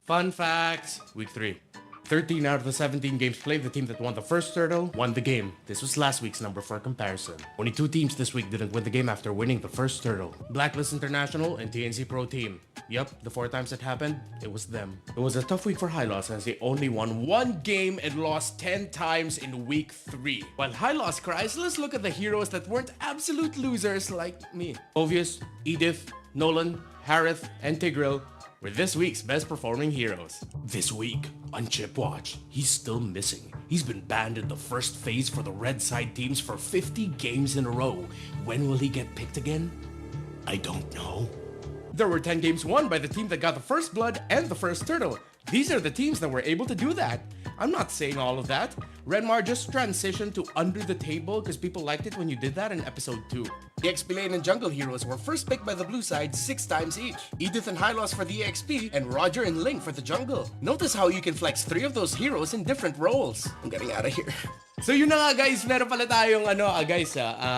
Fun facts, week 3. 13 out of the 17 games played, the team that won the first turtle won the game. This was last week's number for comparison. Only 2 teams this week didn't win the game after winning the first turtle. Blacklist International and TNC Pro Team. Yup, the 4 times it happened, it was them. It was a tough week for High Loss as they only won 1 game and lost 10 times in week 3. While High Loss cries, let's look at the heroes that weren't absolute losers like me. Obvious, Edith, Nolan, Harith, and Tigreal were this week's best performing heroes. This week, on Chip Watch, he's still missing. He's been banned in the first phase for the red side teams for 50 games in a row. When will he get picked again? I don't know. There were 10 games won by the team that got the first blood and the first turtle. These are the teams that were able to do that. I'm not saying all of that. Renmar just transitioned to under the table because people liked it when you did that in episode 2. The XP lane and jungle heroes were first picked by the blue side 6 times each. Edith and Hylos for the XP and Roger and Link for the jungle. Notice how you can flex 3 of those heroes in different roles. I'm getting out of here. So yun na nga guys, meron pala tayong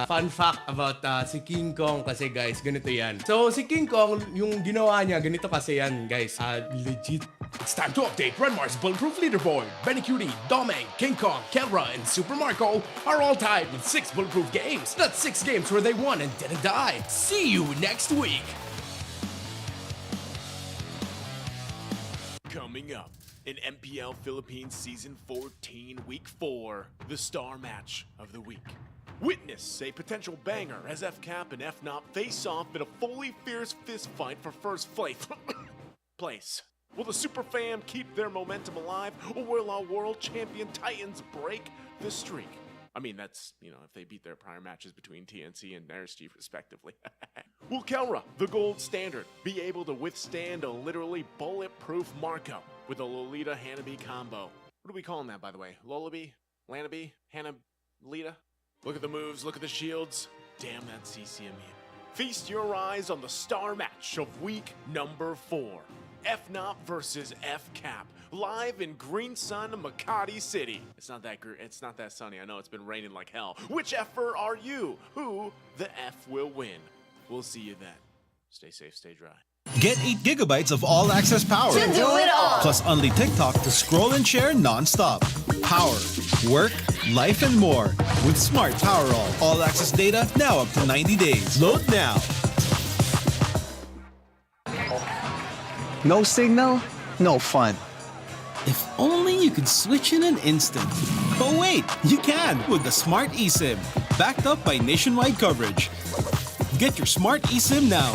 fun fact about si King Kong kasi guys, ganito yan. So si King Kong, yung ginawa niya, ganito kasi yan guys, legit. It's time to update Renmar's bulletproof leaderboard. Benny Cutie, Domeng, King Kong, Kelra, and Super Marco are all tied with 6 bulletproof games. That's 6 games where they won and didn't die. See you next week. Coming up in MPL Philippines Season 14, Week 4, the star match of the week. Witness a potential banger as FCAP and FNOP face off in a fully fierce fist fight for first place. Will the Super Fam keep their momentum alive, or will our world champion Titans break the streak? I mean, that's, if they beat their prior matches between TNC and RSG respectively. Will Kelra, the gold standard, be able to withstand a literally bulletproof Marco with a Lolita Hanabi combo? What are we calling that, by the way? Lolabi? Lanabi? Hanalita? Look at the moves, look at the shields. Damn that CCME. Feast your eyes on the star match of week number 4. FNOP versus FCAP, live in Green Sun, Makati City. It's not that sunny. I know it's been raining like hell. Which F-er are you? Who the F will win? We'll see you then. Stay safe, stay dry. Get 8 gigabytes of all-access power. To do it all. Plus only TikTok to scroll and share non-stop. Power, work, life, and more with Smart Power All-access data now up to 90 days. Load now. No signal, no fun. If only you could switch in an instant. But wait, you can with the Smart eSIM, backed up by nationwide coverage. Get your Smart eSIM now.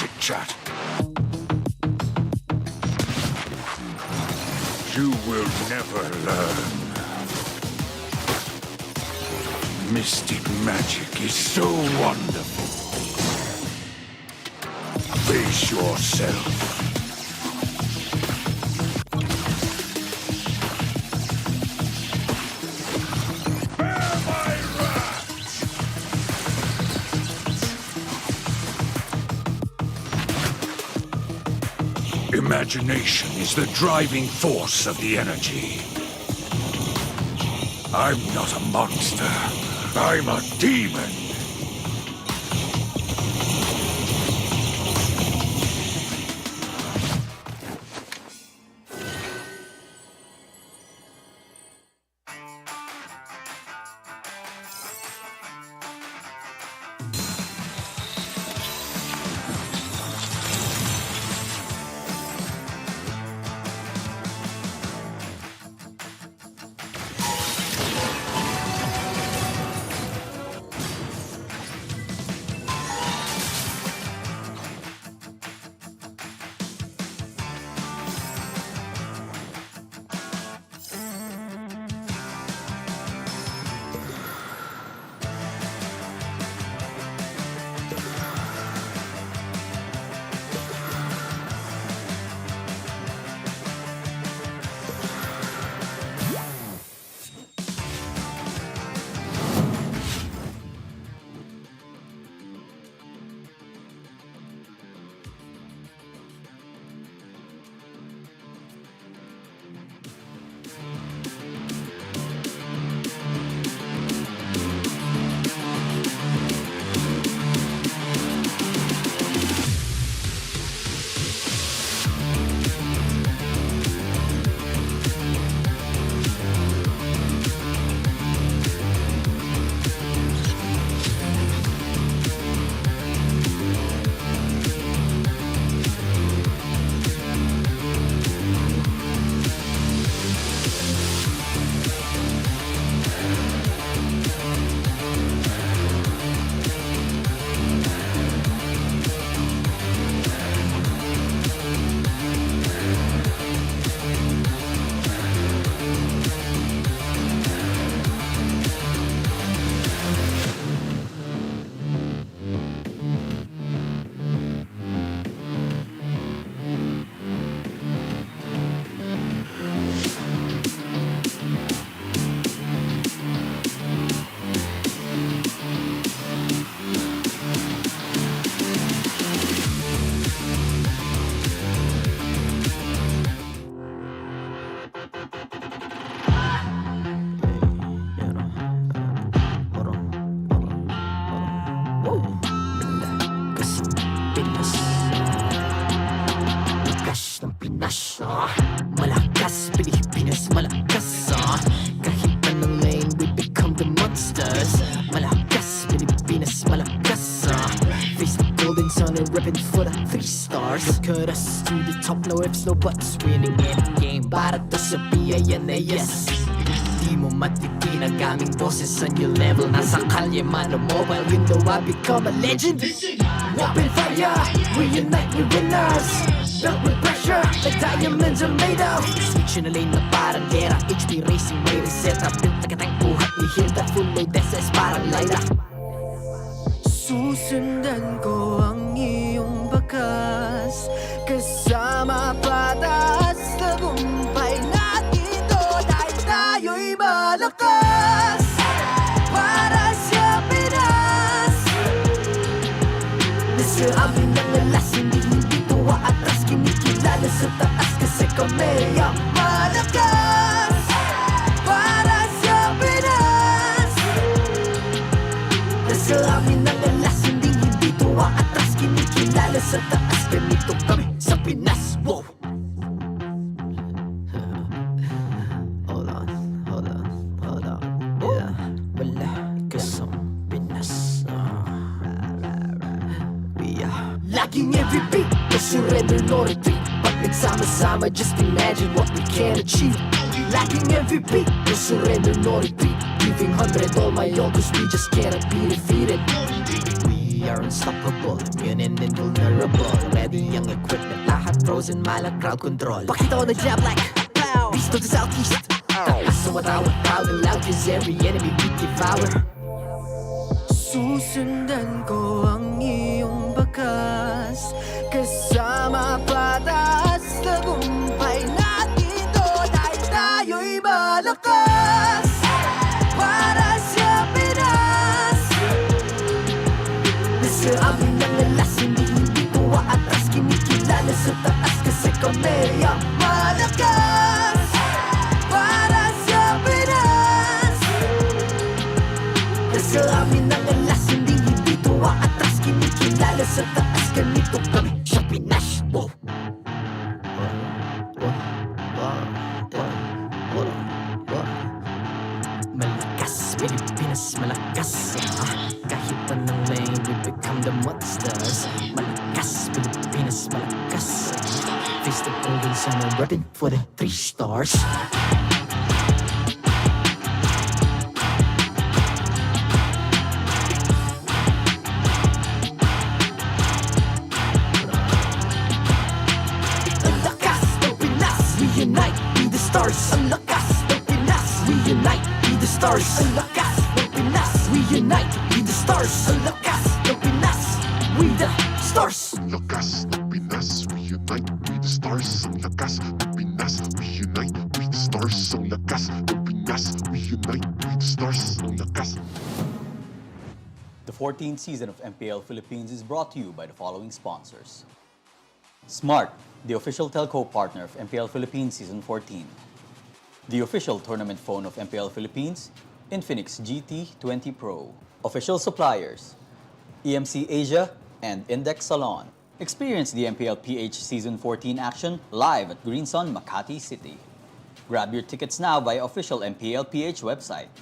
chit-chat. You will never learn. mystic magic is so wonderful. Face yourself. Bear my wrath! Imagination is the driving force of the energy. I'm not a monster. I'm a demon. Malakas, Pilipinas, malakas Kahit anong lane, we become the monsters. Malakas, Pilipinas, malakas Face the golden sun and ribbon for the 3 stars. Look at us to the top, no ifs, no buts. Winning any game, para to sa yan na yes. Di mo matitin ang aming boses on your level. Nasa kalye man o mobile window, I become a legend. Open fire, we unite, we winners. Built with pressure, like diamonds are made of. Switch in a lane na parang gera. HP racing, may reset up. Built like a tank, buhat ni Hill. That full load SS parang Lyra. Susundan ko ang iyong bakas. Kasama patas, tagumpay natin to. Dahil tayo'y malakas. Para sa Pinas. Nasa amin ang alas, hindi tuwa atras. Kinikilala sa taas kasi kami ang malakas. Para sa Pinas. Nasa amin ang alas, hindi tuwa atras. Kinikilala sa taas, ganito kami sa Pinas. Wow! Hold on. Yeah, malakas ang Pinas. Laging MVP, no surrender, no retreat. Pag nagsama-sama, just imagine what we can achieve. Laging MVP, no surrender, no retreat. Giving 100 all my all, cause we just cannot be defeated. We are unstoppable, immune and invulnerable. Ready ang equipment, lahat frozen, malak crowd control. Pakita ko na jab like beast of the southeast. Takas sa watawat, proud and loud, cause every enemy we devour. Susundan ko ang iyong bakas, kasama pataas, tagumpay natin to dahil tayo'y malakas. Para sa Pinas, nasa amin ang alas, hindi ko atras, kinikilala sa taas kasi kami ang malakas. Para sa Pinas, nasa amin ang alas, hindi ko atras, kinikilala sa taas, ganito kami sa Pinas. Wow. Malakas, Pilipinas, malakas. Kahit anong lane, we become the monsters. Malakas, Pilipinas, malakas. Face the golden sun and repping for the 3 stars. Ang lakas ng Pinas, we unite, be the stars. Ang lakas ng Pinas, we unite, be the stars. Ang lakas ng Pinas, we unite, be the stars. Ang lakas ng Pinas, we the stars. Ang lakas ng Pinas, we unite, we the stars. Ang lakas ng Pinas, we unite, we the stars. Ang lakas ng Pinas, we unite, we the stars. Ang lakas. The 14th season of MPL Philippines is brought to you by the following sponsors. Smart, the official telco partner of MPL Philippines Season 14. The official tournament phone of MPL Philippines, Infinix GT20 Pro. Official suppliers, EMC Asia and Index Salon. Experience the MPL PH Season 14 action live at Green Sun, Makati City. Grab your tickets now via official MPL PH website.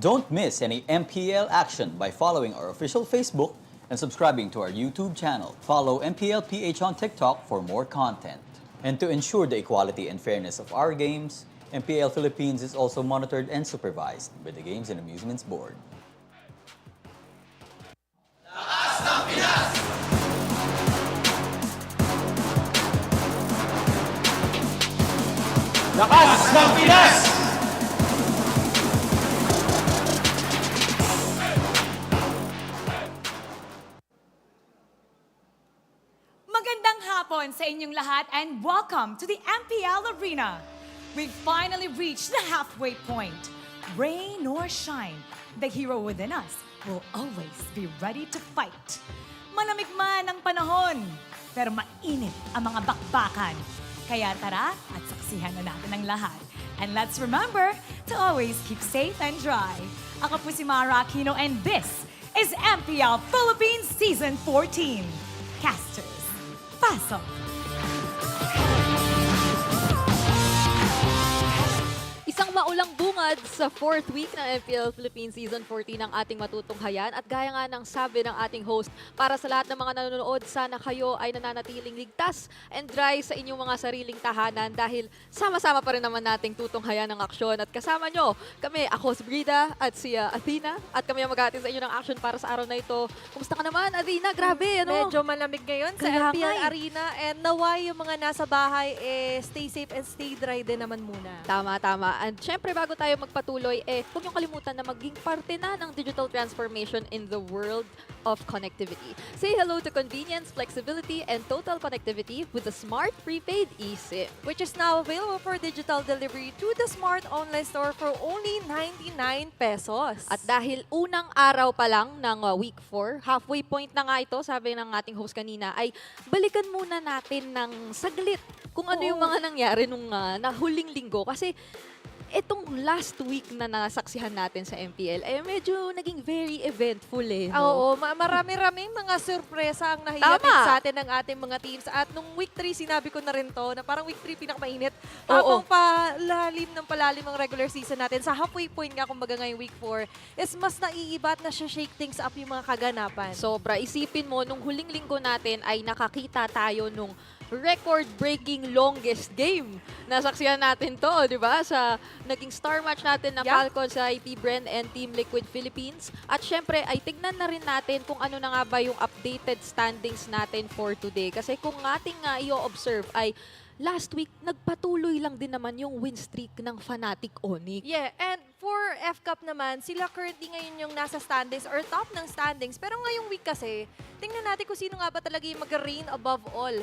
Don't miss any MPL action by following our official Facebook and subscribing to our YouTube channel. Follow MPL PH on TikTok for more content. And to ensure the equality and fairness of our games, MPL Philippines is also monitored and supervised by the Games and Amusements Board. Lakas ng Pinas! Magandang hapon sa inyong lahat and welcome to the MPL Arena. We've finally reached the halfway point. Rain or shine, the hero within us will always be ready to fight. Malamig man ang panahon, pero mainit ang mga bakbakan. Kaya tara at saksihan na natin ang lahat. And let's remember to always keep safe and dry. Ako po si Mara Aquino and this is MPL Philippines Season 14. Casters, pasok! Isang maulang bungad sa 4th week ng MPL Philippines Season 14 ang ating matutunghayan. At gaya nga ng sabi ng ating host, para sa lahat ng mga nanonood, sana kayo ay nananatiling ligtas and dry sa inyong mga sariling tahanan dahil sama-sama pa rin naman nating tutunghayan ng aksyon. At kasama nyo, kami, ako si Brida at si Athena. At kami ang mag-atin sa inyo ng action para sa araw na ito. Kumusta ka naman, Athena? Grabe, ano? Medyo malamig ngayon sa Kaya MPL nga eh. Arena. And naway yung mga nasa bahay, stay safe and stay dry din naman muna. Tama, tama. And syempre, bago tayo magpatuloy, huwag niyong kalimutan na maging parte na ng digital transformation in the world of connectivity. Say hello to convenience, flexibility, and total connectivity with the Smart Prepaid eSIM. Which is now available for digital delivery through the Smart Online Store for only 99 pesos. At dahil unang araw pa lang ng Week 4, halfway point na nga ito, sabi ng ating host kanina, ay balikan muna natin ng saglit kung ano yung mga nangyari nung nahuling linggo. Kasi itong last week na nasaksihan natin sa MPL, medyo naging very eventful no? Oo, marami-raming mga sorpresa ang nahihatid sa atin ng ating mga teams. At nung week 3, sinabi ko na rin to, na parang week 3 pinakamainit. Habang palalim ang regular season natin, sa halfway point nga kumbaga ngayong week 4, is mas naiiba at shake things up yung mga kaganapan. Sobra. Isipin mo, nung huling linggo natin ay nakakita tayo nung record-breaking longest game. Nasaksihan natin to, di ba? Sa naging star match natin ng Falcons sa APBren and Team Liquid Philippines. At syempre, ay tignan na rin natin kung ano na nga ba yung updated standings natin for today. Kasi kung ating i-observe ay last week, nagpatuloy lang din naman yung win streak ng Fnatic Onic. Yeah, and for FCAP naman, sila currently ngayon yung nasa standings or top ng standings. Pero ngayong week kasi, tingnan natin kung sino nga ba talaga yung mag-reign above all.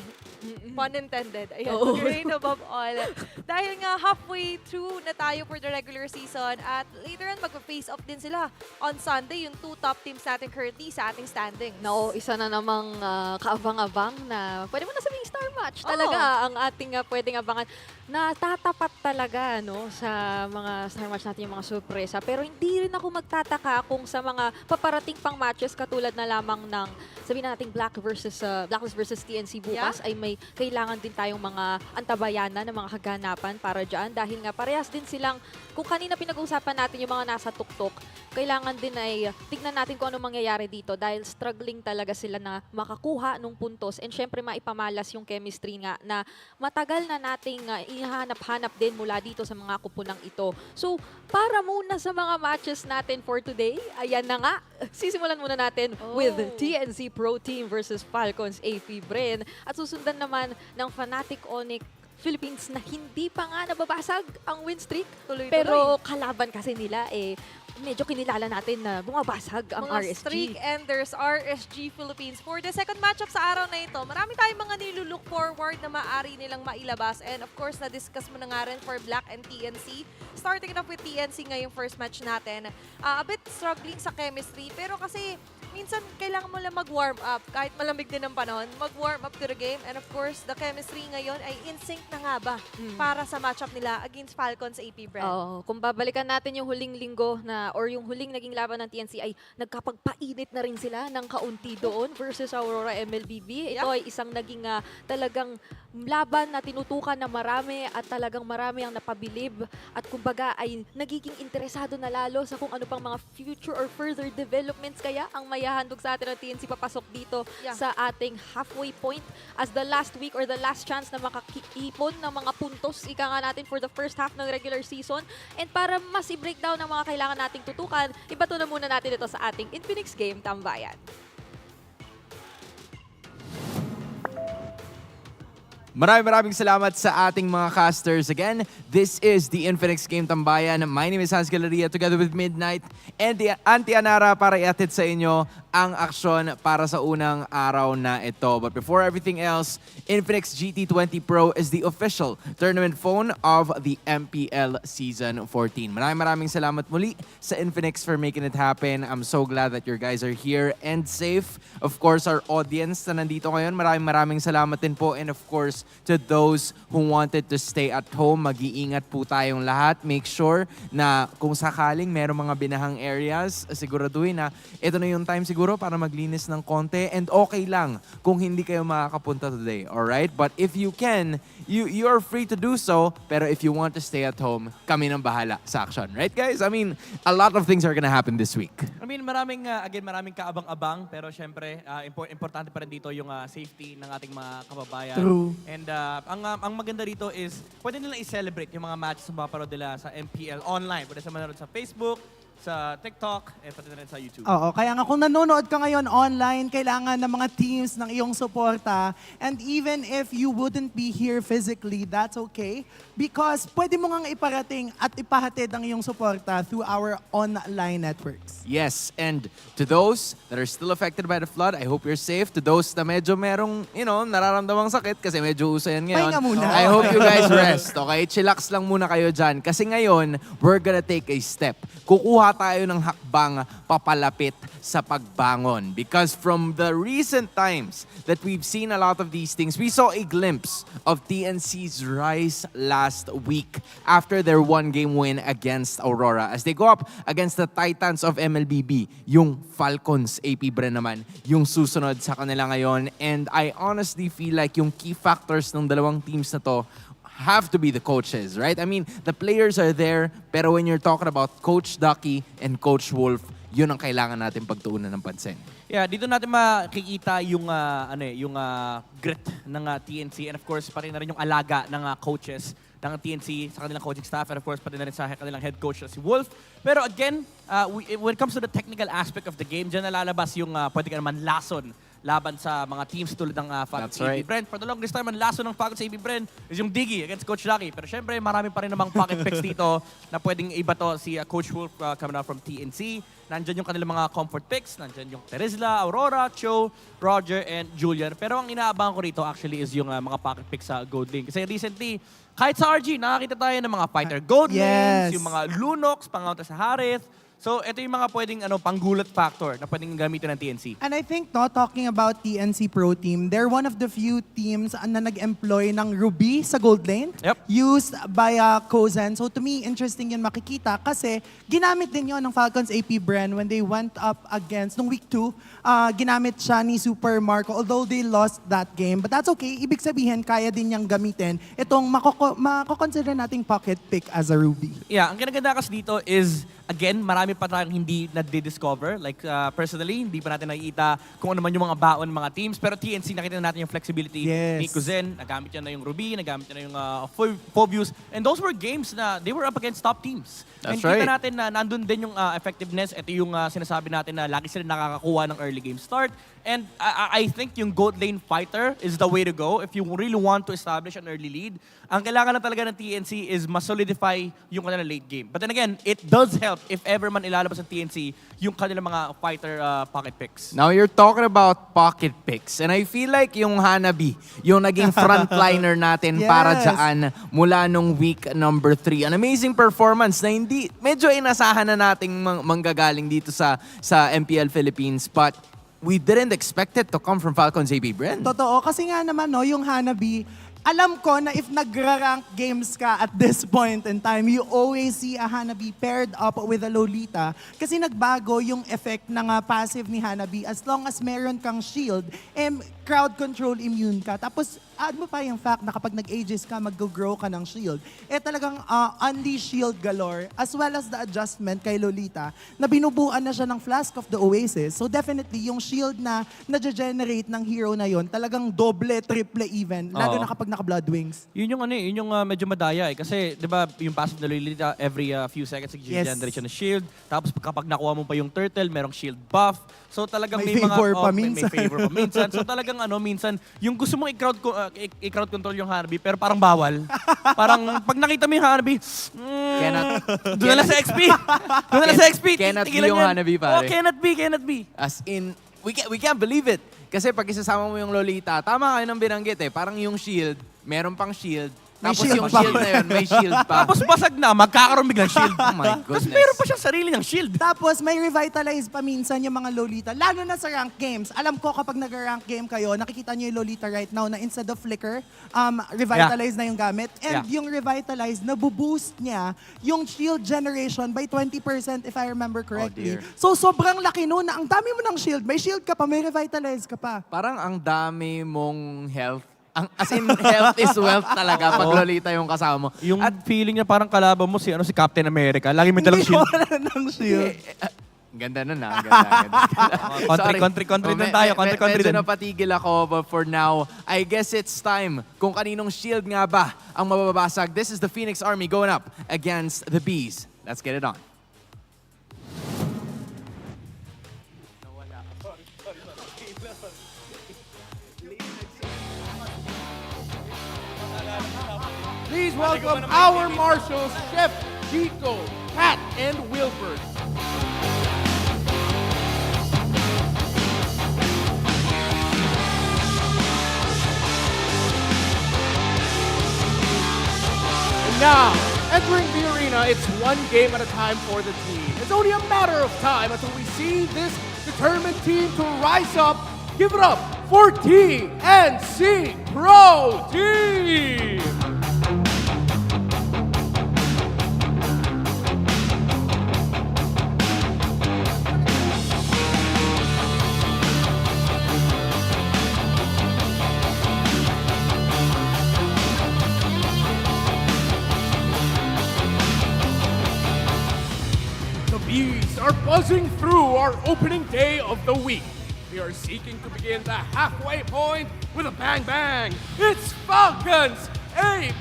Pun intended. Ayan, mag-reign above all. Dahil nga halfway through na tayo for the regular season at later on mag-face off din sila on Sunday, yung 2 top teams natin currently sa ating standings. No, isa na namang kaabang-abang na pwede mo na sabing star match talaga ang ating pwedeng abangan. Natatapat talaga no, sa mga star match natin yung mga sorpresa. Pero hindi rin ako magtataka kung sa mga paparating pang matches katulad na lamang ng sabihin natin Blacklist versus TNC bukas ay may kailangan din tayong mga antabayanan ng mga kaganapan para dyan. Dahil nga parehas din silang, kung kanina pinag-uusapan natin yung mga nasa tuktok, kailangan din ay tignan natin kung ano mangyayari dito dahil struggling talaga sila na makakuha ng puntos and syempre maipamalas yung chemistry nga na matagal na nating ihanap-hanap din mula dito sa mga kupunang ito. So, para muna sa mga matches natin for today, ayan na nga, sisimulan muna natin with TNC Pro Team versus Falcons APBren at susundan naman ng Fnatic Onic Philippines na hindi pa nga nababasag ang win streak. Tuloy-tuloy. Pero kalaban kasi nila medyo kinilala natin na bumabasag ang mga RSG. streak enders, RSG Philippines. For the second matchup sa araw na ito, marami tayong mga nilulook forward na maaari nilang mailabas. And of course, na-discuss mo na nga rin for Black and TNC. Starting off with TNC ngayong first match natin. A bit struggling sa chemistry, pero kasi minsan kailangan mo lang mag-warm up. Kahit malamig din ang panahon, mag-warm up to the game. And of course, the chemistry ngayon ay in sync na nga ba para sa matchup nila against Falcons APBren. Oo, kung babalikan natin yung huling linggo na or yung huling naging laban ng TNC ay nagkapagpainit na rin sila ng kaunti doon versus Aurora MLBB. Ito ay isang naging talagang laban na tinutukan na marami at talagang marami ang napabilib at kumbaga ay nagiging interesado na lalo sa kung ano pang mga future or further developments kaya ang mayahandog sa atin ng TNC papasok dito sa ating halfway point as the last week or the last chance na makakiipon ng mga puntos ika nga natin for the first half ng regular season. And para mas i-breakdown ng mga kailangan nating tutukan, ibato na muna natin ito sa ating Infinix Game Tambayan. Maraming salamat sa ating mga casters. Again, this is the Infinix Game Tambayan. My name is Hans Galeria together with Midnight and the Auntie Anara para iatid sa inyo ang aksyon para sa unang araw na ito. But before everything else, Infinix GT20 Pro is the official tournament phone of the MPL Season 14. Maraming salamat muli sa Infinix for making it happen. I'm so glad that your guys are here and safe. Of course, our audience na nandito ngayon, maraming salamat din po. And of course, to those who wanted to stay at home, mag-iingat po tayong lahat. Make sure na kung sakaling merong mga binahang areas, siguraduhin na ito na yung time siguro para maglinis ng konti and okay lang kung hindi kayo makakapunta today, alright? But if you can, you are free to do so, pero if you want to stay at home, kami nang bahala sa action, right guys? I mean, a lot of things are gonna happen this week. I mean, maraming kaabang-abang, pero syempre, importante pa rin dito yung safety ng ating mga kababayan. True. And ang maganda dito is, pwede nilang i-celebrate yung mga matches na mapaparod nila sa MPL online. Pwede sa manood sa Facebook, sa TikTok, pati na rin sa YouTube. Oo, kaya nga kung nanonood ka ngayon online, kailangan ng mga teams ng iyong suporta. And even if you wouldn't be here physically, that's okay. Because pwede mo ngang iparating at ipahatid ang iyong suporta through our online networks. Yes, and to those that are still affected by the flood, I hope you're safe. To those na medyo merong, nararamdamang sakit kasi medyo uso yan ngayon. Pahinga muna. I hope you guys rest, okay? Chillax lang muna kayo dyan. Kasi ngayon, we're gonna take a step. Kukuha tayo ng hakbang papalapit sa pagbangon. Because from the recent times that we've seen a lot of these things, we saw a glimpse of TNC's rise last week after their one-game win against Aurora. As they go up against the Titans of MLBB, yung Falcons APBren naman, yung susunod sa kanila ngayon. And I honestly feel like yung key factors ng dalawang teams na to have to be the coaches, right? I mean, the players are there, pero when you're talking about Coach Ducky and Coach Wolf, yun ang kailangan natin pagtuunan ng pansin. Yeah, dito natin makikita yung grit ng TNC and of course pati na rin yung alaga ng coaches ng TNC sa kanilang coaching staff and of course pati na rin sa kanilang head coach na si Wolf. Pero again, when it comes to the technical aspect of the game, dyan nalalabas yung pwede ka naman lason laban sa mga teams tulad ng Falcons APBren. For the longest time, ang laso ng Falcons APBren is yung Diggy against Coach Lucky. Pero syempre, marami pa rin namang pocket picks dito na pwedeng iba to. Si Coach Wolf coming out from TNC. Nandyan yung kanilang mga comfort picks. Nandyan yung Terizla, Aurora, Cho, Roger, and Julian. Pero ang inaabangan ko rito actually is yung mga pocket picks sa Gold Lane. Kasi recently, kahit sa RG, nakakita tayo ng mga fighter Gold Lanes, yung mga Lunox, pangaunta sa Harith. So, ito yung mga pwedeng panggulat factor na pwedeng gamitin ng TNC. And I think, talking about TNC Pro Team, they're one of the few teams na nag-employ ng Ruby sa Gold Lane, used by Kozen. So to me, interesting yun makikita kasi ginamit din yun ng Falcons APBren when they went up against, nung week 2, ginamit siya ni Super Marco, although they lost that game. But that's okay. Ibig sabihin, kaya din niyang gamitin itong mako-consider nating pocket pick as a Ruby. Yeah, ang kinaganda kasi dito is, again, marami pa tayong hindi na-discover. Like, personally, hindi pa natin nakikita kung ano man yung mga baon ng mga teams. Pero TNC, nakita natin yung flexibility ni Kuzen. Nagamit niya na yung Ruby, nagamit niya na yung Phobius. And those were games na they were up against top teams. That's and kita natin na nandun din yung effectiveness. Ito yung sinasabi natin na lagi sila nakakakuha ng early game start. And I think yung Gold Lane fighter is the way to go if you really want to establish an early lead. Ang kailangan na talaga ng TNC is ma-solidify yung kanilang late game. But then again, it does help if ever man ilalabas ng TNC yung kanilang mga fighter pocket picks. Now you're talking about pocket picks and I feel like yung Hanabi, yung naging frontliner natin para dyan mula nung week number 3. An amazing performance na hindi, medyo inasahan na nating manggagaling dito sa MPL Philippines but we didn't expect it to come from Falcons APBren. Totoo, kasi nga naman yung Hanabi, alam ko na if nagra-rank games ka at this point in time, you always see a Hanabi paired up with a Lolita kasi nagbago yung effect ng passive ni Hanabi. As long as meron kang shield, crowd control immune ka. Tapos, add mo pa yung fact na kapag nag-ages ka, mag-grow ka ng shield. Talagang unleash shield galore as well as the adjustment kay Lolita na binubuan na siya ng Flask of the Oasis. So definitely, yung shield na na-generate ng hero na yon talagang doble, triple even. Lalo na kapag naka-blood wings. Yun yung yun yung medyo madaya eh. Kasi, di ba, yung passive na Lolita, every few seconds, nag-generate siya ng shield. Tapos kapag nakuha mo pa yung turtle, merong shield buff. So talagang may favor mga, pa minsan. May favor pa minsan. So talagang minsan, yung gusto mong i-crowd control yung Hanabi, pero parang bawal. Parang pag nakita mo yung Hanabi, doon na lang sa XP. Doon na lang sa XP. Cannot be yung Hanabi, pare. Oh, cannot be. As in, we can't believe it. Kasi pag isasama mo yung Lolita, tama kayo nang binanggit Parang yung shield, meron pang shield. Tapos yung shield na yun, may shield pa. Tapos basag na, magkakaroon biglang shield. Oh my goodness. Tapos meron pa siyang sarili ng shield. Tapos may revitalize pa minsan yung mga Lolita, lalo na sa rank games. Alam ko kapag nag-rank game kayo, nakikita niyo yung Lolita right now na instead of flicker, revitalize na yung gamit. And yung revitalize, nabuboost niya yung shield generation by 20% if I remember correctly. So sobrang laki nun na ang dami mo ng shield. May shield ka pa, may revitalize ka pa. Parang ang dami mong health. As in, health is wealth talaga pag Lolita yung kasama mo. Yung feeling niya parang kalaban mo si Captain America. Lagi may dalang shield. ng shield. Ganda nun Ganda. Country na tayo. Medyo napatigil ako, but for now, I guess it's time kung kaninong shield nga ba ang mababasag. This is the Phoenix Army going up against the Bees. Let's get it on. Please welcome our marshals, Chef Chico, Pat, and Wilford. And now, entering the arena, it's one game at a time for the team. It's only a matter of time until we see this determined team to rise up. Give it up for TNC Pro Team! Are buzzing through our opening day of the week. We are seeking to begin the halfway point with a bang bang. It's Falcons APBren!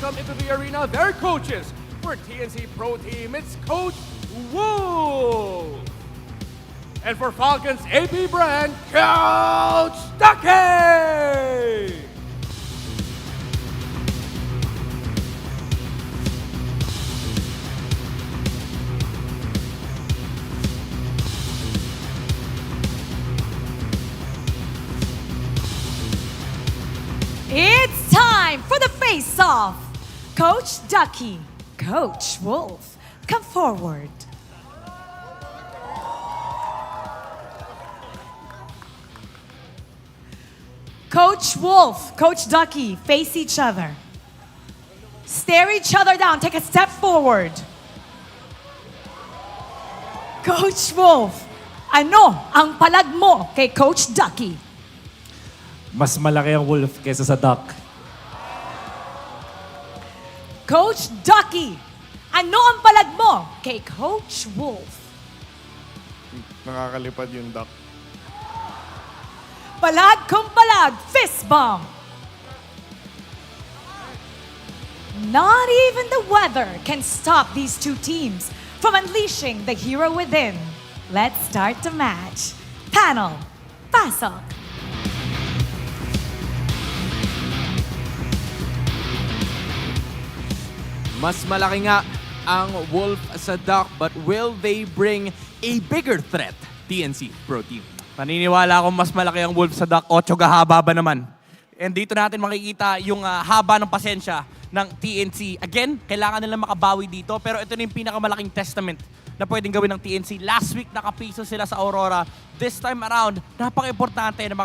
welcome into the arena their coaches. For TNC Pro Team, it's Coach Wolf. And for Falcons APBren, Coach Ducky! It's time for the face-off. Coach Ducky, Coach Wolf, come forward. Coach Wolf, Coach Ducky, face each other. Stare each other down. Take a step forward. Coach Wolf, ano ang palag mo kay Coach Ducky? Mas malaki ang wolf kaysa sa duck. Coach Ducky, ano ang palag mo kay Coach Wolf? Nakakalipad yung duck. Palag kung palag, fist bump. Not even the weather can stop these two teams from unleashing the hero within. Let's start the match. Panel, pasok. Mas malaki nga ang wolf sa duck, but will they bring a bigger threat, TNC Pro Team? Naniniwala akong mas malaki ang wolf sa duck, 8 gahaba ba naman. And dito natin makikita yung haba ng pasensya ng TNC. Again, kailangan nila makabawi dito, pero ito na yung pinakamalaking testament na pwedeng gawin ng TNC. Last week, nakapiso sila sa Aurora. This time around, napaka-importante na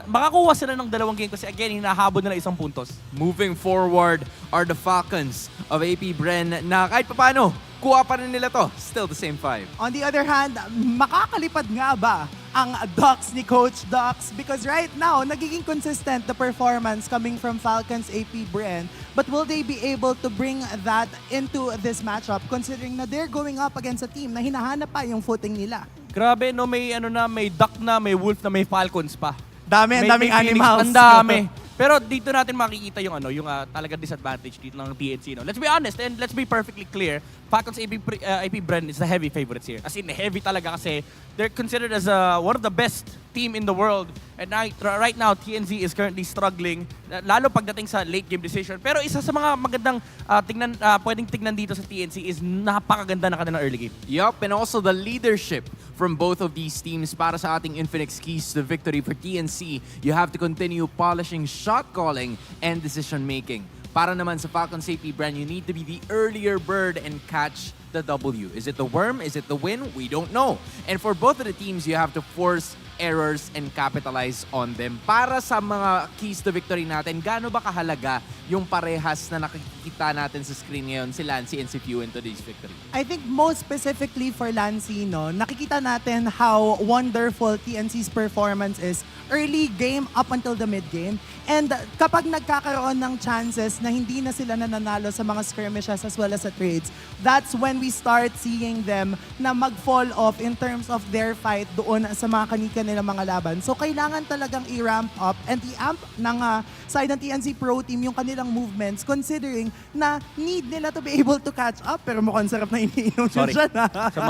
makakuha sila ng 2 game kasi again, hinahabol nila 1 puntos. Moving forward are the Falcons of APBren na kahit papano, kuha pa rin nila to. Still the same 5. On the other hand, makakalipad nga ba ang Ducks ni Coach Ducks? Because right now, nagiging consistent the performance coming from Falcons APBren. But will they be able to bring that into this matchup considering na they're going up against a team na hinahanap pa yung footing nila? Grabe, no, may duck na, may wolf na, may falcons pa. Ang daming animals. Ang dami. Pero dito natin makikita yung talaga disadvantage dito ng TNC. No? Let's be honest and let's be perfectly clear. Falcons APBren is the heavy favorites here. As in, heavy talaga kasi they're considered as one of the best team in the world. And right now, TNC is currently struggling, lalo pagdating sa late game decision. Pero isa sa mga magandang pwedeng tignan dito sa TNC is napakaganda na kanilang early game. Yup, and also the leadership from both of these teams para sa ating Infinix keys to victory for TNC. You have to continue polishing shot calling and decision making. Para naman sa Falcons APBren, you need to be the earlier bird and catch the W. Is it the worm? Is it the win? We don't know. And for both of the teams, you have to force errors and capitalize on them. Para sa mga keys to victory natin, gaano ba kahalaga yung parehas na nakikita natin sa screen ngayon, si Lancy and si Few in today's victory? I think most specifically for Lancy, no, nakikita natin how wonderful TNC's performance is early game up until the mid game. And kapag nagkakaroon ng chances na hindi na sila nananalo sa mga skirmishes as well as sa trades, that's when we start seeing them na mag-fall off in terms of their fight doon sa mga kanika nila mga laban. So kailangan talagang i-ramp up and i-amp ng side ng TNC Pro Team yung kanilang movements considering na need nila to be able to catch up. Pero mukhang sarap na iniinom Sorry. siya na. So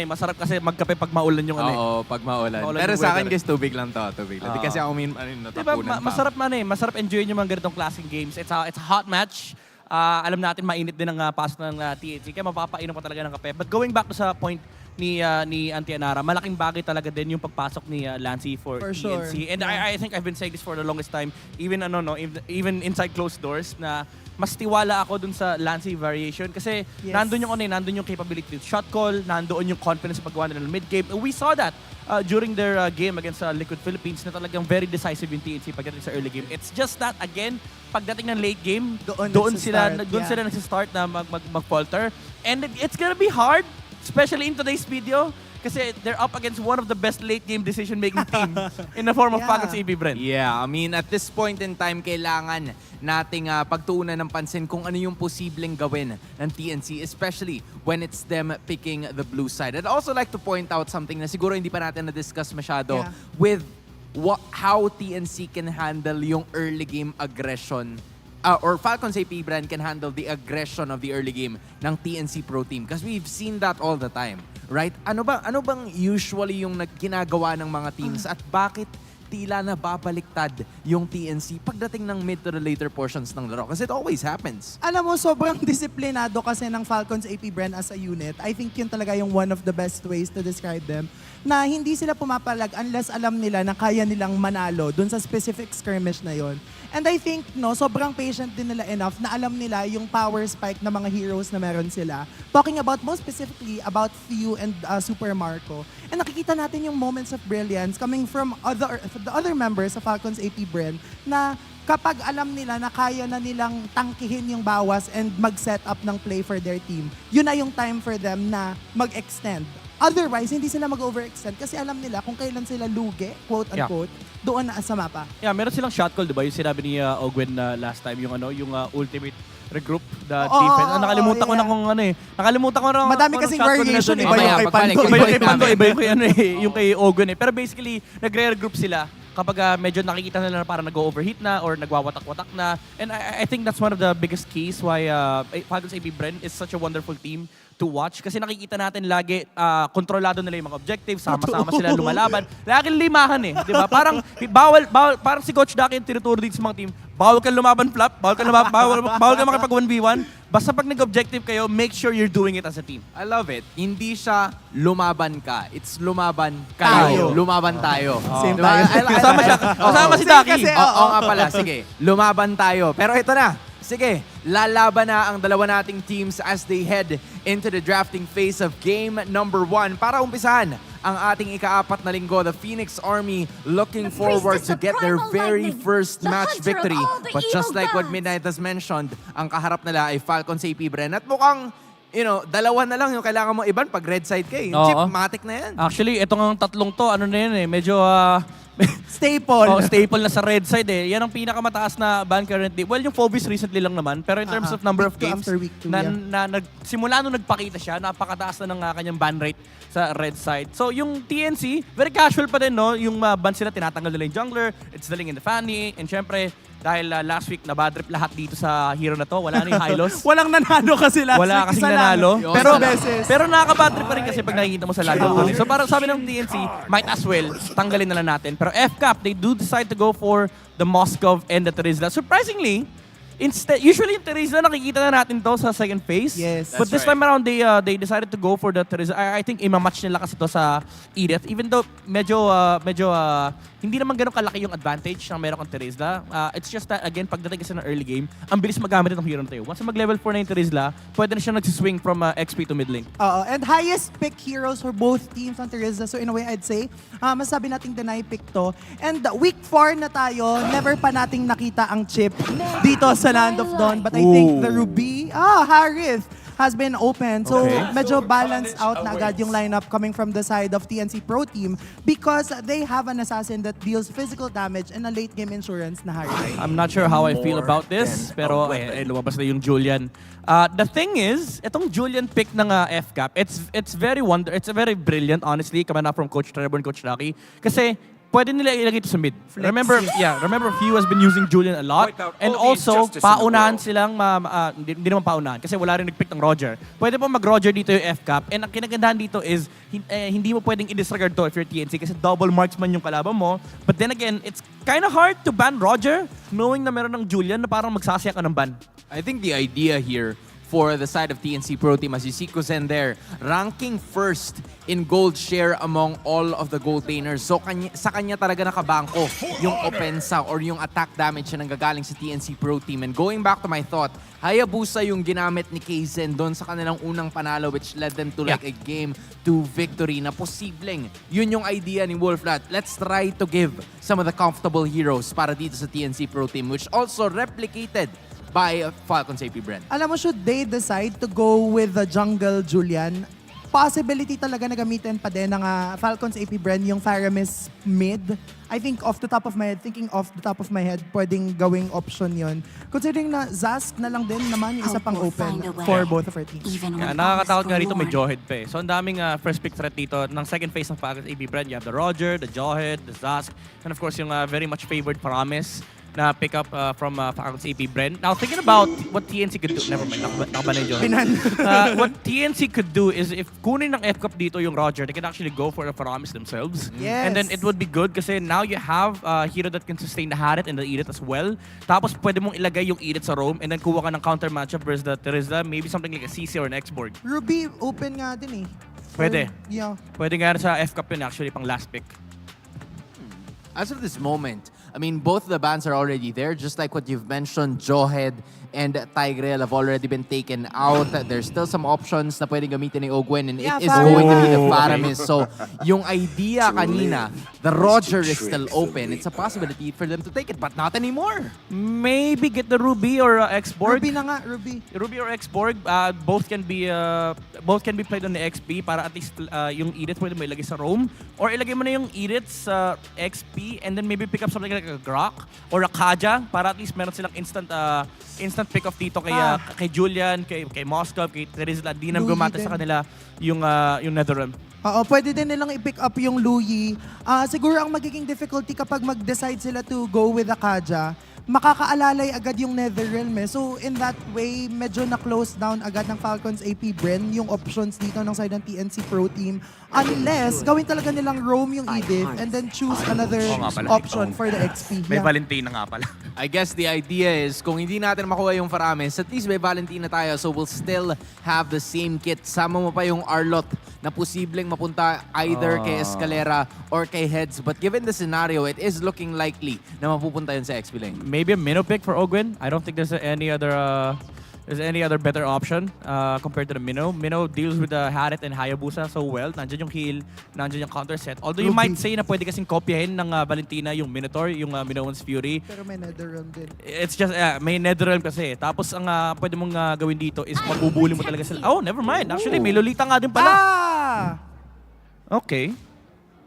masarap kasi magkape pag maulan yung Oo, pag maulan. Pero sa akin guys, tubig lang to. Tubig lang. Di kasi ako natapunan pa. Masarap enjoyin yung mga ganitong klaseng games. It's a hot match. Alam natin mainit din ang pasok ng TNC kaya mapapainom pa talaga ng kape. But going back to sa point ni Auntie Anara, malaking bagay talaga din yung pagpasok ni Lancy for TNC. Sure. And I think I've been saying this for the longest time, even inside closed doors, na mas tiwala ako dun sa Lancy variation kasi nandun yung capability with shot call, nandun yung confidence sa paggawa nila ng mid-game. We saw that during their game against Onic Philippines na talagang very decisive yung TNC pagdating sa early game. It's just that, again, pagdating ng late game, doon sila nagsistart na mag-falter. And it's gonna be hard, especially in today's video, kasi they're up against one of the best late-game decision-making team in the form of Falcons APBren. Yeah, I mean, at this point in time, kailangan nating pagtuunan ng pansin kung ano yung posibleng gawin ng TNC, especially when it's them picking the blue side. I'd also like to point out something na siguro hindi pa natin na-discuss masyado with how TNC can handle yung early game aggression or Falcons APBren can handle the aggression of the early game ng TNC Pro Team? Because we've seen that all the time, right? Ano bang usually yung ginagawa ng mga teams at bakit tila na babaliktad yung TNC pagdating ng mid to the later portions ng laro? Kasi it always happens. Alam mo, sobrang disiplinado kasi ng Falcons APBren as a unit. I think yun talaga yung one of the best ways to describe them. Na hindi sila pumapalag unless alam nila na kaya nilang manalo dun sa specific skirmish na yon. And I think, sobrang patient din nila enough na alam nila yung power spike na mga heroes na meron sila. Talking about, most specifically, about Few and Super Marco. And nakikita natin yung moments of brilliance coming from the other members sa Falcons APBren na kapag alam nila na kaya na nilang tangkihin yung bawas and mag-set up ng play for their team, yun na yung time for them na mag-extend. Otherwise, hindi sila mag-overextend kasi alam nila kung kailan sila lugi, quote-unquote, doon na sa mapa. Yeah, meron silang shot call, di ba? Yung sinabi ni Ogwen last time, yung ultimate regroup, the defense. Nakalimutan ko na kung Nakalimutan ko na madami kasing variation, iba yung kay Pando. Iba yung kay Pando, iba yung kay Ogwen Pero basically, nagre-regroup sila kapag medyo nakikita nila na parang nag-overheat na or nagwawatak-watak na. And I think that's one of the biggest keys why Falcons APBren is such a wonderful team to watch. Kasi nakikita natin lagi, kontrolado nila yung mga objectives, sama-sama sila lumalaban. Lagi limahan di ba? Parang, parang si Coach Daki yung tinuturo dito sa mga team, bawal kang lumaban flap, bawal kang makipag 1v1. Basta pag nag-objective kayo, make sure you're doing it as a team. I love it. Hindi siya lumaban ka. It's lumaban kayo. Lumaban tayo. Same diba? Kasama si Daki. Oo nga pala. Sige, lumaban tayo. Pero ito na. Sige, lalaban na ang dalawa nating teams as they head into the drafting phase of game number 1. Para umpisahan ang ating ika-4 na linggo, the Phoenix Army looking forward to get their very first match victory. But just like what Midnight has mentioned, ang kaharap nila ay Falcons APBren. At mukhang, dalawa na lang yung kailangan mo iban pag red side ka. Chip, matik na yan. Actually, itong tatlong to, medyo... staple. Staple na sa red side Yan ang pinakamataas na ban currently. Well, yung Phobos recently lang naman. Pero in terms of number of games, simula nung nagpakita siya, napakataas na ng kanyang ban rate sa red side. So yung TNC, very casual pa din, Yung ban sila, tinatanggal nila yung jungler, it's dealing in the Fanny, and syempre, dahil last week nabadrip lahat dito sa hero na to, wala na yung Hylos. Walang nanalo kasi last week. Wala kasing nanalo. Pero nakakabadrip pa rin kasi pag nakikita mo sa lahat. So parang sabi ng TNC, might as well, tanggalin na lang natin. Pero FCAP, they do decide to go for the Moskov and the Terizla. Surprisingly, usually yung Terizla, nakikita na natin to sa second phase. Yes. But this time around, they decided to go for the Terizla. I think ima-match nila kasi to sa Edith. Even though medyo hindi naman ganun kalaki yung advantage na meron kang Terizla. It's just that, again, pagdating kasi ng early game, ang bilis magamit itong hero na tayo. Once mag-level 4 na yung Terizla, pwede na siya nagsiswing from XP to mid lane. And highest pick heroes for both teams on Terizla. So in a way, I'd say, masabi nating deny pick to. And week 4 na tayo, never pa nating nakita ang chip dito sa Land of Dawn. But I think the Ruby, Harith, has been open. So medyo balanced out na agad yung lineup coming from the side of TNC Pro Team because they have an assassin that deals physical damage and a late game insurance na Harith. I'm not sure how I feel about this, pero lumabas na yung Julian. The thing is, itong Julian pick ng FCAP, it's very brilliant, honestly, coming up from Coach Trevor and Coach Lucky. Kasi pwede nila ilagay ito sa mid. Remember, Few has been using Julian a lot. And also, paunahan silang, hindi naman paunahan, kasi wala rin nag-pick ng Roger. Pwede po mag-Roger dito yung FCAP. And ang kinagandahan dito is, hindi mo pwedeng i-disregard to if you're TNC kasi double marksman yung kalaban mo. But then again, it's kind of hard to ban Roger knowing na meron ng Julian na parang magsasaya ka ng ban. I think the idea here for the side of TNC Pro Team, as you see Kuzen there, ranking first in gold share among all of the gold laners. So sa kanya talaga nakabangko yung opensa or yung attack damage na nanggagaling sa TNC Pro Team. And going back to my thought, Hayabusa yung ginamit ni Kaizen doon sa kanilang unang panalo which led them to like a game to victory na posibleng. Yun yung idea ni Wolflat. Let's try to give some of the comfortable heroes para dito sa TNC Pro Team, which also replicated by Falcons APBren. Alam mo, should they decide to go with the jungle Julian, possibility talaga na gamitin pa din ng Falcons APBren yung Faramis mid. I think thinking off the top of my head, pwedeng gawing option yon. Considering na Zask na lang din naman yung isa pang open for both of our teams. Nakakatakot nga rito may Jawhead pa So ang daming first pick threat dito ng second phase ng Falcons APBren. You have the Roger, the Jawhead, the Zask, and of course yung very much favored Promise. na pick up from Falcons APBren. Now, thinking about what TNC could do, never mind, nakaba na yun. What TNC could do is if kunin ng FCAP dito yung Roger, they can actually go for the Faramis themselves. Yes. And then it would be good kasi now you have a hero that can sustain the Harit and the Edith as well. Tapos pwede mong ilagay yung Edith sa roam and then kuha ka ng counter matchup versus the Terizla, maybe something like a CC or an X-Borg. Ruby, open nga din eh. Pwede. Yeah. Pwede nga sa FCAP yun actually, pang last pick. As of this moment, I mean, both the bans are already there, just like what you've mentioned. Jawhead and Tigrel have already been taken out. There's still some options na pwedeng gamitin ni Ogwen, and Yeah, it is going to be the Faramis. So, yung idea kanina, the Roger is still open. It's a possibility for them to take it, but not anymore. Maybe get the Ruby or X-Borg. Ruby na nga, Ruby. Ruby or X-Borg, both can be played on the XP para at least yung Edith pwede mo ilagay sa roam. Or ilagay mo na yung Edith sa XP and then maybe pick up something like a Grok or a Kaja para at least meron silang instant pick-off dito kay Julian, kay Moscow, kay Terizla. Di na gumata sa kanila yung Netherrealm. Oo, pwede din nilang i-pick up yung Luyi. Siguro ang magiging difficulty kapag mag-decide sila to go with the Kaja, makakaalalay agad yung Netherrealm eh. So in that way, medyo na-close down agad ng Falcons APBren yung options dito ng side ng TNC Pro Team. Unless, gawin talaga nilang roam yung Edith and then choose another option for the XP. May Valentina nga pala. I guess the idea is, kung hindi natin makuha yung Faramis, at least may Valentina tayo, so we'll still have the same kit. Sama mo pa yung Arlot na posibleng mapunta either kay Escalera or kay Heads. But given the scenario, it is looking likely na mapupunta yun sa XP lane. Maybe a Minnow pick for Ogwen. I don't think there's any other better option compared to the Minnow. Minnow deals with the Harit and Hayabusa so well. Nandiyan yung heal, nandiyan yung counter set. Although you might say na pwede kasing kopyahin ng Valentina yung Minotaur, yung Minowan's Fury. Pero may Netherrealm din. It's just, may Netherrealm kasi. Tapos ang pwede mong gawin dito is mabubuli mo talaga sila. Oh, never mind. Actually, may Lolita nga din pala. Okay.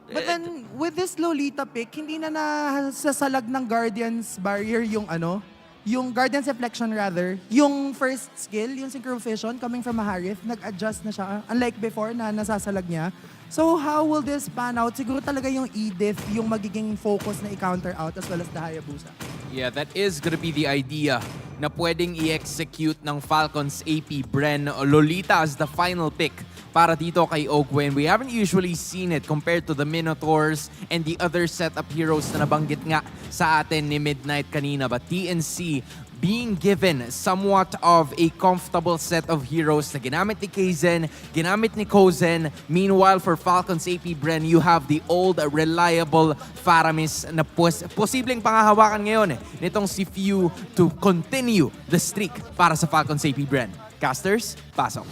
But then, with this Lolita pick, hindi na nasasalag ng Guardian's Barrier yung yung Guardian's Reflection rather, yung first skill, yung Synchro Vision coming from Maharith, nag-adjust na siya. Unlike before na nasasalag niya. So how will this pan out? Siguro talaga yung Edith yung magiging focus na i-counter out as well as the Hayabusa. Yeah, that is gonna be the idea na pwedeng i-execute ng Falcons APBren. Lolita as the final pick para dito kay Ogwen. We haven't usually seen it compared to the Minotaurs and the other setup heroes na nabanggit nga sa atin ni Midnight kanina. But TNC being given somewhat of a comfortable set of heroes na ginamit ni Kaizen, ginamit ni Kozen. Meanwhile, for Falcons APBren, you have the old, reliable Faramis na posibleng pangahawakan ngayon nitong si Few to continue the streak para sa Falcons APBren. Casters, pasok.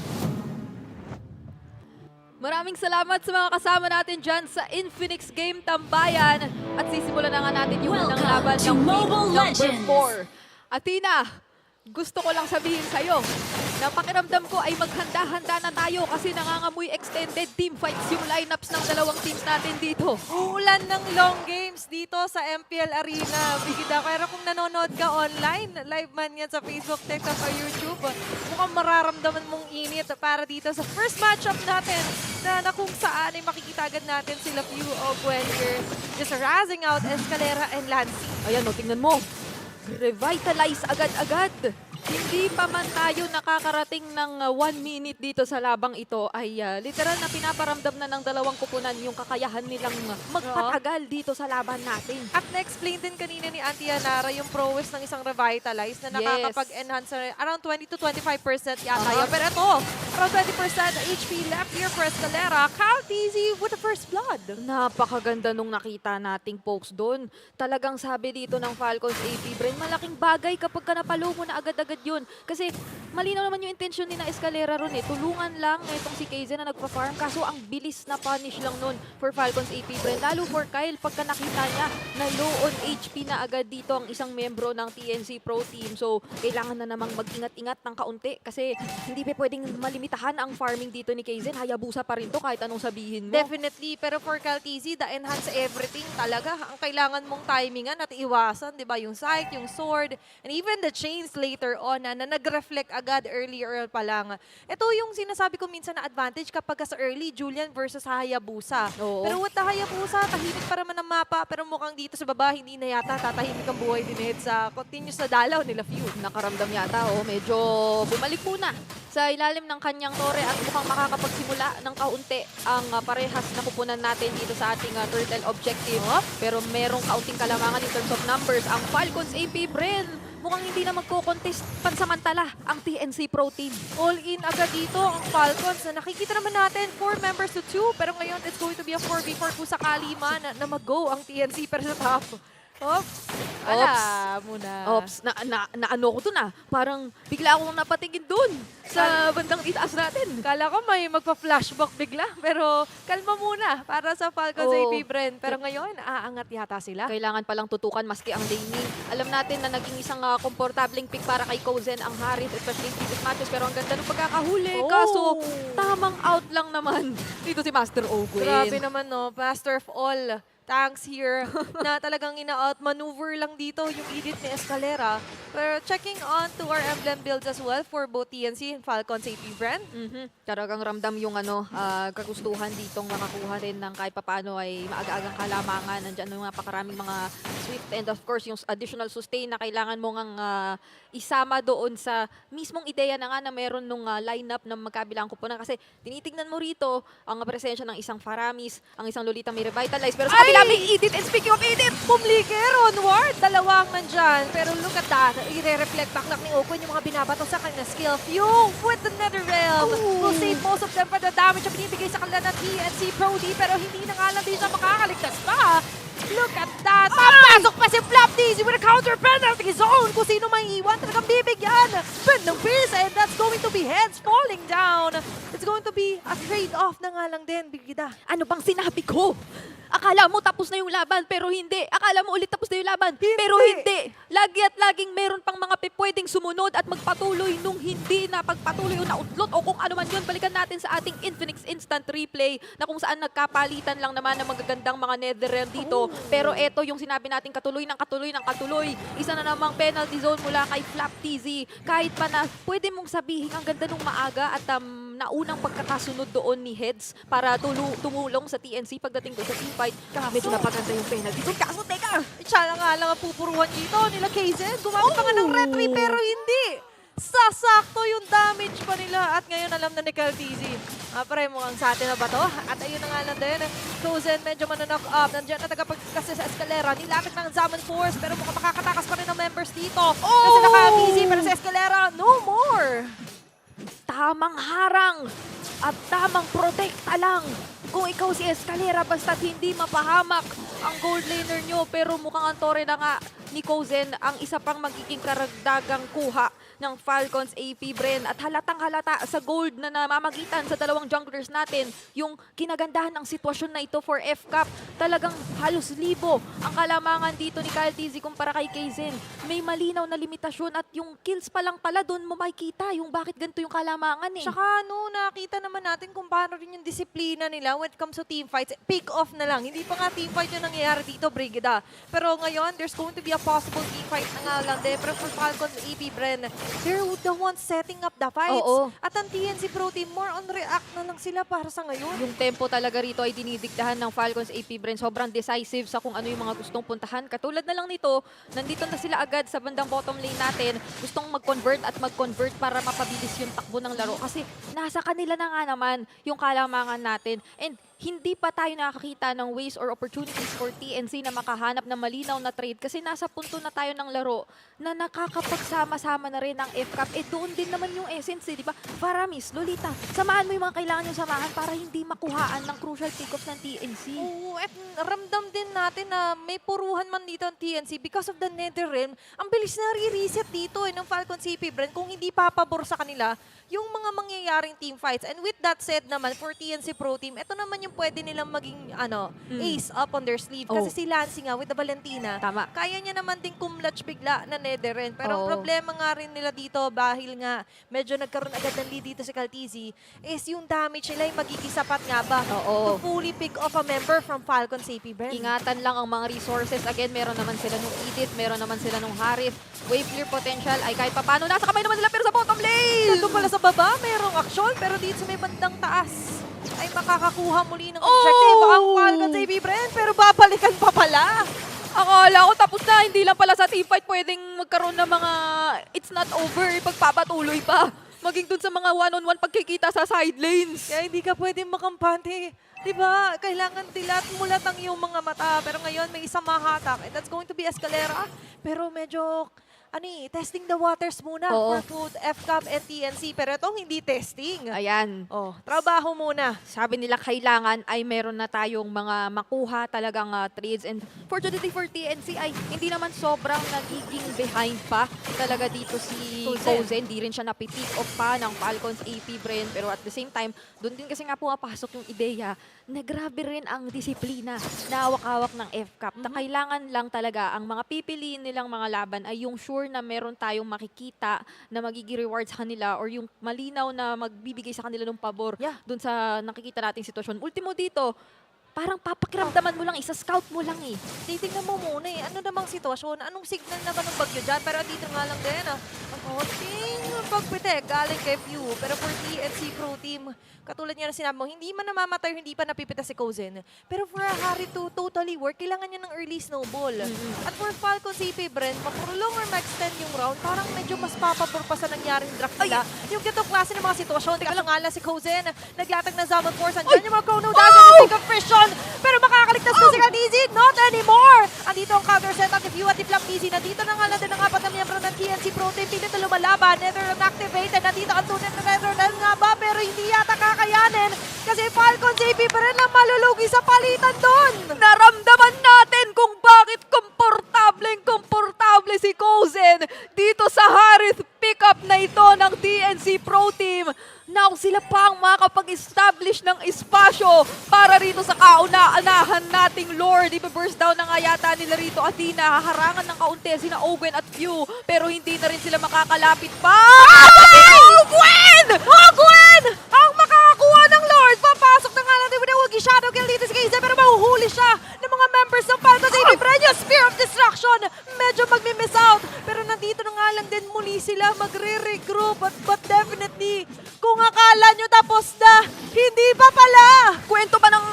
Maraming salamat sa mga kasama natin dyan sa Infinix Game Tambayan. At sisimulan na nga natin yung unang laban ng Mobile number 4. Athena, gusto ko lang sabihin sa'yo na pakiramdam ko ay maghanda-handa na tayo kasi nangangamoy extended team fights yung lineups ng dalawang teams natin dito. Uulan ng long games dito sa MPL Arena. Bigida, pero kung nanonood ka online, live man yan sa Facebook, TikTok, or YouTube, mukhang mararamdaman mong init para dito sa first matchup natin na kung saan ay makikita agad natin sila Few Ogwen here. Just razzing out Escalera and Lancy. Ayan, tingnan mo. Revitalize agad-agad. Hindi pa man tayo nakakarating ng 1 minute dito sa labang ito ay literal na pinaparamdam na ng dalawang kupunan yung kakayahan nilang magpatagal dito sa laban natin. At na-explain din kanina ni Auntie Anara yung prowess ng isang Revitalize na nakakapag-enhance around 20 to 25% yata yun. Pero ito, around 20% HP left here for Escalera. Calteasy with the first blood. Napakaganda nung nakita nating pokes doon. Talagang sabi dito ng Falcons APBren, malaking bagay kapag napalo mo na agad-agad yun. Kasi malinaw naman yung intention ni na Escalera ron eh. Tulungan lang itong si Kaizen na nagpa-farm. Kaso ang bilis na punish lang nun for Falcons APBren. Lalo for Kyle, pagka nakita niya na low on HP na agad dito ang isang membro ng TNC Pro Team. So, kailangan na namang mag-ingat-ingat ng kaunti. Kasi hindi pa pwedeng malimitahan ang farming dito ni Kaizen. Hayabusa pa rin to kahit anong sabihin mo. Definitely. Pero for Calteasy, the enhance everything talaga. Ang kailangan mong timingan at iwasan, di ba? Yung sight, yung sword, and even the chains later on na nag-reflect agad earlier pa lang. Ito yung sinasabi ko minsan na advantage kapag sa early, Julian versus Hayabusa. Pero with the Hayabusa, tahimik pa naman ang mapa, pero mukhang dito sa baba, hindi na yata tatahimik ang buhay ni Ned sa continuous na dalaw nila Feud. Nakaramdam yata, medyo bumalik muna sa ilalim ng kanyang tore at mukhang makakapagsimula ng kaunti ang parehas na kupunan natin dito sa ating turtle objective. Pero merong kaunting kalamangan in terms of numbers. Ang Falcons APBren, mukhang hindi na magko-contest pansamantala ang TNC Pro Team. All in agad dito ang Falcons. Nakikita naman natin 4 members to 2, pero ngayon it's going to be a 4v4 kung sakali man na mag-go ang TNC pero sa top. Oops. Ala muna. Ops. Ano ko dun Parang bigla akong napatingin dun sa bandang itaas natin. Kala ko may magpa-flashback bigla. Pero kalma muna para sa Falcons APBren. Pero ngayon, aangat yata sila. Kailangan palang tutukan maski ang laning. Alam natin na naging isang komportabling pick para kay Kozen ang Harith, especially in previous matches. Pero ang ganda ng pagkakahuli. Kaso, tamang out lang naman dito si Master Ogwin. Grabe naman Master of all. Tanks here na talagang ina-outmaneuver lang dito yung Edith ni Escalera. Pero checking on to our emblem builds as well for both TNC and Falcons APBren. Talagang ramdam yung kagustuhan ditong makakuha rin ng kahit papaano ay maaga-agang kalamangan. Nandiyan yung napakaraming mga swift and of course yung additional sustain na kailangan mo ngang isama doon sa mismong ideya na nga na meron nung lineup ng magkabilang kupunan. Kasi tinitignan mo rito ang presensya ng isang Faramis, ang isang Lolita may revitalize. Pero sa kabila may Edith. And speaking of Edith, Pumliker onward. Dalawang nandyan. Pero look at that. I-reflect back lang ni Open yung mga binabato sa kanyang skill. Fuel with the Nether Realm. Will save most of them for the damage na binibigay sa kanila ng TNC Pro Team. Pero hindi na nga lang din siya makakaligtas pa. Look at that! Papasok pa si Flap Dizzy with a counter penalty zone! Kung sino may iwan, talagang bibigyan! But ng piece, and that's going to be heads falling down! It's going to be a trade-off na nga lang din, Bigida. Ano bang sinabi ko? Akala mo tapos na yung laban, pero hindi. Akala mo ulit tapos na yung laban, pero hindi. Lagi at laging meron pang mga pwedeng sumunod at magpatuloy nung hindi na pagpatuloy o nautlot o kung ano man yun. Balikan natin sa ating Infinix Instant Replay na kung saan nagkapalitan lang naman ng magagandang mga Netherrealm dito. Pero eto yung sinabi natin katuloy ng katuloy ng katuloy. Isa na namang penalty zone mula kay Flap TZ. Kahit pa na pwede mong sabihin ang ganda nung maaga at naunang pagkakasunod doon ni Heads para tumulong sa TNC pagdating doon sa teamfight. Medyo napaganda yung penalty zone. Kaso teka! Siya nga lang ang pupuruhan dito nila Kaizen. Gumamit pa nga ng retry pero hindi. Sasakto yung damage pa nila at ngayon alam na ni Kaltizi. Pare, mukhang sa atin na ba to? At ayun na nga lang din. Kozen medyo mananock up. Nandiyan na tagapagkasi sa Escalera. Nilapit ng Zaman Force pero mukhang makakatakas pa rin ng members dito. Kasi naka-busy pero sa Escalera, no more! Tamang harang at tamang protekta lang. Kung ikaw si Escalera, basta't hindi mapahamak ang gold laner nyo. Pero mukhang ang tore na nga ni Kozen ang isa pang magiging karagdagang kuha ng Falcons APBren. At halatang halata sa gold na namamagitan sa dalawang junglers natin. Yung kinagandahan ng sitwasyon na ito for FCAP. Talagang halos libo ang kalamangan dito ni Kyle TZ kumpara kay Kaizen. May malinaw na limitasyon at yung kills pa lang pala doon mo makikita yung bakit ganito yung kalamangan eh. Tsaka nakita naman natin kung paano rin yung disiplina nila when it comes to team fights. Pick off na lang. Hindi pa nga team fight yung nangyayari dito, Brigida. Pero ngayon, there's going to be a possible team fight na nga lang din. Pero for Falcons APBren, they're the ones setting up the fights. At ang TNC Pro Team, more on react na lang sila para sa ngayon. Yung tempo talaga rito ay dinidiktahan ng Falcons APBren. Sobrang decisive sa kung ano yung mga gustong puntahan. Katulad na lang nito, nandito na sila agad sa bandang bottom lane natin. Gustong mag-convert at mag-convert para mapabilis yung takbo ng laro. Kasi nasa kanila na nga naman yung kalamangan natin. And hindi pa tayo nakakita ng ways or opportunities for TNC na makahanap ng malinaw na trade kasi nasa punto na tayo ng laro na nakakapagsama-sama na rin ang FCAP. Doon din naman yung essence, di ba? Faramis, Lolita, samahan mo yung mga kailangan yung samahan para hindi makuhaan ng crucial pickoffs ng TNC. Oo, at ramdam din natin na may puruhan man dito ang TNC because of the Netherrealm. Ang bilis na re-reset dito ng Falcons APBren kung hindi papabor sa kanila yung mga mangyayaring team fights. And with that said naman, for TNC Pro Team, ito naman yung pwede nilang maging ace up on their sleeve. Kasi si Lancy nga, with the Valentina, kaya niya naman din kumlatch bigla na Netherren. Pero ang problema nga rin nila dito, dahil nga medyo nagkaroon agad ng lead dito si Caltizi, is yung damage nila ay magiging sapat nga ba to fully pick off a member from Falcons APBren. Ingatan lang ang mga resources. Again, meron naman sila nung Edith, meron naman sila nung Harith. Wave clear potential ay kahit papano. Nasa kamay naman nila pero sa bottom lane! Dito pala sa baba, merong aksyon. Pero dito sa may bandang taas ay makakakuha muli ng objective ang Falcons APBren. Pero babalikan pa pala. Akala ko tapos na, hindi lang pala sa teamfight pwedeng magkaroon ng mga it's not over, pagpapatuloy pa. Maging dun sa mga one-on-one pagkikita sa side lanes. Kaya hindi ka pwedeng makampante. Diba? Kailangan dilat-mulat ang iyong mga mata. Pero ngayon may isang mahatak and that's going to be Escalera. Pero medyo testing the waters muna for Food, FCAP, and TNC. Pero itong hindi testing. Ayan. Trabaho muna. Sabi nila kailangan ay meron na tayong mga makuha talagang trades. And fortunately for TNC ay hindi naman sobrang nagiging behind pa talaga dito si Kozen. Hindi rin siya napipick off pa ng Falcons APBren. Pero at the same time, doon din kasi nga pumapasok yung ideya na grabe rin ang disiplina na hawak-hawak ng FCAP. Na kailangan lang talaga ang mga pipiliin nilang mga laban ay yung sure na meron tayong makikita na magiging reward sa kanila or yung malinaw na magbibigay sa kanila ng pabor dun sa nakikita nating sitwasyon. Ultimo dito, parang papakiramdaman mo lang, isa-scout mo lang eh. Titingnan mo muna eh, ano namang sitwasyon, anong signal naman ng bagyo dyan, pero dito nga lang din ang konting pagpitek galing kay Few. Pero for TNC Pro Team, katulad nga na sinabi mo, hindi man namamatay, hindi pa napipita si Kozen. Pero for a Harry to totally work, kailangan niya ng early snowball. At for Falcons APBren, mapurulong or ma-extend yung round, parang medyo mas papabor pa sa nangyaring draft nila. Yung ganitong klase ng mga sitwasyon, kaso nga lang si Kozen, naglatag ng Zaman Force, andyan yung mga chrono dash at the of Frisian. Pero makakaligtas na si Caltizi, not anymore! Andito ang counter set up ni Few at ni Flaptizi. Nandito na nga lang din ang apat na miyembro ng TNC Pro Team. Pilit na lumalaban, Netherren activated. Nandito ang tunay na Netherren nga ba? Pero hindi yata kakayanin. Kasi Falcons APBren na malulugi sa palitan doon. Naramdaman natin kung bakit komportable si Kozen dito sa Harith pickup na ito ng TNC Pro Team. Now, sila pa ang makakapag-establish ng espasyo para rito sa kauna-anahan nating Lord. Ipa-burst down na nga yata nila rito Athena. Haharangan ng kaunti sina Owen at Few. Pero hindi na rin sila makakalapit pa. Owen! Owen! Ang makakakuha ng Lord! Papasok na nga lang din with a shadow kill dito si Kaizen. Pero mahuhuli siya ng mga members ng Falcons APBren. Yung Spear of Destruction. Medyo magmi-miss out. Pero nandito na nga lang din muli sila magre-regroup. But definitely, kung akala nyo tapos na, hindi pa pala! Kwento ba ng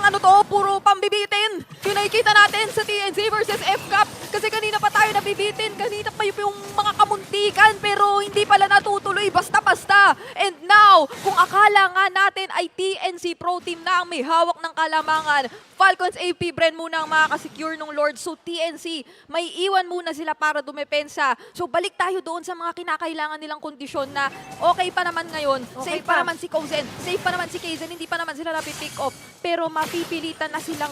puro pambibitin? Yung nakikita natin sa TNC versus FCAP. Kasi kanina pa tayo nabibitin. Kanina pa yung mga kamuntikan. Pero hindi pala natutuloy basta-basta. And now, kung akala nga natin ay TNC Pro Team na ang may hawak ng kalamangan, Falcons APBren muna ang makakasecure ng Lord. So TNC, may iwan muna sila para dumepensa. So balik tayo doon sa mga kinakailangan nilang kondisyon na okay pa naman ngayon. Okay Safe pa naman si Kozen. Safe pa naman si Kaizen. Hindi pa naman sila napipick off. Pero mapipilitan na silang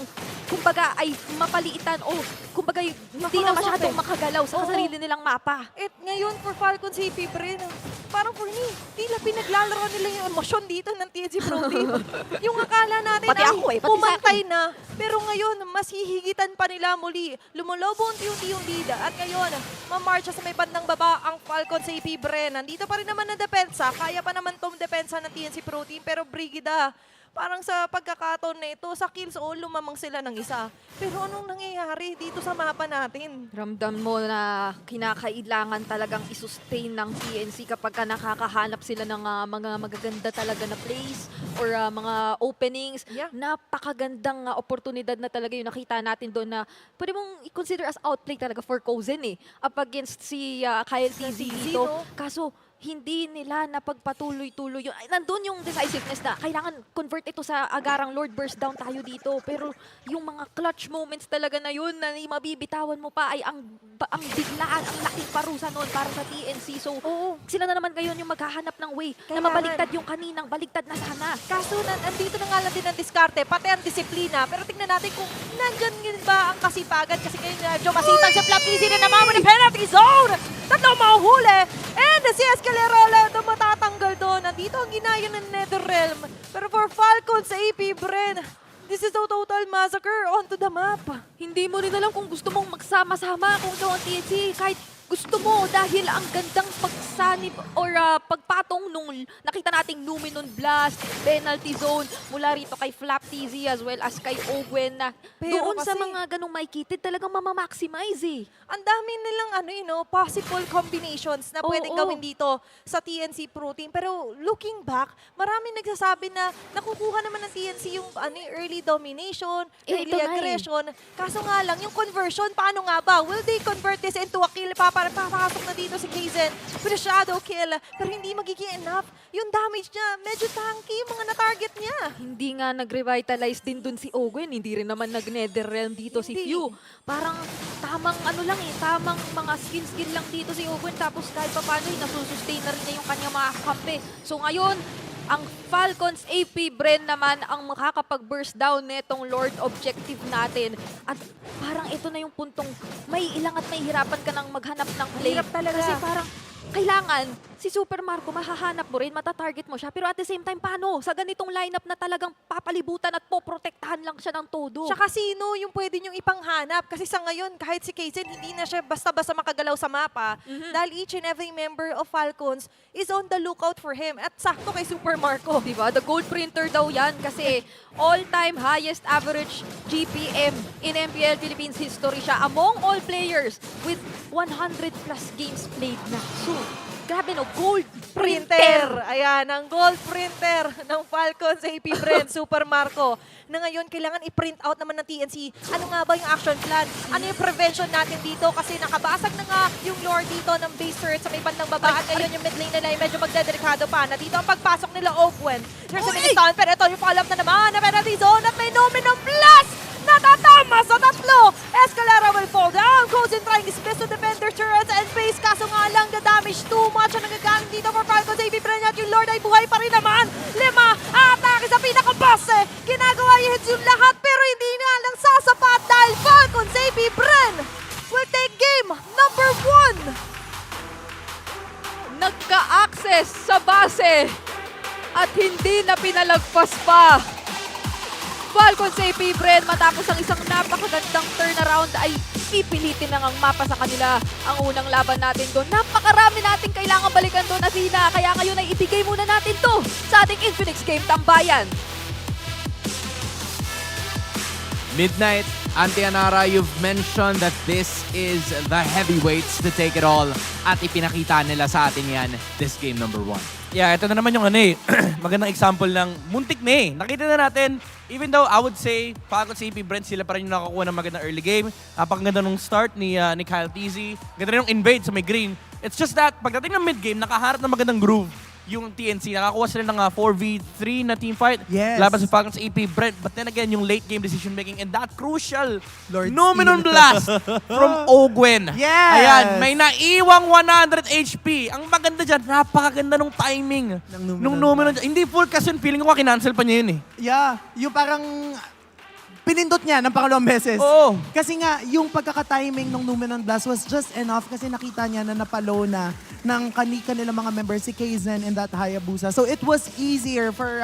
kumbaga ay mapaliitan o kumbaga hindi na masyadong makagalaw sa sarili nilang mapa. At ngayon for Falcons APBren, parang for me, tila pinaglalaro nila yung emosyon dito ng TNC Pro Team. Yung akala natin Pati ako eh, pati pumantay na. Pero ngayon, mas hihigitan pa nila muli. Lumulobo unti-unti yung lead. At ngayon, mamarcha sa may bandang baba ang Falcons APBren. Nandito pa rin naman na depensa. Kaya pa naman tong depensa ng TNC Pro Team. Pero Brigida, parang sa pagkakataon na ito, sa kills all, lumamang sila ng isa. Pero anong nangyayari dito sa mapa natin? Ramdam mo na kinakailangan talagang isustain ng TNC kapag ka nakakahanap sila ng mga magaganda talaga na plays or mga openings. Napakagandang oportunidad na talaga yung nakita natin doon na pwede mong i-consider as outplay talaga for Kozen eh. Up against si Kyle TZ dito. Kaso, hindi nila napagpatuloy-tuloy yun. Ay, nandun yung decisiveness na kailangan convert ito sa agarang Lord burst down tayo dito. Pero yung mga clutch moments talaga na yun na mabibitawan mo pa ay ang biglaan, ang laking parusa nun para sa TNC. So, sila na naman ngayon yung maghahanap ng way na mabaliktad yung kaninang baliktad na sana. Kaso, nandito na nga lang din ang diskarte, pati ang disiplina. Pero tingnan natin kung nandyan ba ang kasipagan. Kasi ngayon, medyo masipag sa Flaptizi na naman with the penalty zone. Tatlong mahuhuli. And si Escalera matatanggal mabagal doon. Nandito ang ginaya ng Netherrealm. Pero for Falcons sa APBren, this is a total massacre onto the map. Hindi mo rin alam kung gusto mong magsama-sama kung ikaw ang TNC. Kahit gusto mo dahil ang gandang pagsanib or pagpatong nung nakita nating Numinon Blast, penalty zone mula rito kay Flap TZ as well as kay Ogwen na Pero doon sa kasi, mga ganong may kitid talagang mamamaximize eh. Ang dami nilang possible combinations na pwedeng gawin dito sa TNC Pro Team. Pero looking back, maraming nagsasabi na nakukuha naman ng TNC yung early domination, early aggression. Kaso nga lang, yung conversion, paano nga ba? Will they convert this into a kill? Papasok na dito si Kaizen with a shadow kill. Pero hindi magiging enough. Yung damage niya, medyo tanky yung mga na-target niya. Hindi nga nag-revitalize din dun si Ogwen. Hindi rin naman nag-Netherrealm dito si Few. Parang tamang tamang mga skill lang dito si Ogwen. Tapos kahit pa paano, nasusustain na rin niya yung kanyang mga kampe. So ngayon, ang Falcons APBren naman ang makakapag-burst down netong Lord objective natin. At parang ito na yung puntong may ilang at may hirapan ka nang maghanap ng play. Hirap talaga. Kasi parang kailangan si Super Marco mahahanap mo rin, matatarget mo siya. Pero at the same time, paano? Sa ganitong lineup na talagang papalibutan at poprotektahan lang siya ng todo. Tsaka sino yung pwede niyong ipanghanap? Kasi sa ngayon, kahit si Kaizen, hindi na siya basta-basta makagalaw sa mapa. Dahil each and every member of Falcons is on the lookout for him. At sakto kay Super Marco. Diba? The gold printer daw yan kasi all-time highest average GPM in MPL Philippines history siya among all players with 100 plus games played na. So, grabe no, gold printer! Ayan, ang gold printer ng Falcons APBren, Super Marco. Na ngayon, kailangan i-print out naman ng TNC. Ano nga ba yung action plan? Ano yung prevention natin dito? Kasi nakabasag na nga yung lore dito ng base turret sa may bandang baba. At ngayon yung mid lane nila ay medyo magdedelikado pa. Na dito ang pagpasok nila Ogwen. There's a mini-stun, pero ito yung follow-up na naman na penalty zone at may Numinon Blast! Natatama sa tatlo! Escalera will fall down. Cozen trying his best to defend their turrets and base. Kaso nga lang, the damage too much ang nagagaling dito for Falcons APBren at yung Lord ay buhay pa rin naman. Lima, atake sa pinaka-base. Ginagawa hits yung lahat pero hindi na lang sasapat dahil Falcons APBren will take game number 1. Nagka-access sa base at hindi na pinalagpas pa. Falcons APBren matapos ang isang napakagandang turnaround ay pipilitin na ang mapa sa kanila. Ang unang laban natin doon, napakarami natin kailangan balikan doon na Sina. Kaya ngayon ay ibigay muna natin to sa ating Infinix Game Tambayan. Midnight, Antianara, you've mentioned that this is the heavyweights to take it all. At ipinakita nila sa atin yan this game number 1. Yeah, ito na naman yung magandang example ng muntik na Nakita na natin, even though I would say, Falcons APBren, sila pa rin yung nakakuha ng magandang early game. Napakaganda nung start ni Kyle TZ. Ganda rin yung invade sa may green. It's just that, pagdating ng mid-game, nakaharap ng magandang groove yung TNC. Nakakuha sila ng 4v3 na teamfight. Yes. Laban sa Falcons AP-Brent. But then again, yung late game decision making and that crucial Numinon Blast from Ogwen. Yes. Ayan, may naiwang 100 HP. Ang maganda dyan, napakaganda nung timing. Nung Numinon. Hindi full kasi feeling ko kinancel pa niya yun Yeah, yung parang pinindot niya ng pangalawang beses. Oo. Kasi nga, yung pagkakatiming ng Numinon Blast was just enough kasi nakita niya na napalo na ng kanilang mga members, si Kaizen and that Hayabusa. So it was easier for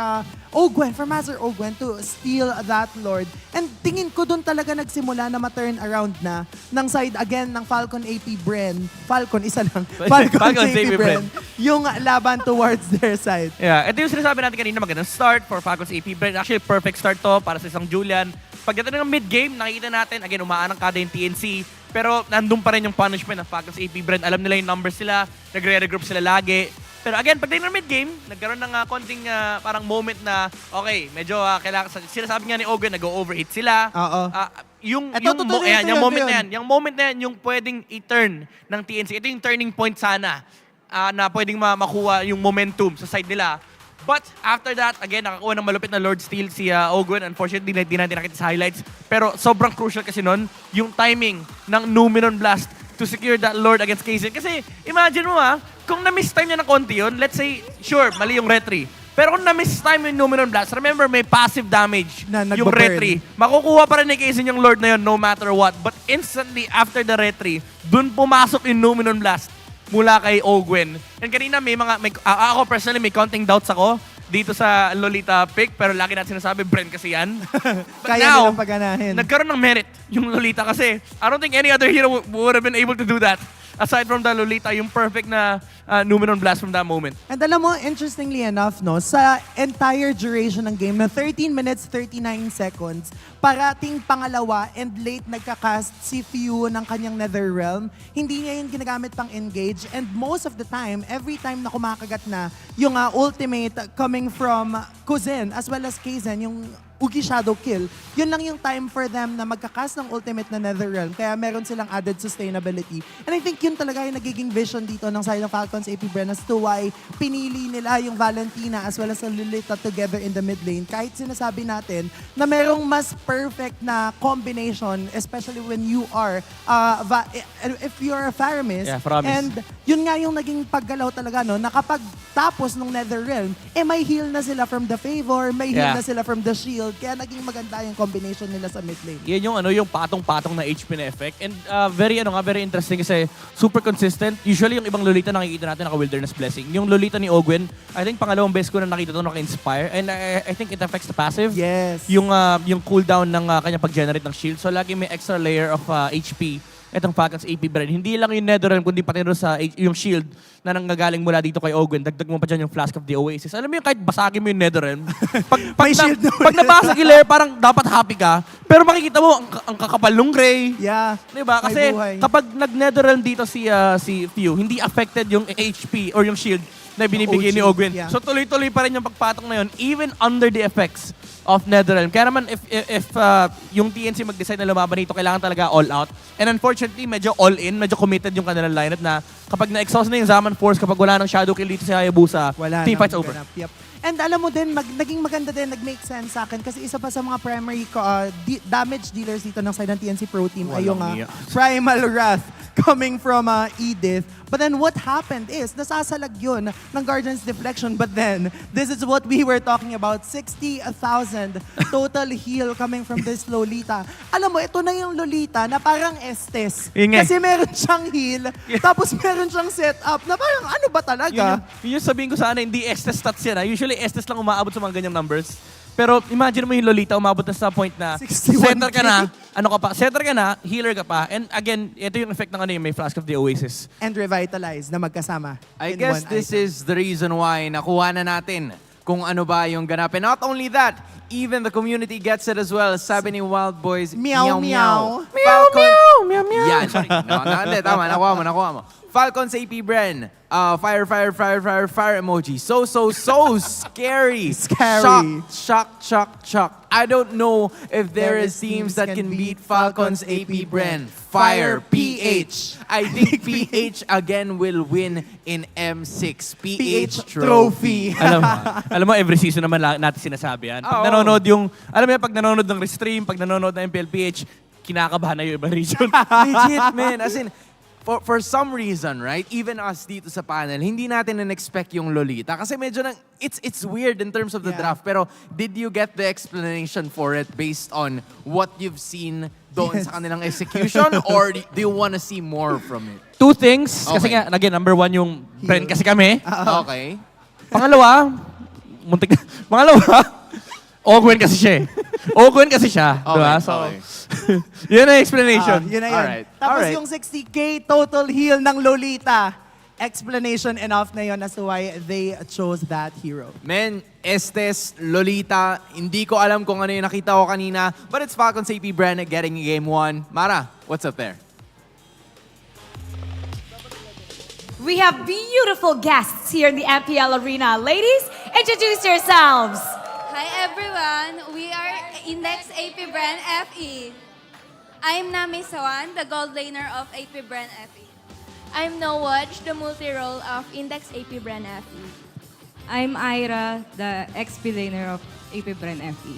Ogwen, for Master Ogwen to steal that Lord. And tingin ko doon talaga nagsimula na ma-turn around na ng side again ng Falcon APBren. Falcon, isa lang. Falcon APBren. Yung laban towards their side. Yeah, ito yung sinasabi natin kanina, magandang start for Falcons APBren. Actually, perfect start to para sa isang Julian. Pagdating ng mid-game, nakikita natin, again, umaanang kada yung TNC. Pero nandun pa rin yung punishment ng Falcons APBren. Alam nila yung numbers sila, nagre-regroup sila lagi. Pero again, pagdating ng mid-game, nagkaroon ng konting parang moment na, okay, medyo kailangan, sinasabi nga ni Ogwen, nag-overhit sila. Oo. Yung moment na yan, yung moment na yan, yung pwedeng i-turn ng TNC. Ito yung turning point sana na pwedeng makuha yung momentum sa side nila. But after that, again, nakakuha ng malupit na Lord Steal si Ogwen. Unfortunately, di natin nakita sa highlights. Pero sobrang crucial kasi nun, yung timing ng Numinon Blast to secure that Lord against Kaizen. Kasi imagine mo kung na-miss time niya ng konti yun, let's say, sure, mali yung retry. Pero kung na-miss time yung Numinon Blast, remember, may passive damage yung retry. Makukuha pa rin ni Kaizen yung Lord na yun no matter what. But instantly after the retry, dun pumasok yung Numinon Blast. mula kay Ogwen. And kanina ako personally may konting doubts ako dito sa Lolita pick, pero lagi natin sinasabi, Bren kasi yan. But Kaya now, nilang paganahin. nagkaroon ng merit yung Lolita kasi I don't think any other hero would have been able to do that. Aside from the Lolita, yung perfect na Numenon Blast from that moment. And alam mo, interestingly enough, no, sa entire duration ng game na 13 minutes, 39 seconds, parating pangalawa and late nagkakast si Few ng kanyang Netherrealm, hindi niya yun ginagamit pang engage. And most of the time, every time na kumakagat na yung ultimate coming from Kuzen as well as Kaizen, yung Ugi Shadow Kill, yun lang yung time for them na magkakas ng ultimate na Netherrealm. Kaya meron silang added sustainability. And I think yun talaga yung nagiging vision dito ng side ng Falcons APBren as to why pinili nila yung Valentina as well as ang Lolita together in the mid lane. Kahit sinasabi natin na merong mas perfect na combination, especially when you are, if you're a Faramis. Yeah, Faramis. And yun nga yung naging paggalaw talaga, no, na kapag tapos ng Netherrealm, may heal na sila from the favor, may heal na sila from the shield. Kaya naging maganda yung combination nila sa mid lane. Yan yung patong-patong na HP na effect. And very interesting kasi super consistent. Usually yung ibang Lolita nakikita natin naka-Wilderness Blessing. Yung Lolita ni Ogwen, I think pangalawang beses ko na nakita ito naka-inspire. And I think it affects the passive. Yes. Yung cooldown ng kanya pag-generate ng shield. So lagi may extra layer of HP. Itong Falcons APBren. Hindi lang yung Netherrealm, kundi pati rin sa yung shield na nanggagaling mula dito kay Ogwen. Dagdag mo pa dyan yung Flask of the Oasis. Alam mo yung kahit basagin mo yung Netherrealm, pag nabasag yung layer, parang dapat happy ka. Pero makikita mo, ang kakapal nung Gray. Yeah. Diba? Kasi kapag nag-Netherrealm dito si Few, hindi affected yung HP or yung shield na binibigay ni Ogwen. Yeah. So tuloy-tuloy pa rin yung pagpatok na yun, even under the effects of Netherrealm. Kaya naman, if yung TNC mag-decide na lumaban dito, kailangan talaga all out. And unfortunately, medyo all in, medyo committed yung kanilang lineup na kapag na-exhaust na yung Zaman Force, kapag wala ng Shadow Kill dito si Hayabusa, team fight's over. Yep. And alam mo din, naging maganda din, nag-make sense sa akin kasi isa pa sa mga primary damage dealers dito ng side ng TNC Pro Team ay yung Primal Wrath coming from Edith. But then what happened is, nasasalag yun ng Guardian's Deflection. But then, this is what we were talking about, 60,000 total heal coming from this Lolita. Alam mo, ito na yung Lolita na parang Estes. Kasi meron siyang heal, tapos meron siyang setup na parang ano ba talaga? Yun yung sabihin ko sana, hindi Estes stats yan. Usually Estes lang umaabot sa mga ganyang numbers. Pero imagine mo yung Lolita, umabot na sa point na center ka na, center ka na, healer ka pa. And again, ito yung effect ng may Flask of the Oasis. And revitalize na magkasama. I guess this is the reason why nakuha na natin kung ano ba yung ganap. And not only that, even the community gets it as well. Sabi ni Wild Boys, meow meow. Meow meow. Meow meow. Yeah, sorry. No, hindi, tama. Nakuha mo. Falcons APBren. Fire emoji. So scary. Shock. I don't know if there is teams that can beat Falcons APBren. Fire PH. I think PH again will win in M6. PH trophy. alam mo, every season naman natin sinasabi yan. Pag nanonood pag nanonood ng Restream, pag nanonood ng MPL PH, kinakabahan na yung ibang region. Legit, man. As in, for some reason, right, even us dito sa panel, hindi natin na-expect yung Lolita. Kasi medyo it's weird in terms of the draft. Pero did you get the explanation for it based on what you've seen doon sa kanilang execution? Or do you want to see more from it? Two things. Kasi nga, again, number one yung Bren kasi kami. Okay. Pangalawa, Ogwen kasi siya diba? So, yun ang explanation. Yun na yun. Alright. Tapos yung 60k total heal ng Lolita, explanation enough na yun as to why they chose that hero. Men, Estes, Lolita, hindi ko alam kung ano yung nakita ko kanina, but it's Falcons APBren getting game 1. Mara, what's up there? We have beautiful guests here in the MPL arena. Ladies, introduce yourselves. Hi everyone, we are Index APBren FE. I'm Nami Sawan, the gold laner of APBren FE. I'm Nowaj, the multi-role of Index APBren FE. I'm Ira, the XP laner of APBren FE.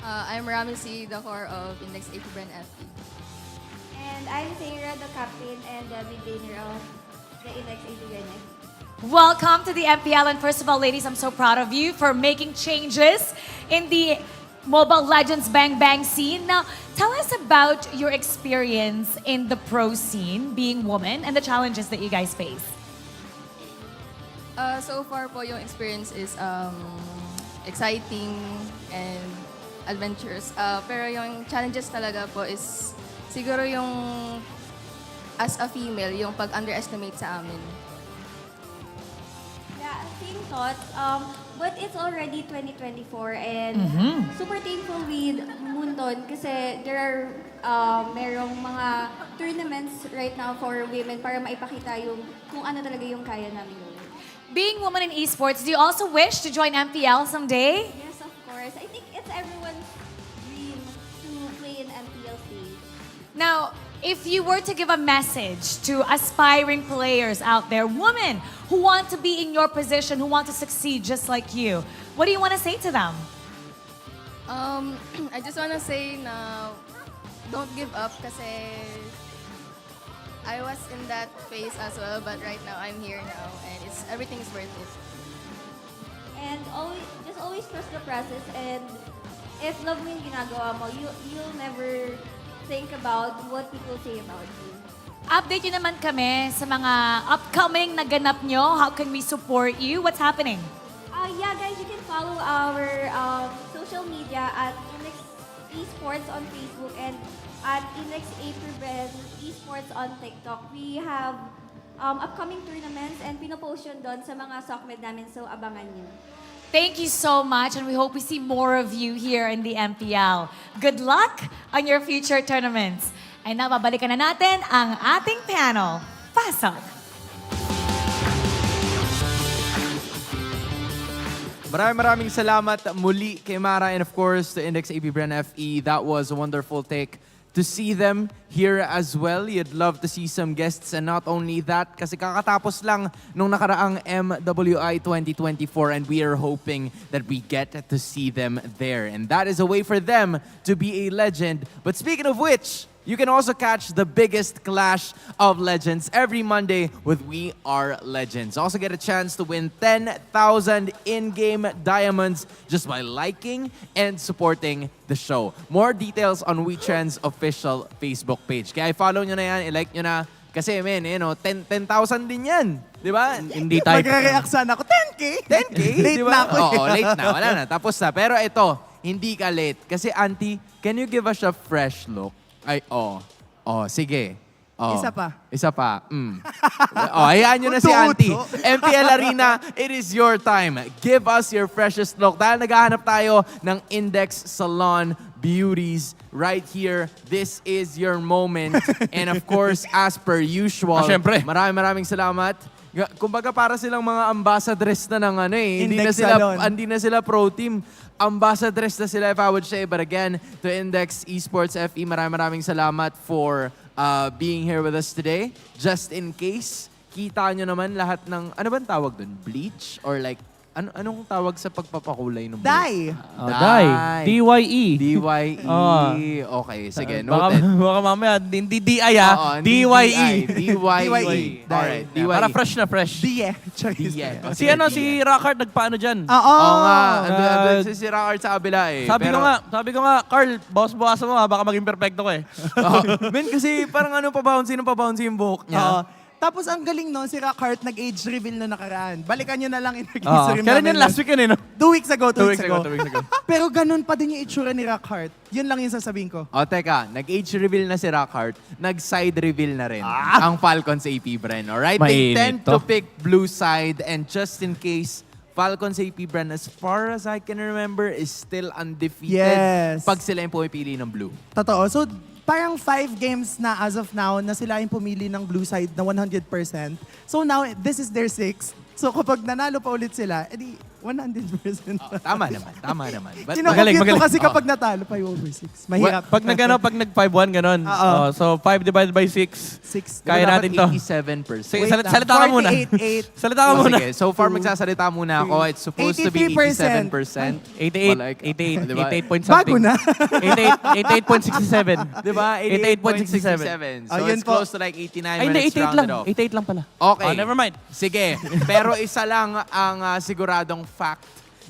I'm Ramsey, the core of Index APBren FE. And I'm Sarah, the captain and the mid laner of the Index APBren FE. Welcome to the MPL, and first of all, ladies, I'm so proud of you for making changes in the Mobile Legends Bang Bang scene. Now, tell us about your experience in the pro scene, being woman, and the challenges that you guys face. So far po yung experience is exciting and adventurous. Pero yung challenges talaga po is siguro yung as a female, yung pag-underestimate sa amin. Yeah, same thought. But it's already 2024 and super thankful with Munton kasi there are merong mga tournaments right now for women para maipakita yung kung ano talaga yung kaya namin gawin. Being woman in esports, do you also wish to join MPL someday? Yes, of course. I think it's everyone's dream to play in MPL stage. Now, if you were to give a message to aspiring players out there, women who want to be in your position, who want to succeed just like you, what do you want to say to them? I just want to say na don't give up kasi I was in that phase as well, but right now I'm here now and everything is worth it. And always trust the process and if love mo yung ginagawa mo, you'll never think about what people say about you. Update nyo naman kami sa mga upcoming na ganap nyo. How can we support you? What's happening? Yeah, guys, you can follow our social media at Inex Esports on Facebook and at Inex APBren Esports on TikTok. We have upcoming tournaments and pinopost yun doon sa mga SOCMED namin, so abangan nyo. Thank you so much, and we hope we see more of you here in the MPL. Good luck on your future tournaments. And now, babalikan na natin ang ating panel. Pasok! Maraming salamat muli kay Mara and of course to Index APBren FE. That was a wonderful take. To see them here as well. You'd love to see some guests and not only that, kasi kakatapos lang nung nakaraang MWI 2024 and we are hoping that we get to see them there. And that is a way for them to be a legend. But speaking of which, you can also catch the biggest clash of legends every Monday with We Are Legends. Also get a chance to win 10,000 in-game diamonds just by liking and supporting the show. More details on WeTrend's official Facebook page. Kaya follow nyo na yan, i-like nyo na. Kasi men, 10,000 din yan. Di ba? Hindi tayo. Magre-react sana ako, 10K? 10K? Late diba? na ako. Oo, late na. Wala na. Tapos na. Pero ito, hindi ka late. Kasi auntie, can you give us a fresh look? Ay, sige. Isa pa. Isa pa. Hayaan nyo na si auntie. MPL Arena, it is your time. Give us your freshest look. Dahil naghahanap tayo ng Index Salon Beauties right here. This is your moment. And of course, as per usual, syempre. maraming salamat. Kumbaga para silang mga ambassadress na ng hindi na sila pro team. Ambassadress na sila, if I would say. But again, to Index Esports FE, maraming salamat for being here with us today. Just in case, kita nyo naman lahat ng, ano bang tawag dun? Bleach? Or like, anong tawag sa pagpapakulay ng Dye. Dye. DYE. DYE. Okay, sige. Baka mamaya, hindi DI ha. DYE. DYE. Alright, DYE. Para fresh na fresh. Die. Si Rockart nagpaano dyan? Oo nga. Si Rockart sa kabila eh. Sabi ko nga, Carl, bawas mo ha, baka maging perfecto ko eh. Men, kasi parang pabouncy yung buhok niya. Tapos ang galing no, si Rockart nag-age reveal na nakaraan. Balikan nyo na lang yung nag-age reveal. Kailan yan? Last week yan eh, no? 2 weeks ago. 2 weeks ago. Pero ganun pa din yung itsura ni Rockart. Yun lang yung sasabihin ko. Teka, nag-age reveal na si Rockart, nag-side reveal na rin ang Falcons APBren. Alright? They tend to pick blue side and just in case, Falcons APBren, as far as I can remember, is still undefeated pag sila yung pumipili ng blue. Totoo. So, parang 5 games na as of now na sila yung pumili ng blue side na 100%. So now, this is their 6th. So kapag nanalo pa ulit sila, edi 100%. Tama naman. Magaling. Ko kasi kapag natalo pa yung over 6. Mahirap. Pag nag 5-1, ganon. So 5 divided by 6. Kaya natin to. 87%. Sige, salita ka muna. Salita ka muna. Sige, so far magsasalita muna ako. It's supposed to be 87%. 88 point something. Bago na. 88.67. Diba? 88.67. So it's close to like 89 when it's rounded off. 88 lang pala. Okay. Never mind. Sige. Pero isa lang ang siguradong fact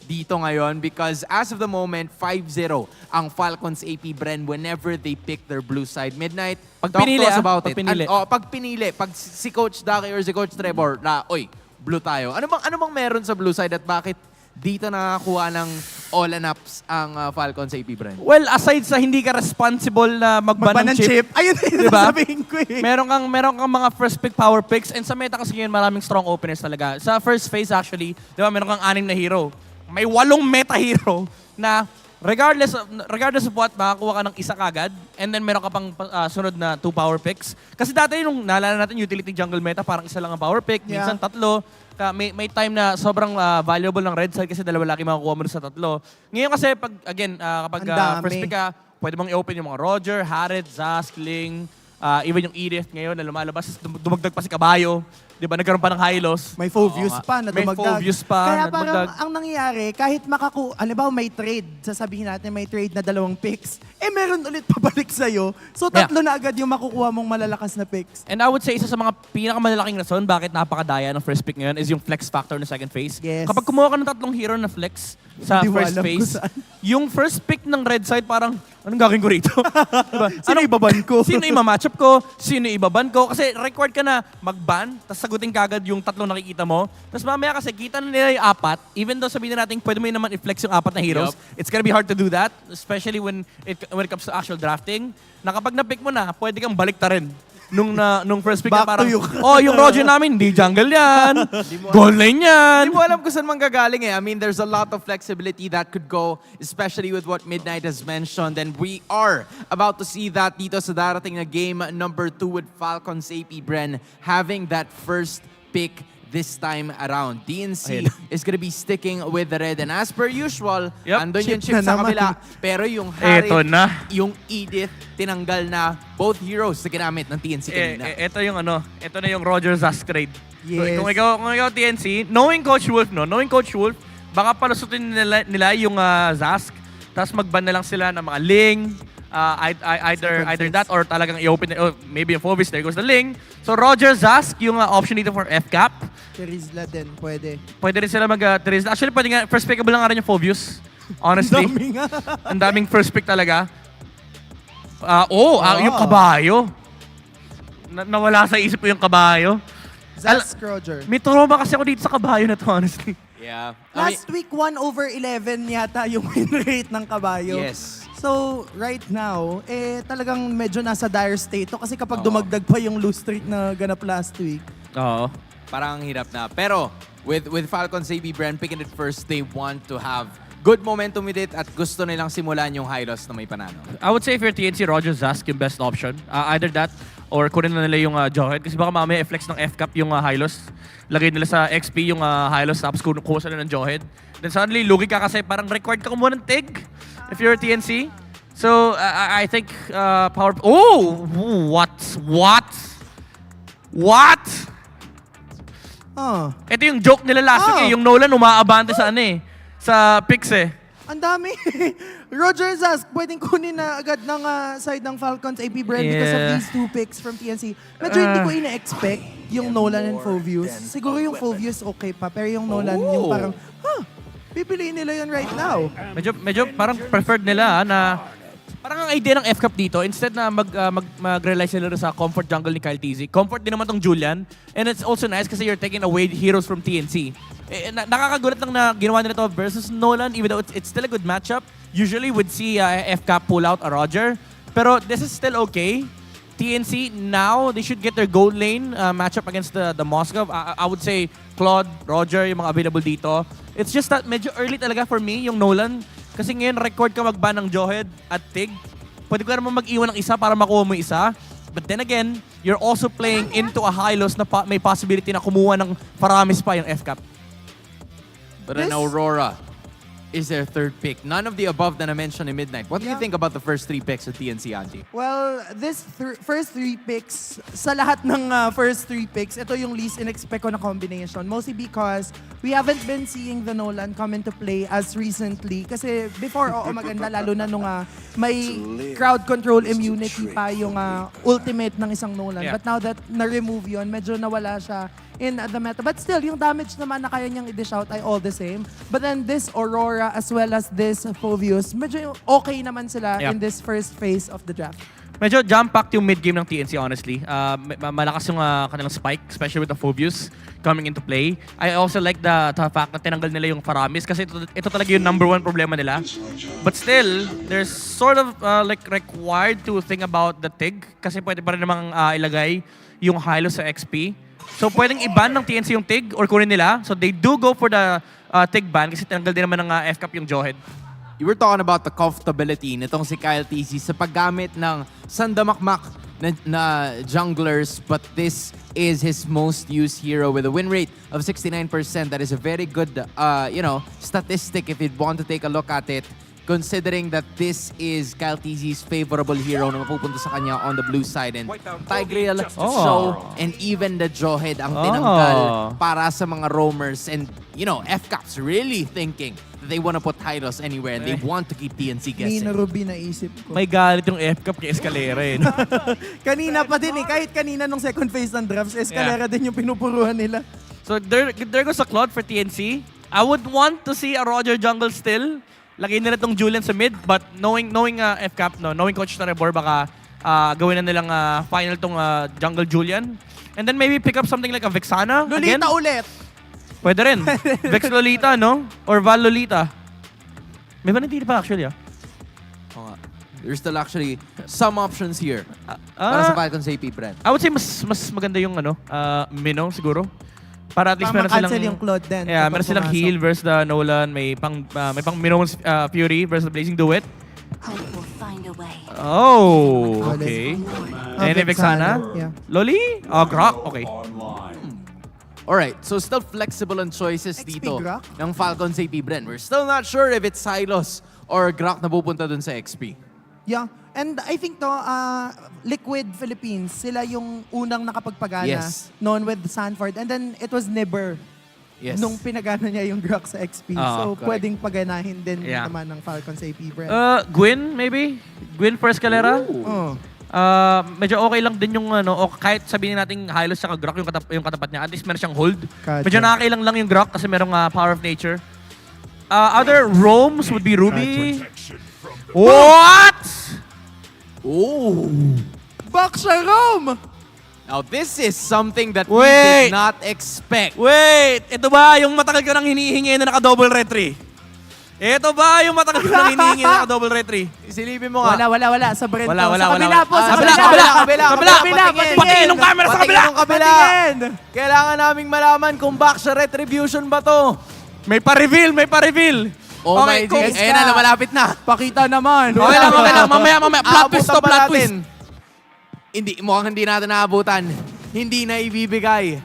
dito ngayon because as of the moment, 5-0 ang Falcons APBren whenever they pick their blue side. Midnight, Pag talk pinili, to us about pag it. pinili. Pag pinili, pag si Coach Daki or si Coach Trevor na, oy, blue tayo. Ano bang meron sa blue side at bakit dito nakakuha ng all-and-ups ang Falcons APBren? Well, aside sa hindi ka responsible na magban ng chip. Ayun yung diba? sasabihin ko eh. Meron kang mga first pick power picks and sa meta kasi ngayon maraming strong openers talaga. Sa first phase actually, di ba, meron kang 6 na hero. May 8 meta hero na regardless of what, makakuha ka ng isa kagad and then meron ka pang sunod na 2 power picks. Kasi dati nung naalala natin utility jungle meta, parang isa lang ang power pick, minsan 3. May time na sobrang valuable ng red side kasi 2 lagi makukuha mo sa 3. Ngayon kasi kapag first pick ka, pwede mong i-open yung mga Roger, Harriet, Zask, Ling, even yung Edith ngayon na lumalabas, dumagdag pa si Kabayo. Di ba? Nagkaroon pa ng high-loss. May Fovius pa na dumagdag. May Fovius pa Kaya na parang dumagdag. ang nangyayari, kahit halimbawa may trade, sasabihin natin may trade na 2 picks, meron ulit pabalik sa'yo. So 3 na agad yung makukuha mong malalakas na picks. And I would say, isa sa mga pinakamalalaking rason bakit napakadaya ng first pick ngayon is yung flex factor ng second phase. Yes. Kapag kumuha ka ng 3 hero na flex sa Hindi mo first alam kung phase, saan. yung first pick ng red side parang, anong gagawin ko rito? Diba? Sino ibaban ko? Sino ima-matchup ko? Sino ibaban ko? Kasi required ka na mag-ban, tapos sagutin kagad yung 3 nakikita mo. Tapos mamaya kasi kita na nila yung 4, even though sabihin natin pwede mo naman i-flex yung 4 na heroes, it's gonna be hard to do that, especially when it comes to actual drafting. Na kapag na-pick mo na, pwede kang balik ta rin. Nung first pick na Back parang, to you. yung Roger namin, di jungle yan. Gold lane yan. Hindi mo alam kung saan manggagaling eh. I mean, there's a lot of flexibility that could go, especially with what Midnight has mentioned. And we are about to see that dito sa darating na game number 2 with Falcons APBren having that first pick this time around. TNC is gonna be sticking with the red. And as per usual, andun yung chip sa kabila. Pero yung Harry, yung Edith, tinanggal na both heroes na ginamit ng TNC kanina. Ito na yung Roger Zask trade. Yes. So, kung ikaw TNC, knowing Coach Wolf, baka palusutin nila yung Zask, tapos mag-ban na lang sila ng mga Ling, either that or talagang i-open, maybe yung Fovis, there goes the Ling. So Roger Zask, yung option dito for FCAP. Terizla din, pwede. Pwede rin sila mag-Terizla. Actually, pwede nga, first pickable lang nga rin yung Fovius. Honestly. Ang dami nga. Ang daming first pick talaga. Yung kabayo. Nawala sa isip ko yung kabayo. Zask Roger. May trauma kasi ako dito sa kabayo na to, honestly. Yeah. Last week, 1/11 yata yung win rate ng kabayo. Yes. So, right now, talagang medyo nasa dire state to kasi kapag dumagdag pa yung lose streak na ganap last week. Oo. Parang hirap na. Pero, with Falcons APBren picking it first, they want to have good momentum with it at gusto nilang simulan yung high loss na may panalo. I would say if you're TNC, Roger Zask yung best option. Either that or kunin na nila yung Jawhead kasi baka mamaya i-flex ng FCAP yung high loss. Lagay nila sa XP yung high loss tapos kuha sila ng Jawhead. Then suddenly, lugi ka kasi parang required ka kumuha ng TIG if you're TNC. So, I think power... Oh! What? Ito yung joke nila last week yung Nolan umaabante sa sa picks Ang dami. Roger Zask, pwedeng kunin na agad ng side ng Falcons APBren because of these 2 picks from TNC. Medyo hindi ko ina-expect yung Nolan and Fovius. Siguro yung Fovius okay pa, pero yung Nolan yung parang, pipiliin nila yun right now. Medyo parang preferred nila na parang ang idea ng FCAP dito, instead na mag-rely sila sa comfort jungle ni Kyle TZ, comfort din naman tong Julian. And it's also nice kasi you're taking away heroes from TNC. Nakakagulat lang na ginawa nila to versus Nolan, even though it's still a good matchup. Usually would see FCAP pull out a Roger. Pero this is still okay. TNC, now they should get their gold lane matchup against the Moscow. I would say Claude, Roger, yung mga available dito. It's just that medyo early talaga for me, yung Nolan. Kasi ngayon, record ka mag-ban ng Jawhead at TIG. Pwede ko naman mag-iwan ng isa para makuha mo isa. But then again, you're also playing into a high loss na may possibility na kumuha ng Paramis pa yung FCAP. But an Aurora is their 3rd pick. None of the above that I mentioned in Midnight. What do you think about the first 3 picks of TNC, Auntie? Well, this first 3 picks, sa lahat ng first 3 picks, ito yung least in-expect ko na combination. Mostly because we haven't been seeing the Nolan come into play as recently. Kasi before, oo, maganda, lalo na nung may crowd control immunity pa yung ultimate ng isang Nolan. Yeah. But now that na-remove yun, medyo nawala siya in the meta. But still, yung damage naman na kaya niyang i-dish out ay all the same. But then this Aurora as well as this Phoveus, medyo okay naman sila in this first phase of the draft. Medyo jam-packed yung mid-game ng TNC, honestly. Malakas yung kanilang spike, especially with the Phoveus coming into play. I also like the fact na tinanggal nila yung Faramis kasi ito talaga yung #1 problema nila. But still, there's sort of like required to think about the TIG kasi pwede pa rin namang ilagay yung Hylo sa XP. So pwedeng i-ban ng TNC yung TIG or kunin nila. So they do go for the TIG ban kasi tinanggal din naman ng FCAP yung Johed. You were talking about the comfortability nitong si Kyle TC sa paggamit ng sandamakmak na junglers, but this is his most used hero with a win rate of 69%. That is a very good, statistic if you'd want to take a look at it, considering that this is Kyle TC's favorable hero na mapupunta sa kanya on the blue side. And Tigreal, Show, and even the Johed ang tinanggal para sa mga roamers. And, FCAP's really thinking that they want to put Hylos anywhere and they want to keep TNC guessing. Nina Ruby naisip ko. May galit yung FCAP kay Escalera eh. No? Kanina pa din kahit kanina nung second phase ng drafts, Escalera din yung pinupuruhan nila. So there goes a Claude for TNC. I would want to see a Roger jungle still. Lagay nila tong Julian sa mid, but knowing FCAP, knowing Coach Tarebor, baka gawin na nilang final tong jungle Julian. And then maybe pick up something like a Vexana Lolita again. ulit! Pwede rin. Vex Lolita, no? Or Val Lolita. May vanity pa actually, There's still actually some options here para sa Falcons APBren. I would say mas maganda yung Minnow siguro. Para at least meron silang yung Claude din. Yeah, meron silang heal versus the Nolan, may pang Minnow's Fury versus the Blazing Duet. Oh, okay. And Vexana? Yeah. Loli? Grok? Okay. Alright, so still flexible on choices XP dito Grok? ng Falcons APBren. We're still not sure if it's Hylos or Grok na pupunta dun sa XP. Yeah. And I think Liquid Philippines, sila yung unang nakapagpagana noon with Sanford. And then it was Nibber nung pinagana niya yung Grok sa XP. So correct. pwedeng paganahin din naman ng Falcons APBren. Gwyn, maybe? Gwyn for Escalera? Medyo okay lang din yung o kahit sabihin natin Hylos sa Grok yung katapat niya, at least meron siyang hold. Medyo nakakailang lang yung Grok kasi merong power of nature. Other roams would be Ruby. What? Oh! Baksha Rom! Now this is something that we did not expect. Wait! Ito ba yung matagal ko nang hinihingi na naka-double retry? Ito ba yung matagal ko nang hinihingi na naka-double retry? Silipin mo nga. Wala. Sa Brent Wala. Sa kabila po. Sa kabila. Patingin yung camera sa kabila. Kailangan naming malaman kung Baksha Retribution ba to. May pa-reveal. Oh my God. Ayan na, malapit na. Pakita naman. Okay lang. Mamaya. Plot twist. Mukhang hindi natin naabutan. Hindi na ibibigay.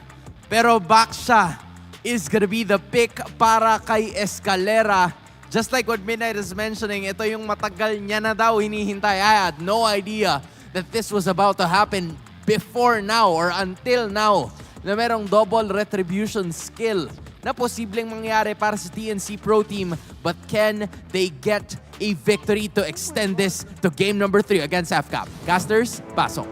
Pero Baksha is gonna be the pick para kay Escalera. Just like what Midnight is mentioning, ito yung matagal niya na daw hinihintay. I had no idea that this was about to happen before now or until now na merong double retribution skill na posibleng mangyari para sa TNC Pro Team. But can they get a victory to extend this to game number 3 against FCAP? Casters, pasok.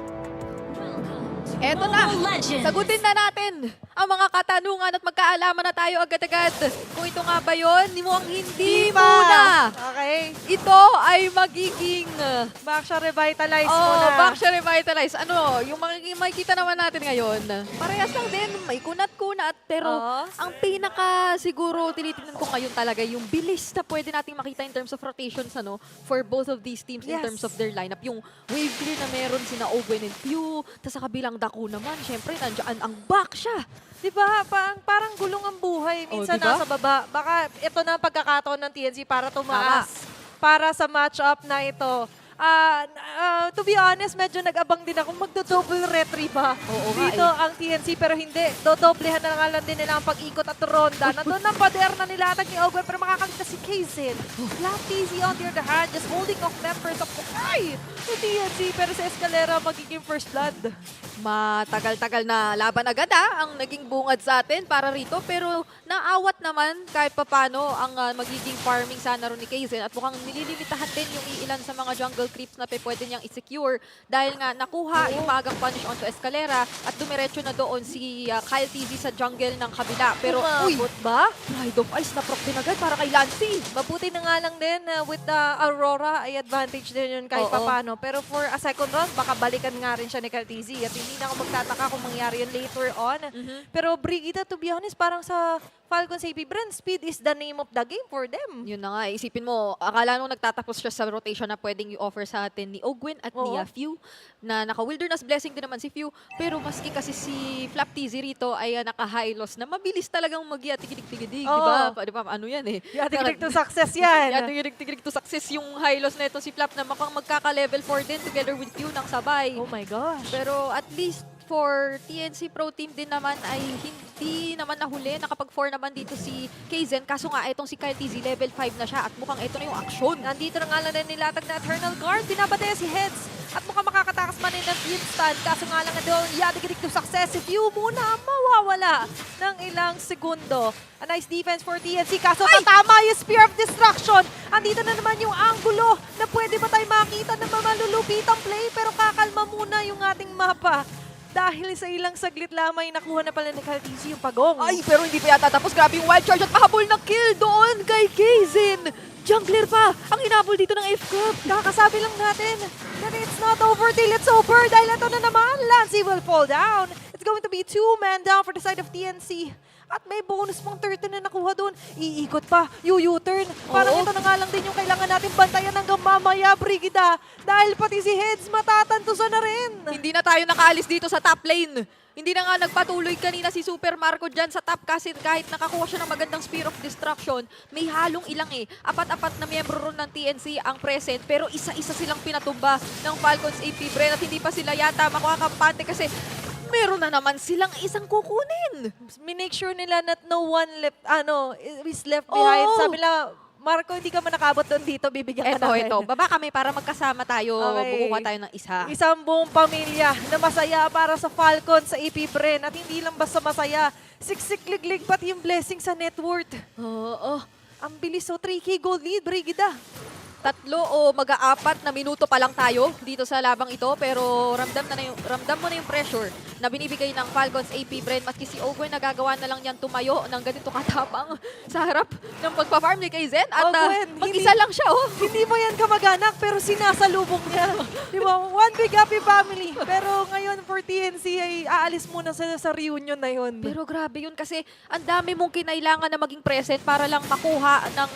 Eto na, sagutin na natin ang mga katanungan at magkaalaman na tayo agad-agad. Kung ito nga ba yun, mukhang hindi muna. Okay. Ito ay magiging Baksha Revitalize muna. Baksha Revitalize. Yung makikita naman natin ngayon, parehas lang din, may kunat-kunat. Pero ang pinaka siguro tinitingnan ko ngayon talaga, yung bilis na pwede nating makita in terms of rotations for both of these teams in terms of their lineup. Yung wave clear na meron sina Owen and Pew, tas sa kabilang dako naman, syempre nandiyan ang Baksha. Diba? Parang gulong ang buhay. Minsan diba? nasa baba. Baka ito na ang pagkakataon ng TNC para tumaas. Para sa match-up na ito. To be honest, medyo nag-abang din ako. Magdo-double retrieve ba? Dito ang TNC, pero hindi. Dodoblehan na nga lang din nila ang pag-ikot at ronda. Nandun ang pader na nilatag ni Ogwen, pero makakagta si Kaizen. Flat easy on the other hand, just holding off members of the TNC, pero sa Escalera magiging first blood. Matagal-tagal na laban agad ang naging bungad sa atin para rito, pero naawat naman kahit papano ang magiging farming sana ron ni Kaizen at mukhang nililimitahan din yung ilan sa mga jungle creeps na pwede niyang i-secure dahil nga nakuha yung maagang punish onto Escalera at dumiretso na doon si Kyle TZ sa jungle ng kabila. Pero ba? Pride of Ice na proc din agad para kay Lancy. Mabuti na nga lang din with the Aurora ay advantage din yun kahit papano. Pero for a second round, baka balikan nga rin siya ni Kyle TZ at hindi na ako magtataka kung mangyari yun later on. Pero Brigida, to be honest, parang sa Falcons APBren, speed is the name of the game for them. Yun na nga, isipin mo, akala nung nagtatapos siya sa rotation na pwedeng i-offer sa atin ni Ogwen at ni Few, na naka-Wilderness Blessing din naman si Few, pero maski kasi si Flap TZ rito ay naka-high loss na mabilis talagang mag-yatigidig-tigidig, di ba? Di ba? Ano yan eh? Yatigidig to success yan. Yatigidig to success yung high loss na ito si Flap na magkaka-level 4 din together with Few ng sabay. Oh my gosh. Pero at least for TNC Pro Team din naman ay hindi naman nahuli. Nakapag-4 naman dito si Kaizen. Kaso nga, itong si Kyle TZ, level 5 na siya at mukhang ito na yung aksyon. Nandito na nga lang na nilatag na Eternal Guard. Binabataya si Heads at mukhang makakatakas man din ng instant. Kaso nga lang na doon, yadigidig to success. Si Few muna mawawala ng ilang segundo. A nice defense for TNC. Kaso tatama yung Spear of Destruction. Andito na naman yung angulo na pwede ba tayo makita ng malulupitang play. Pero kakalma muna yung ating mapa. Dahil sa ilang saglit lamang, nakuha na pala ni Kyle TZ yung pagong. Ay, pero hindi pa yata tapos. Grabe yung wild charge at pahabol ng kill doon kay Kaizen. Jungler pa ang inabol dito ng FCAP. Kakasabi lang natin that it's not over till it's over. Dahil ito na naman, Lancy will fall down. It's going to be 2 men down for the side of TNC. At may bonus pang 30 na nakuha doon. Iikot pa, U-turn. Parang ito na nga lang din yung kailangan natin bantayan hanggang mamaya, Brigida. Dahil pati si Heads matatantusan na rin. Hindi na tayo nakaalis dito sa top lane. Hindi na nga nagpatuloy kanina si Super Marco dyan sa top kasi kahit nakakuha siya ng magandang Spear of Destruction, may halong ilang apat-apat na miyembro ron ng TNC ang present pero isa-isa silang pinatumba ng Falcons APBren at hindi pa sila yata makakampante kasi meron na naman silang isang kukunin. Make sure nila that no one is left behind. Sabi nila, Marco, hindi ka man nakabot doon dito, bibigyan ka namin. Ito, baba kami para magkasama tayo, bukuha tayo ng isa. Isang buong pamilya na masaya para sa Falcons sa APBren at hindi lang basta masaya, siksik-liglig pati yung blessing sa net worth. Ang bilis, 3K gold lead, Brigida. 3 o mag-4 na minuto pa lang tayo dito sa labang ito pero ramdam mo na yung pressure na binibigay ng Falcons APBren maski si Ogwen nagagawa na lang yan tumayo ng ganito katapang sa harap ng pagpa-farm ni Kaizen at mag-isa lang siya. Hindi mo yan kamag-anak pero sinasalubong niya. Di ba? One big happy family. Pero ngayon for TNC ay aalis muna sa reunion na yun. Pero grabe yun kasi ang dami mong kinailangan na maging present para lang makuha ng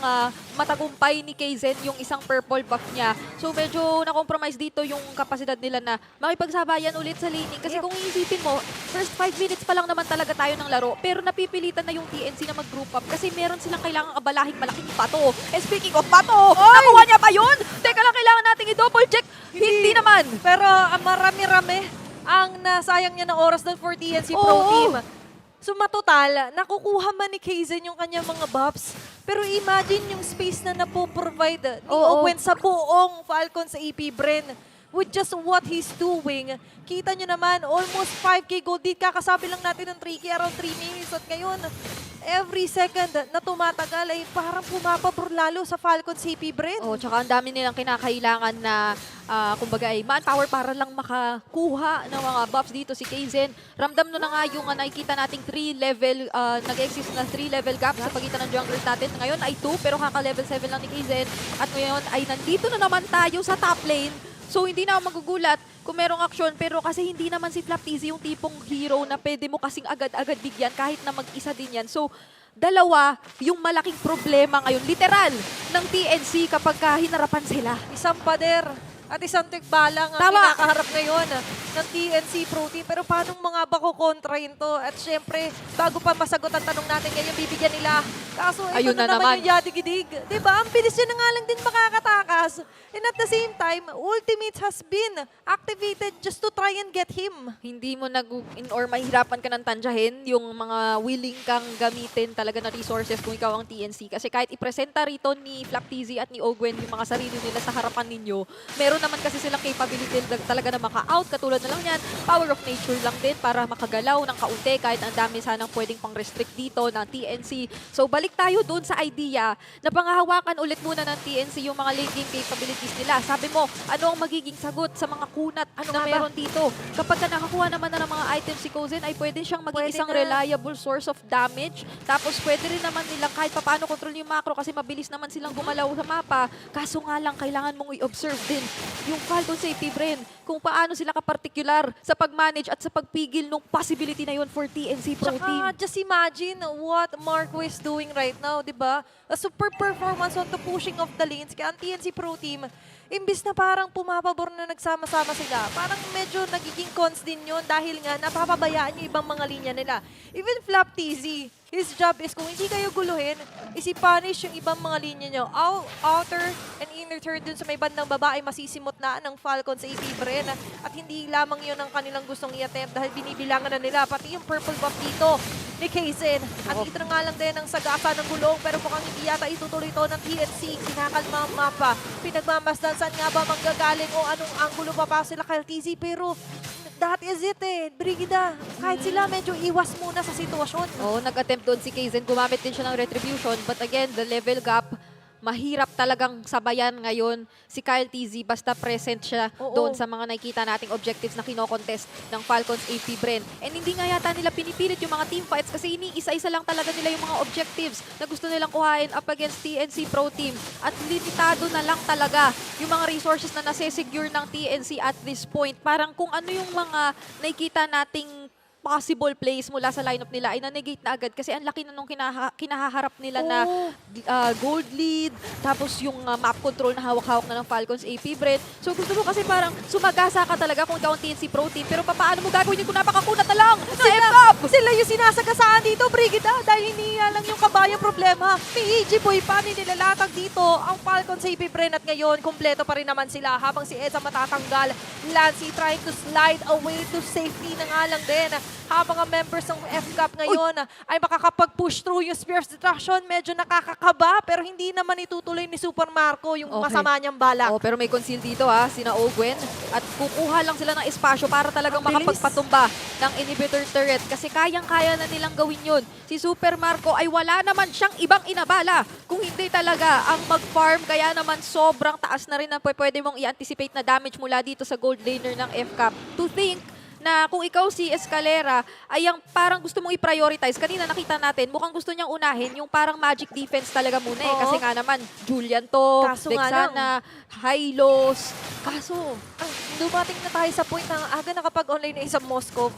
matagumpay ni Kaizen yung isang purple buff niya. So medyo na-compromise dito yung kapasidad nila na makipagsabayan ulit sa laning. Kasi kung iisipin mo, first 5 minutes pa lang naman talaga tayo ng laro. Pero napipilitan na yung TNC na mag-group up kasi meron silang kailangang abalahing malaking bato. And speaking of bato, nakuha niya ba yun? Teka lang, kailangan nating i-double check. Hindi naman. Pero marami-rami ang nasayang niya ng oras doon for TNC Pro Team. So matotal, nakukuha man ni Kaizen yung kanyang mga buffs. Pero imagine yung space na napoprovide ni Ogwen sa buong Falcons sa APBren. With just what he's doing, kita nyo naman, almost 5K gold lead. Kakasabi lang natin ng 3K around 3 minutes. At ngayon, every second na tumatagal ay parang pumapabor lalo sa Falcons APBren. Tsaka ang dami nilang kinakailangan na kumbaga ay manpower para lang makakuha ng mga buffs dito si Kaizen. Ramdam no na nga yung nakikita nating 3-level, nag-exist na 3-level gap sa pagitan ng junglers natin. Ngayon ay 2 pero kaka-level 7 lang ni Kaizen. At ngayon ay nandito na naman tayo sa top lane. So hindi na ako magugulat kung merong aksyon pero kasi hindi naman si Flap TZ yung tipong hero na pwede mo kasing agad-agad bigyan kahit na mag-isa din yan. So dalawa yung malaking problema ngayon, literal, ng TNC kapag hinarapan sila. Isang pader at isang tikbalang ang kinakaharap ngayon ng TNC Pro Team. Pero paano mga ba kukontrahin to? At syempre, bago pa masagot ang tanong natin ngayon, bibigyan nila. Kaso ito na naman yung yadigidig. Diba? Ang bilis yun na nga lang din makakatakas. Ultimates. And at the same time, Ultimates has been activated just to try and get him. Hindi mo or mahirapan ka ng tansyahin yung mga willing kang gamitin talaga na resources kung ikaw ang TNC. Kasi kahit ipresenta rito ni Flaptizi at ni Ogwen yung mga sarili nila sa harapan ninyo, meron naman kasi silang capability talaga na maka-out. Katulad na lang yan, power of nature lang din para makagalaw ng kaunti kahit ang dami sanang pwedeng pang-restrict dito ng TNC. So balik tayo doon sa idea na panghahawakan ulit muna ng TNC yung mga late game capabilities nila. Sabi mo, ano ang magiging sagot sa mga kunat na meron dito? Kapag nakakuha naman na ng mga items si Kozen, ay pwede siyang maging isang reliable source of damage. Tapos pwede rin naman nilang kahit papaano control yung macro kasi mabilis naman silang gumalaw sa mapa. Kaso nga lang, kailangan mong i-observe din yung Falcon sa APBren kung paano sila ka-particular sa pag-manage at sa pagpigil ng possibility na yun for TNC Pro Team. Just imagine what Marco is doing right now, di ba? A super performance on the pushing of the lanes. Kaya ang TNC Pro Team, imbis na parang pumapabor na nagsama-sama sila, parang medyo nagiging cons din yun dahil nga napapabayaan yung ibang mga linya nila. Even Flaptizi, his job is kung hindi kayo guluhin, isi-punish yung ibang mga linya nyo. Outer and inner third dun sa may bandang baba ay masisimot na ng Falcon sa APBren. At hindi lamang yun ang kanilang gustong i-attempt dahil binibilangan na nila. Pati yung purple buff dito ni Kaizen. At ito nga lang din ang sagasa ng gulong pero mukhang hindi yata itutuloy ito ng TNC. Kinakalma ang mapa. Pinagmamasdan saan nga ba manggagaling o anong angulo pa pa sila kay TZ. Pero that is it Brigida. Kahit sila medyo iwas muna sa sitwasyon. Oo, nag-attempt doon si Kaizen. Gumamit din siya ng retribution. But again, the level gap, mahirap talagang sabayan ngayon si Kyle TZ basta present siya doon sa mga nakikita nating objectives na kino-contest ng Falcons APBren. And hindi nga yata nila pinipilit yung mga team fights kasi iniisa-isa lang talaga nila yung mga objectives na gusto nilang kuhain up against TNC Pro Team. At limitado na lang talaga yung mga resources na nase-secure ng TNC at this point. Parang kung ano yung mga nakikita nating possible plays mula sa lineup nila ay na-negate na agad kasi ang laki na nung kinahaharap nila na gold lead, tapos yung map control na hawak-hawak na ng Falcons APBren. So gusto mo kasi parang sumagasa ka talaga kung ikaw ang TNC Pro Team, pero paano mo gagawin yun kung napakakunat na lang? Sila yung sinasagasaan dito, Brigida, dahil hindi lang yung kabayang problema. May EG Boy pa, nilalatag dito ang Falcons APBren at ngayon, kumpleto pa rin naman sila habang si Eza matatanggal. Lancy trying to slide away to safety na nga lang din. Habang ang members ng FCAP ngayon ay makakapag-push through yung Spear of Destruction, medyo nakakakaba pero hindi naman itutuloy ni Super Marco yung masama niyang balak. Pero may conceal dito sina Ogwen at kukuha lang sila ng espasyo para talagang makapagpatumba ng inhibitor turret kasi kayang-kaya na nilang gawin yun. Si Super Marco ay wala naman siyang ibang inabala kung hindi talaga ang mag-farm, kaya naman sobrang taas na rin ang pwede mong i-anticipate na damage mula dito sa gold laner ng FCAP. To think na kung ikaw si Escalera ay ang parang gusto mong i-prioritize. Kanina nakita natin, mukhang gusto niyang unahin yung parang magic defense talaga muna Kasi nga naman, Julian to, Vexana, Hylos. Kaso, dumating na tayo sa point na aga nakapag-online na isang Moscow.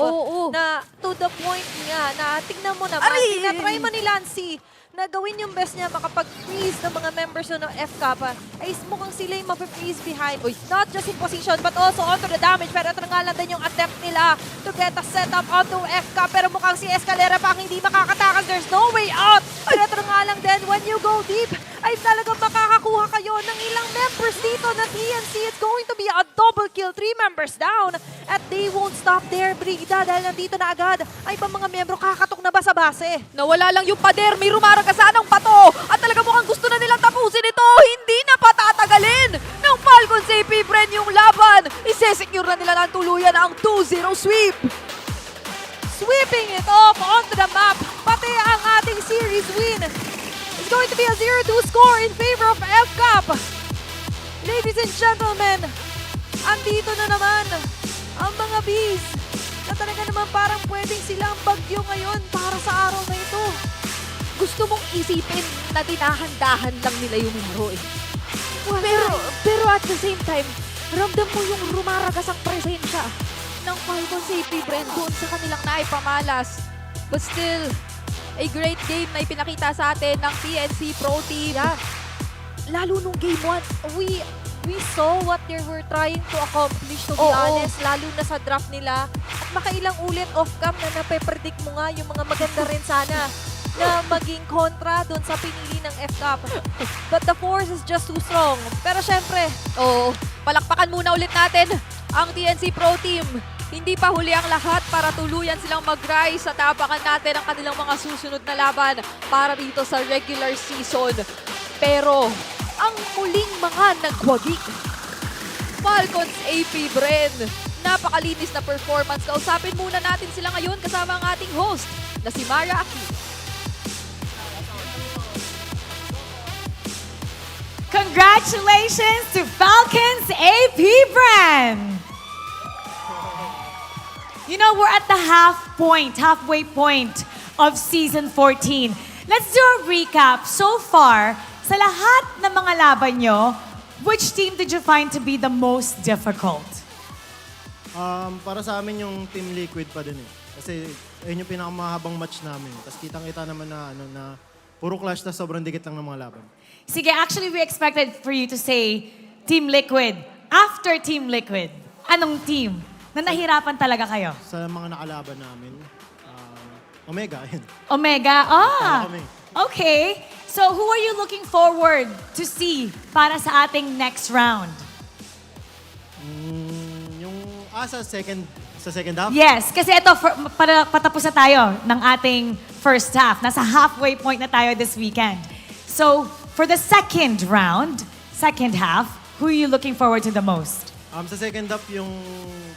Na to the point nga na tingnan mo naman, tinatry mo ni Lancy na gawin yung best niya makapag-freeze ng mga members ng FCAP ay mukhang sila yung mag-freeze behind. Not just in position but also onto the damage. Pero ito nga lang din yung attempt nila to get a setup onto FCAP. Pero mukhang si Escalera pa ang hindi makakatakas. There's no way out. Pero ito nga lang din, when you go deep, ay talagang makakakuha kayo ng ilang members dito na TNC. It's going to be a double kill. 3 members down. At they won't stop there, Brigida, dahil nandito na agad ay ibang mga membro kakatok na ba sa base. Nawala lang yung pader, may rumaragasanang pato. At talaga mukhang gusto na nilang tapusin ito. Hindi na patatagalin ng Falcons APBren yung laban. Isesecure na nila ng tuluyan ang 2-0 sweep. Sweeping it off onto the map. Pati ang ating series win. It's going to be a 0-2 score in favor of FCAP. Ladies and gentlemen, andito na naman ang mga bees na talaga naman parang pwedeng silang bagyo ngayon para sa araw na ito. Gusto mong isipin na dinahandahan lang nila yung laro Pero at the same time, ramdam mo yung rumaragas ang presensya ng Falcons APBren doon sa kanilang naipamalas. But still, a great game na ipinakita sa atin ng TNC Pro Team. Lalo nung game 1, we saw what they were trying to accomplish, to be honest, lalo na sa draft nila. At makailang ulit off-cam na nape-predict mo nga yung mga maganda rin sana na maging kontra doon sa pinili ng FCAP. But the force is just too strong. Pero syempre, Palakpakan muna ulit natin ang TNC Pro Team. Hindi pa huli ang lahat para tuluyan silang mag-rise sa tapakan natin ang kanilang mga susunod na laban para dito sa regular season. Pero ang muling mga nagwagi, Falcons APBren. Napakalinis na performance. Kausapin muna natin sila ngayon kasama ang ating host na si Mara Aki. Congratulations to Falcons APBren! You know, we're at the halfway point of Season 14. Let's do a recap. So far, sa lahat ng mga laban nyo, which team did you find to be the most difficult? Para sa amin yung Team Liquid pa din eh. Kasi ayun yung pinakamahabang match namin. Tapos kitang-kita naman na puro clash na sobrang dikit lang ng mga laban. Sige, actually we expected for you to say Team Liquid. After Team Liquid, anong team na nahirapan talaga kayo? Sa mga nakalaban namin, Omega. Yun. Omega? Tama kami. Okay. So who are you looking forward to see para sa ating next round? Sa second half? Yes, kasi ito, para patapos na tayo ng ating first half. Nasa halfway point na tayo this weekend. So, for the second round, second half, who are you looking forward to the most? Sa second half, yung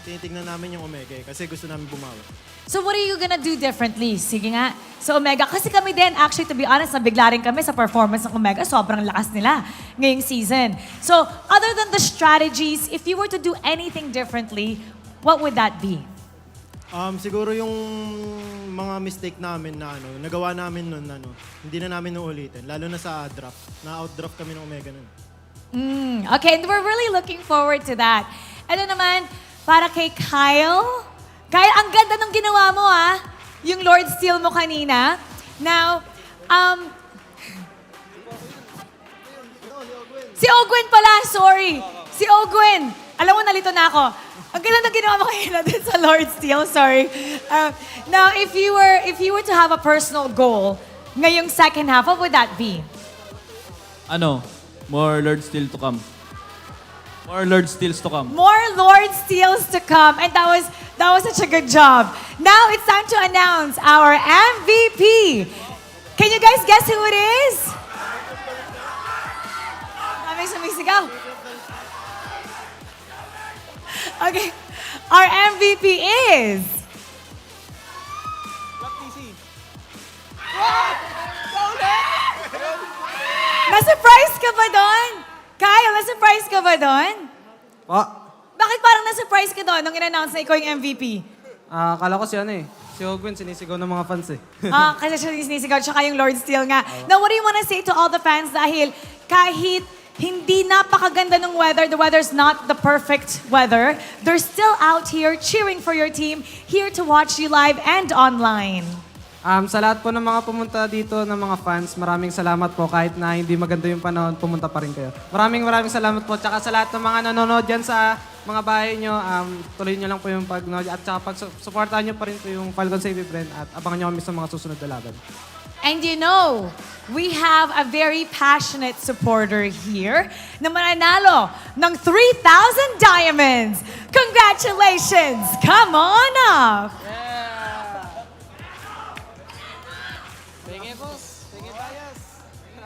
tinitignan namin yung Omega eh, kasi gusto namin bumawi. So what are you gonna do differently? Sige nga. So Omega, kasi kami din, actually to be honest, nabigla rin kami sa performance ng Omega. Sobrang lakas nila ngayong season. So other than the strategies, if you were to do anything differently, what would that be? Siguro yung mga mistake namin na nagawa namin nun, hindi na namin uulitin. Lalo na sa draft. Na-outdraft kami ng Omega nun. Okay, and we're really looking forward to that. Ano naman, para kay Kyle? Kyle, ang ganda nung ginawa mo yung Lord Steal mo kanina. Now, si Ogwen pala, sorry. Si Ogwen. Alam mo, nalito na ako. Ang ganda nung ginawa mo kanina din sa Lord Steal, sorry. Now, if you were to have a personal goal ngayong second half, what would that be? More Lord Steal to come. More Lord Steals to come. More Lord Steals to come. And that was such a good job. Now it's time to announce our MVP. Can you guys guess who it is? Daming sumisigaw. Okay. Our MVP is... Na-surprise ka ba doon? Kyle, na-surprise ka ba doon? Bakit parang na-surprise ka doon nung in-announce na ikaw yung MVP? Akala ko si si Ogwen, sinisigaw ng mga fans eh. Kasi siya sinisigaw, tsaka yung Lord Steal nga. Now, what do you want to say to all the fans dahil kahit hindi napakaganda ng weather, the weather's not the perfect weather, they're still out here cheering for your team, here to watch you live and online. Sa lahat po ng mga pumunta dito ng mga fans, maraming salamat po. Kahit na hindi maganda yung panahon, pumunta pa rin kayo. Maraming salamat po. Tsaka sa lahat ng mga nanonood dyan sa mga bahay nyo, tuloy nyo lang po yung pag-nood. At tsaka pag-supportahan nyo pa rin po yung Falcons APBren at abangan nyo kami sa mga susunod na laban. And you know, we have a very passionate supporter here na mananalo ng 3,000 diamonds. Congratulations! Come on up!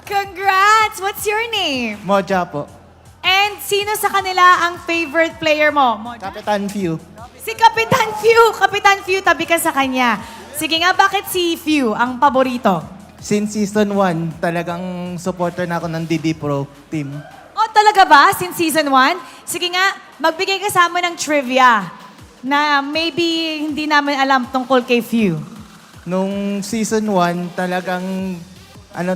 Congrats! What's your name? Moja po. And sino sa kanila ang favorite player mo? Moja? Kapitan Few. Si Kapitan Few. Kapitan Few, tabi ka sa kanya. Sige nga, bakit si Few ang paborito? Since season 1, talagang supporter na ako ng DD Pro Team. Oh, talaga ba? Since season 1? Sige nga, magbigay ka sa amin ng trivia na maybe hindi namin alam tungkol kay Few. Nung season 1, talagang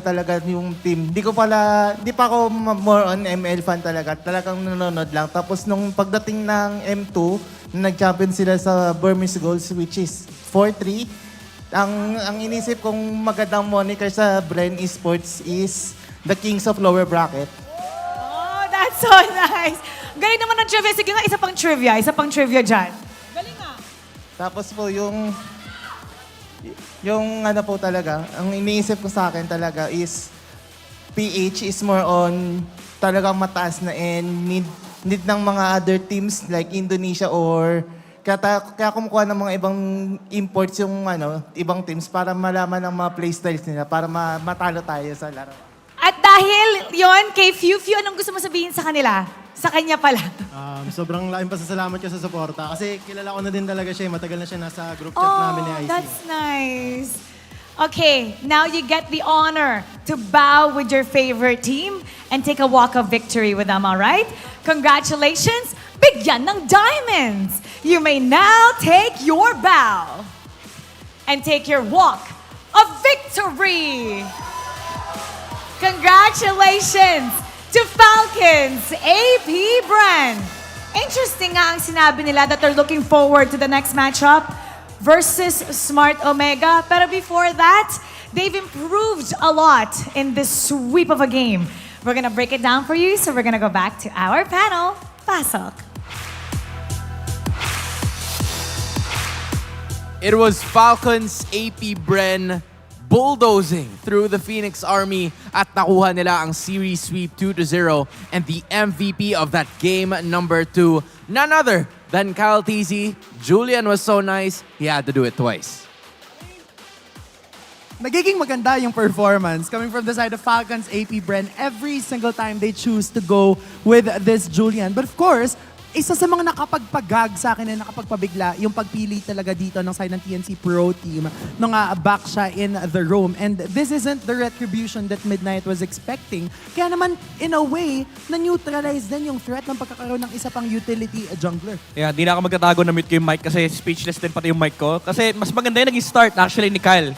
talaga yung team. Di pa ako more on ML fan talaga. Talagang nanonood lang. Tapos nung pagdating ng M2, nag-champion sila sa Burmese Goals, which is 4-3. Ang inisip kong magandang moniker sa Bren Esports is the Kings of Lower Bracket. Oh, that's so nice. Galing naman ng trivia. Sige nga, isa pang trivia dyan. Galing nga. Tapos po yung Yung ano po talaga, ang iniisip ko sa akin talaga is PH is more on talagang mataas na and need ng mga other teams like Indonesia or kaya kumukuha ng mga ibang imports yung ibang teams para malaman ng mga playstyles nila para matalo tayo sa laro. At dahil yon kay Fiu, anong gusto mo sabihin sa kanila? Sa kanya pala. Sobrang laking pasasalamat ko sa suporta kasi kilala ko na din talaga siya. Matagal na siya nasa group chat namin ni IC. That's nice. Okay, now you get the honor to bow with your favorite team and take a walk of victory with them, all right? Congratulations! Bigyan ng diamonds! You may now take your bow and take your walk of victory! Congratulations to Falcons APBren! Interesting nga ang sinabi nila that they're looking forward to the next matchup versus Smart Omega. Pero before that, they've improved a lot in this sweep of a game. We're gonna break it down for you, so we're gonna go back to our panel. Pasok. It was Falcons APBren bulldozing through the Phoenix Army at nakuha nila ang series sweep 2-0 and the MVP of that game number 2, none other than Kyle TZ. Julian was so nice, he had to do it twice. Nagiging maganda yung performance coming from the side of Falcons APBren every single time they choose to go with this Julian. But of course, isa sa mga nakapagpagag sa akin na nakapagpabigla yung pagpili talaga dito ng side ng TNC Pro Team nung back siya in the roam. And this isn't the retribution that Midnight was expecting. Kaya naman, in a way, na-neutralize din yung threat ng pagkakaroon ng isa pang utility jungler. Yeah, di na ako magtatago na mute ko yung mic kasi speechless din pati yung mic ko. Kasi mas maganda yung nag-start actually ni Kyle.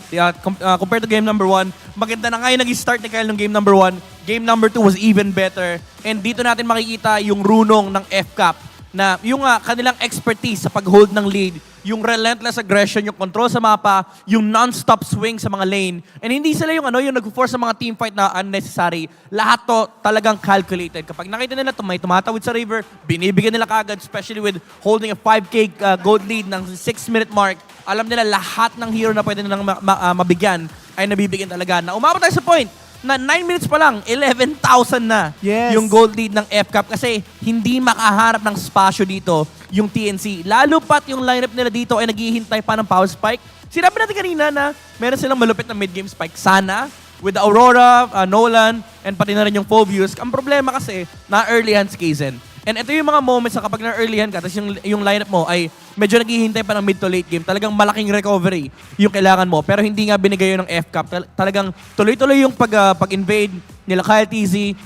Compared to game number 1, maganda na nga yung nag-start ni Kyle ng game number 1. Game number 2 was even better. And dito natin makikita yung runong ng FCAP na yung kanilang expertise sa pag-hold ng lead, yung relentless aggression, yung control sa mapa, yung non-stop swing sa mga lane. And hindi sila yung yung nag-force sa mga team fight na unnecessary. Lahat to talagang calculated. Kapag nakita nila may tumatawid sa river, binibigyan nila kagad, especially with holding a 5K gold lead ng 6-minute mark. Alam nila lahat ng hero na pwede nilang mabigyan ay nabibigyan talaga. Na umabot tayo sa point na 9 minutes pa lang, 11,000 na yung gold lead ng FCAP kasi hindi makaharap ng spasyo dito yung TNC. Lalo pat yung lineup nila dito ay naghihintay pa ng power spike. Sinabi natin kanina na meron silang malupit na mid-game spike. Sana, with the Aurora, Nolan, and pati na rin yung Phobius. Ang problema kasi, na-earlyhan si Kaizen. And ito yung mga moments na kapag na-earlyhan ka, tapos yung lineup mo ay medyo naghihintay pa ng mid to late game, talagang malaking recovery yung kailangan mo. Pero hindi nga binigay yun ng FCAP. Talagang tuloy-tuloy yung pag-invade nila Kyle TZ.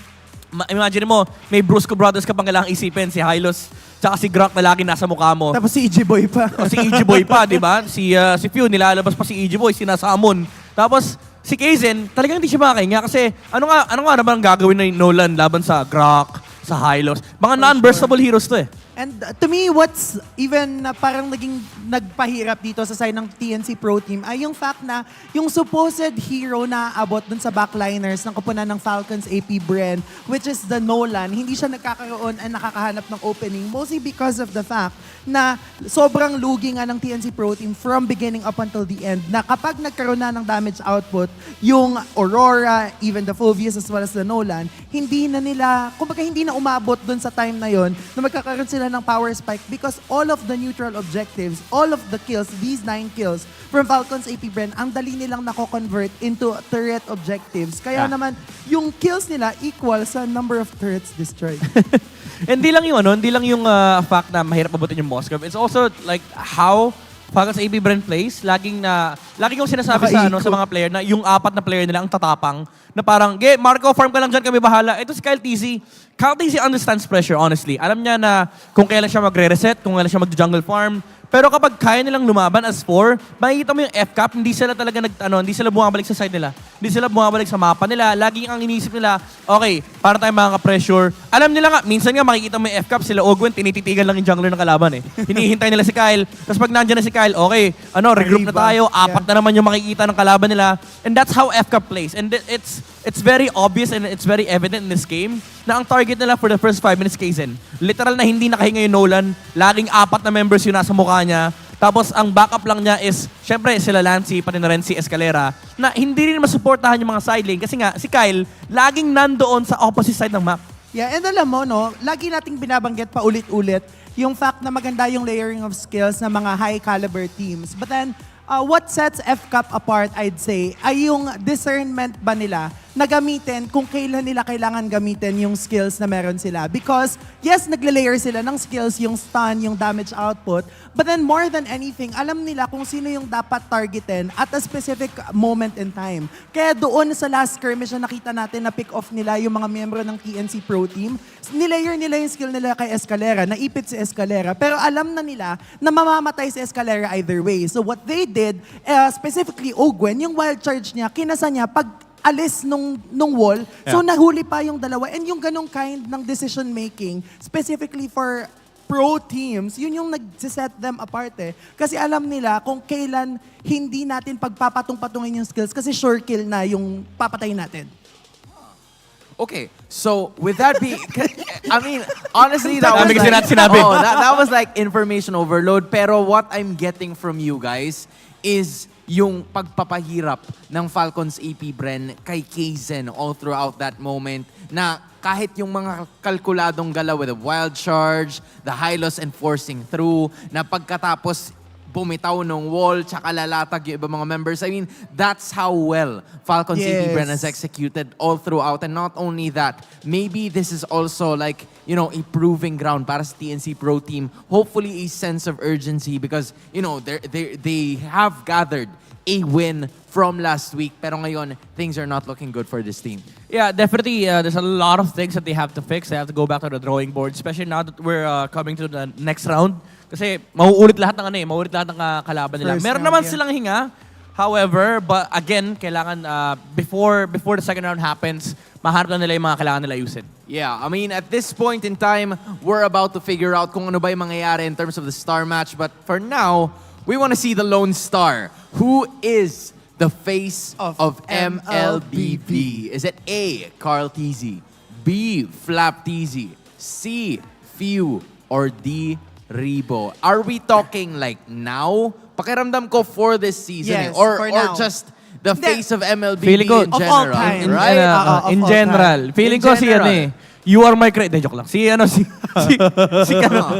Imagine mo, may Brusco Brothers ka pang kailangang isipin, si Hylos, tsaka si Gronk na lagi nasa mukha mo. Tapos si EG Boy pa. O si EG Boy pa, di ba? Si Few, nilalabas pa si EG Boy, sinasamon. Tapos, si Kaizen, talagang hindi siya makahinga kasi ano nga naman ang gagawin ni Nolan laban sa Gronk, sa Hylos. Mga non-burstable heroes to eh. And to me, what's even parang naging nagpahirap dito sa side ng TNC Pro Team ay yung fact na yung supposed hero na abot dun sa backliners ng kupunan ng Falcons APBren, which is the Nolan, hindi siya nagkakaroon at nakakahanap ng opening. Mostly because of the fact na sobrang lugi nga ng TNC Pro Team from beginning up until the end na kapag nagkaroon na ng damage output, yung Aurora, even the Phobius as well as the Nolan, hindi na nila, kumbaga hindi na umabot dun sa time na yon na magkakaroon sila ng power spike because all of the neutral objectives, all of the kills, these 9 kills from Falcons APBren, ang dali nilang nako-convert into turret objectives. Kaya naman, yung kills nila equal sa number of turrets destroyed. Hindi lang yung fact na mahirap abutin yung Moskov. It's also like how Falcons APBren plays. Laging yung sinasabi sa mga player na yung 4 na player nila ang tatapang na parang, Marco, farm ka lang dyan, kami bahala. Ito si Kyle TZ. Kyle TZ understands pressure, honestly. Alam niya na kung kailan siya magre-reset, kung kailan siya mag-jungle farm. Pero kapag kaya nilang lumaban as 4, makikita mo yung FCAP, hindi sila talaga hindi sila bumabalik sa side nila. Hindi sila bumabalik sa mapa nila. Laging ang iniisip nila, okay, para tayo makaka-pressure. Alam nila nga, minsan nga makikita mo yung FCAP, sila Ogwen, tinititigan lang yung jungler ng kalaban eh. Hinihintay nila si Kyle. Tapos pag nandiyan na si Kyle, okay, regroup na tayo, 4 na naman yung makikita ng kalaban nila. And that's how FCAP plays. And it's very obvious and it's very evident in this game na ang target nila for the first 5 minutes Kaizen. Literal na hindi nakahinga yung Nolan. Laging 4 na members yung nasa mukha niya. Tapos ang backup lang niya is, syempre sila Lancy, pati na rin si Escalera, na hindi rin masuportahan yung mga side lane. Kasi nga, si Kyle, laging nandoon sa opposite side ng map. Yeah, and alam mo, no, lagi nating binabanggit pa ulit-ulit yung fact na maganda yung layering of skills ng mga high caliber teams. But then, what sets FCAP apart, I'd say, ay yung discernment ba nila na gamitin kung kailan nila kailangan gamitin yung skills na meron sila. Because, yes, nagle-layer sila ng skills, yung stun, yung damage output, but then more than anything, alam nila kung sino yung dapat targetin at a specific moment in time. Kaya doon sa last skirmish na nakita natin na pick off nila yung mga miyembro ng TNC Pro Team, nilayer nila yung skill nila kay Escalera, naipit si Escalera, pero alam na nila na mamamatay si Escalera either way. So what they did, specifically Ogwen, yung wild charge niya, kinasa niya pag alis nung wall. So nahuli pa yung dalawa. And yung ganong kind ng decision making, specifically for pro teams, yun yung nag-set them apart eh. Kasi alam nila kung kailan hindi natin pagpapatong-patungin yung skills kasi sure kill na yung papatayin natin. Okay, so with that being, I mean, honestly, that was that was like information overload. Pero what I'm getting from you guys is yung pagpapahirap ng Falcons APBren kay Kaizen all throughout that moment na kahit yung mga kalkuladong galaw with the wild charge, the high loss enforcing through, na pagkatapos bumitaw ng wall, tsaka lalatag yung ibang mga members. I mean, that's how well Falcons APBren has executed all throughout. And not only that, maybe this is also like, you know, a proving ground para sa TNC Pro Team. Hopefully a sense of urgency because, you know, they have gathered a win from last week. Pero ngayon, things are not looking good for this team. Yeah, definitely. There's a lot of things that they have to fix. They have to go back to the drawing board, especially now that we're coming to the next round. Kasi mauulit lahat ng mauulit lahat ng kalaban nila. Meron naman silang hinga. However, but again, kailangan before the second round happens, mahanap na nila yung mga kailangan nila ayusin. Yeah, I mean, at this point in time, we're about to figure out kung ano ba yung mangyayari in terms of the star match. But for now, we want to see the Lone Star. Who is the face of MLBB? Is it A, Carl TZ, B, Flap TZ, C, Few, or D, Rebo? Are we talking like now? Pakiramdam ko for this season or just the face of MLBB in general, right? In general. Feeling ko si You Are My Creation. Joke lang.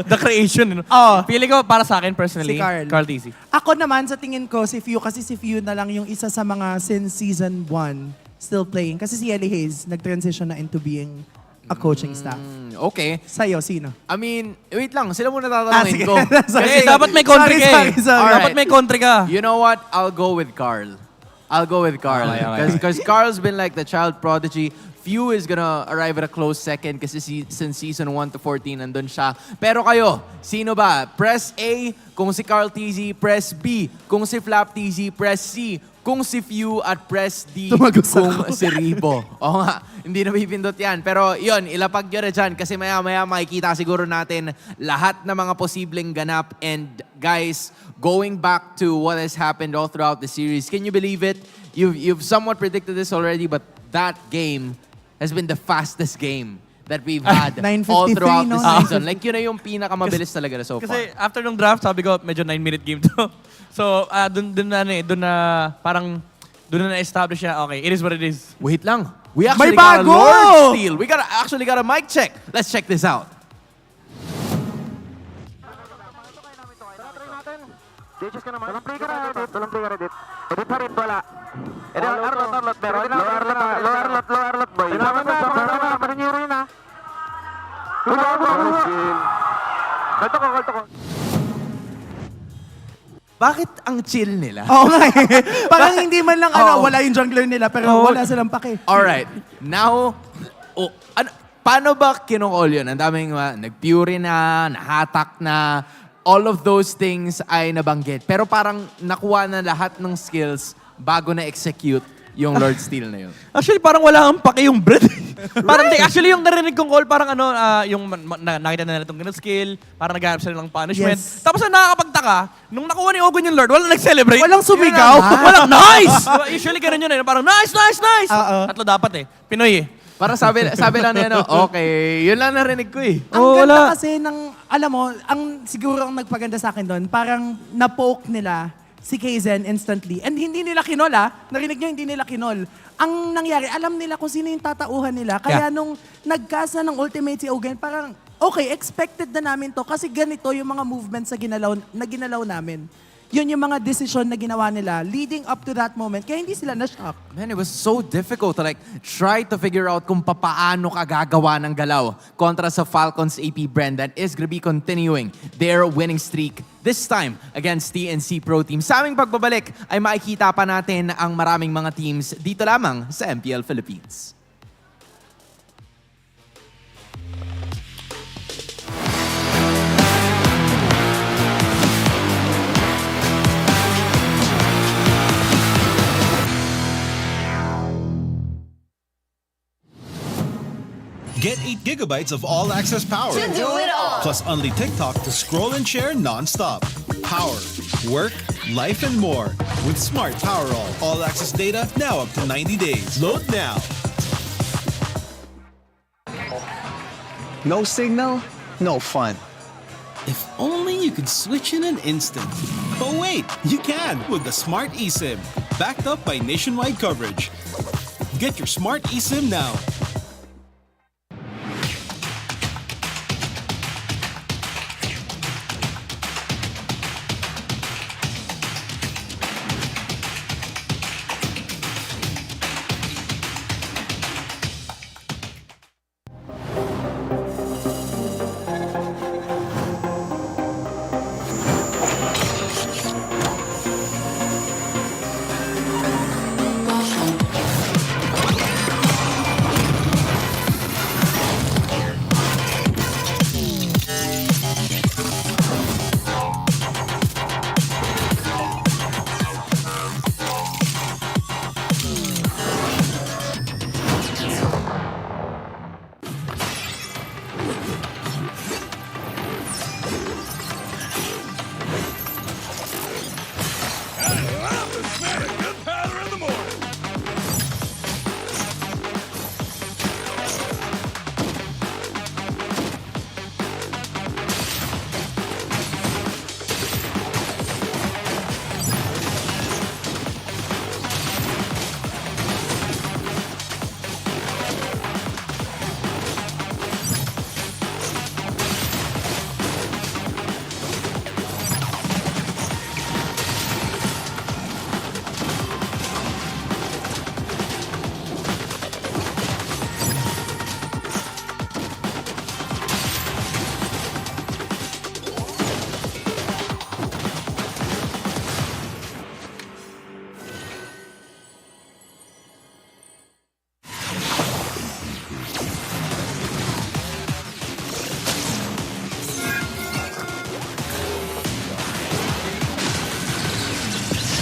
The Creation. Feeling ko para sa akin personally, si Carl TZ. Ako naman sa tingin ko si Few kasi si Few na lang yung isa sa mga since season 1 still playing. Kasi si Ellie Hayes nag-transition na into being a coaching staff. Okay. Sa'yo, sino? I mean, wait lang. Sila muna tatanungin ko. Kasi dapat may country ka eh. Dapat may country ka. You know what? I'll go with Carl. Because Carl's been like the child prodigy. Few is gonna arrive at a close second kasi since season 1 to 14 nandun siya. Pero kayo, sino ba? Press A kung si Carl TZ, press B kung si Flap TZ, press C kung si Few, at press D kung si Rebo. Oo nga, hindi na bipindot yan. Pero yun, ilapag nyo na dyan kasi maya-maya makikita siguro natin lahat ng mga posibleng ganap. And guys, going back to what has happened all throughout the series, can you believe it? You've somewhat predicted this already, but that game has been the fastest game that we've had all throughout the season. Like yun na yung pinakamabilis talaga na so far. Kasi after nung draft, sabi ko, medyo 9-minute game to. So, dun na establish siya, okay, it is what it is. Wait lang. We actually got a Lord steal. We actually got a mic check. Let's check this out. Ditches ka naman. Walang play ka na, Edit. Edit pa rin, wala. Edit, Arlot, meron. Lower lot, boy. Tinaman na, pariniro yun, ha. Kalto ko. Bakit ang chill nila? Oo nga eh. Parang hindi man lang wala yung jungler nila pero wala silang pake. Alright. Now, paano ba kinukol yun? Ang daming nag-pure na, nahatak na, all of those things ay nabanggit. Pero parang nakuha na lahat ng skills bago na-execute yung Lord Steal na yun. Actually, parang wala kang pake yung bread. Parang actually, yung narinig kong call, parang yung nakita na nila itong ganun skill, parang naghanap sila ng punishment. Yes. Tapos ang nakakapagtaka, nung nakuha ni Ogun yung Lord, walang nag-celebrate. Walang sumigaw. Walang nice! Usually ganun yun eh. Parang nice! Tatlo dapat eh. Pinoy eh. Parang sabi lang na okay, yun lang narinig ko eh. Ang ganda kasi ng alam mo, siguro ang nagpaganda sa akin doon, parang na-poke nila si Kaizen instantly. And hindi nila kinol, narinig nyo, hindi nila kinol. Ang nangyari, alam nila kung sino yung tatauhan nila. Kaya nung nagkasa ng ultimate si Ogen, parang, okay, expected na namin to kasi ganito yung mga movements na ginalaw namin. Yun yung mga decision na ginawa nila leading up to that moment. Kaya hindi sila na-shock. Man, it was so difficult to try to figure out kung paano ka gagawa ng galaw kontra sa Falcons APBren that is gonna be continuing their winning streak this time against TNC Pro Team. Sa aming pagbabalik ay makikita pa natin ang maraming mga teams dito lamang sa MPL Philippines. Get 8 gigabytes of all-access power. To do it all. Plus only TikTok to scroll and share non-stop. Power, work, life, and more. With Smart Power all-access data now up to 90 days. Load now. No signal, no fun. If only you could switch in an instant. But wait, you can with the Smart eSIM. Backed up by nationwide coverage. Get your Smart eSIM now.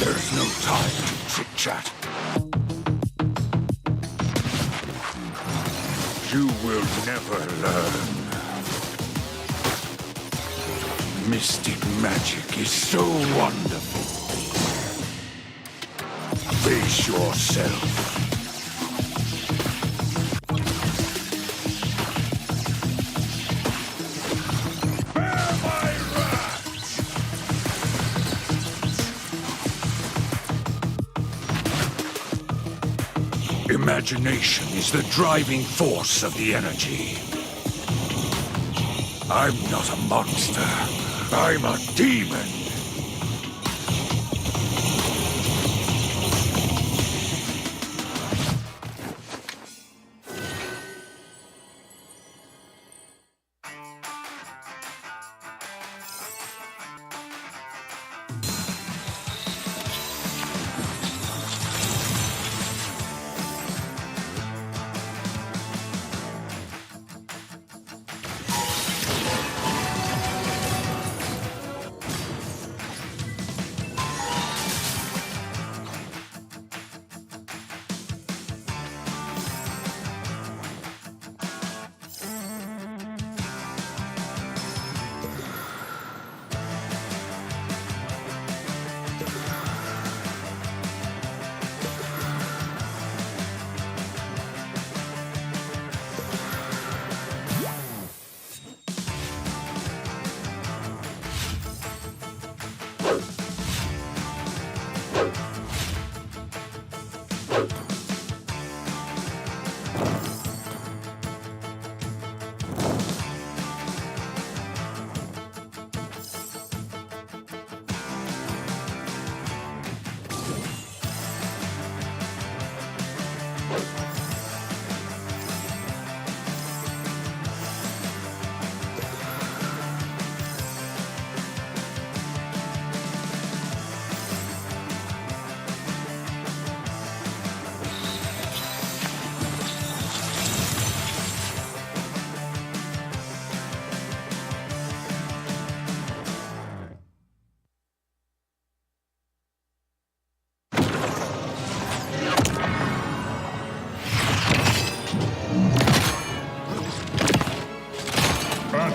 There's no time to chit-chat. You will never learn. Mystic magic is so wonderful. Face yourself. Imagination is the driving force of the energy. I'm not a monster. I'm a demon.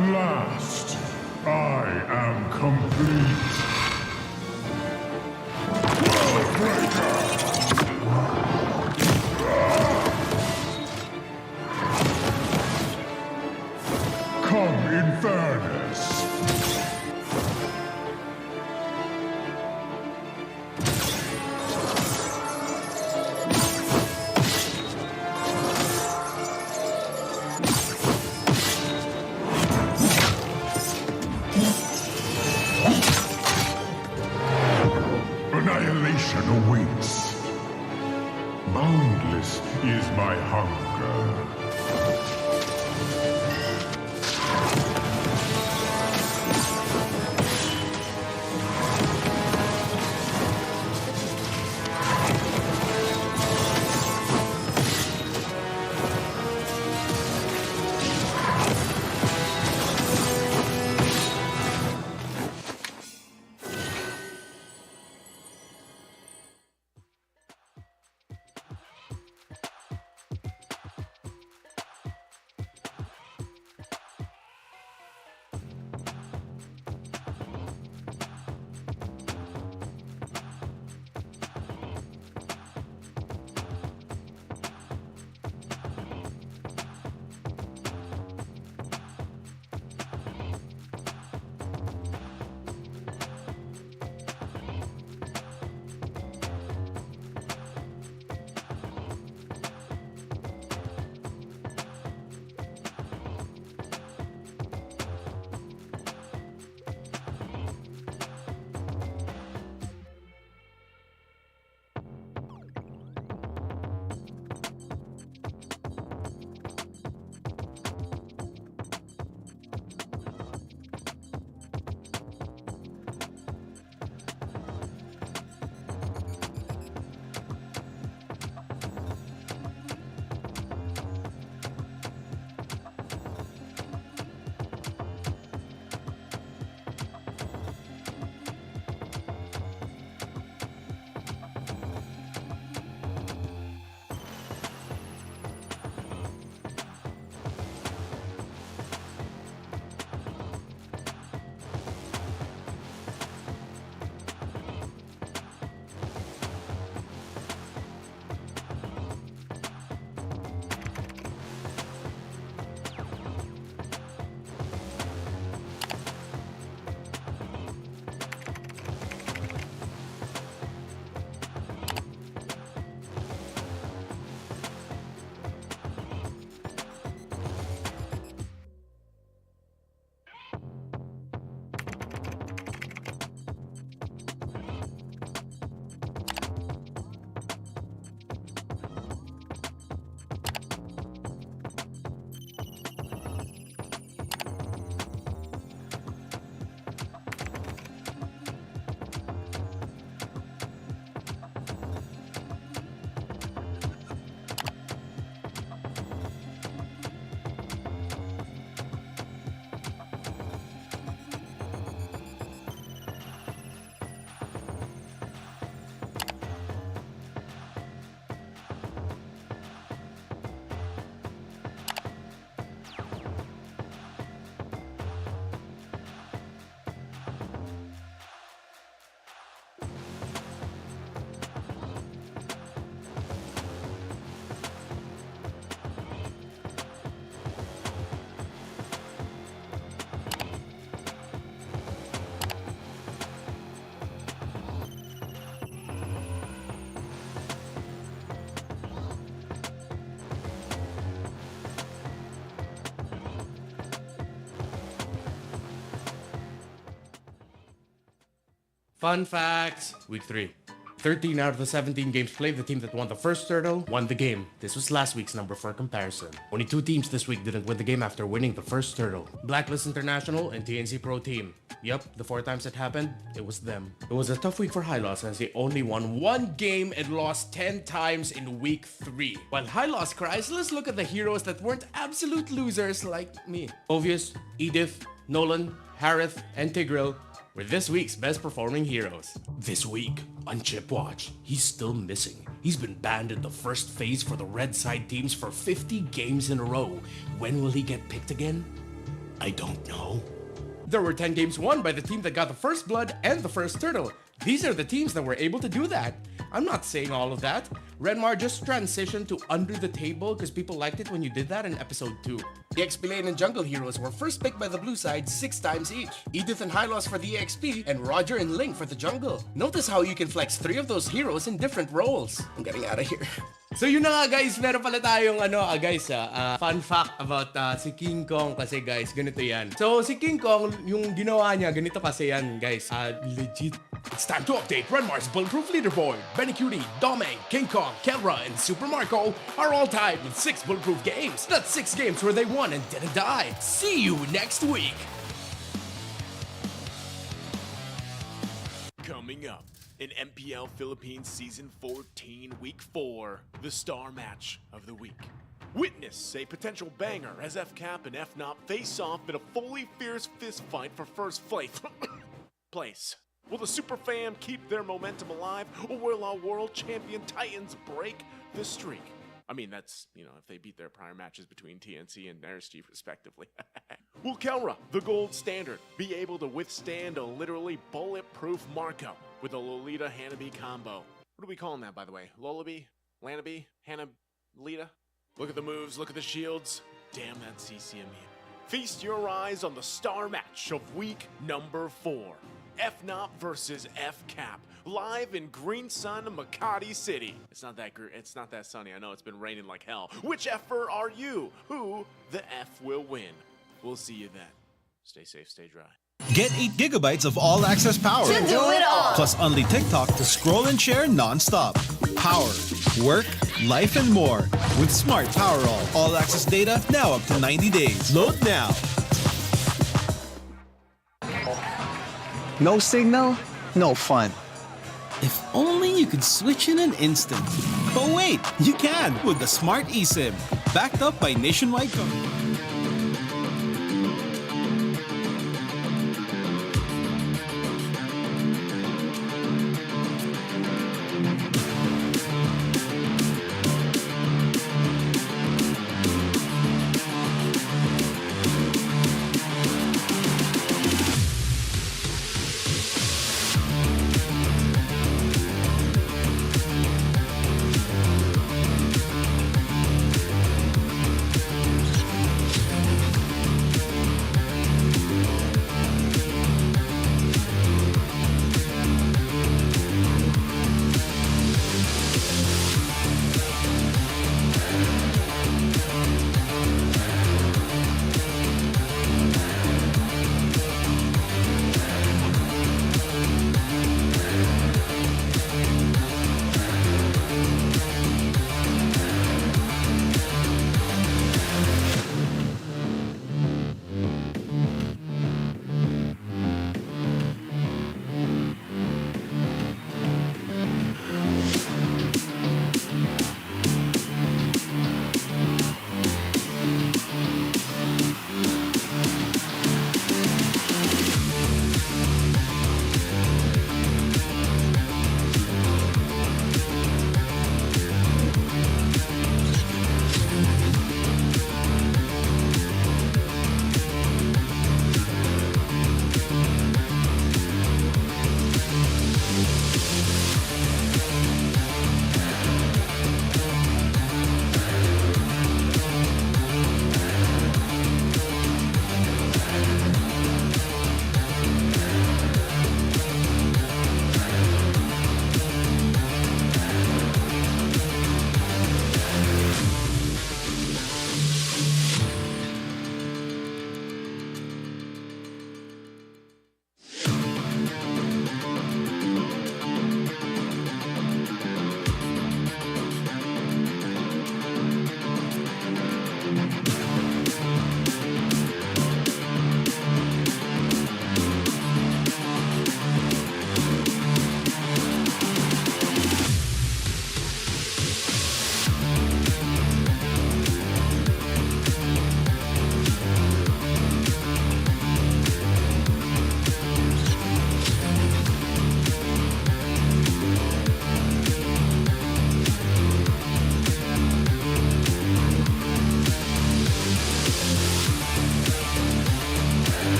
last, I am complete. Come in fairness. Annihilation awaits. Boundless is my hunger. Fun facts. Week 3. 13 out of the 17 games played, the team that won the first turtle won the game. This was last week's number for comparison. Only 2 teams this week didn't win the game after winning the first turtle. Blacklist International and TNC Pro Team. Yup, the 4 times it happened, it was them. It was a tough week for High Loss as they only won 1 game and lost 10 times in week 3. While High Loss cries, let's look at the heroes that weren't absolute losers like me. Obvious, Edith, Nolan, Harith, and Tigreal were this week's best performing heroes. This week, on Chip Watch, he's still missing. He's been banned in the first phase for the red side teams for 50 games in a row. When will he get picked again? I don't know. There were 10 games won by the team that got the first blood and the first turtle. These are the teams that were able to do that. I'm not saying all of that. Renmar just transitioned to under the table because people liked it when you did that in episode 2. The XP lane and jungle heroes were first picked by the blue side 6 times each. Edith and Hylos for the XP and Roger and Link for the jungle. Notice how you can flex 3 of those heroes in different roles. I'm getting out of here. So yun na nga guys, meron pala tayong fun fact about si King Kong kasi guys, ganito yan. So si King Kong, yung ginawa niya, ganito kasi yan guys, legit. It's time to update Renmar's Bulletproof Leaderboard. Benny Cutie, Dome, King Kong, Kelra, and Super Marco are all tied with 6 bulletproof games. That's 6 games where they won and didn't die. See you next week. Coming up in MPL Philippines Season 14, Week 4, the star match of the week. Witness a potential banger as FCAP and FNOP face off in a fully fierce fist fight for first place. Will the Super Fam keep their momentum alive, or will our world champion Titans break the streak? I mean, that's, if they beat their prior matches between TNC and RSG respectively. Will Kelra, the gold standard, be able to withstand a literally bulletproof Marco with a Lolita Hanabi combo? What are we calling that, by the way? Lolabi? Lanabi? Hanablita? Look at the moves, look at the shields. Damn that CCME. Feast your eyes on the star match of week number 4. FNOP versus FCAP, live in Green Sun, Makati City. It's not that sunny. I know it's been raining like hell. Which F-er are you? Who the F will win? We'll see you then. Stay safe, stay dry. Get 8 gigabytes of all-access power. To do it all. Plus only TikTok to scroll and share non-stop. Power, work, life, and more. With Smart Power All-access data now up to 90 days. Load now. No signal, no fun. If only you could switch in an instant. But wait, you can with the Smart eSIM. Backed up by nationwide coverage.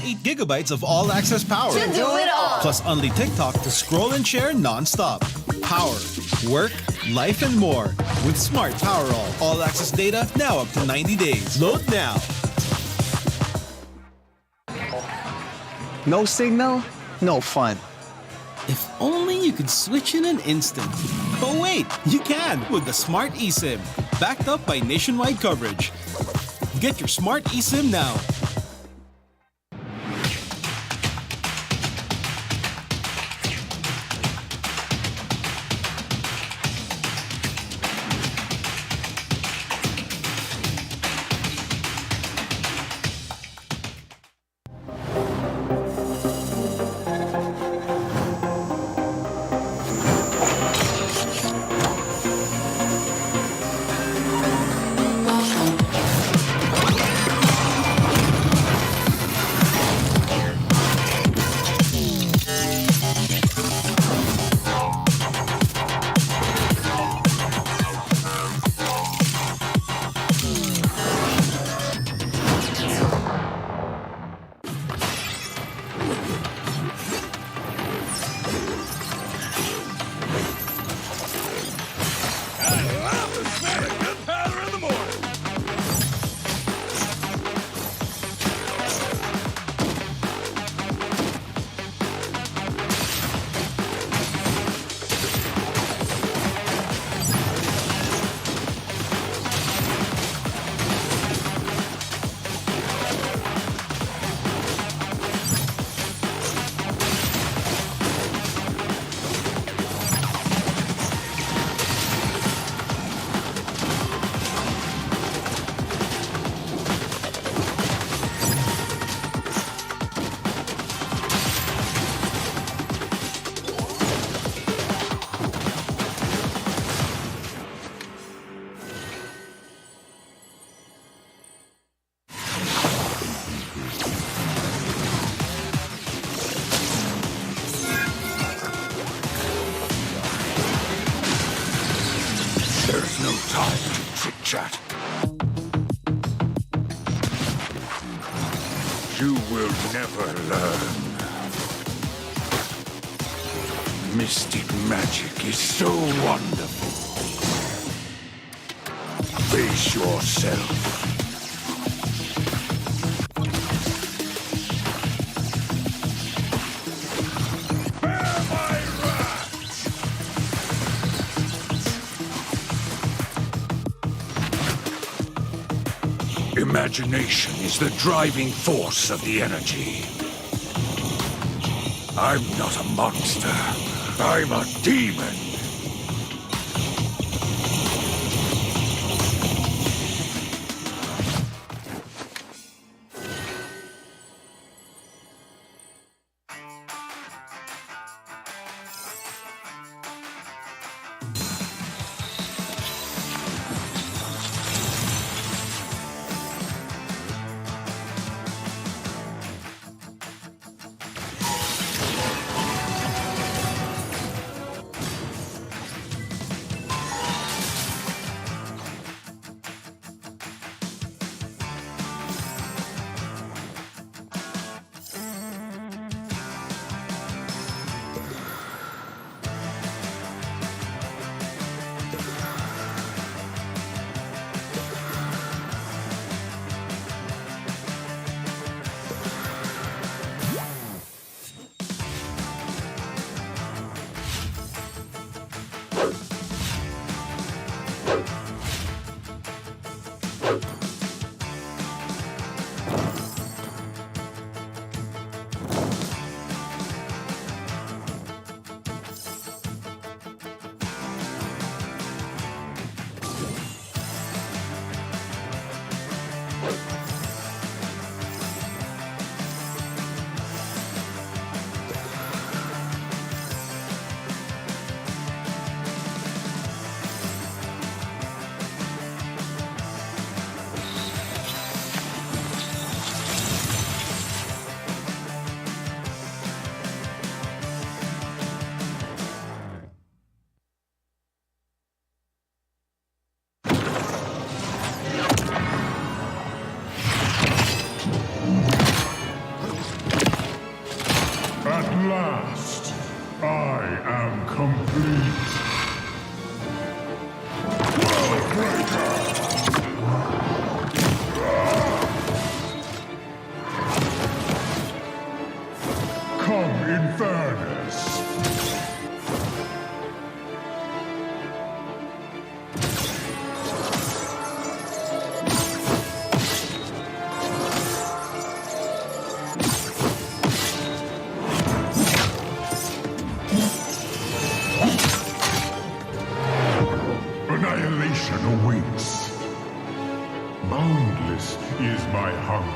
8 gigabytes of all-access power. To do it all. Plus only TikTok to scroll and share non-stop. Power, work, life, and more with Smart Power All access data now up to 90 days. Load now. No signal, no fun. If only you could switch in an instant. But wait, you can with the Smart eSIM, backed up by nationwide coverage. Get your Smart eSIM now. There's no time to chit-chat. You will never learn. Mystic magic is so wonderful. Face yourself. Imagination is the driving force of the energy. I'm not a monster. I'm a demon. am complete. Worldbreaker! Come in fairness. Annihilation awaits. Boundless is my hunger.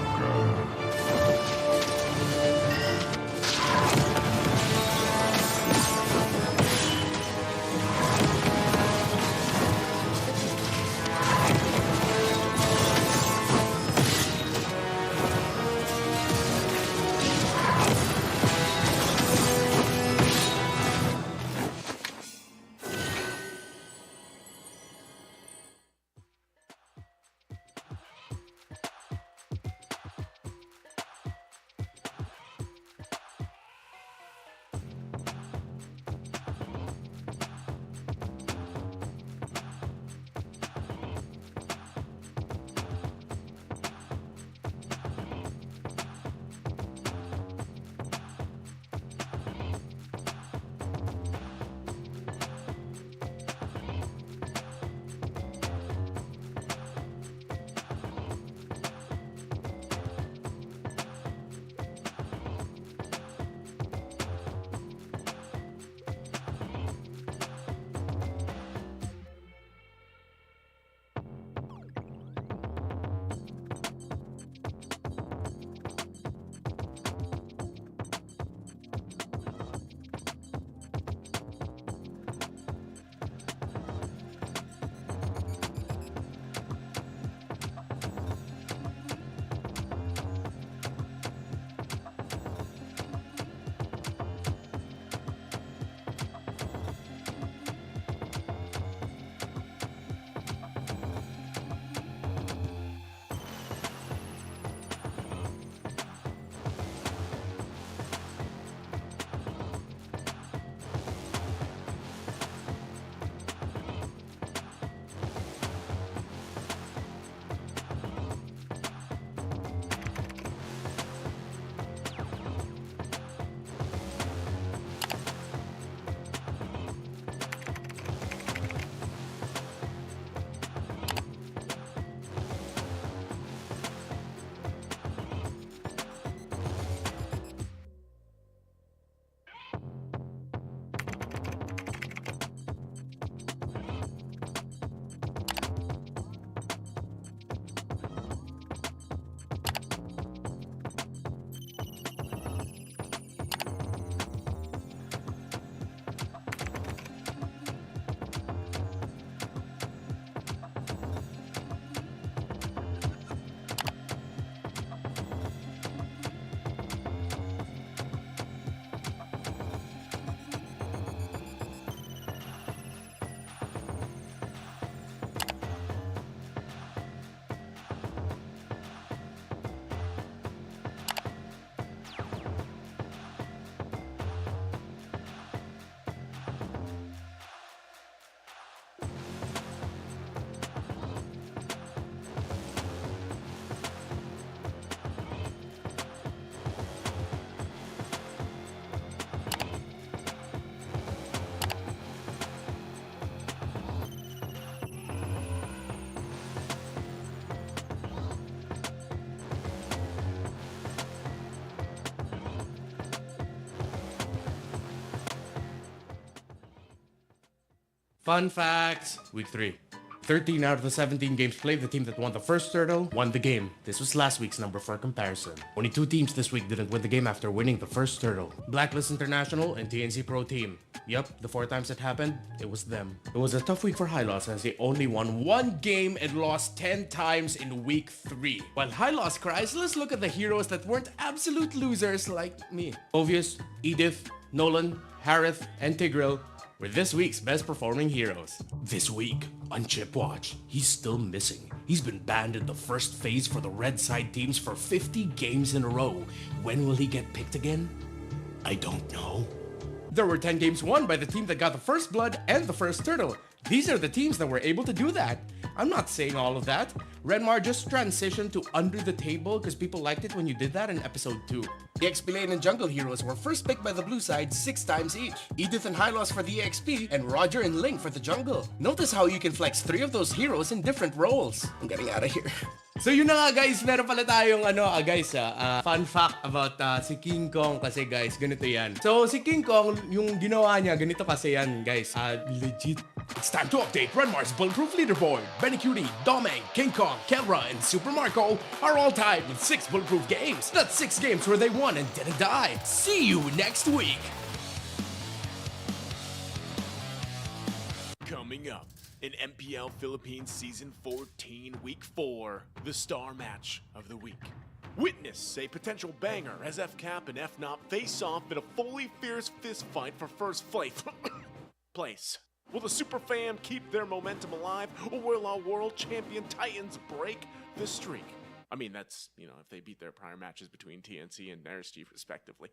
Fun facts. Week 3. 13 out of the 17 games played, the team that won the first turtle won the game. This was last week's number for comparison. Only 2 teams this week didn't win the game after winning the first turtle. Blacklist International and TNC Pro Team. Yup, the 4 times it happened, it was them. It was a tough week for High Loss as they only won 1 game and lost 10 times in week 3. While High Loss cries, let's look at the heroes that weren't absolute losers like me. Obvious, Edith, Nolan, Harith, and Tigreal were this week's best performing heroes. This week, on Chip Watch, he's still missing. He's been banned in the first phase for the red side teams for 50 games in a row. When will he get picked again? I don't know. There were 10 games won by the team that got the first blood and the first turtle. These are the teams that were able to do that. I'm not saying all of that. Renmar just transitioned to under the table because people liked it when you did that in episode 2. The XP Lane and Jungle Heroes were first picked by the blue side 6 times each. Edith and Hylos for the XP and Roger and Link for the jungle. Notice how you can flex 3 of those heroes in different roles. I'm getting out of here. So yun na nga guys, meron pala tayong fun fact about si King Kong kasi guys, ganito yan. So si King Kong, yung ginawa niya, ganito kasi yan guys, legit. It's time to update Renmar's Bulletproof Leaderboard. Benny Cutie, Domeng, King Kong, Kelra, and Super Marco are all tied with 6 bulletproof games. That's 6 games where they won and didn't die. See you next week. Coming up in MPL Philippines Season 14, Week 4, the star match of the week. Witness a potential banger as FCAP and FNOP face off in a fully fierce fist fight for first place. Will the Super Fam keep their momentum alive, or will our world champion Titans break the streak? I mean, that's, if they beat their prior matches between TNC and RSG respectively.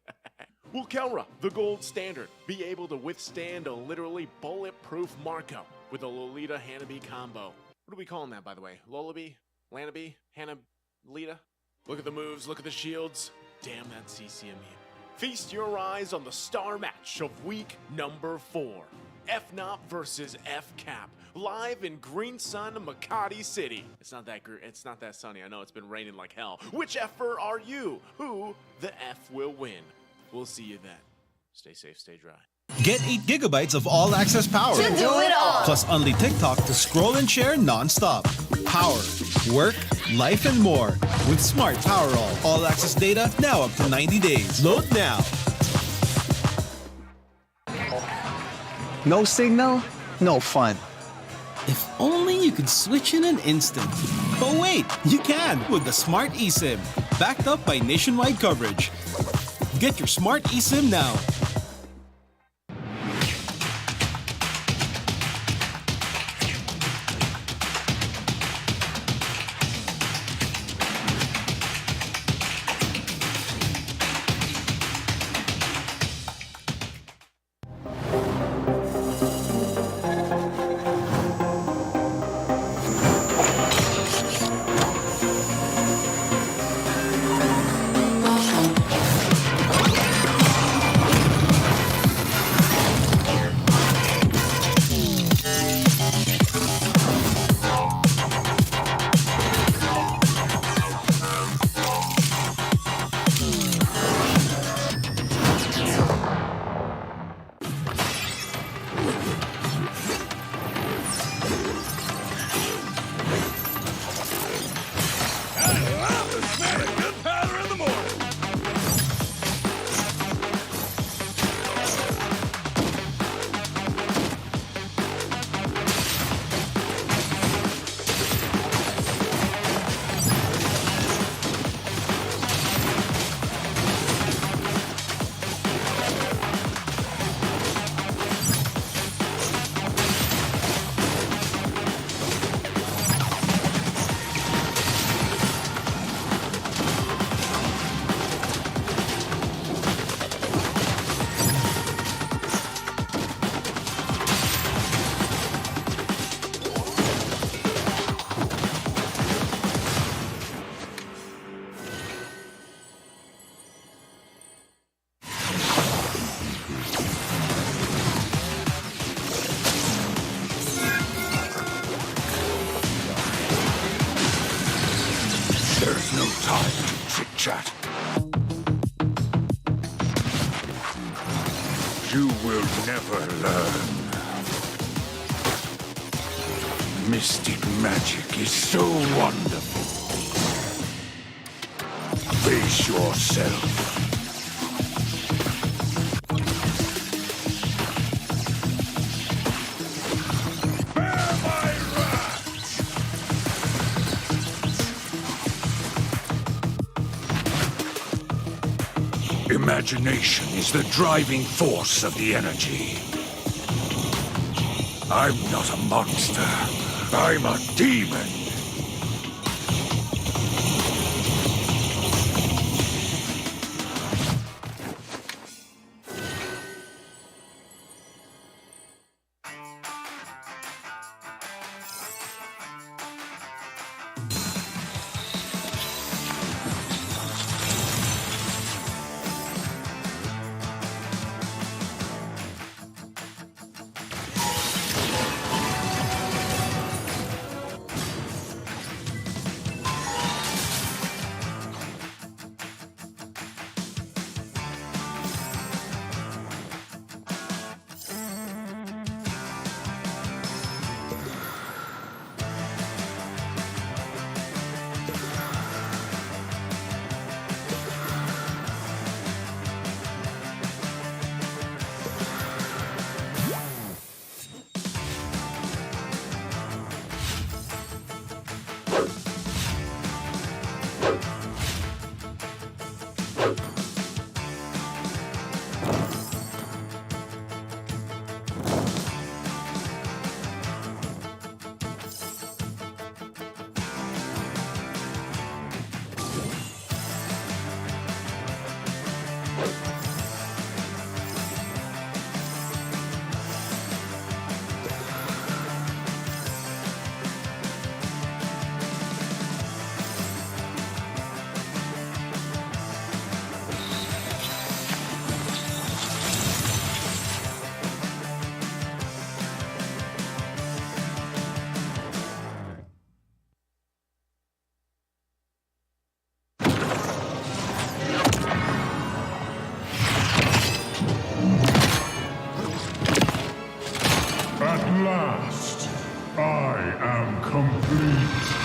Will Kelra, the gold standard, be able to withstand a literally bulletproof Marco with a Lolita Hanabi combo? What are we calling that, by the way? Lolabi? Lanabi? Hanalita? Look at the moves, look at the shields. Damn that CCMU. Feast your eyes on the star match of week number 4. FNOP versus FCAP, live in Green Sun, Makati City. It's not that sunny. I know it's been raining like hell. Which F-er are you? Who the F will win? We'll see you then. Stay safe, stay dry. Get 8 gigabytes of all-access power. To do it all. Plus only TikTok to scroll and share non-stop. Power, work, life, and more. With Smart Power All-access data now up to 90 days. Load now. No signal, no fun. If only you could switch in an instant. Oh wait, you can with the Smart eSIM. Backed up by nationwide coverage. Get your Smart eSIM now. Chat. You will never learn. Mystic magic is so wonderful. Face yourself. Imagination is the driving force of the energy. I'm not a monster. I'm a demon. last, I am complete.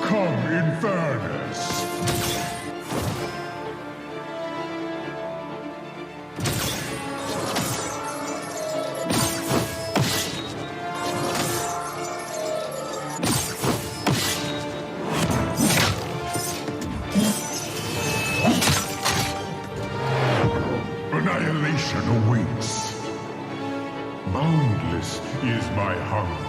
Come in fairness. Annihilation awaits. Boundless is my hunger.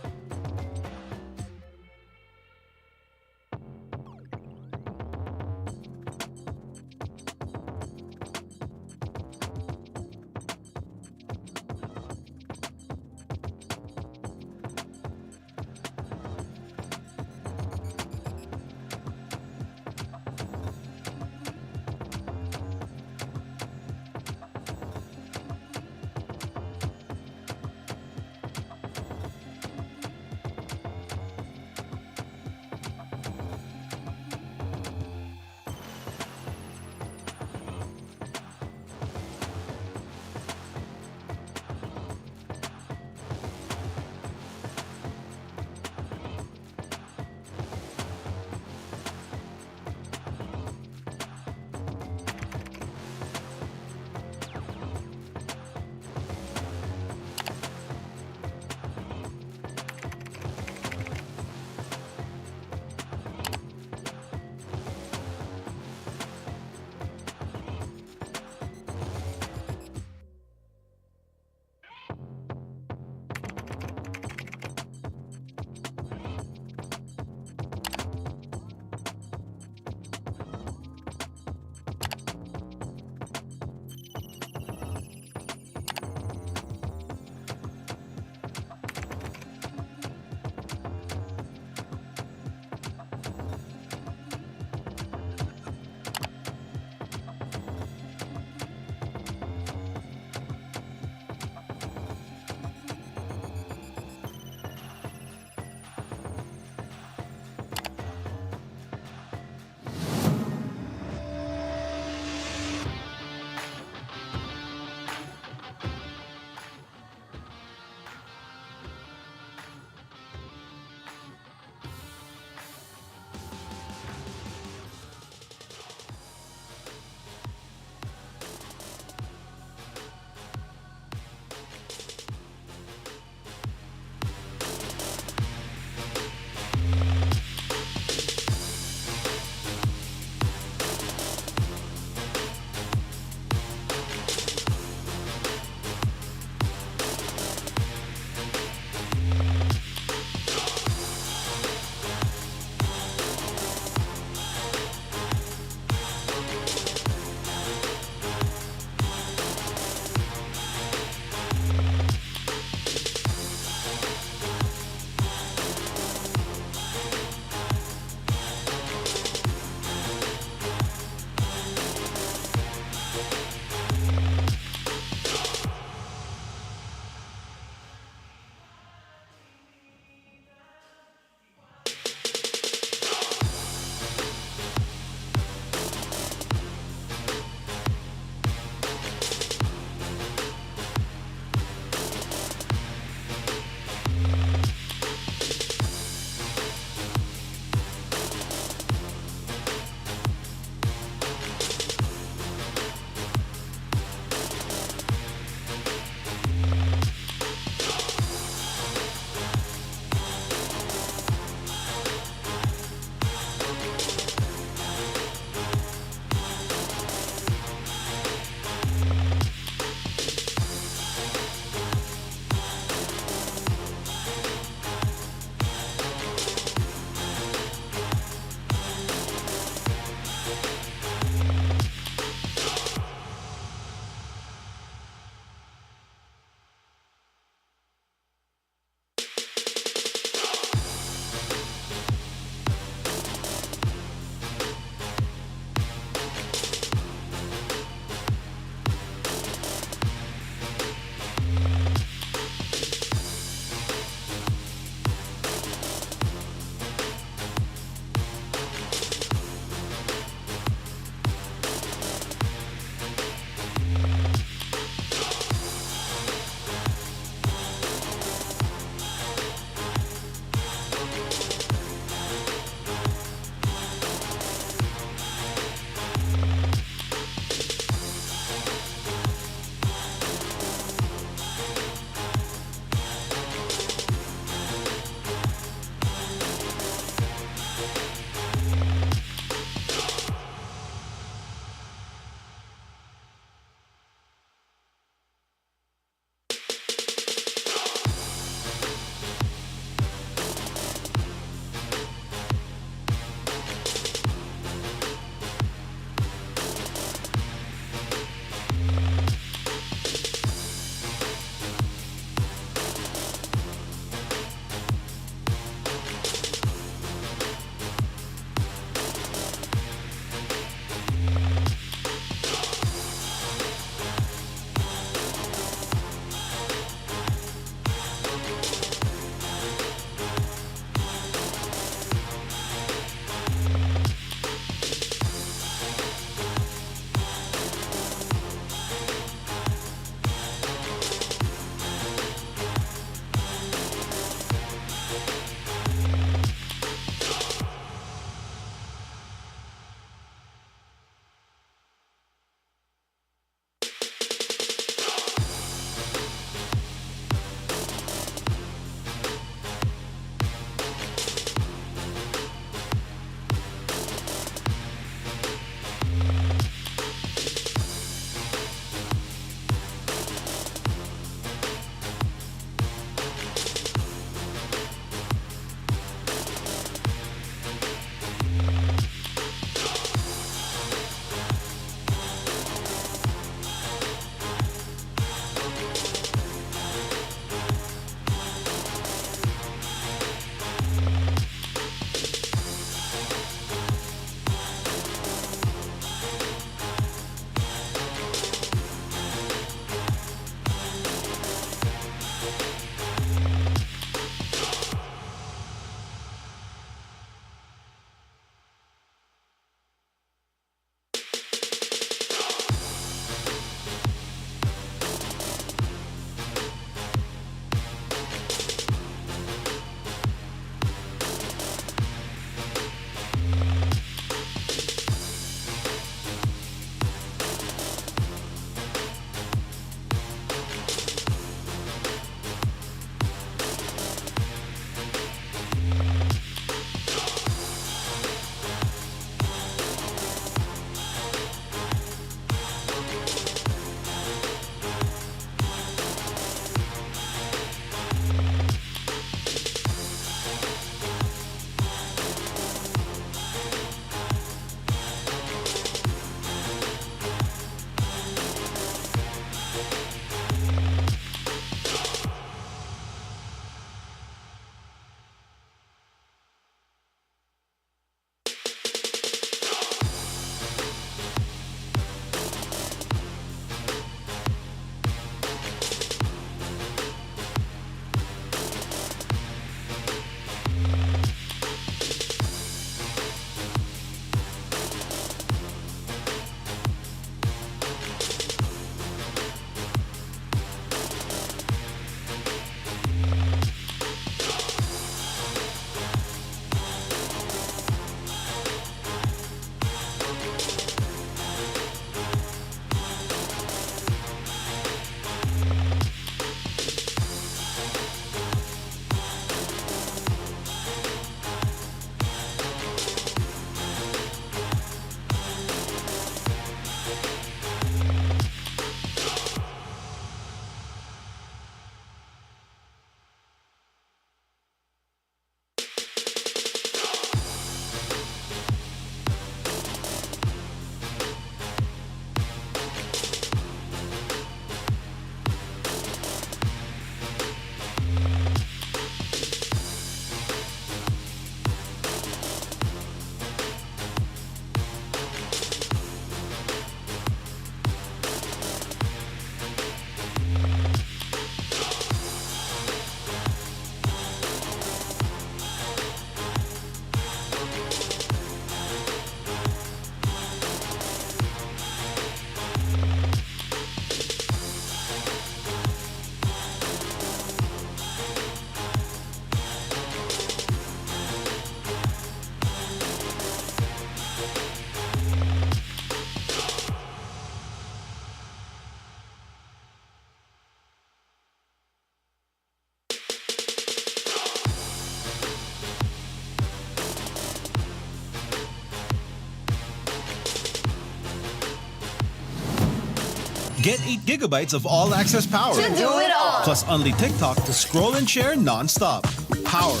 Get 8 gigabytes of all-access power. To do it all. Plus only TikTok to scroll and share non-stop. Power,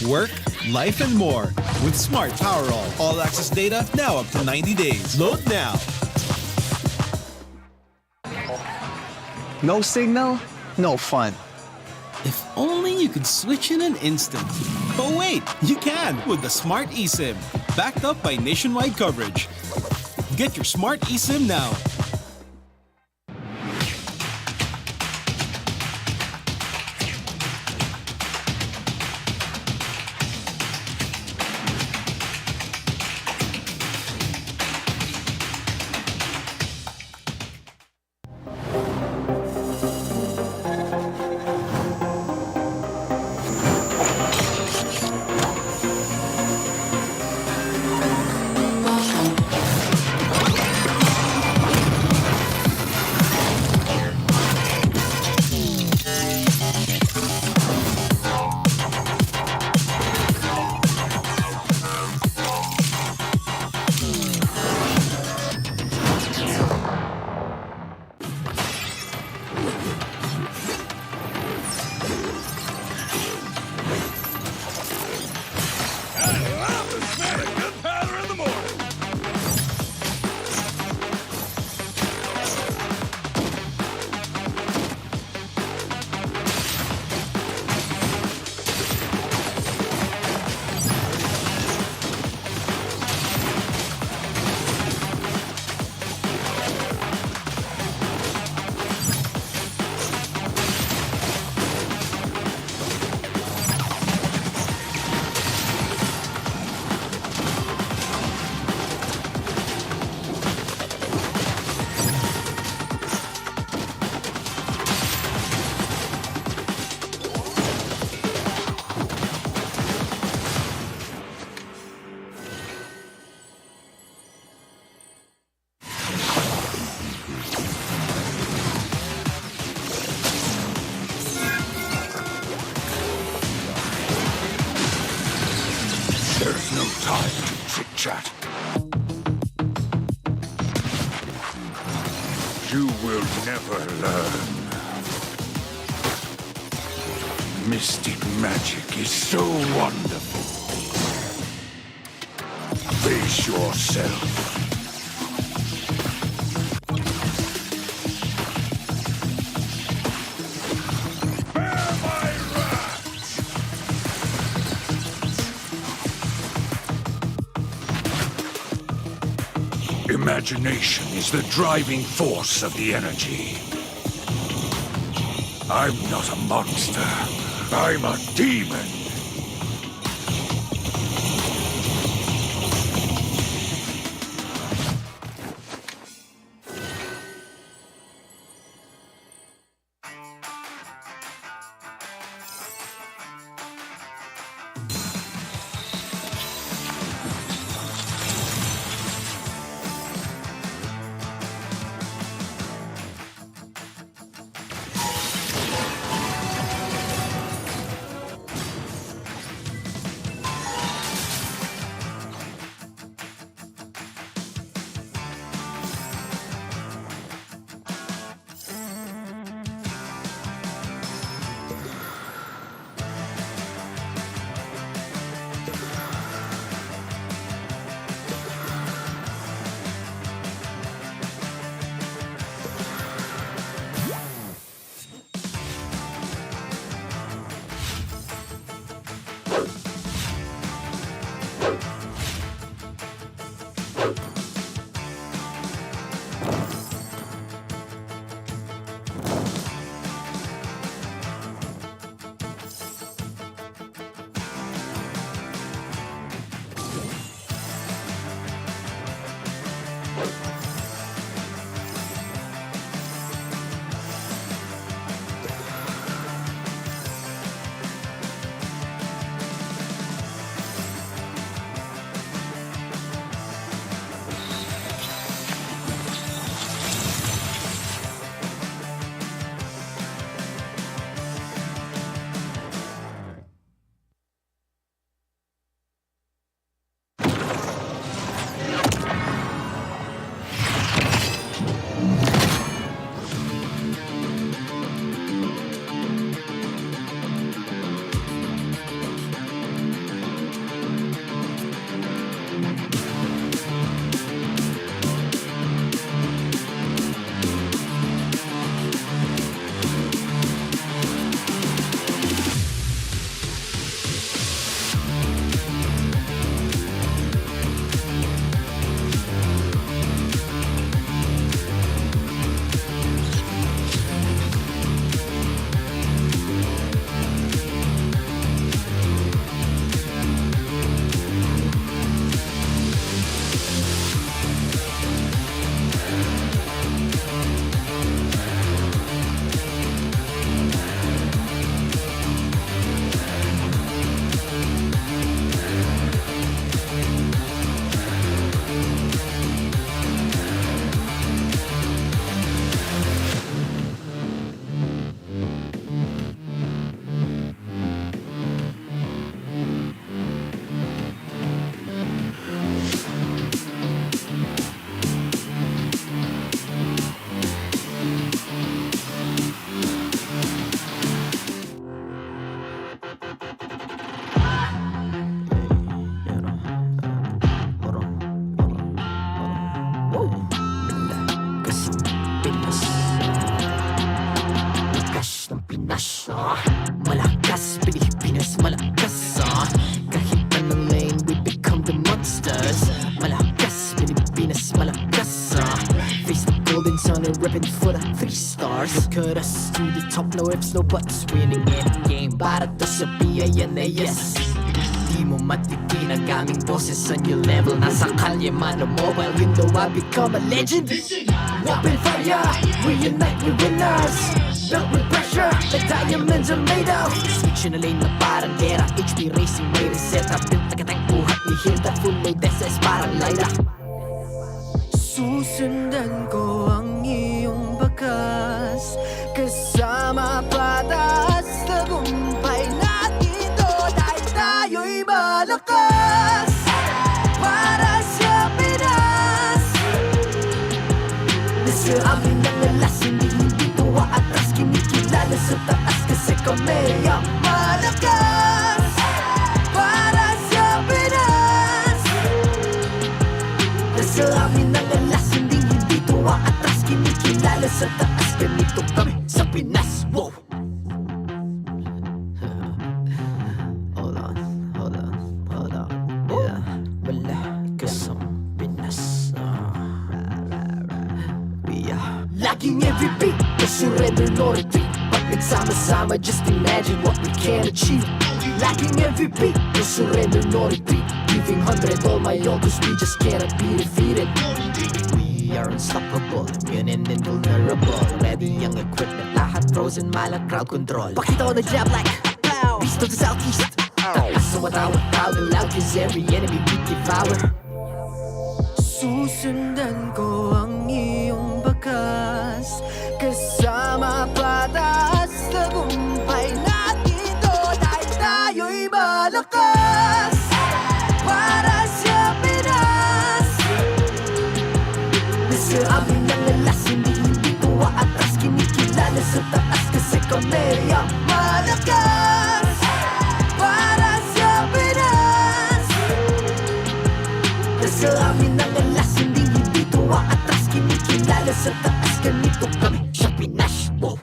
work, life, and more with Smart Power All-access data now up to 90 days. Load now. No signal, no fun. If only you could switch in an instant. But wait, you can with the Smart eSIM, backed up by nationwide coverage. Get your Smart eSIM now. There's no time to chit-chat. You will never learn. Mystic magic is so wonderful. Face yourself. Imagination is the driving force of the energy. I'm not a monster. I'm a demon. Pinas. Malakas, Pilipinas, malakas. Kahit anong lane, we become the monsters. Malakas, Pilipinas, malakas. Face the golden sun and ribbon for the 3 stars. Look at us to the top, no ifs, no buts. Winning any game, para to sa PINAS. Di mo matitinag aming boses sa new level. Nasa kalye man o mobile, you know I become a legend. Open fire, we unite, we winners. Built with pressure, like diamonds are made of. Switch in a lane na parang gera. HP Racing may reseta. Built like a tank, buhat ni Hilda. Full load SS parang Lyra. Susundan ko ang iyong bakas. Kasama patas, tagumpay natin to. Dahil tayo'y malakas. Para sa Pinas. Nasa amin ang alas, hindi tuwa atras. Kinikilala sa taas kasi kami ang malakas. Para sa Pinas. Nasa amin ang alas, hindi tuwa atras. Kinikilala sa taas, ganito kami sa Pinas. Wow! Hold on. Yeah, malakas ang Pinas. Laging every beat, no surrender, no retreat. Pag nagsama-sama, just imagine what we can achieve. Laging every beat, no surrender, no retreat. Giving 100 all my all, cause we just cannot be defeated. We are unstoppable, immune and invulnerable. Ready ang equipment, lahat frozen, malang crowd control. Pakita ko na jab like beast of the southeast. Taas sa matawa, proud and loud, cause every enemy we devour. Susundan ko ang iyong bakas. Kasama patas, tagumpay natin to. Dahil tayo'y malakas. Para sa Pinas. Nasa amin ang alas, hindi tuwa atras. Kinikilala sa taas kasi kami ang malakas. Para sa Pinas. Nasa amin ang alas, hindi tuwa atras. Kinikilala sa taas, ganito kami sa Pinas. Wow!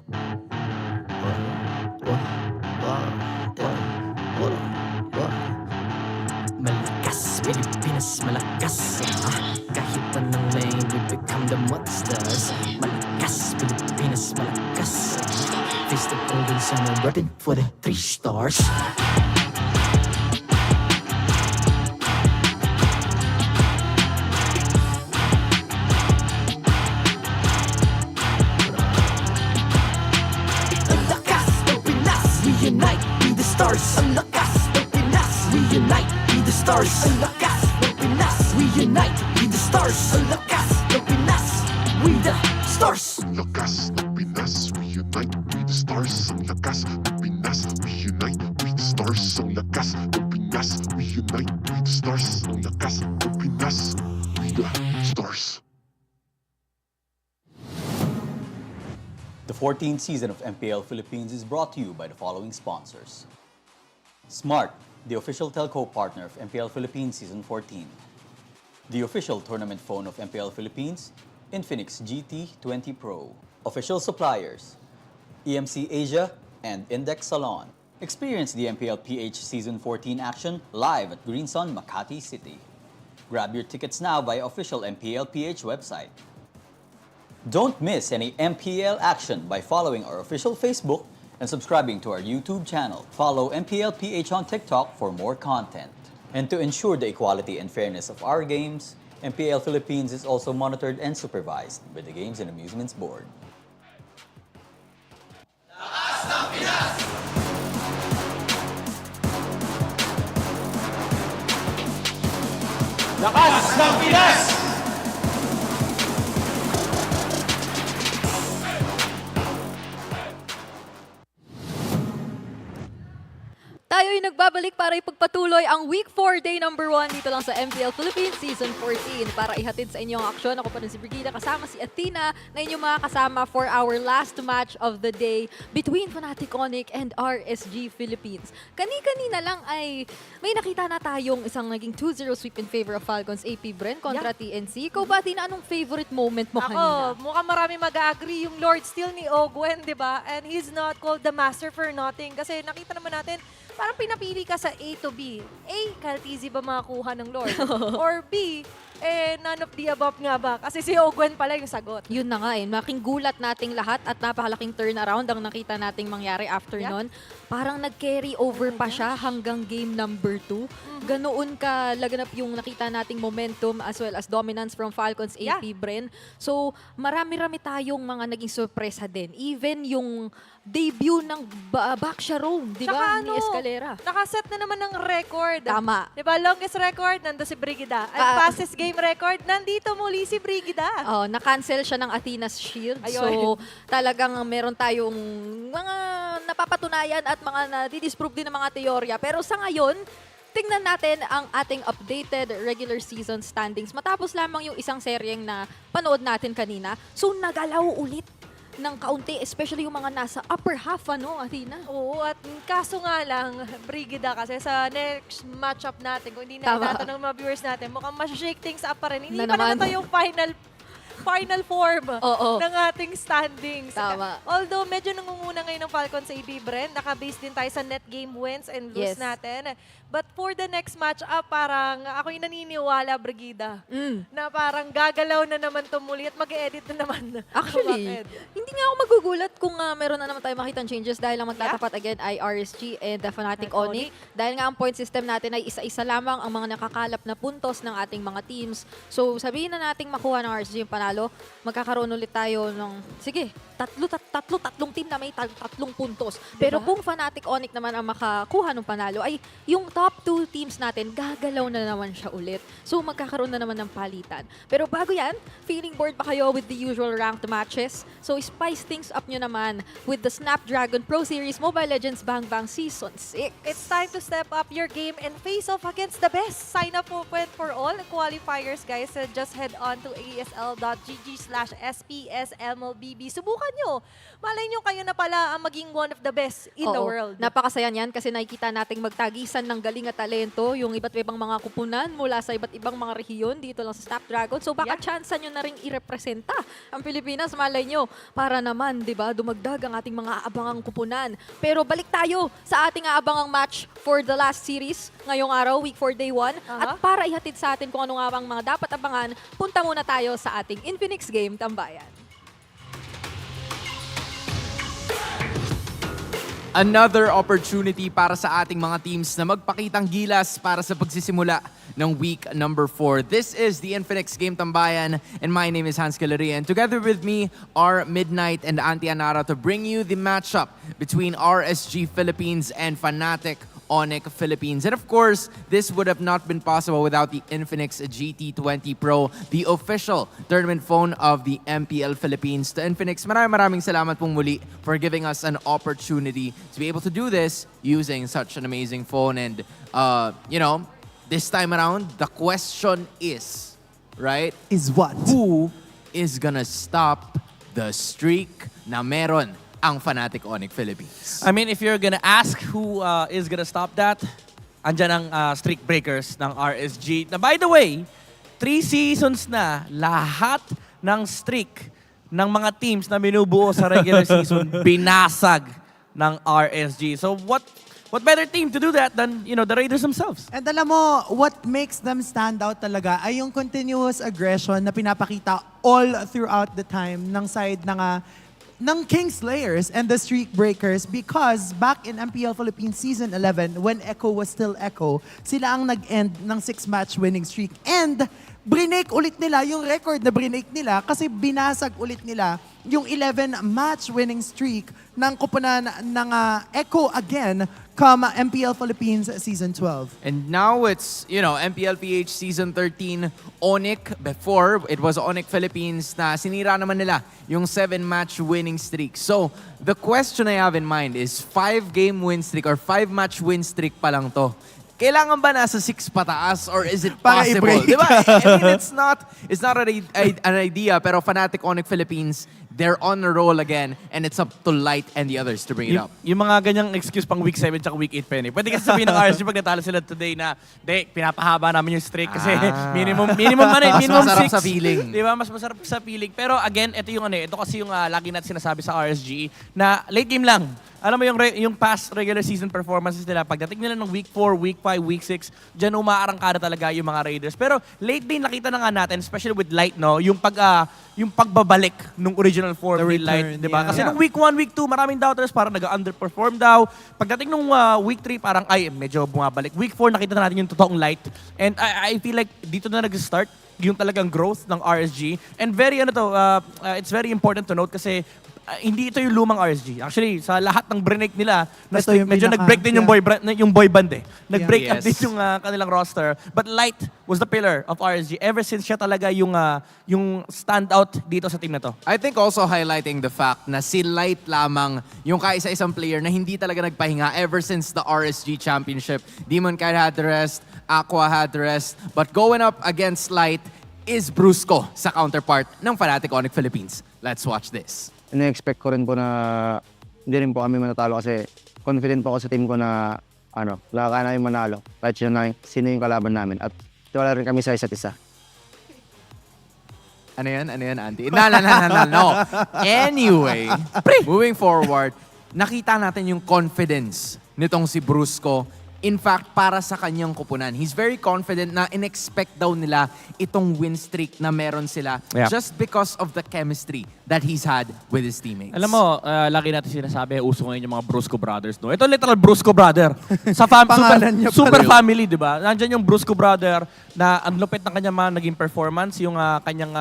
Malakas, Pilipinas, malakas. Kahit anong lane, we become the monsters. Malakas, Pilipinas, malakas. Face the golden sun and weapon for the 3 stars. Ang lakas ng Pinas, we unite, be the stars. Ang lakas ng Pinas, we unite, be the stars. Ang lakas ng Pinas, we unite, be the stars. Ang lakas ng Pinas, we the stars. Ang lakas ng Pinas, we unite, we the stars. Ang lakas ng Pinas, we unite, we the stars. Ang lakas ng Pinas, we unite, we the stars. Ang lakas ng Pinas, we the stars. The 14th season of MPL Philippines is brought to you by the following sponsors. Smart, the official telco partner of MPL Philippines Season 14. The official tournament phone of MPL Philippines, Infinix GT20 Pro. Official suppliers, EMC Asia and Index Salon. Experience the MPL PH Season 14 action live at Green Sun, Makati City. Grab your tickets now via official MPL PH website. Don't miss any MPL action by following our official Facebook and subscribing to our YouTube channel. Follow MPL PH on TikTok for more content. And to ensure the equality and fairness of our games, MPL Philippines is also monitored and supervised by the Games and Amusements Board. Lakas ng Pinas! Tayo'y nagbabalik para ipagpatuloy ang Week 4, Day number 1 dito lang sa MPL Philippines Season 14 para ihatid sa inyo ang aksyon. Ako pa rin si Brigida kasama si Athena na inyong mga kasama for our last match of the day between Fnatic Onic and RSG Philippines. Kani-kanina lang ay may nakita na tayong isang naging 2-0 sweep in favor of Falcons APBren kontra TNC. Ikaw ba, Athena, anong favorite moment mo kanina? Ako, mukhang marami mag-agree yung Lord Steal ni Ogwen, di ba? And he's not called the master for nothing. Kasi nakita naman natin, parang pinapili ka sa A to B. A, kahit easy ba makakuha ng Lord? Or B, none of the above nga ba? Kasi si Ogwen pala yung sagot. Yun na nga making gulat nating lahat at napakalaking turnaround ang nakita nating mangyari after nun. Parang nag-carry over pa siya hanggang game number 2. Ganoon ka laganap yung nakita nating momentum as well as dominance from Falcons APBren. So marami-rami tayong mga naging sorpresa din. Even yung debut ng Baksha Rome, di ba? Ni Escalera. Nakaset na naman ng record. Tama. Di ba, longest record, nando si Brigida. At fastest game record, nandito muli si Brigida. Na-cancel siya ng Athena's Shield. Ayun. So talagang meron tayong mga napapatunayan at mga na-disprove din ng mga teorya. Pero sa ngayon, tingnan natin ang ating updated regular season standings. Matapos lamang yung isang seryeng na panood natin kanina. So nagalaw ulit ng kaunti, especially yung mga nasa upper half, Athena? Oo, at kaso nga lang, Brigida, kasi sa next matchup natin, kung hindi na itatanong mga viewers natin, mukhang shake things up pa rin. Hindi pa naman ito yung final form ng ating standings. Tama. Although medyo nangunguna ngayon ng Falcons sa APBren, naka-base din tayo sa net game wins and lose natin. But for the next match-up, parang ako yung naniniwala, Brigida, na parang gagalaw na naman ito muli at mag-edit na naman. Actually, hindi nga ako magugulat kung meron na naman tayo makitang changes dahil ang magtatapat again ay RSG and the Fnatic Onic. Dahil nga ang point system natin ay isa-isa lamang ang mga nakakalap na puntos ng ating mga teams. So sabihin na nating makuha ng RSG yung panalo, magkakaroon ulit tayo ng, sige, tatlong team na may 3 puntos. Pero kung Fnatic Onic naman ang makakuha ng panalo, ay yung top 2 teams natin, gagalaw na naman siya ulit. So magkakaroon na naman ng palitan. Pero bago yan, feeling bored pa kayo with the usual ranked matches? So spice things up nyo naman with the Snapdragon Pro Series Mobile Legends Bang Bang Season 6. It's time to step up your game and face off against the best. Sign up for all qualifiers, guys. Just head on to asl.gg/SPSMLBB. Subukan nyo. Malay nyo kayo na pala ang maging one of the best in the world. Napakasaya niyan kasi nakikita nating magtagisan ng galing at talento yung iba't ibang mga kupunan mula sa iba't ibang mga rehiyon dito lang sa Snapdragon. So baka chance nyo na rin irepresenta ang Pilipinas, malay nyo, para naman, di ba, dumagdag ang ating mga abangang kupunan. Pero balik tayo sa ating abangang match for the last series ngayong araw, Week 4 Day 1. At para ihatid sa atin kung ano nga bang mga dapat abangan, punta muna tayo sa ating Infinix Game Tambayan. Another opportunity para sa ating mga teams na magpakitang gilas para sa pagsisimula ng week number 4. This is the Infinix Game Tambayan and my name is Hans Galeria, and together with me are Midnight and Auntie Anara to bring you the matchup between RSG Philippines and Fnatic Onic Philippines. And of course, this would have not been possible without the Infinix GT20 Pro, the official tournament phone of the MPL Philippines. To Infinix, maraming salamat pong muli for giving us an opportunity to be able to do this using such an amazing phone. And, you know, this time around, the question is, right? Is what? Who is gonna stop the streak na meron ang Fnatic Onic Philippines? I mean, if you're gonna ask who is gonna stop that, andyan ang streak breakers ng RSG. Na by the way, 3 seasons na lahat ng streak ng mga teams na binubuo sa regular season binasag ng RSG. So what better team to do that than, you know, the Raiders themselves? And alam mo, what makes them stand out talaga ay yung continuous aggression na pinapakita all throughout the time ng side ng Kingslayers and the Streak Breakers, because back in MPL Philippines Season 11, when Echo was still Echo, sila ang nag-end ng 6-match winning streak. And brinake ulit nila yung record na brinake nila kasi binasag ulit nila yung 11-match winning streak ng kupunan ng Echo again come MPL Philippines Season 12. And now it's, MPL PH Season 13, Onic. Before, it was Onic Philippines na sinira naman nila yung 7-match winning streak. So, the question I have in mind is 5-game win streak or 5-match win streak pa lang to. Kailangan ba nasa 6 pataas or is it possible? Diba? I mean, it's not an idea, pero Fnatic Onic Philippines, they're on a roll again and it's up to Light and the others to bring it up. Yung mga ganyang excuse pang week 7 tsaka week 8 pa yun eh. Pwede kasi sabihin ng RSG pag natalo sila today na, pinapahaba namin yung streak kasi minimum 6. Mas masarap sa feeling. Diba? Mas masarap sa feeling. Pero again, ito kasi yung lagi natin sinasabi sa RSG na late game lang. Alam mo yung past regular season performances nila, pagdating nila ng week 4, week 5, week 6, dyan umaarangkada talaga yung mga Raiders. Pero late din nakita na nga natin, especially with Light, no, yung pagbabalik nung original form ni Light, di ba? Kasi nung week 1, week 2, maraming doubters parang nag-underperform daw. Pagdating nung week 3, parang medyo bumabalik. Week 4, nakita na natin yung totoong Light. And I feel like dito na nag-start yung talagang growth ng RSG. And it's very important to note kasi hindi ito yung lumang RSG. Actually, sa lahat ng break nila, medyo nag-break din yung boy band eh. Nag-break up din yung kanilang roster. But Light was the pillar of RSG ever since siya talaga yung standout dito sa team na to. I think also highlighting the fact na si Light lamang yung kaisa-isang player na hindi talaga nagpahinga ever since the RSG Championship. Demon Kite had the rest, Aqua had the rest, but going up against Light is Brusco sa counterpart ng Fnatic Onic Philippines. Let's watch this. Ina-expect ko rin po na hindi rin po kami manatalo kasi confident po ako sa team ko na kaya namin manalo kahit sino yung kalaban namin at tiwala rin kami sa isa't isa. Ano yan, Auntie? No. Anyway, moving forward, nakita natin yung confidence nitong si Brusco. In fact, para sa kanyang kupunan, he's very confident na in-expect daw nila itong win streak na meron sila just because of the chemistry that he's had with his teammates. Alam mo, lagi natin sinasabi, uso ngayon yung mga Brusco brothers. No? Ito literal Brusco brother. Sa super family, di ba? Nandyan yung Brusco brother na ang lupit ng kanyang mga naging performance, yung kanyang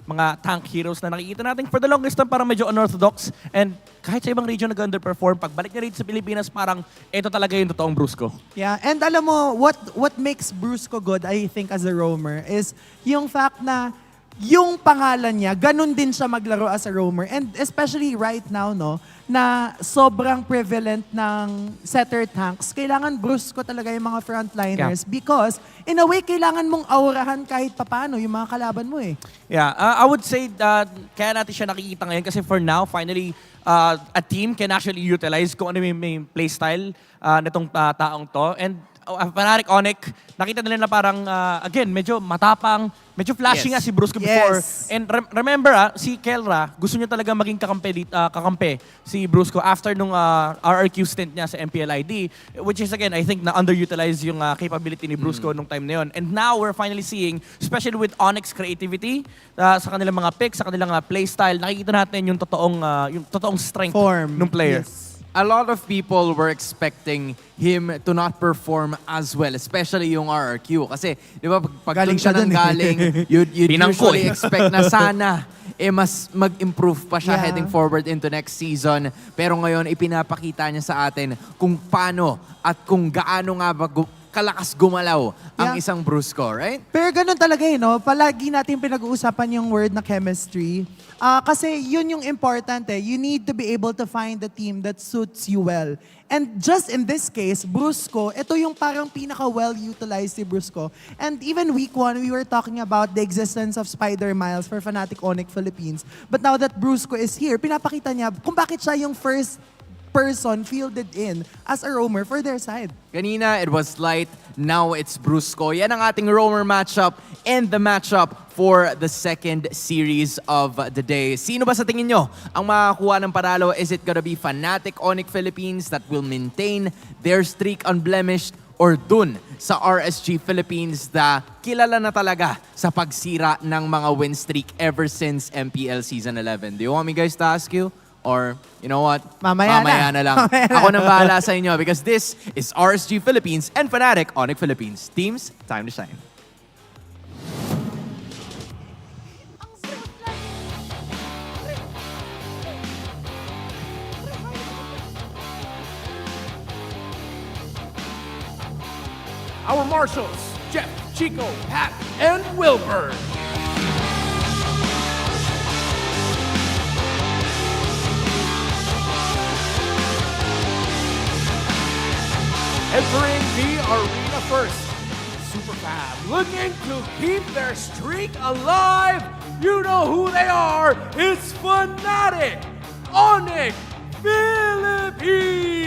mga tank heroes na nakikita natin for the longest time parang medyo unorthodox. And kahit sa ibang region nag-underperform, pagbalik niya rito sa Pilipinas, parang ito talaga yung totoong Brusco. Yeah, and alam mo, what makes Brusco good, I think, as a roamer, is yung fact na yung pangalan niya, ganun din siya maglaro as a roamer. And especially right now, no, na sobrang prevalent ng setter tanks, kailangan Brusco talaga yung mga frontliners because in a way, kailangan mong aurahan kahit papano yung mga kalaban mo eh. Yeah, I would say that kaya natin siya nakikita ngayon kasi for now, finally, a team can actually utilize kung ano yung playstyle nitong taong to. And Fnatic Onic, nakita nila na parang, again, medyo matapang, medyo flashy nga si Brusco before. And remember, si Kelra, gusto niya talaga maging kakampi si Brusco after nung RRQ stint niya sa MPL ID, which is, again, I think, na-underutilized yung capability ni Brusco nung time na yun. And now, we're finally seeing, especially with Onic's creativity, sa kanilang mga picks, sa kanilang playstyle, nakikita natin yung totoong strength ng player. A lot of people were expecting him to not perform as well, especially yung RRQ. Kasi, di ba, pag galing siya ng galing, you'd usually expect na sana mas mag-improve pa siya heading forward into next season. Pero ngayon, ipinapakita niya sa atin kung paano at kung gaano nga ba kalakas gumalaw ang isang Brusco, right? Pero ganun talaga no? Palagi natin pinag-uusapan yung word na chemistry. Kasi yun yung important eh. You need to be able to find the team that suits you well. And just in this case, Brusco, ito yung parang pinaka-well-utilized si Brusco. And even week 1, we were talking about the existence of Spider Miles for Fnatic Onic Philippines. But now that Brusco is here, pinapakita niya kung bakit siya yung first person fielded in as a roamer for their side. Kanina, it was Light. Now, it's Brusco. Yan ang ating roamer matchup and the matchup for the second series of the day. Sino ba sa tingin nyo ang makakuha ng paralo? Is it gonna be Fnatic Onic Philippines that will maintain their streak unblemished, or dun sa RSG Philippines na kilala na talaga sa pagsira ng mga win streak ever since MPL Season 11? Do you want me guys to ask you? Or, you know what? Mamaya na lang. Ako nang bahala sa inyo because this is RSG Philippines and Fnatic Onic Philippines. Teams, time to shine. our marshals, Jeff, Chico, Pat, and Wilbur. Entering the arena first, Super Fab looking to keep their streak alive. You know who they are. It's Fnatic, Onic Philippines.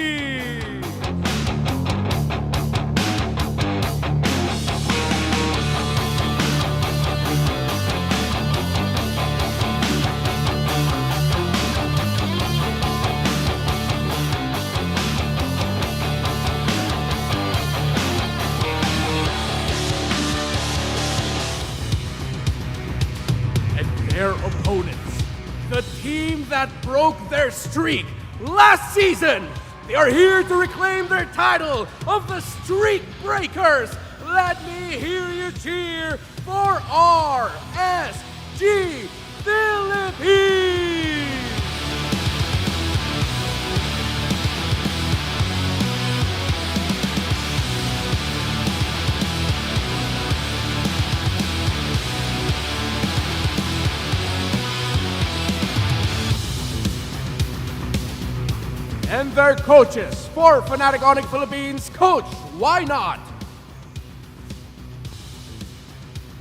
Their opponents, the team that broke their streak last season. They are here to reclaim their title of the Streak Breakers. Let me hear you cheer for RSG Philippines. And their coaches for Fnatic Onic Philippines, Coach, why not?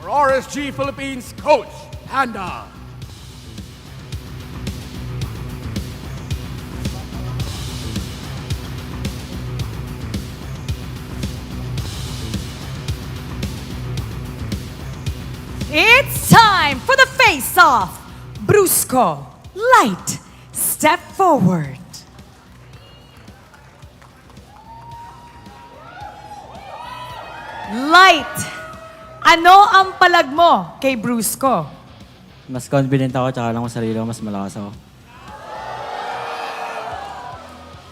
For RSG Philippines, Coach, Panda. It's time for the face-off. Brusco, Light, step forward. Light, ano ang palag mo kay Brusco? Mas confident ako, tsaka lang ko sarili ko, mas malakas ako.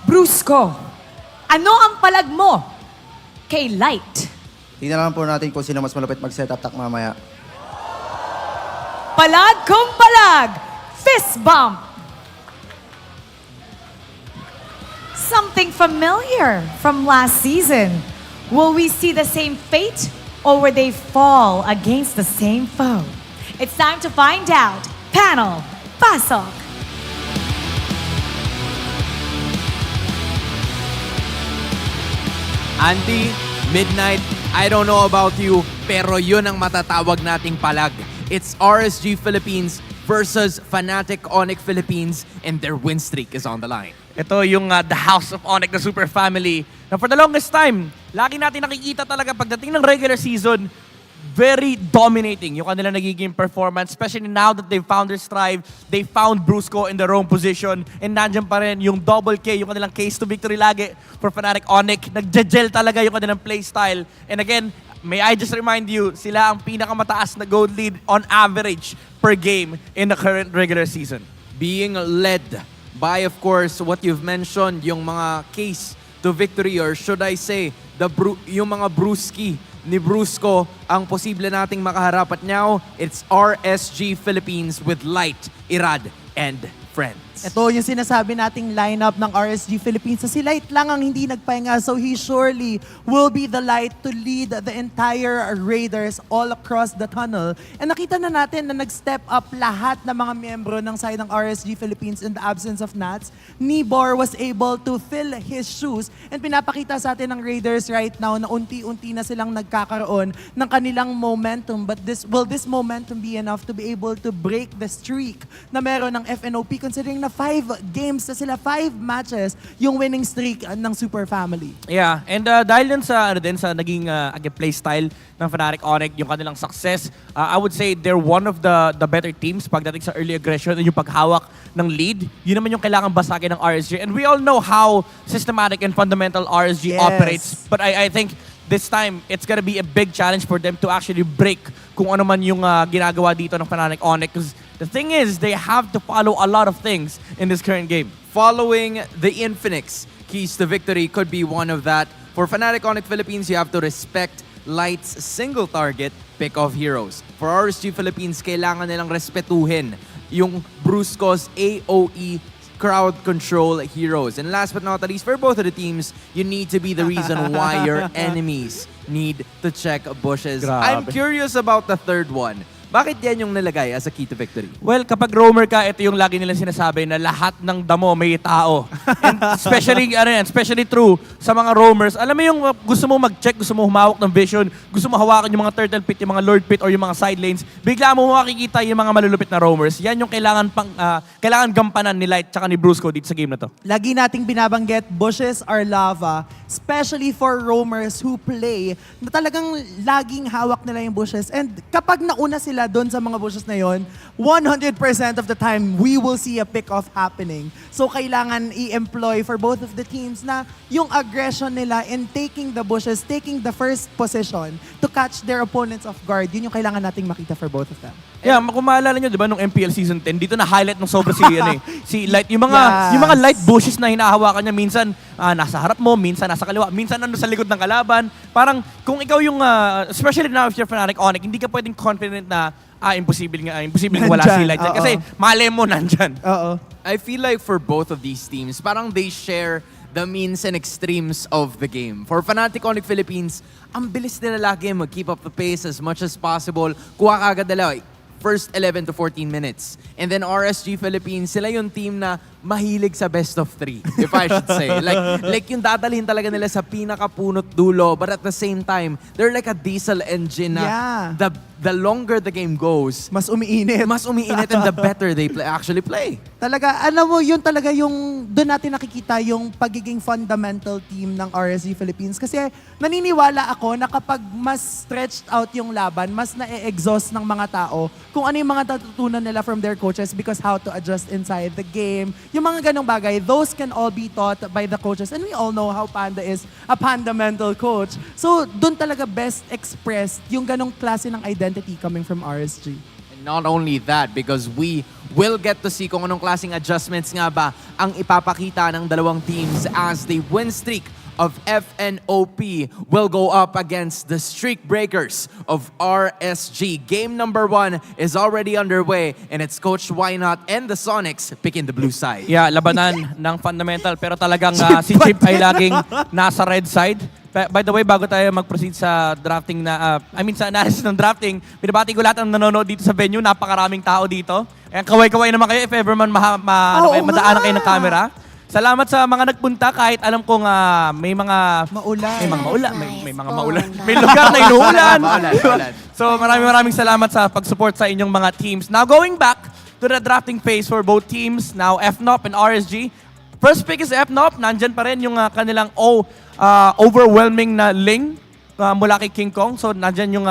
Brusco, ano ang palag mo kay Light? Tingnan lang po natin kung sino mas malapit mag-setup tak mamaya. Palag kung palag, fist bump. Something familiar from last season. Will we see the same fate, or will they fall against the same foe? It's time to find out. Panel, pasok! Andy, Midnight, I don't know about you, pero yun ang matatawag nating palag. It's RSG Philippines versus Fnatic Onic Philippines, and their win streak is on the line. Ito yung the House of Onic, the super family, na for the longest time, lagi natin nakikita talaga pagdating ng regular season, very dominating yung kanila nagiging performance, especially now that they've found their strive, they found Brusco in their own position, and nandiyan pa rin yung double K, yung kanilang case to victory lagi for Fnatic Onic. Nagja-gel talaga yung kanilang playstyle. And again, may I just remind you, sila ang pinakamataas na gold lead on average per game in the current regular season. Being led by, of course, what you've mentioned, yung mga case to victory, or should I say, yung mga Bruski ni Brusco ang posible nating makaharap at now. It's RSG Philippines with Light, Irad, and friends. Ito yung sinasabi nating lineup ng RSG Philippines. Si Light lang ang hindi nagpahinga, so he surely will be the light to lead the entire Raiders all across the tunnel. And nakita na natin na nag-step up lahat ng mga miyembro ng side ng RSG Philippines in the absence of Nats. Nibor was able to fill his shoes, and pinapakita sa atin ng Raiders right now na unti-unti na silang nagkakaroon ng kanilang momentum. But will this momentum be enough to be able to break the streak na meron ng FNOP, considering na 5 games na sila, 5 matches yung winning streak ng Super Family. Yeah, and dahil dun sa naging play style ng Fnatic Onic, yung kanilang success, I would say they're one of the better teams pagdating sa early aggression and yung paghawak ng lead. Yun naman yung kailangan basagin ng RSG. And we all know how systematic and fundamental RSG operates. But I think this time, it's gonna be a big challenge for them to actually break kung ano man yung ginagawa dito ng Fnatic Onic. Because the thing is, they have to follow a lot of things in this current game. Following the Infinix, keys to victory could be one of that. For Fnatic Onic Philippines, you have to respect Light's single target pick of heroes. For RSG Philippines, kailangan nilang respetuhin yung Brusco's AOE crowd control heroes. And last but not least, for both of the teams, you need to be the reason why your enemies need to check bushes. Grabe. I'm curious about the third one. Bakit yan yung nilagay as a key to victory? Well, kapag roamer ka, ito yung lagi nilang sinasabi na lahat ng damo may tao. And especially true sa mga roamers. Alam mo yung gusto mo mag-check, gusto mo humawak ng vision, gusto mo hawakan yung mga turtle pit, yung mga lord pit, or yung mga side lanes, bigla mo makikita yung mga malulupit na roamers. Yan yung kailangan gampanan ni Light tsaka ni Brusco dito sa game na to. Lagi nating binabanggit, bushes are lava, especially for roamers who play, na talagang laging hawak nila yung bushes. And kapag nauna sila doon sa mga bushes na yon, 100% of the time, we will see a pick-off happening. So kailangan i-employ for both of the teams na yung aggression nila in taking the bushes, taking the first position to catch their opponents off guard. Yun yung kailangan nating makita for both of them. Yeah, kung maalala nyo, di ba, nung MPL Season 10, dito na-highlight ng sobra si Light. Yung mga light bushes na hinahawakan niya, minsan nasa harap mo, minsan nasa kaliwa, minsan nando sa likod ng kalaban. Parang kung ikaw yung, especially now if you're fanatic Onic, hindi ka pwedeng confident na imposible wala si Light. Kasi malay mo nandyan. I feel like for both of these teams, parang they share the means and extremes of the game. For Fnatic Onic Philippines, ang bilis nila lagi mag-keep up the pace as much as possible. Kuha kagad nila first 11 to 14 minutes. And then RSG Philippines, sila yung team na mahilig sa best of 3, if I should say. Like yung dadalhin talaga nila sa pinakapunot dulo, but at the same time, they're like a diesel engine na the longer the game goes, mas umiinit and the better they actually play. Talaga, alam mo, yun talaga yung doon natin nakikita yung pagiging fundamental team ng RSG Philippines. Kasi naniniwala ako na kapag mas stretched out yung laban, mas na-exhaust ng mga tao kung ano yung mga natutunan nila from their coaches because how to adjust inside the game. Yung mga ganong bagay, those can all be taught by the coaches. And we all know how Panda is a fundamental coach. So, doon talaga best expressed yung ganong klase ng identity coming from RSG. Not only that, because we will get to see kung anong klaseng adjustments nga ba ang ipapakita ng dalawang teams as the win streak of FNOP will go up against the streak breakers of RSG. Game number 1 is already underway and it's Coach Why Not and the Sonics picking the blue side. Yeah, labanan ng fundamental pero talagang si Chip ay laging nasa red side. By the way, bago tayo mag-proceed sa drafting sa analysis ng drafting, binabati ko lahat ng nanonood dito sa venue. Napakaraming tao dito. Ayan, kaway-kaway naman kayo if ever man madaanan kayo ng camera. Salamat sa mga nagpunta kahit alam kong may mga maulan. May mga maulan. May lugar na inuulan. So maraming salamat sa pag-support sa inyong mga teams. Now going back to the drafting phase for both teams, now FNOP and RSG. First pick is FNOP. Nandyan pa rin yung kanilang overwhelming na Ling mula kay King Kong. So nandyan yung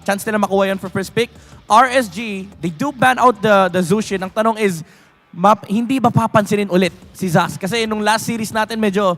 chance nila makuha yan for first pick. RSG, they do ban out the Zushin. Ang tanong is, hindi ba papansinin ulit si Zask? Kasi nung last series natin medyo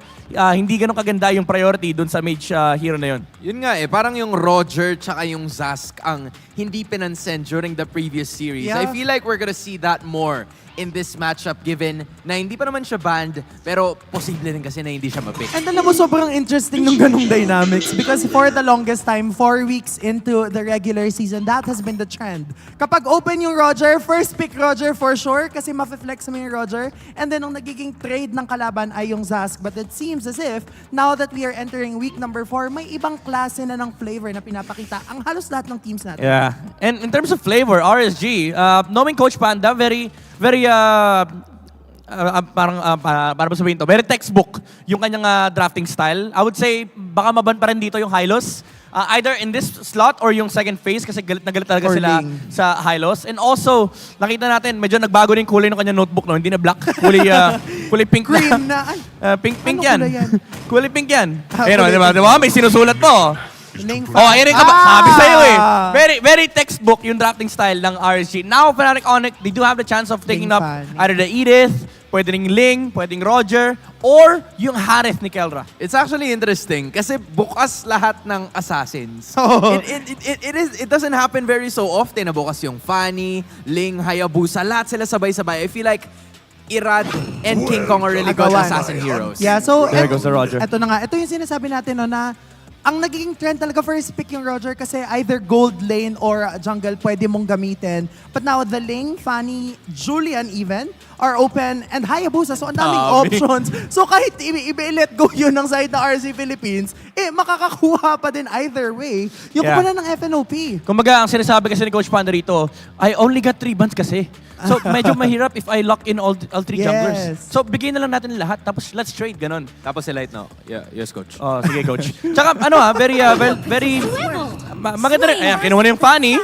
hindi ganun kaganda yung priority dun sa mage hero na yun. Yun nga parang yung Roger tsaka yung Zask ang hindi pinansin during the previous series. Yeah. I feel like we're gonna see that more in this matchup given na hindi pa naman siya banned pero posible rin kasi na hindi siya mapick. And alam mo, sobrang interesting nung ganung dynamics because for the longest time, 4 weeks into the regular season, that has been the trend. Kapag open yung Roger, first pick Roger for sure kasi ma-flex mo yung Roger. And then nung nagiging trade ng kalaban ay yung Zask. But it seems as if now that we are entering week number 4, may ibang klase na ng flavor na pinapakita ang halos lahat ng teams natin. Yeah. And in terms of flavor, RSG, knowing Coach Panda, very para sabihin to, very textbook yung kanyang drafting style. I would say, baka maban pa rin dito yung Hylos. Either in this slot or yung second phase kasi galit na galit talaga sila sa Hylos. And also, nakita natin, medyo nagbago rin kulay ng kanyang notebook, no? Hindi na black, kulay pink Green na. Pink yan. Kulay pink yan. Pero, di ba? May sinusulat po. Ayun ka ba? Sabi sa'yo Very textbook yung drafting style ng RSG. Now, Fnatic Onic, they do have the chance of taking up either the Edith, pwede ring Ling, pwedeng Roger, or yung Harith ni Kelra. It's actually interesting kasi bukas lahat ng assassins. It doesn't happen very so often na bukas yung Fanny, Ling, Hayabusa, lahat sila sabay-sabay. I feel like Irad and King Kong are really good assassin heroes. Yeah, so there goes the Roger. Ito na nga, ito yung sinasabi natin no, na ang nagiging trend talaga first pick yung Roger kasi either gold lane or jungle pwede mong gamitin. But now the lane, Fanny, Julian even, are open and Hayabusa. So ang daming options. So kahit i-let go yun ng side ng RSG Philippines, makakakuha pa din either way. Yung kukunan ng FNOP. Kumbaga, ang sinasabi kasi ni Coach Panda rito, I only got 3 bans kasi. So medyo mahirap if I lock in all 3 junglers. So bigyan na lang natin lahat, tapos let's trade, ganun. Tapos si Light, no? Yeah, yes, Coach. Oh, sige, Coach. Tsaka very maganda rin. Ayan, kinuha na yung Fanny.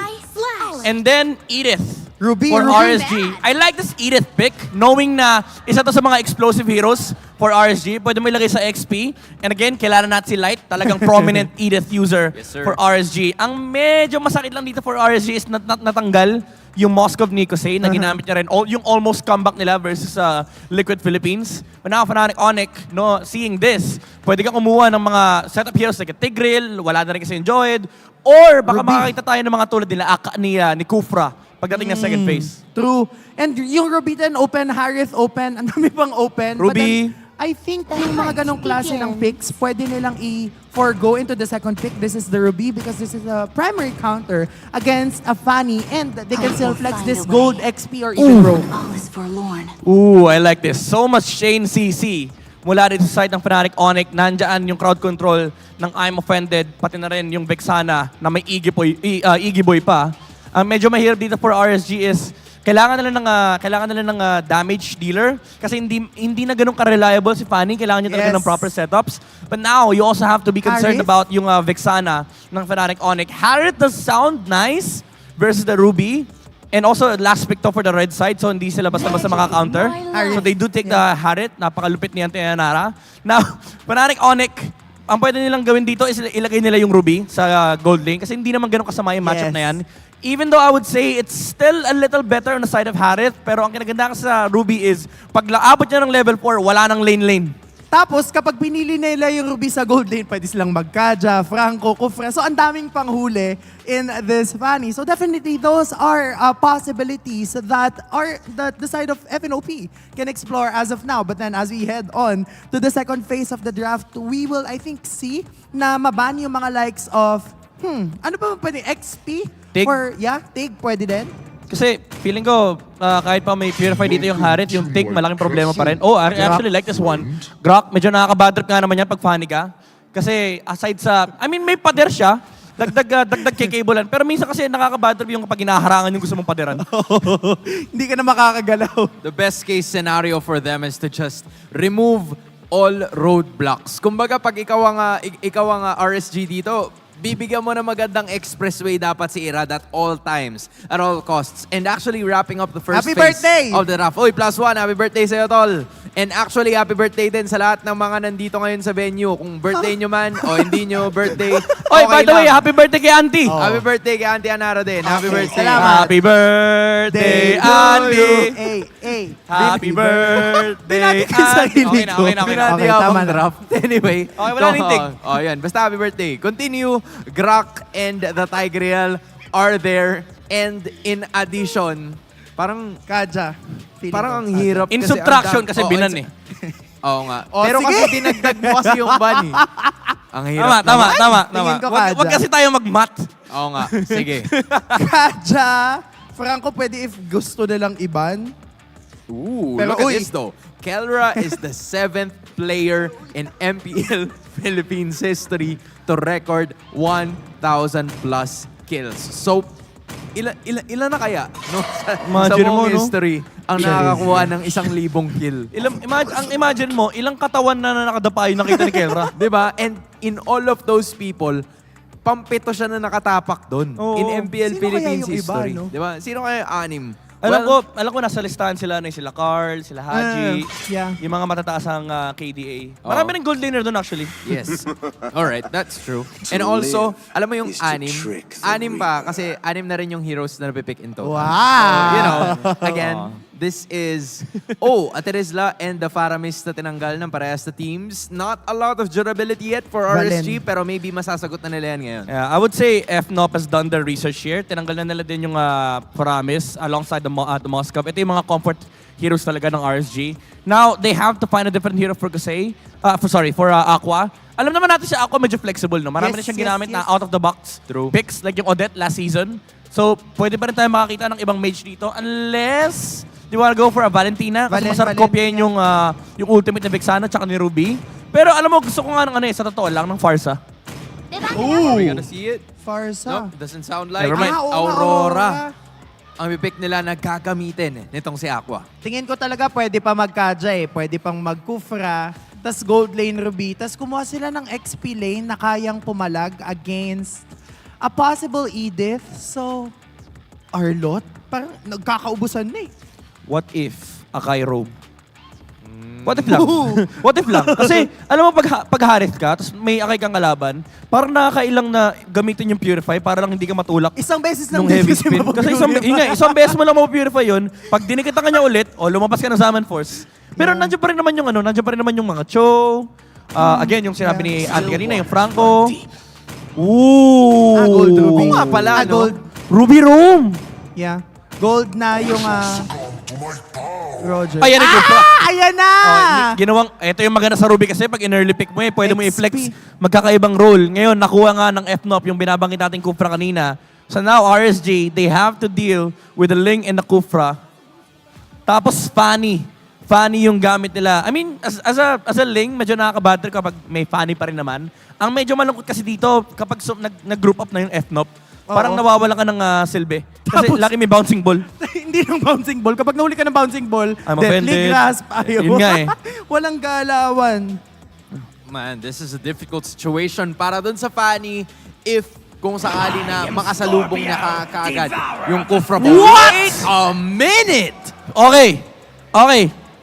And then, Edith. Ruby. For RSG. I like this Edith pick, knowing na isa to sa mga explosive heroes for RSG. Pwede mo ilagay sa XP. And again, kailangan natin si Light. Talagang prominent Edith user for RSG. Ang medyo masakit lang dito for RSG is natanggal yung Moscow Nikosei na ginamit niya rin. Yung almost comeback nila versus Liquid Philippines. But now, Fnatic Onic, no, seeing this, pwede kang kumuha ng mga setup heroes like a Tigreal, wala na rin kasi enjoyed. Or baka makakita tayo ng mga tulad nila, ni Kufra, pagdating ng second phase. True. And yung Ruby din open, Harith open, ang dami pang open. Ruby. But then, I think yung mga ganong klase ng picks, pwede nilang i-forgo into the second pick. This is the Ruby because this is a primary counter against a Fanny and they can still flex this gold XP or even Rogue. Ooh, I like this. So much chain CC. Mula rin sa side ng Fnatic Onic, nandyan yung crowd control ng I'm Offended, pati na rin yung Vexana na may Iggy Boy pa. Ang medyo mahirap dito for RSG is kailangan nila ng damage dealer kasi hindi na ganun ka-reliable si Fanny. Kailangan niya talaga ng proper setups. But now, you also have to be concerned about yung Vexana ng Fnatic Onic. Harith does sound nice versus the Ruby. And also, last pick to for the red side, so hindi sila basta-basta maka-counter. So they do take the Harith. Napakalupit ni Antianara. Now, Fnatic Onic, ang pwede nilang gawin dito is ilagay nila yung Ruby sa gold lane kasi hindi naman ganun kasama yung matchup na yan. Even though I would say it's still a little better on the side of Harith, pero ang kinaganda sa Ruby is pag laabot niya ng level 4, wala nang lane. Tapos, kapag pinili nila yung Ruby sa gold lane, pwede silang magkaja, Franco, Kufra. So, ang daming panghuli in this Fanny. So, definitely, those are possibilities that are the side of FNOP can explore as of now. But then, as we head on to the second phase of the draft, we will, I think, see na maban yung mga likes of, ano ba pwede? XP? Tig? Tig, pwede din. Kasi feeling ko, kahit pa may purify dito yung Harith, yung Tig, malaking problema pa rin. Oh, I actually like this one. Grok, medyo nakaka-bad trip nga naman yan pag Fanny ka. Kasi aside sa, may pader siya, dagdag kikablean. Pero minsan kasi nakaka-bad trip yung kapag hinaharangan yung gusto mong paderan. Hindi ka na makakagalaw. The best case scenario for them is to just remove all roadblocks. Kumbaga, pag ikaw ang RSG dito, bibigyan mo na magandang expressway dapat si Irad at all times, at all costs. And actually wrapping up the first Happy phase birthday! of the draft. Oy, +1, happy birthday sa'yo, tol. And actually, happy birthday din sa lahat ng mga nandito ngayon sa venue. Kung birthday nyo man o hindi nyo birthday, Oy, by the way, happy birthday kay Auntie! Happy birthday kay Auntie Anara din. Happy birthday. Salamat. Happy birthday, Auntie! Happy birthday, Auntie! Okay na. Binati habang draft. Anyway. Okay, wala nang tig. Oh, yan. Basta happy birthday. Continue. Grok and the Tigreal are there. And in addition, parang Kaja. Parang ang hirap In kasi. subtraction kasi binan eh. Oo nga. Pero kasi dinagdag mo kasi yung ban eh. Ang hirap. Tama. Tingin ko Wag Kaja. kasi tayo mag-mat. Oo nga. Sige. Kaja. Franco, pwede if gusto nilang iban. Ooh, Pero, look at this though. Kelra is the 7th player in MPL Philippines history to record 1,000 plus kills. So, ilan na kaya no? sa buong history ang nakakakuha ng 1,000 kill? Imagine mo, ilang katawan na nakadapa yung nakita ni Kelra. Diba? And in all of those people, pampito siya na nakatapak doon in MPL Sino Philippines kaya yung iba, history. no? Diba? Sino kaya yung 6? Alam ko nasa listahan sila na sila Carl, sila Haji, yeah. yung mga matataas ang KDA. Marami rin gold laner doon actually. Yes. Alright, that's true. And also, alam mo yung 6 pa kasi 6 na rin yung heroes na napipick into. Wow! So, you know, again, This is Aterizla and the Faramis na tinanggal ng parehas na teams. Not a lot of durability yet for RSG, pero maybe masasagot na nila yan ngayon. Yeah, I would say FNOP has done their research here. Tinanggal na nila din yung Faramis alongside the Moscow. Ito yung mga comfort heroes talaga ng RSG. Now, they have to find a different hero for Gusei. For Aqua. Alam naman natin si Aqua medyo flexible, no? Marami na siyang ginamit na out of the box picks like yung Odette last season. So, pwede pa rin tayo makakita ng ibang mage dito unless you wanna go for a Valentina kasi masarap kopyahin yung ultimate ni Vexana tsaka ni Ruby. Pero alam mo, gusto ko nga ng sa totoo lang, ng Farsa. Are we gonna see it? Farsa. No, doesn't sound like Never mind. Aurora. Ang pick nila na gagamitin nitong si Aqua. Tingin ko talaga pwede pa magkadya Pwede pang magkufra, tas gold lane Ruby, tas kumuha sila ng XP lane na kayang pumalag against a possible Edith. So, Arlot, parang nagkakaubusan na What if Akai roam? What if lang? What if lang? Kasi, alam mo, pag Harith ka, tapos may Akai kang kalaban, parang nakakailang na gamitin yung Purify para lang hindi ka matulak. Isang beses lang nung heavy spin. Kasi isang beses mo lang mo-purify yun, pag dinikita ka niya ulit, lumabas ka ng Summon Force. Pero nandiyan pa rin naman yung mga Cho. Again, yung sinabi ni Ate kanina, yung Franco. Ooh! Gold Ruby. Oo nga pala, no? Gold. Ruby Room! Yeah. Gold na yung Roger. Ayan na yung Ayan na! Ito yung maganda sa Ruby kasi pag in-early pick mo pwede mo i-flex magkakaibang role. Ngayon, nakuha nga ng FNOP yung binabanggit nating Kufra kanina. So now, RSG, they have to deal with the Ling and the Kufra. Tapos, Fanny. Fanny yung gamit nila. I mean, as a Ling, medyo nakaka-battle kapag may Fanny pa rin naman. Ang medyo malungkot kasi dito, kapag nag-group up na yung FNOP, parang nawawala ka ng silbi. Kasi laki may bouncing ball. Hindi ng bouncing ball. Kapag nahuli ka ng bouncing ball, I'm offended. grasp, ayaw. Yun nga Walang galawan. Man, this is a difficult situation para dun sa Fanny if kung sakali na makasalubong niya kaagad yung Kufra ball. What? Wait a minute! Okay.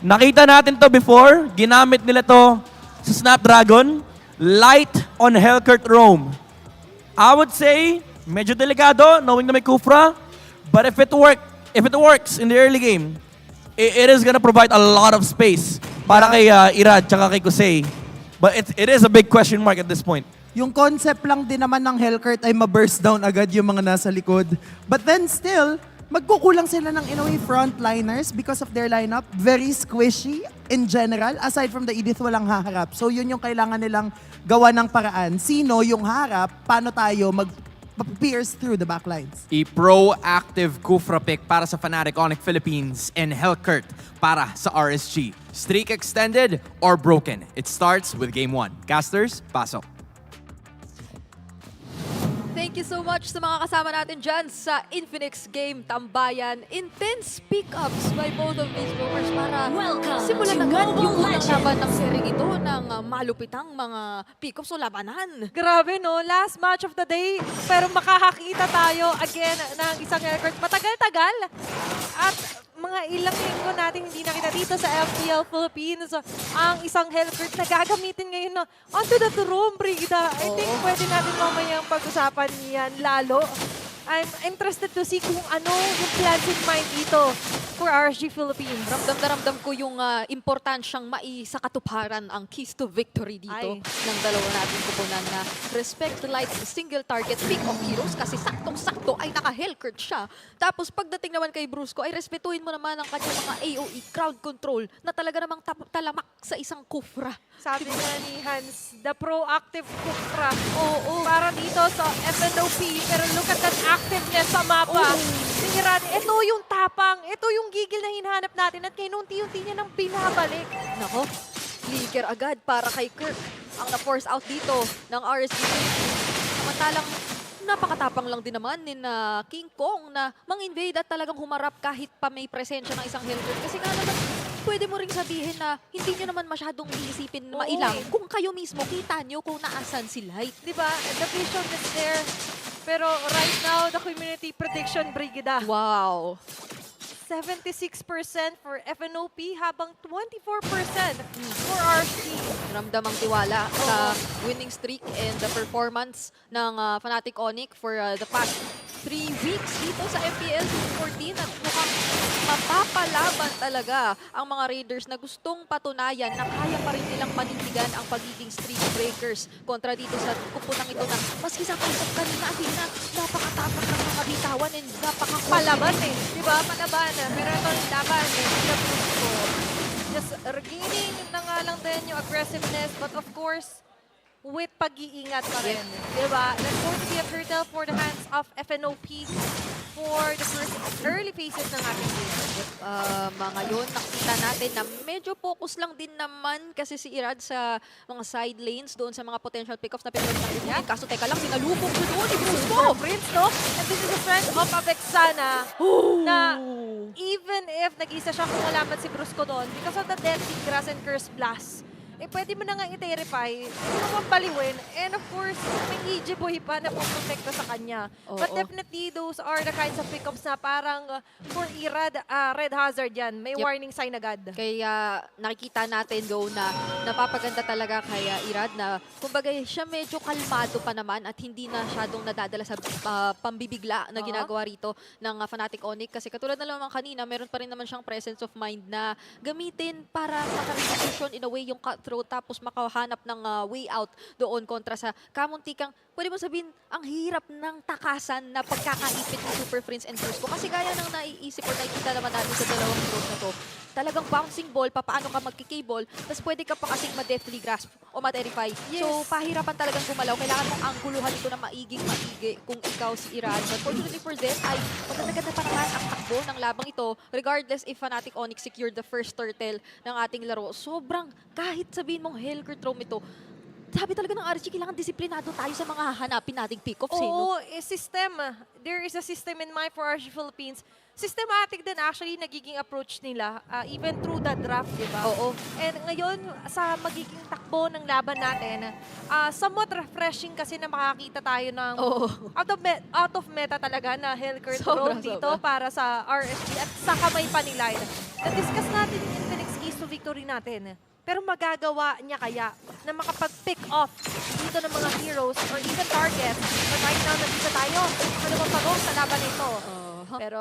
Nakita natin to before. Ginamit nila to sa Snapdragon. Light on Hellcurt Roam. I would say, medyo delikado knowing na may Kufra. But if it works in the early game, it is gonna provide a lot of space para kay Irad tsaka kay Kusei. But it is a big question mark at this point. Yung concept lang din naman ng Hellcurt ay ma-burst down agad yung mga nasa likod. But then still, magkukulang sila ng in a way frontliners because of their lineup. Very squishy in general. Aside from the Edith, walang haharap. So yun yung kailangan nilang gawa ng paraan. Sino yung harap, paano tayo pierce through the backlines. A proactive Kufra pick para sa Fnatic, Onic Philippines, and Hellcurt para sa RSG. Streak extended or broken? It starts with Game 1. Casters, pasok. Thank you so much sa mga kasama natin dyan sa Infinix Game Tambayan. Intense pickups by both of these movers para simulan agad yung unang laban ng sering ito ng malupitang mga pickups o labanan. Grabe no, last match of the day. Pero makakakita tayo again ng isang record matagal-tagal. At mga ilang linggo natin hindi nakita dito sa FPL Philippines. Ang isang Hellcurt na gagamitin ngayon na onto the room, Brigida. I think pwede natin mamayang pag-usapan yan lalo. I'm interested to see kung ano yung plans in mind dito for RSG Philippines. Ramdam na ramdam ko yung importansyang maisakatuparan ang keys to victory dito ng dalawa nating kupunan na respect the light single target pick of heroes kasi saktong-sakto ay naka-Hellcurt siya. Tapos pagdating naman kay Brusco ay respetuhin mo naman ang kanyang mga AOE crowd control na talaga namang talamak sa isang Kufra. Sabi nga ni Hans, the proactive Kufra. Oo, para dito sa FNOP. Pero look at that activeness sa mapa. Ito yung tapang. Ito yung gigil na hinahanap natin at kainunti-unti niya nang binabalik. Nako, flicker agad para kay Kirk. Ang na-force out dito ng RSG Philippines. Samantalang napakatapang lang din naman ni King Kong na mang-invade at talagang humarap kahit pa may presensya ng isang Hellcurt. Kasi nga naman, pwede mo ring sabihin na hindi nyo naman masyadong iisipin mailang kung kayo mismo kita nyo kung naasan si Light. Diba? The vision is there. Pero right now, the community prediction, Brigida. Wow. 76% for FNOP habang 24% for RSG. Ramdam ang tiwala sa winning streak and the performance ng Fnatic Onic for the past 3 weeks dito sa MPL Season 14 at mukhang mapapalaban talaga ang mga Raiders na gustong patunayan na kaya pa rin nilang panindigan ang pagiging streak breakers kontra dito sa kupunang ito na maski sa kaisap kanina na napakatapak ng mga bitawan and Palaban eh. Diba? Palaban. Pero ito yung laban eh. Sila Brusco. Just regaining na nga lang din yung aggressiveness. But of course, with pag-iingat pa rin. Diba? That's going to be a turtle for the hands of FNOP for the first early phases ng ating game. Ngayon, nakita natin na medyo focus lang din naman kasi si Irad sa mga side lanes doon sa mga potential pickoffs na pinag natin. Kaso teka lang, sinalubong ko doon ni Brusco. Prince, no? And this is a friend of Avexana na even if nag-isa siya kung wala man si Brusco doon, because of the Deadly Grass and Curse Blast, eh pwede mo na nga i-terrify, hindi mo baliwin, and of course, may EG Boy pa na puprotekta sa kanya. But definitely, those are the kinds of pickups na parang for Irad, red hazard yan. May warning sign agad. Kaya nakikita natin go na napapaganda talaga kaya Irad na kumbaga siya medyo kalmado pa naman at hindi na masyadong nadadala sa pambibigla na ginagawa rito ng Fnatic Onic. Kasi katulad na naman kanina, meron pa rin naman siyang presence of mind na gamitin para maka-resolution in a way yung throw tapos makahanap ng way out doon kontra sa kamuntikang, pwede mo sabihin, ang hirap ng takasan na pagkakaipit ng Super Friends and Brusco. Kasi gaya ng naiisip or nakikita naman natin sa dalawang heroes na to, talagang bouncing ball, paano ka magkikable, tapos pwede ka pa kasing ma-deathly grasp o ma-terrify. So, pahirapan talagang gumalaw. Kailangan mong angguluhan ito na maigi kung ikaw si Irad. But fortunately for them, ay maganda-ganda pa naman ang takbo ng labang ito, regardless if Fnatic Onic secured the first turtle ng ating laro. Sobrang, kahit sabihin mong Hellcurt ito, sabi talaga ng RSG, kailangan disiplinado tayo sa mga hahanapin nating pick-offs. Oo, system. There is a system in mind for RSG Philippines. Systematic din actually nagiging approach nila, even through the draft, di ba? Oo. And ngayon, sa magiging takbo ng laban natin, somewhat refreshing kasi na makakita tayo ng out of meta talaga na Hellcurt role dito para sa RSG at sa kamay pa nila. Na-discuss natin yung Infinix keys to victory natin. Pero magagawa niya kaya na makapag-pick off dito ng mga heroes or even targets. But right now, nandito tayo. Ano bang pagong sa laban nito? Pero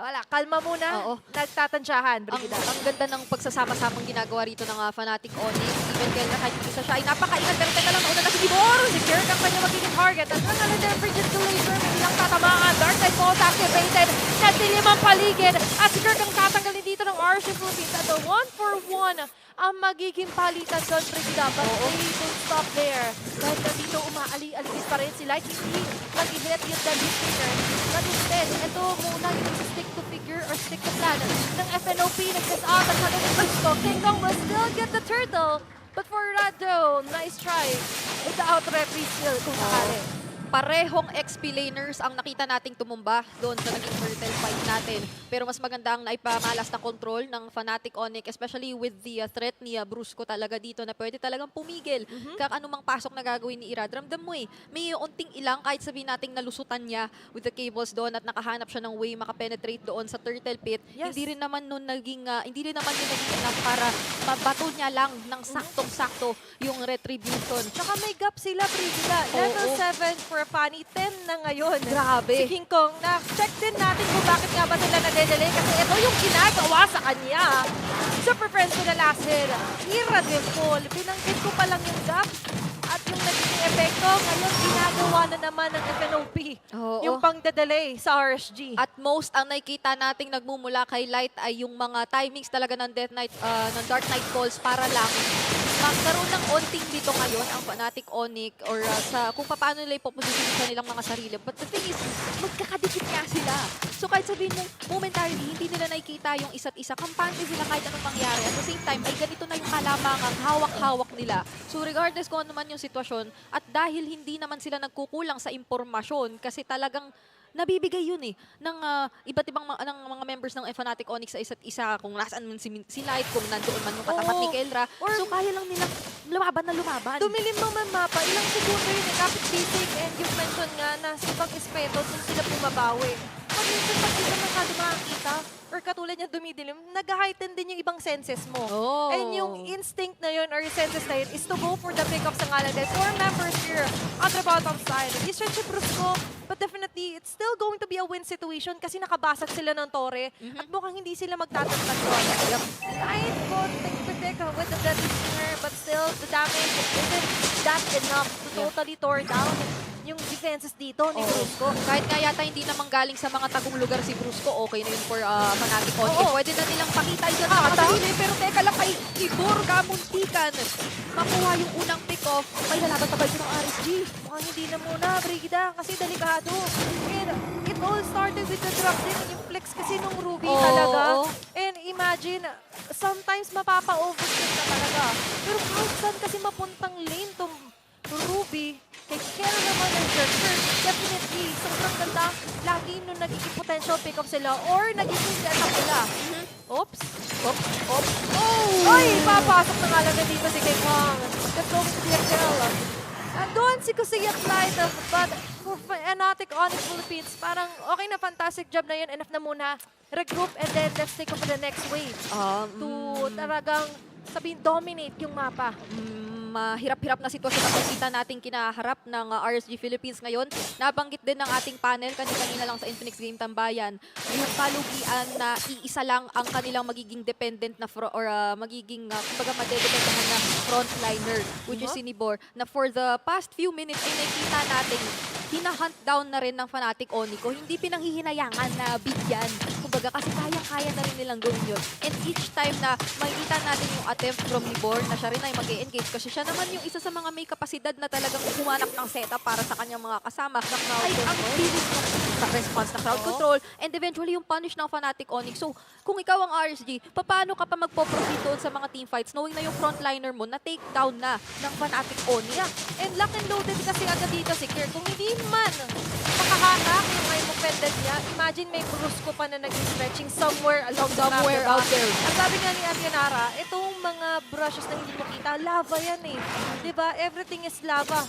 wala, kalma muna. Nagtatansyahan, Brigida. Ang ganda ng pagsasama-samang ginagawa rito ng Fnatic Onic. Even kaya kahit isa siya ay napakaingat. Pero teka lang, nauna na si Gibor. Secure ang kanya magiging target. At ang alender frigid to laser, may ilang tatamaan. Dark Side Pulse activated. Natilim ang paligid. At secure ang tatanggalin dito ng RSG Philippines. At the 1-for-1 ang magiging palitan doon, Brigida. But they don't stop there. Dahil dito umaali-aligis pa rin sila. Hindi mag-hit yung Deadly Trigger. But instead, ito muna yung stick to figure or stick to plan ng FNOP. Nag-test out at halo ng Brusco. King Kong will still get the turtle. But for Rado, nice try. It's the out-referee still kung sakali. Parehong XP laners ang nakita nating tumumba doon sa naging turtle fight natin. Pero mas maganda ang naipamalas na control ng Fnatic Onic, especially with the threat ni Brusco talaga dito na pwede talagang pumigil. Kaya anumang pasok na gagawin ni Irad, ramdam mo may unting ilang kahit sabihin nating nalusutan niya with the cables doon at nakahanap siya ng way makapenetrate doon sa turtle pit. Hindi rin naman yun naging enough para mabatol niya lang ng saktong-sakto yung retribution. Tsaka may gap sila, Brigida. Level 7 for Fanny, 10 na ngayon. Grabe. Si King Kong, na-check din natin kung bakit nga ba sila nade-delay kasi ito yung ginagawa sa kanya. Super Friends to the last hit. Irad will fall. Binanggit ko pa lang yung gap at yung naging epekto. Ngayon, ginagawa na naman ng FNOP. Yung pang-delay sa RSG. At most, ang nakikita nating nagmumula kay Light ay yung mga timings talaga ng ng Dark Knight Calls para lang magkaroon ng onting dito ngayon ang Fnatic Onic or kung paano nila ipoposisyon sa nilang mga sarili. But the thing is, magkakadikit nga sila. So kahit sabihin mo, momentarily, hindi nila nakikita yung isa't isa. Kampante sila kahit anong mangyari. At the same time, ay ganito na yung kalamangang hawak-hawak nila. So regardless kung ano man yung sitwasyon, at dahil hindi naman sila nagkukulang sa impormasyon, kasi talagang nabibigay yun ng iba't ibang ng mga members ng Fnatic Onic sa isa't isa, kung nasaan man si Light, kung nandoon man yung katapat ni Kelra. So kaya lang nilang lumaban na lumaban. Tumilim mo man mapa, ilang segundo yun, kapit basic, and you mentioned nga na si Pag Espeto dun sila bumabawi. pag minsan pag di ka masyado makakita, or katulad niya dumidilim, nag-heighten din yung ibang senses mo. And yung instinct na yun, or yung senses na yun, is to go for the pickups ng Aladdin. Or members here on the bottom side. I-stretch si Brusco, but definitely, it's still going to be a win situation kasi nakabasag sila ng Torre at mukhang hindi sila magtatatagpuan. Kahit kontek-petek with the Deadly Stinger, but still, the damage isn't that enough to totally tore down yung defenses dito ni Brusco. Kahit nga yata hindi naman galing sa mga tagong lugar si Brusco, okay na yun for Fnatic Onic. Pwede na nilang pakita yun sa mga sarili. Pero teka lang, kay Igor kamuntikan makuha yung unang pick-off. May lalaban pa ba ito ng RSG? Mukhang hindi na muna, Brigida, kasi delikado. And it all started with the drop din, yung flex kasi nung Ruby talaga. And imagine, sometimes mapapa-overshoot na talaga. Pero kahit saan kasi mapuntang lane tong Ruby, kay Kero naman ang Jerker, definitely, sobrang ganda lagi nung nagiging potential pick-up sila or nagiging set-up sila. Oops. Oops. Oops. Oh! Ay, papasok na nga lang na dito si King Kong. That's going to be a kill. Doon si Kusiya Flight, but for Onic Philippines, parang okay na, fantastic job na yun. Enough na muna. Regroup and then let's take over the next wave. To talagang sabihin, dominate yung mapa. Mahirap-hirap na sitwasyon na kita natin kinaharap ng RSG Philippines ngayon. Nabanggit din ng ating panel kanina lang sa Infinix Game Tambayan yung kalugian na iisa lang ang kanilang magiging dependent na magiging kumbaga madedependent na frontliner, which is si Nibor, na for the past few minutes ay nakita natin hinahunt down na rin ng Fnatic Onico. Hindi pinanghihinayangan na bigyan. Kumbaga kasi kayang-kaya na rin nilang gawin yun. And each time na makikita natin yung attempt from Nibor na siya rin ay mag-e-engage kasi siya naman yung isa sa mga may kapasidad na talagang humanap ng setup para sa kanyang mga kasama ay ang bilis ng response na crowd control and eventually yung punish ng Fnatic Onic. So, kung ikaw ang RSG, paano ka pa magpo-proceed doon sa mga teamfights knowing na yung frontliner mo na take down na ng Fnatic Onic? And lock and loaded kasi agad dito si Kier. Kung hindi man makahatak yung may pendant niya, imagine may Brusco pa na nag-stretching somewhere along the map. Out there. At sabi nga ni Atianara, itong mga brushes na hindi mo kita, lava yan eh. Diba? Everything is lava.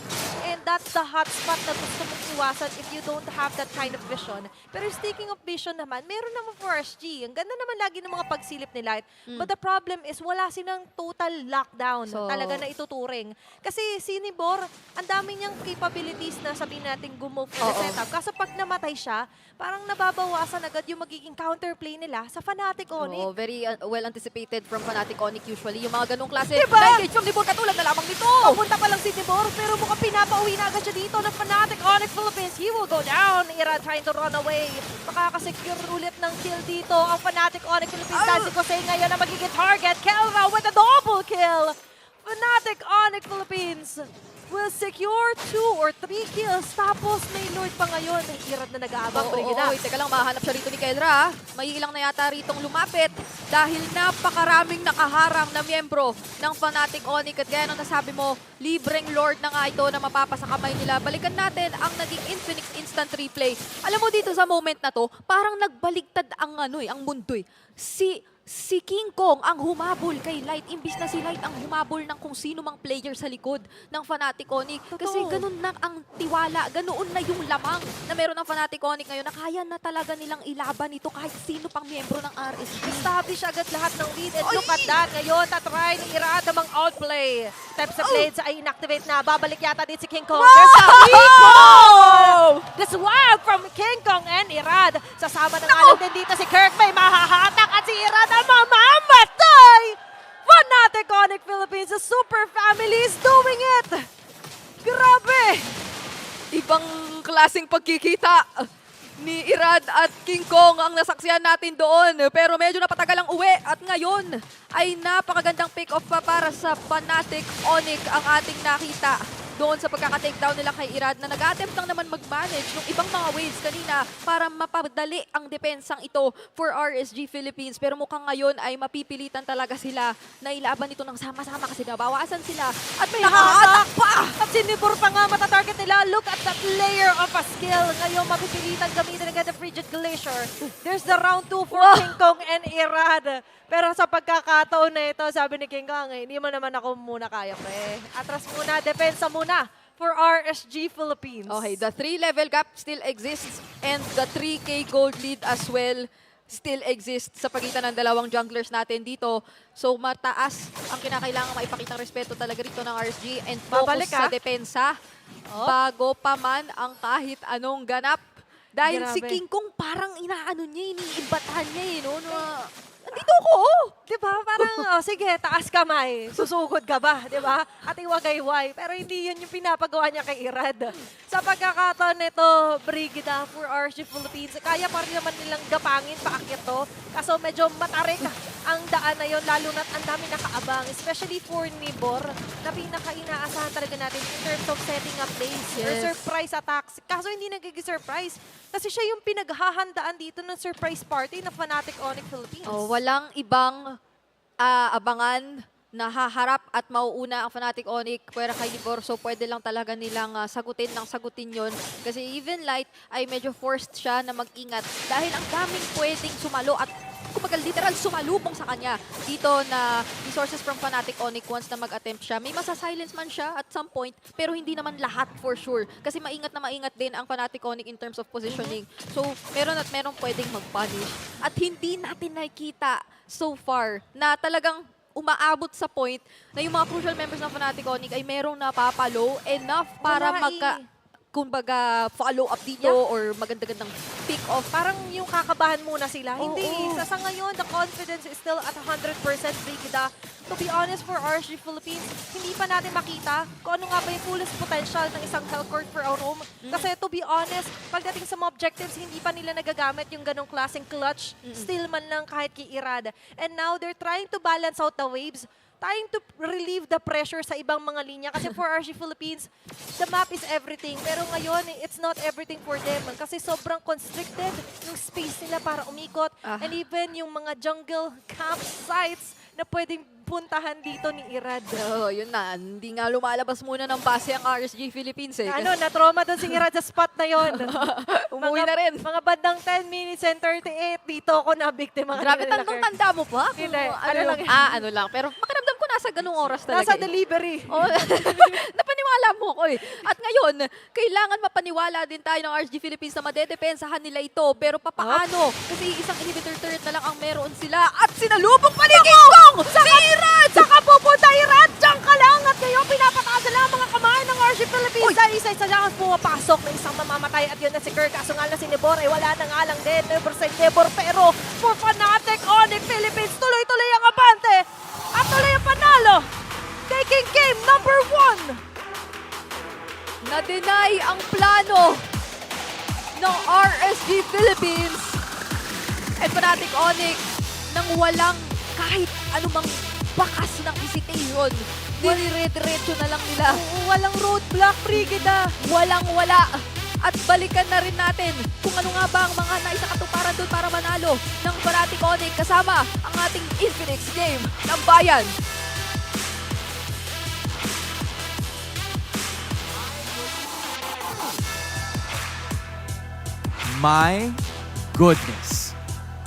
And that's the hot spot na gusto mong iwasan if you don't have that kind of vision. Pero speaking of vision naman, meron naman for RSG. Ang ganda naman lagi ng mga pagsilip ni Light. But the problem is wala silang total lockdown talaga na ituturing. Kasi si Nibor, ang dami niyang capabilities na sabihin natin gumo for the setup. Kaso pag namatay siya, parang nababawasan agad yung magiging counterplay nila sa Fnatic Onic. Very well anticipated from Fnatic Onic usually. Yung mga ganong klase. Diba? Engage from Nibor katulad na lamang nito. Papunta pa lang si Nibor pero mukhang pinapauwi na agad siya dito ng Fnatic Onic Philippines. He will go down. Ira trying to run away. Makakasecure ulit ng kill dito ang Fnatic Onic Philippines. Dahil si Jose ngayon na magiging target. Kelva with a double kill. Fnatic Onic Philippines will secure 2 or 3 kills. Tapos may Lord pa ngayon. May Irad na nag-aabang. Teka lang, mahanap siya rito ni Kedra. May ilang na yata ritong lumapit dahil napakaraming nakaharang na miyembro ng Fnatic Onic. At gaya nung nasabi mo, libreng Lord na nga ito na mapapa sa kamay nila. Balikan natin ang naging Infinix Instant Replay. Alam mo dito sa moment na to, parang nagbaligtad ang ang mundo'y. Si King Kong ang humabol kay Light, imbis na si Light ang humabol ng kung sino mang player sa likod ng Fnatic Onic. Kasi ganun na ang tiwala, ganoon na yung lamang na meron ng Fnatic Onic ngayon na kaya na talaga nilang ilaban ito kahit sino pang miyembro ng RSG. Establish agad lahat ng lead and look at that. Ngayon, tatry ni Irad namang outplay. Types of blades ay inactivate na. Babalik yata din si King Kong. There's a King Kong! The swag from King Kong and Irad. Sasama ng alam din dito si Kirk. May mahahatak at si Irad ang mamamatay! Fnatic Onic Philippines, the super family is doing it! Grabe! Ibang klaseng pagkikita ni Irad at King Kong ang nasaksihan natin doon. Pero medyo napatagal ang uwi at ngayon ay napakagandang pick-off pa para sa Fnatic Onic ang ating nakita doon sa pagkaka-takedown nila kay Irad na nag-attempt lang naman mag-manage ng ibang mga waves kanina para mapadali ang depensang ito for RSG Philippines. Pero mukhang ngayon ay mapipilitan talaga sila na ilaban ito ng sama-sama kasi nabawasan sila at may naka-attack pa! At si Nibor pa nga matatarget nila. Look at that layer of a skill. Ngayon mapipilitan gamitin agad the Frigid Glacier. There's the round 2 for King Kong and Irad. Pero sa pagkakataon na ito, sabi ni King Kong, hindi mo naman ako muna kaya, pre. Atras muna, depensa muna for RSG Philippines. Okay, the 3-level gap still exists and the 3K gold lead as well still exists sa pagitan ng dalawang junglers natin dito. So mataas ang kinakailangan maipakitang respeto talaga rito ng RSG and focus sa depensa bago pa man ang kahit anong ganap. Dahil si King Kong parang inaano niya, iniimbatahan niya no? Nandito ako, Diba? Parang, sige, taas kamay. Susugod ka ba? Diba? At iwagayway. Pero hindi yun yung pinapagawa niya kay Irad. Sa pagkakataon nito, Brigida for RSG Philippines, kaya pa rin naman nilang gapangin paakyat to. Kaso medyo matarik ang daan na yun, lalo na't ang dami nakaabang. Especially for Nibor, na pinaka-inaasahan talaga natin in terms of setting up plays. Or surprise attacks. Kaso hindi nagiging surprise. Kasi siya yung pinaghahandaan dito ng surprise party na Fnatic Onic Philippines. Walang ibang abangan na haharap at mauuna ang Fnatic Onic pwera kay Libor. So pwede lang talaga nilang sagutin yun. Kasi even Light ay medyo forced siya na mag-ingat dahil ang daming pwedeng sumalo at kumbaga literal sumalubong sa kanya dito na resources from Fnatic Onic once na mag-attempt siya. May masa-silence man siya at some point pero hindi naman lahat for sure. Kasi maingat na maingat din ang Fnatic Onic in terms of positioning. So meron at meron pwedeng mag-punish. At hindi natin nakikita so far na talagang umaabot sa point na yung mga crucial members ng Fnatic Onic ay merong napapalo enough para kumbaga follow up dito or maganda-gandang pick off. Parang yung kakabahan muna sila. Hindi. Sa ngayon, the confidence is still at 100% Brigida. To be honest, for RSG Philippines, hindi pa natin makita kung ano nga ba yung fullest potential ng isang Hellcourt for a room. Kasi to be honest, pagdating sa mga objectives, hindi pa nila nagagamit yung ganong klaseng clutch. Still man lang kahit kay Irad. And now, they're trying to balance out the waves, trying to relieve the pressure sa ibang mga linya. Kasi for RSG Philippines, the map is everything. Pero ngayon, it's not everything for them. Kasi sobrang constricted yung space nila para umikot. And even yung mga jungle campsites na pwedeng puntahan dito ni Irad. Yun na. Hindi nga lumalabas muna ng base ang RSG Philippines Na-trauma doon si Irad sa spot na yon. Umuwi na rin. Mga bandang 10 minutes and 38, dito ako na-biktima. Grabe, tanda mo pa? Hindi. Ano lang. Pero makiramdam ko nasa ganung oras talaga. Nasa delivery. Napaniwala mo ko At ngayon, kailangan mapaniwala din tayo ng RSG Philippines na madedepensahan nila ito. Pero papaano? Kasi isang inhibitor turret na lang ang meron sila. At sinalubong pa ni King Kong! Si Irad! Saka pupunta Irad! Diyan ka lang! At ngayon, pinapataas na ang mga kamay ng RSG Philippines. Dahil isa-isa lang ang pumapasok na isang mamamatay. At yun na si Kirk. Kaso nga na si Nibor ay wala na nga lang din. Nibor sa Nibor. Pero for Fnatic Onic Philippines, tuloy-tuloy ang abante. At tuloy ang panalo. Taking game number 1. Na-deny ang plano ng RSG Philippines at Fnatic Onic nang walang kahit anumang bakas ng hesitation. Dire-diretso na lang nila. Walang roadblock, Brigida. Walang-wala. At balikan na rin natin kung ano nga ba ang mga naisakatuparan doon para manalo ng Fnatic Onic kasama ang ating Infinix game ng bayan. My goodness.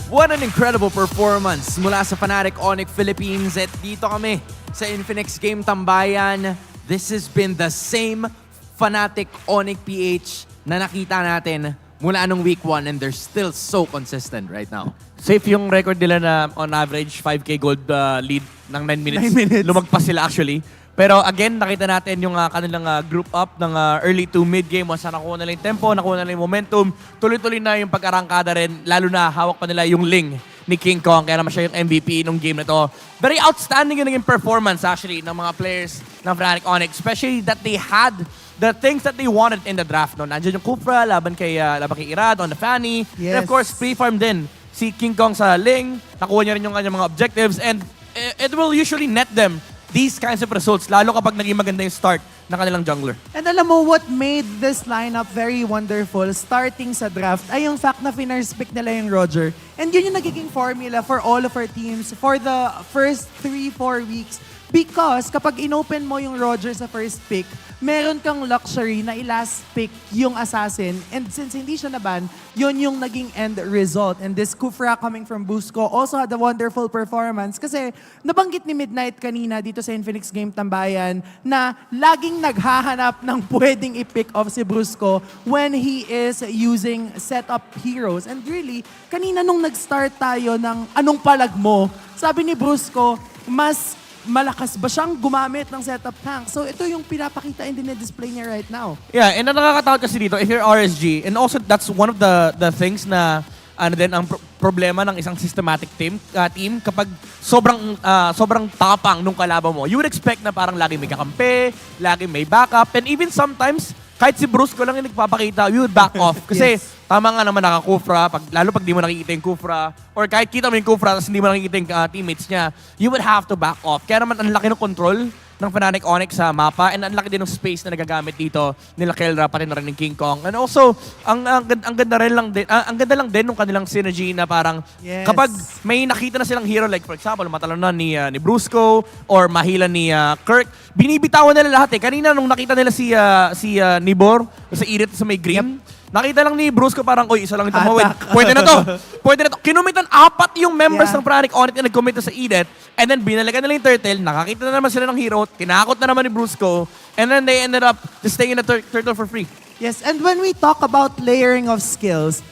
What an incredible performance mula sa Fnatic Onic Philippines. At dito kami sa Infinix Game Tambayan. This has been the same Fnatic Onic PH na nakita natin mula anong week 1 and they're still so consistent right now. Safe yung record nila na on average 5K gold lead ng 9 minutes. 9 minutes. Lumagpas sila actually. Pero again, nakita natin yung kanilang group up ng early to mid game. Once nakuha nila yung tempo, nakuha nila yung momentum, tuloy-tuloy na yung pag-arangkada rin. Lalo na hawak pa nila yung Ling ni King Kong. Kaya naman siya yung MVP nung game na to. Very outstanding yung naging performance actually ng mga players ng Fnatic Onic. Especially that they had the things that they wanted in the draft. No? Nandiyan yung Kufra, laban kay Irad on the Fanny. Yes. And of course, pre-farm din si King Kong sa Ling. Nakuha niya rin yung kanyang mga objectives. And it will usually net them these kinds of results, lalo kapag naging maganda yung start ng kanilang jungler. And alam mo, what made this lineup very wonderful, starting sa draft, ay yung fact na finers pick nila yung Roger. And yun yung nagiging formula for all of our teams for the first 3-4 weeks. Because kapag inopen mo yung Roger sa first pick, meron kang luxury na i-last pick yung assassin. And since hindi siya naban, yun yung naging end result. And this Kufra coming from Busco also had a wonderful performance. Kasi nabanggit ni Midnight kanina dito sa Infinix Game Tambayan na laging naghahanap ng pwedeng i-pick off si Brusco when he is using setup heroes. And really, kanina nung nag-start tayo ng anong palag mo, sabi ni Brusco, mas malakas ba siyang gumamit ng setup tank? So ito yung pinapakita and dinidisplay niya right now. Yeah, and ang nakakatakot kasi dito, if you're RSG, and also that's one of the things na ang problema ng isang systematic team kapag sobrang tapang nung kalaban mo. You would expect na parang lagi may kakampi, lagi may backup, and even sometimes kahit si Brusco lang yung nagpapakita, you would back off. Kasi tama nga naman naka-Kufra, lalo pag di mo nakikita yung Kufra, or kahit kita mo yung Kufra tapos hindi mo nakikita yung teammates niya, you would have to back off. Kaya naman ang laki ng control ng Fnatic Onic sa mapa, and ang laki din ng space na nagagamit dito nila Kelra, pati na rin ng King Kong. And also, ang ganda lang din ng kanilang synergy na parang kapag may nakita na silang hero, like for example, matalon na ni Brusco or mahila ni Kirk, binibitawan nila lahat eh. Kanina nung nakita nila si Nibor sa Edith sa may green, nakita lang ni Brusco parang, oy, isa lang ito mawin. Pwede na to. Pwede na to. Kinumitan 4 yung members ng Fnatic Onic na nag-commit sa Edith. And then binalikan nila yung turtle. Nakakita na naman sila ng hero. Tinakot na naman ni Brusco. And then they ended up just taking the turtle for free. Yes, and when we talk about layering of skills,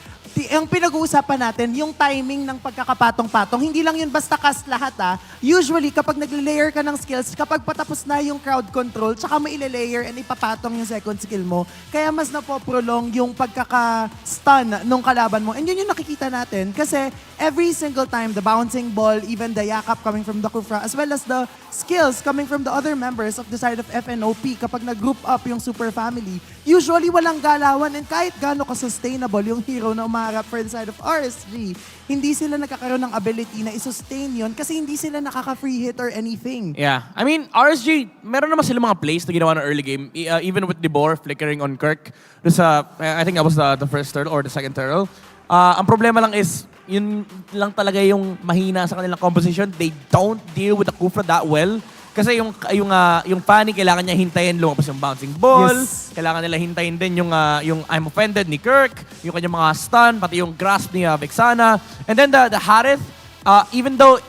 ang pinag-uusapan natin, yung timing ng pagkakapatong-patong, hindi lang yun basta cast lahat Usually, kapag nagle-layer ka ng skills, kapag patapos na yung crowd control, tsaka mo ile-layer and ipapatong yung second skill mo, kaya mas napoprolong yung pagkaka-stun nung kalaban mo. And yun yung nakikita natin kasi every single time, the bouncing ball, even the yakap coming from the Kufra, as well as the skills coming from the other members of the side of FNOP, kapag nag-group up yung super family, usually walang galawan, and kahit gaano ka-sustainable yung hero na umaharap for the side of RSG, hindi sila nakakaroon ng ability na i-sustain yun kasi hindi sila nakaka-free hit or anything. Yeah. I mean, RSG, meron naman sila mga plays na ginawa ng early game, even with Debor flickering on Kirk. I think that was the first turtle or the second turtle. Ang problema lang is, yun lang talaga yung mahina sa kanilang composition. They don't deal with the Kufra that well. Kasi yung Fanny, kailangan niya hintayin lumabas yung bouncing ball. Yes. Kailangan nila hintayin din yung I'm offended ni Kirk, yung kanyang mga stun, pati yung grasp ni Vexana. And then the Harith, even though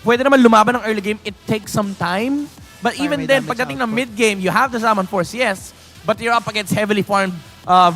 pwede naman lumaban ng early game, it takes some time. But even then, pagdating ng mid-game, you have the Summon Force, yes. But you're up against heavily farmed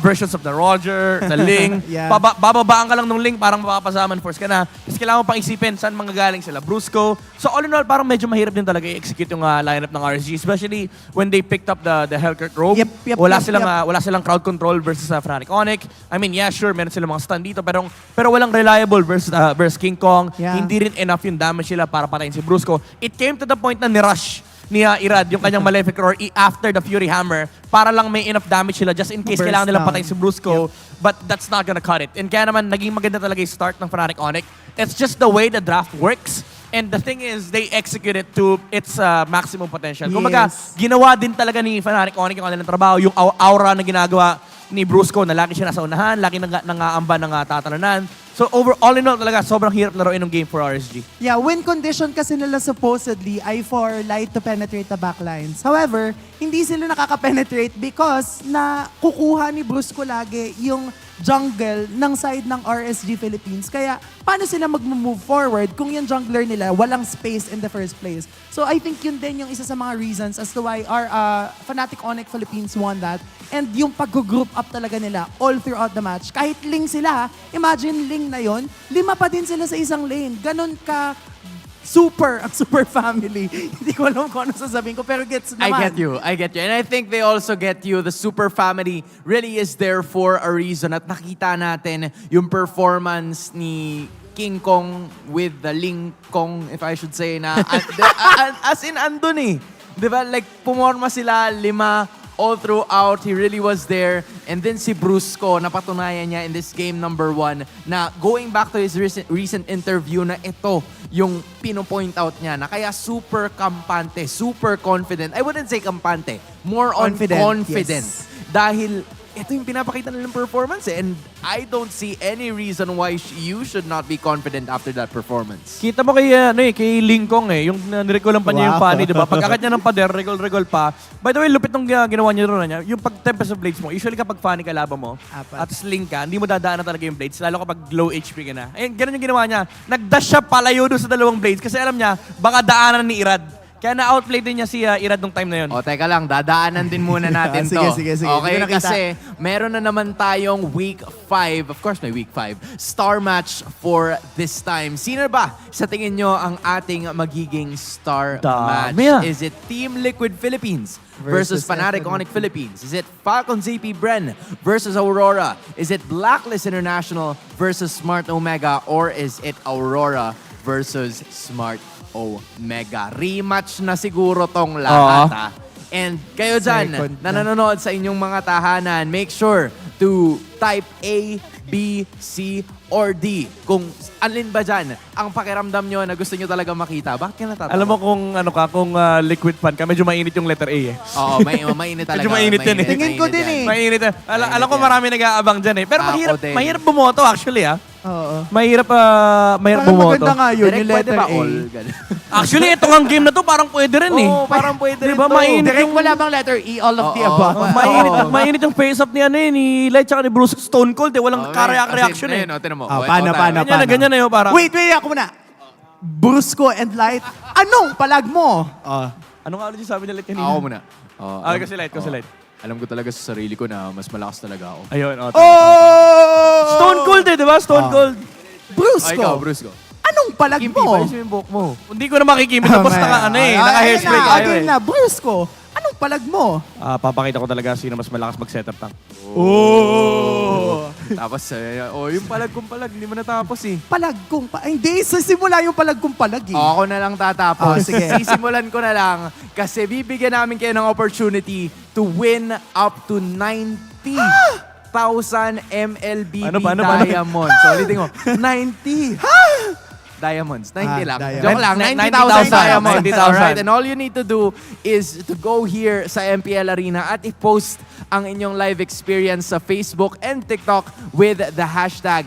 versions of the Roger, the Ling. Bababaan ka lang ng Ling, parang mapapasaman force ka na. Tapos kailangan mo pang isipin saan manggagaling sila. Brusco. So all in all, parang medyo mahirap din talaga i-execute yung lineup ng RSG. Especially when they picked up the Hellkirk robe. Wala silang crowd control versus Fnatic Onic. I mean, yeah, sure, meron silang mga stun dito. Pero walang reliable versus King Kong. Hindi rin enough yung damage sila para patayin si Brusco. It came to the point na ni-rush ni Irad yung kanyang Malefic Roar after the Fury Hammer para lang may enough damage sila just in case kailangan nilang patayin si Brusco. But that's not gonna cut it. And kaya naman, naging maganda talaga yung start ng Fnatic Onic. It's just the way the draft works. And the thing is, they execute it to its maximum potential. Kumbaga, ginawa din talaga ni Fnatic Onic yung kanilang trabaho. Yung aura na ginagawa ni Brusco na lagi siya nasa unahan, lagi nangaamba ng tatalanan. So all in all talaga, sobrang hirap laruin ng game for RSG. Yeah, win condition kasi nila supposedly ay for Light to penetrate the backlines. However, hindi sila nakaka-penetrate because na kukuha ni Brusco lagi yung jungle ng side ng RSG Philippines. Kaya paano sila mag-move forward kung yung jungler nila walang space in the first place? So I think yun din yung isa sa mga reasons as to why our Fnatic Onic Philippines won that. And yung pag-group up talaga nila all throughout the match. Kahit Ling sila, imagine Ling na yon, 5 pa din sila sa isang lane. Ganon ka super family. Hindi ko alam kung ano sasabihin ko, pero gets naman. I get you. And I think they also get you. The super family really is there for a reason. At nakita natin yung performance ni King Kong with the Ling Kong, if I should say, na as in andun eh. Diba? Like, pumorma sila 5 all throughout. He really was there. And then si Brusco, napatunayan niya in this game number 1 na going back to his recent interview na ito yung pino-point out niya na kaya super kampante, super confident. I wouldn't say kampante, more on confident. Yes. Dahil ito yung pinapakita nilang performance eh. And I don't see any reason why you should not be confident after that performance. Kita mo kay Lingkong yung niregolan pa niya yung funny, di ba? Pag-akat niya ng pader, regol pa. By the way, lupit nung ginawa niya ron niya. Yung pag-tempest of blades mo, usually kapag funny kalaban mo, at sling ka, hindi mo dadaanan talaga yung blades, lalo kapag low HP ka na. Eh, ganun yung ginawa niya. Nag-dash siya palayo doon sa dalawang blades kasi alam niya, baka daanan ni Irad. Kaya na-outplay din niya si Irad nung time na yun. O, teka lang, dadaanan din muna natin to. Sige. Okay, kasi meron na naman tayong Week 5. Of course, may Week 5. Star match for this time. Sino ba sa tingin nyo ang ating magiging star match? Is it Team Liquid Philippines versus Fnatic Onic Philippines? Is it Falcons APBren versus Aurora? Is it Blacklist International versus Smart Omega? Or is it Aurora versus Smart Omega? Rematch na siguro tong lahat. And kayo dyan, na nanonood sa inyong mga tahanan, make sure to type A, B, C, or D. Kung alin ba dyan ang pakiramdam nyo na gusto nyo talaga makita. Bakit ka natatawa? Alam mo kung liquid fan ka, medyo mainit yung letter A eh. Oo, mainit talaga. Medyo mainit yan eh. Tingin ko din eh. Mainit. Alam ko marami nag-aabang dyan eh. Pero mahirap bumoto actually Oo. Mahirap Parang bumoto. maganda nga yun, Direct, yung pwede letter ba A. all? Actually, itong ang game na to parang pwede rin eh. Oo, parang pwede rin Diba, to. mainit Direct wala bang letter E, all of the above? mainit yung face-up ni Light tsaka ni Bruce Stone Cold eh. Walang reaction eh. Paano? Ganyan na yun parang. Wait, ako muna. Brusco and Light, anong palag mo? Ano nga ulit yung sabi ni Light kanina? Ako muna. Kasi Light. Alam ko talaga sa sarili ko na mas malakas talaga ako. Ayun. Stone Cold eh, di ba? Stone Cold. Brusco. Ikaw, Brusco. Anong palag Kimpi, mo? palis mo yung buhok mo. Hindi ko na makikimit. Tapos naka-hairspray tayo eh. na, Brusco. Anong palag mo? Papakita ko talaga sino mas malakas mag-setup tank. Tapos, yung palag kong palag, hindi mo natapos eh. Palag kong hindi, sisimula yung palag kong palag eh. Ako na lang tatapos. Sige. Sisimulan ko na lang kasi bibigyan namin kayo ng opportunity to win up to 90,000 MLBB Diamonds. So, ulitin ko, 90 Diamonds. 90 lang. Joke lang, 90,000 Diamonds. 90,000. Alright, and all you need to do is to go here sa MPL Arena at i-post ang inyong live experience sa Facebook and TikTok with the hashtag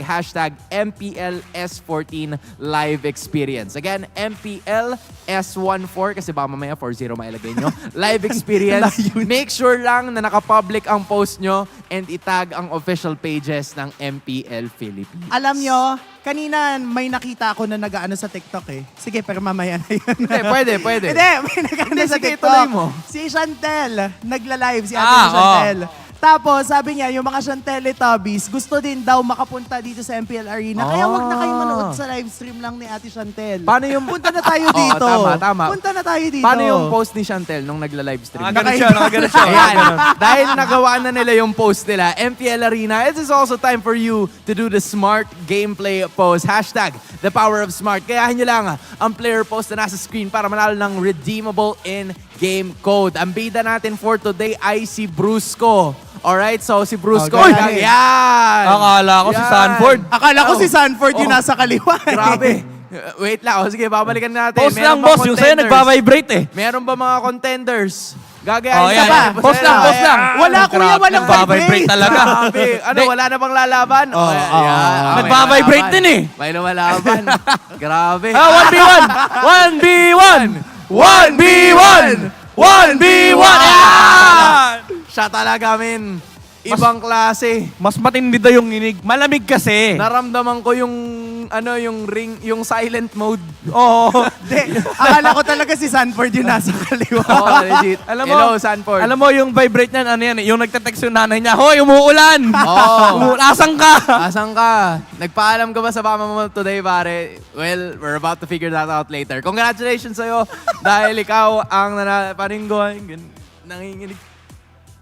MPL S14 live experience. Again, MPL S14 kasi baka mamaya 40 mailagay nyo. Live experience. Make sure lang na nakapublic ang post nyo and itag ang official pages ng MPL Philippines. Alam nyo, kanina may nakita ako na nag-ano sa TikTok eh. Sige, pero mamaya na yun. Hindi, pwede. Hindi, may nag-ano sa sige, TikTok. tuloy mo. Si Chantel, nagla-live si Ate Chantel. Tapos, sabi niya, yung mga Chantel Tubbies, gusto din daw makapunta dito sa MPL Arena. Kaya wag na kayo manood sa live stream lang ni Ate Chantel. Paano yung... Punta na tayo dito. Tama. Punta na tayo dito. Paano yung post ni Chantel nung nagla-live stream? Nakagano siya. Ayan. Dahil nagawa na nila yung post nila, MPL Arena, it is also time for you to do the smart gameplay post. Hashtag the power of smart. Kayahin nyo lang ang player post na nasa screen para manalo ng redeemable in-game code. Ang bida natin for today ay si Brusco. Alright, so si Brusco. Okay. Yan! Akala ko si Sanford. Akala ko si Sanford yung nasa kaliwa. Grabe. Wait lang. Sige, babalikan natin. Post lang, boss. Yung sa'yo nagbabibrate eh. Meron ba mga contenders? Gagayahin yan. ba? Post lang. Wala, kuya, walang nagbabibrate talaga. Grabe. Wala na bang lalaban? Nagbabibrate din eh. May lumalaban. Grabe. 1v1! 1v1! 1v1! 1v1! Siya talaga, men. Ibang klase. Mas matindi daw yung inig. Malamig kasi. Naramdaman ko yung ring, yung silent mode. Oo. Akala ko talaga si Sanford yung nasa kaliwa. Oo, legit. Hello, Sanford. Alam mo, yung vibrate niyan, ano yan, yung nagte-text yung nanay niya, hoy, umuulan! Oo. Asan ka? Asan ka? Nagpaalam ka ba sa mama mo today, pare? Well, we're about to figure that out later. Congratulations sa'yo dahil ikaw ang paringgoy. Nanginginig.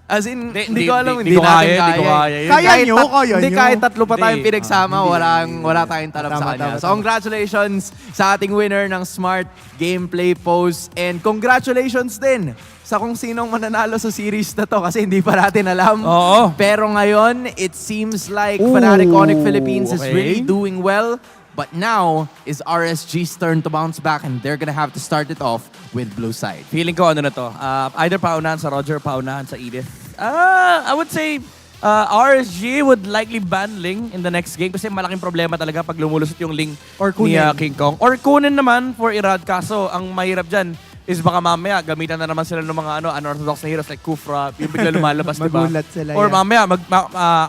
As in, hindi ko alam, hindi natin kaya. Kaya nyo. Hindi, kahit tatlo pa tayong pinagsama, wala tayong talap sa kanya. So, congratulations sa ating winner ng Smart Gameplay Post. And congratulations din sa kung sinong mananalo sa series na to kasi hindi pa natin alam. Oo. Pero ngayon, it seems like Fnatic Onic Philippines is really doing well. But now, is RSG's turn to bounce back and they're gonna have to start it off with blue side. Feeling ko ano na to, either paunahan sa Roger, paunahan sa Edith. I would say RSG would likely ban Ling in the next game kasi malaking problema talaga pag lumulusot yung Ling ni King Kong. Or kunin naman for Irad. Kaso, ang mahirap dyan is baka mamaya gamitan na naman sila ng mga unorthodox na heroes like Kufra, yung bigla lumalabas, diba? Magulat sila. Or mamaya,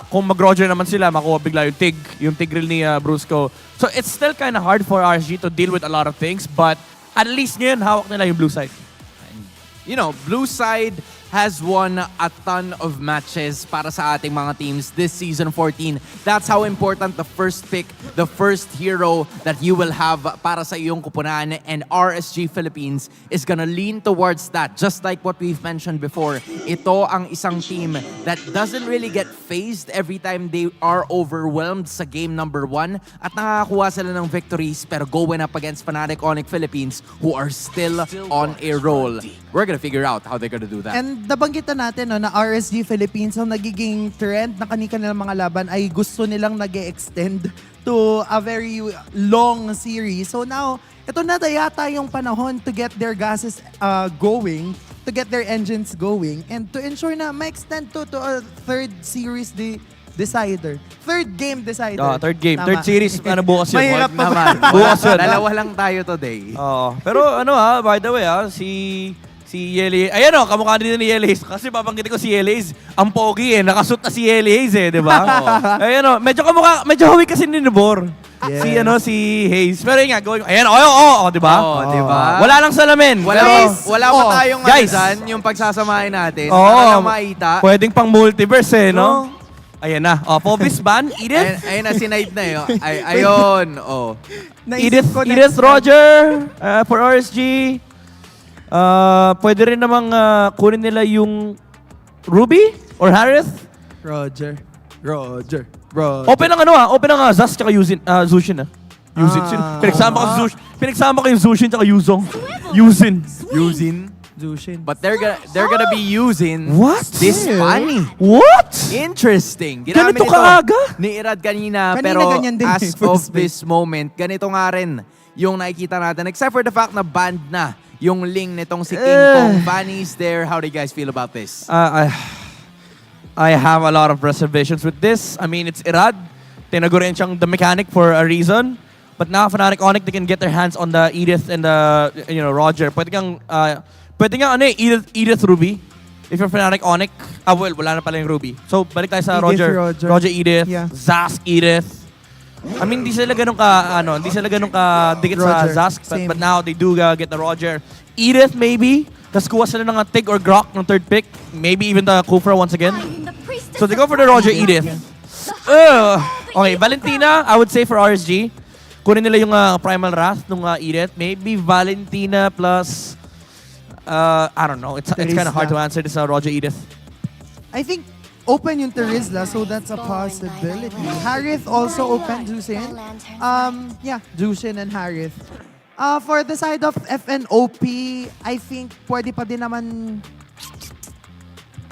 kung mag-Roger naman sila, makuha bigla yung Tigreal ni Brusco. So it's still kind of hard for RSG to deal with a lot of things, but at least ngayon, hawak nila yung blue side. You know, blue side has won a ton of matches para sa ating mga teams this season 14. That's how important the first pick, the first hero that you will have para sa iyong kupunan, and RSG Philippines is gonna lean towards that. Just like what we've mentioned before, ito ang isang team that doesn't really get phased every time they are overwhelmed sa game number 1 at nakakakuha sila ng victories pero going up against Fnatic Onic Philippines who are still on a roll. We're gonna figure out how they're gonna do that. And nabanggitan natin na RSG Philippines ang nagiging trend na kanilang mga laban ay gusto nilang nag-extend to a very long series. So now, ito na yata yung panahon to get their gases going, to get their engines going, and to ensure na ma-extend to a third series decider. Third game decider. Third game. Tama. Third series. Bukas yun. Mahirap pa ba? Bukas yun. Dalawa lang tayo today. Pero by the way, si Yeli, ayan kamukha din ni Yeli. Kasi babanggitin ko si Yeli, ang pogi nakasuit na si Yeli di ba? Ayan medyo kamukha, medyo hawig kasi ni Nibor. Yes. Si Hayes. Pero yun nga, ayan, di ba? Di ba? Wala lang salamin. Wala pa tayong guys, yung pagsasamahin natin. Para lang maita. Pwedeng pang multiverse no? Ayan na. Pobis ban, Edith. Ayun na, sinight na ayun. Edith Roger for RSG. Pwede rin namang kunin nila yung Ruby or Harith. Roger. Open ang Zas tsaka Zushin Pinagsama ko yung Zushin tsaka Yuzong. Zushin. But they're gonna be using this funny. What? Interesting. Ganito kaaga? Ni Irad kanina pero as of this moment, ganito nga rin yung nakikita natin. Except for the fact na banned na yung Ling nitong si King Kong. Bunny's there. How do you guys feel about this? I have a lot of reservations with this. I mean, it's Irad. Tinago rin siyang the mechanic for a reason. But now, Fnatic Onic, they can get their hands on the Edith and the Roger. Pwede kang Edith Ruby. If you're Fnatic Onic, wala na pala yung Ruby. So, balik tayo sa Roger. Roger Edith, Zask Edith. I mean, hindi sila ganun ka dikit sa Zask, but now they do get the Roger. Edith maybe, tapos kuha sila ng Tig or Grok ng third pick, maybe even the Kufra once again. So they go for the Roger Edith. Okay, Valentina, I would say for RSG, kunin nila yung Primal Wrath ng Edith. Maybe Valentina plus, I don't know, it's kind of hard to answer this Roger Edith. I think open yung Terizla, so that's a possibility. Harith also open Jushin. Jushin and Harith. For the side of FNOP, I think pwede pa din naman...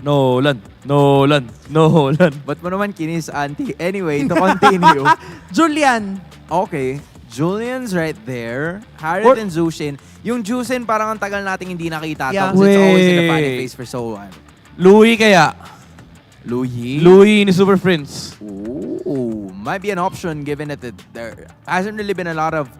Nolan. Ba't mo naman kinis, Auntie? Anyway, to continue. Julian. Okay. Julian's right there. Harith and Zushin. Yung Jushin parang ang tagal nating hindi nakita. Tapos it's always in the funny face for so long. Louis kaya? Louis ni Super Prince. Ooh, might be an option given that there hasn't really been a lot of,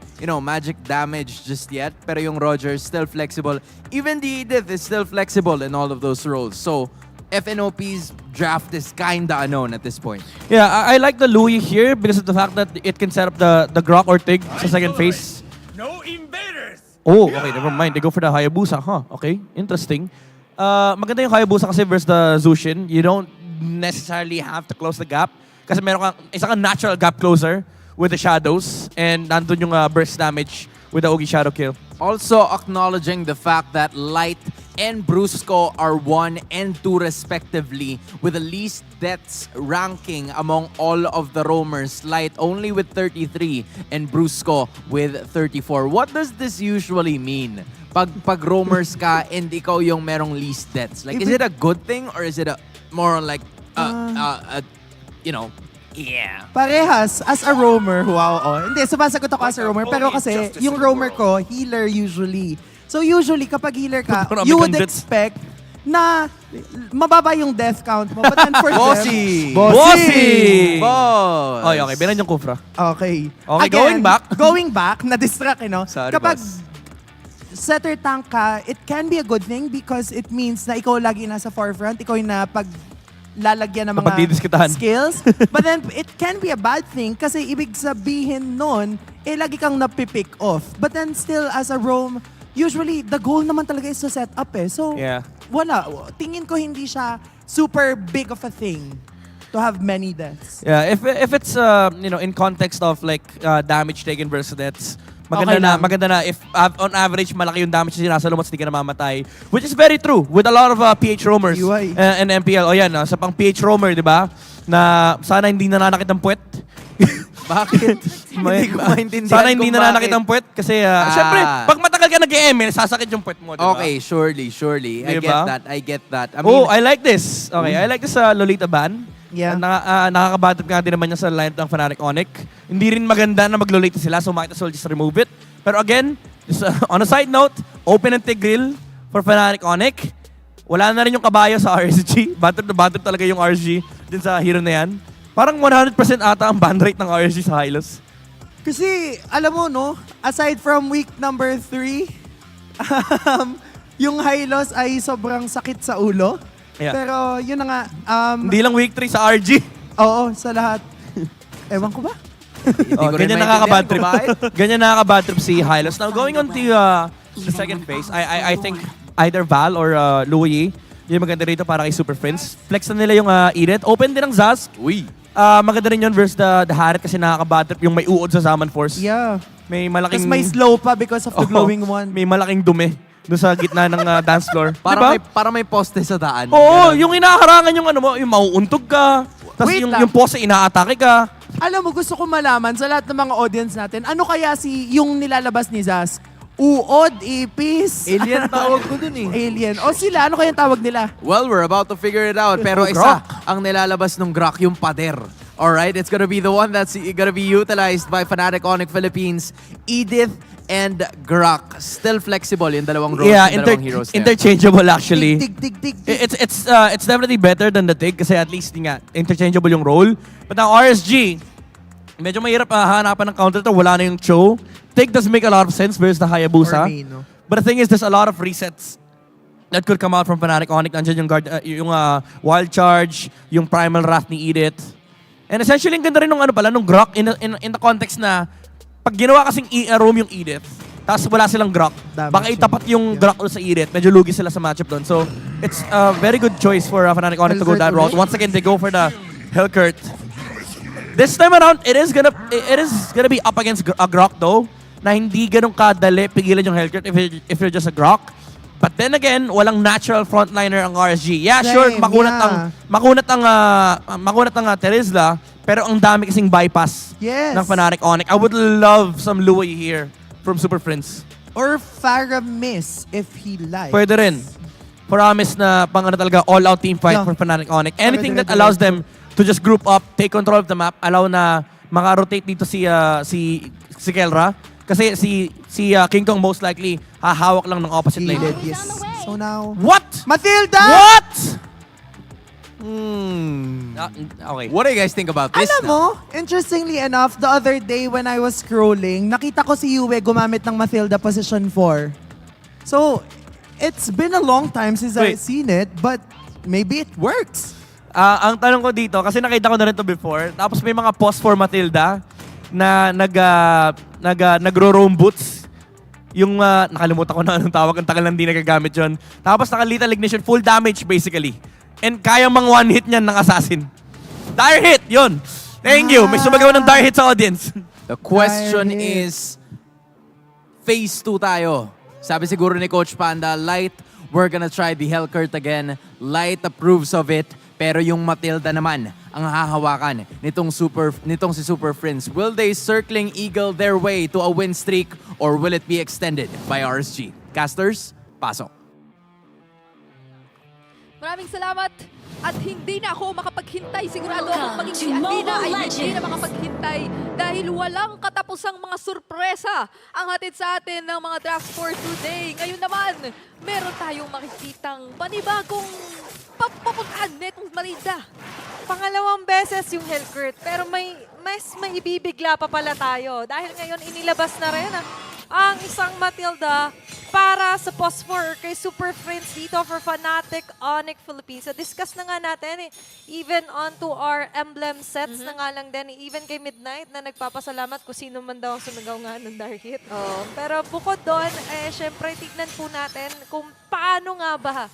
magic damage just yet. Pero yung Roger is still flexible. Even the Edith is still flexible in all of those roles. So, FNOP's draft is kinda unknown at this point. Yeah, I like the Louis here because of the fact that it can set up the Grok or Tig sa second phase. No invaders! Oh, okay, never mind. They go for the Hayabusa, Okay, interesting. Maganda yung Hayabusa kasi versus the Zushin. You don't necessarily have to close the gap kasi meron kang isang natural gap closer with the shadows and nandun yung burst damage with the Ogi Shadow kill. Also acknowledging the fact that Light and Brusco are 1 and 2 respectively with the least deaths ranking among all of the roamers. Light only with 33 and Brusco with 34. What does this usually mean? Pag roamers ka and ikaw yung merong least deaths. Like, is it a good thing or is it more like, yeah. Parehas, as a roamer, hindi, sumasagot ako as a roamer, pero kasi yung roamer ko, healer usually. So usually, kapag healer ka, you would expect na mababa yung death count mo. But then for Bossy! them... Bossy! Boss! Okay, binan yung Kufra. Okay. Okay, going back. Going back, na-distract, Sorry, Kapag boss. setter tank ka, it can be a good thing because it means na ikaw lagi nasa forefront, ikaw yung lalagyan ng mga Pagdidiskitahan. skills. But then, it can be a bad thing kasi ibig sabihin nun, lagi kang napipick off. But then still, as a roam, usually, the goal naman talaga is to set up So, Yeah. wala. Tingin ko hindi siya super big of a thing to have many deaths. Yeah, if it's in context of like damage taken versus deaths, maganda na if on average malaki yung damage na sinasalo mo at hindi ka namamatay, which is very true with a lot of PH roamers and MPL. O yan, sa pang PH roamer, di ba? Na sana hindi nananakit ang puwet. Bakit? Hindi ko maintindihan Sana hindi kung nananakit bakit. ang puwet kasi syempre, pag matagal ka nag-ML, sasakit yung puwet mo, di ba? Okay, surely. Diba? I get that. I mean, I like this. Okay, I like this Lolita ban. Yeah. Nakakabatid nga din naman niya sa line ng Fnatic Onic. Hindi rin maganda na mag-Lolita sila, so might as well just remove it. Pero again, just, on a side note, open and grill for Fnatic Onic. Wala na rin yung kabayo sa RSG. Battered na battered talaga yung RSG din sa hero na yan. Parang 100% ata ang ban rate ng RSG sa Hylos. Kasi, alam mo, no? Aside from week number 3, yung high loss ay sobrang sakit sa ulo. Yeah. Pero, yun na nga. Hindi lang week 3 sa RG. Oo, sa lahat. Ewan ko ba? Ganyan nakaka-bad trip. Ganyan nakaka-bad trip si Hylos. Now, going on to the second phase, I think either Val or Louie, yung maganda rito para kay Super Friends. Flex na nila yung Edith. Open din ang Zask. Uy. Maganda rin yun versus the Harit kasi nakaka-bad trip yung may uod sa Zaman Force. Yeah. May malaking... Tapos may slow pa because of the glowing one. May malaking dumi doon sa gitna ng dance floor. Para may poste sa daan. Oo, yung inaharangan yung yung mauuntog ka. Tapos Wait yung poste inaatake ka. Alam mo, gusto ko malaman sa lahat ng mga audience natin, ano kaya yung nilalabas ni Zask? Uod, ipis. Alien tawag ko dun eh. Alien. O sila, ano kaya tawag nila? Well, we're about to figure it out. Pero isa ang nilalabas ng Grok, yung pader. Alright, it's gonna be the one that's gonna be utilized by Fnatic Onic Philippines, Edith, and Grok. Still flexible yung dalawang roles, yung dalawang heroes there. Interchangeable actually. Dig. It's definitely better than the Tig kasi at least nga, interchangeable yung role. But ang RSG, medyo mahirap hanapan ng counter to, wala na yung Cho. Tig does make a lot of sense versus the Hayabusa. But the thing is, there's a lot of resets that could come out from Fnatic Onic. Nandiyan yung Wild Charge, yung Primal Wrath ni Edith. And essentially, ang ganda rin nung Grok in the context na pag ginawa kasing roam yung Edith, tapos wala silang Grok, baka itapat yung Grok sa Edith, medyo lugi sila sa matchup doon. So, it's a very good choice for Fnatic Onic to go that route. Once again, they go for the Hellcurt. This time around, it is gonna be up against a Grok though, na hindi ganun kadali pigilan yung Hellcurt if you're just a Grok. But then again, walang natural frontliner ang RSG. Yeah, sure, makunat ang Terizla, pero ang dami kasing bypass ng Fnatic Onic. I would love some Louie here from Super Friends. Or Faramis, if he likes. Pwede rin. Promise na talaga all-out team fight for Fnatic Onic. Anything that allows them to just group up, take control of the map, allow na maka-rotate dito si Kelra. Kasi si King Kong most likely hahawak lang ng opposite lane. Yes. So now... What? Matilda! What? Okay. What do you guys think about this? Alam mo, interestingly enough, the other day when I was scrolling, nakita ko si Yue gumamit ng Matilda position 4. So, it's been a long time since I've seen it, but maybe it works. Ang tanong ko dito, kasi nakita ko na rin to before, tapos may mga post for Matilda na nagro-roam boots. Yung nakalimutan ko na anong tawag, ang tagal lang di nagagamit yun. Tapos naka-lethal ignition, full damage basically. And kaya mang one hit niyan ng assassin. Dire hit, yun. Thank you. May sumagawa ng dire hit sa audience. The question is, phase 2 tayo. Sabi siguro ni Coach Panda, Light, we're gonna try the Hellcurt again. Light approves of it. Pero yung Matilda naman ang hahawakan nitong si Super Friends. Will they circling eagle their way to a win streak or will it be extended by RSG? Casters, pasok. Maraming salamat. At hindi na ako makapaghintay. Sigurado akong maging si Athena ay hindi na makapaghintay dahil walang katapusan Tapos ang mga sorpresa ang hatid sa atin ng mga draft for today. Ngayon naman, meron tayong makikitang panibagong papupuntahan netong Marida. Pangalawang beses yung Hellcurt, pero may ibibigla pa pala tayo. Dahil ngayon inilabas na rin ang isang Matilda para sa post-4 kay Super Friends dito for Fnatic Onic Philippines. So discuss na nga natin even onto our emblem sets na nga lang din. Even kay Midnight na nagpapasalamat kung sino man daw ang sumigaw nga ng Dark Hit. Pero bukod doon, syempre tignan po natin kung paano nga ba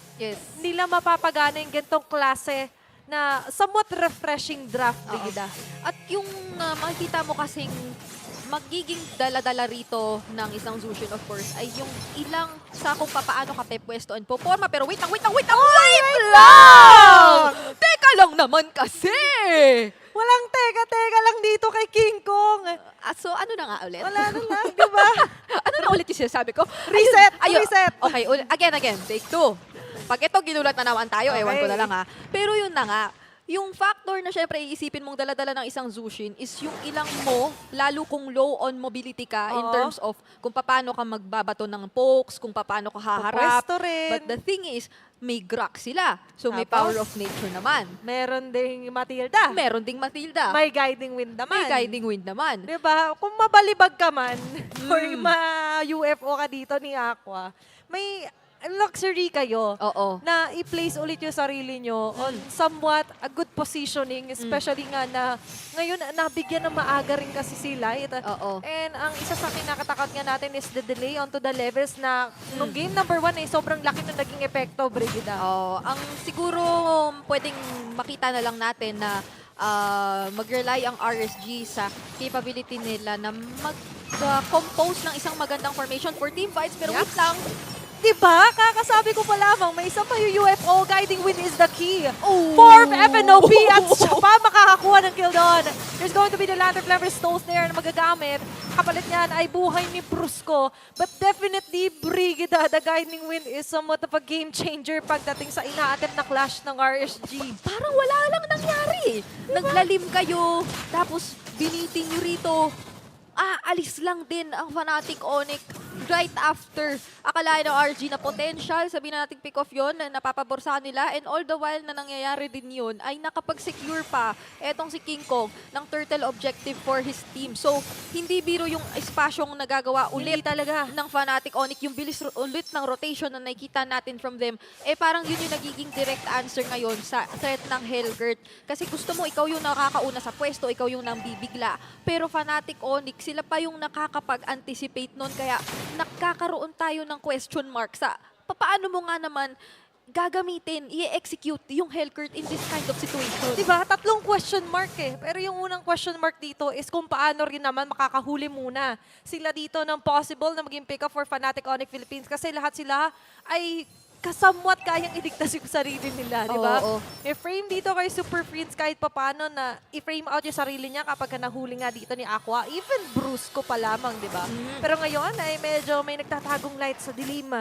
nila mapapagana yung gantong klase na somewhat refreshing draft, Brigida. At yung makikita mo kasing magiging dala-dala rito ng isang Zushin, of course, ay yung ilang sa kung paano ka pepwestoan po forma. Pero wait lang! Teka lang naman kasi! Walang teka lang dito kay King Kong. So, ano na nga ulit? Wala na lang, di ba? Ano na ulit yung sinasabi ko? Reset! Okay, again. Take 2. Pag ito, ginulat na naman tayo, ewan ko na lang ha. Pero yun na nga, yung factor na syempre iisipin mong dala-dala ng isang Zushin is yung ilang mo, lalo kung low on mobility ka in terms of kung paano ka magbabato ng pokes, kung paano ka haharap. But the thing is, may Grok sila. So may power of nature naman. Meron ding Matilda. May Guiding Wind naman. Diba? Kung mabalibag ka man, or ma-UFO ka dito ni Aqua, may luxury kayo na i-place ulit yung sarili nyo on somewhat a good positioning, especially nga na ngayon nabigyan ng maaga rin kasi sila. And ang isa sa kinakatakot nga natin is the delay onto the levels na nung game number 1 sobrang laki na naging epekto, Brigida. Ang siguro pwedeng makita na lang natin na mag-rely ang RSG sa capability nila na mag-compose ng isang magandang formation for team fights. Pero wait lang, diba? Kakasabi ko pa lamang, may isang pa yung UFO, Guiding Wind is the key. Form FNOP at siya pa makakakuha ng kill doon. There's going to be the Lantern Flammer Stones there na magagamit. Kapalit niyan ay buhay ni Brusco. But definitely, Brigida, the Guiding Wind is somewhat of a game changer pagdating sa ina-attempt na clash ng RSG. Parang wala lang nangyari. Naglalim kayo, tapos biniting nyo rito. Alis lang din ang Fnatic Onic right after. Akalain ng RG na potential, sabihin na natin pick off yun, na napapaborsahan nila. And all the while na nangyayari din yun, ay nakapag-secure pa etong si King Kong ng turtle objective for his team. So, hindi biro yung espasyong nagagawa ulit talaga ng Fnatic Onic. Yung bilis ulit ng rotation na nakikita natin from them, parang yun yung nagiging direct answer ngayon sa threat ng Hellcurt. Kasi gusto mo, ikaw yung nakakauna sa pwesto, ikaw yung nang bibigla. Pero Fnatic Onic, sila pa yung nakakapag-anticipate nun. Kaya nakakaroon tayo ng question mark sa paano mo nga naman gagamitin, i-execute yung Hellcurt in this kind of situation. Diba? 3 question mark Pero yung unang question mark dito is kung paano rin naman makakahuli muna sila dito ng possible na maging pick-up for Fnatic Onic Philippines. Kasi lahat sila ay kasamwat kayang iligtas yung sarili nila, di ba? I-frame dito kay Super Friends kahit papano na i-frame out yung sarili niya kapag nahuli nga dito ni Aqua. Even Brusco pa lamang, di ba? Pero ngayon ay medyo may nagtatagong light sa dilim.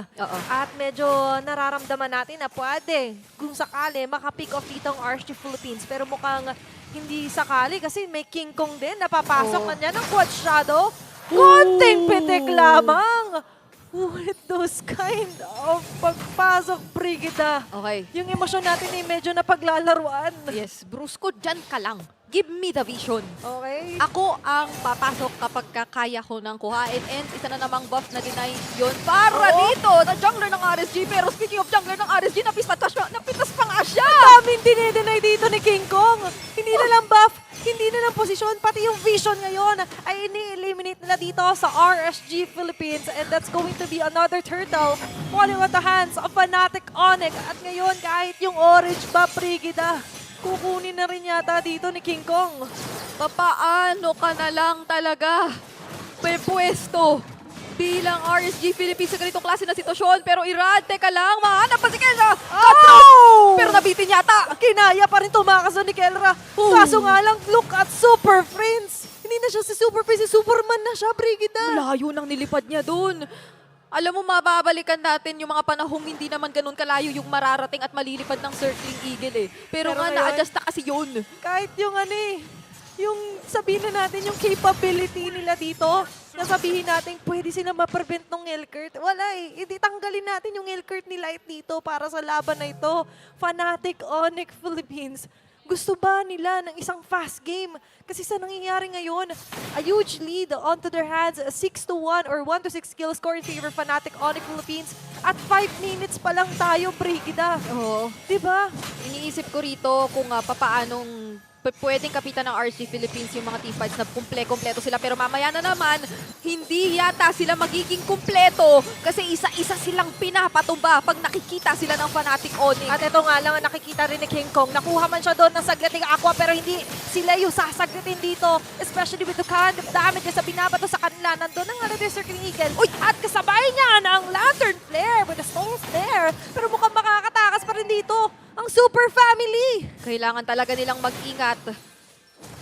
At medyo nararamdaman natin na pwede, kung sakali, makapick off dito ang RSG Philippines. Pero mukhang hindi sakali kasi may King Kong din. Napapasok na niya ng Quad Shadow. Konting pitik lamang. With those kind of pagpasok, Brigida. Yung emosyon natin ay medyo napaglalaruan. Yes, Brusco, dyan ka lang. Give me the vision. Okay. Ako ang papasok kapag kaya ko nang kuhain. And isa na namang buff na deny yun para dito na jungler ng RSG. Pero speaking of jungler ng RSG, napitas pa nga siya. Daming dinideny dito ni King Kong. Hindi na lang buff, hindi na lang posisyon, pati yung vision ngayon ay ini-eliminate nila dito sa RSG Philippines. And that's going to be another turtle falling on the hands of Fnatic Onic. At ngayon, kahit yung orange ba, Brigida, kukunin na rin yata dito ni King Kong. Papaano ka na lang talaga pwesto bilang RSG Philippines sa ganitong klase na sitwasyon? Pero Irad, teka lang, mahanap pa si Kelra! Pero nabitin yata! Kinaya pa rin tumakas ni Kelra. Kaso nga lang, look at Super Friends. Hindi na siya si Super Friends, si Superman na siya, Brigida. Layo nang nilipad niya dun. Alam mo, mababalikan natin yung mga panahong hindi naman ganun kalayo yung mararating at malilipad ng circling eagle Pero nga, na-adjust na kasi yun. Kahit yung yung sabihin na natin yung capability nila dito, na sabihin natin pwede sila ma-prevent ng Elkert. Wala eh. Hindi tanggalin natin yung Elkert ni Light dito para sa laban na ito. Fnatic Onic Philippines. Gusto ba nila ng isang fast game? Kasi sa nangyayari ngayon, a huge lead onto their hands, 6-1 or 1-6 kill score in favor Fnatic Onic Philippines. At 5 minutes pa lang tayo, Brigida. Oo. Diba? Iniisip ko rito kung papaanong pwedeng kapitan ng RSG Philippines yung mga teamfights na kompleto sila. Pero mamaya na naman, hindi yata sila magiging kumpleto kasi isa-isa silang pinapatumba pag nakikita sila ng Fnatic Onic. At ito nga lang, nakikita rin ni King Kong. Nakuha man siya doon ng sagliting aqua pero hindi sila yung sasaglitin dito. Especially with the kind of damage na binabato sa kanila. Nandun ang another Circling Eagle. Uy! At kasabay niya ang Lantern Flare with the Soul Flare. Pero mukhang makakatakas pa rin dito ang Super Family. Kailangan talaga nilang mag-ingat.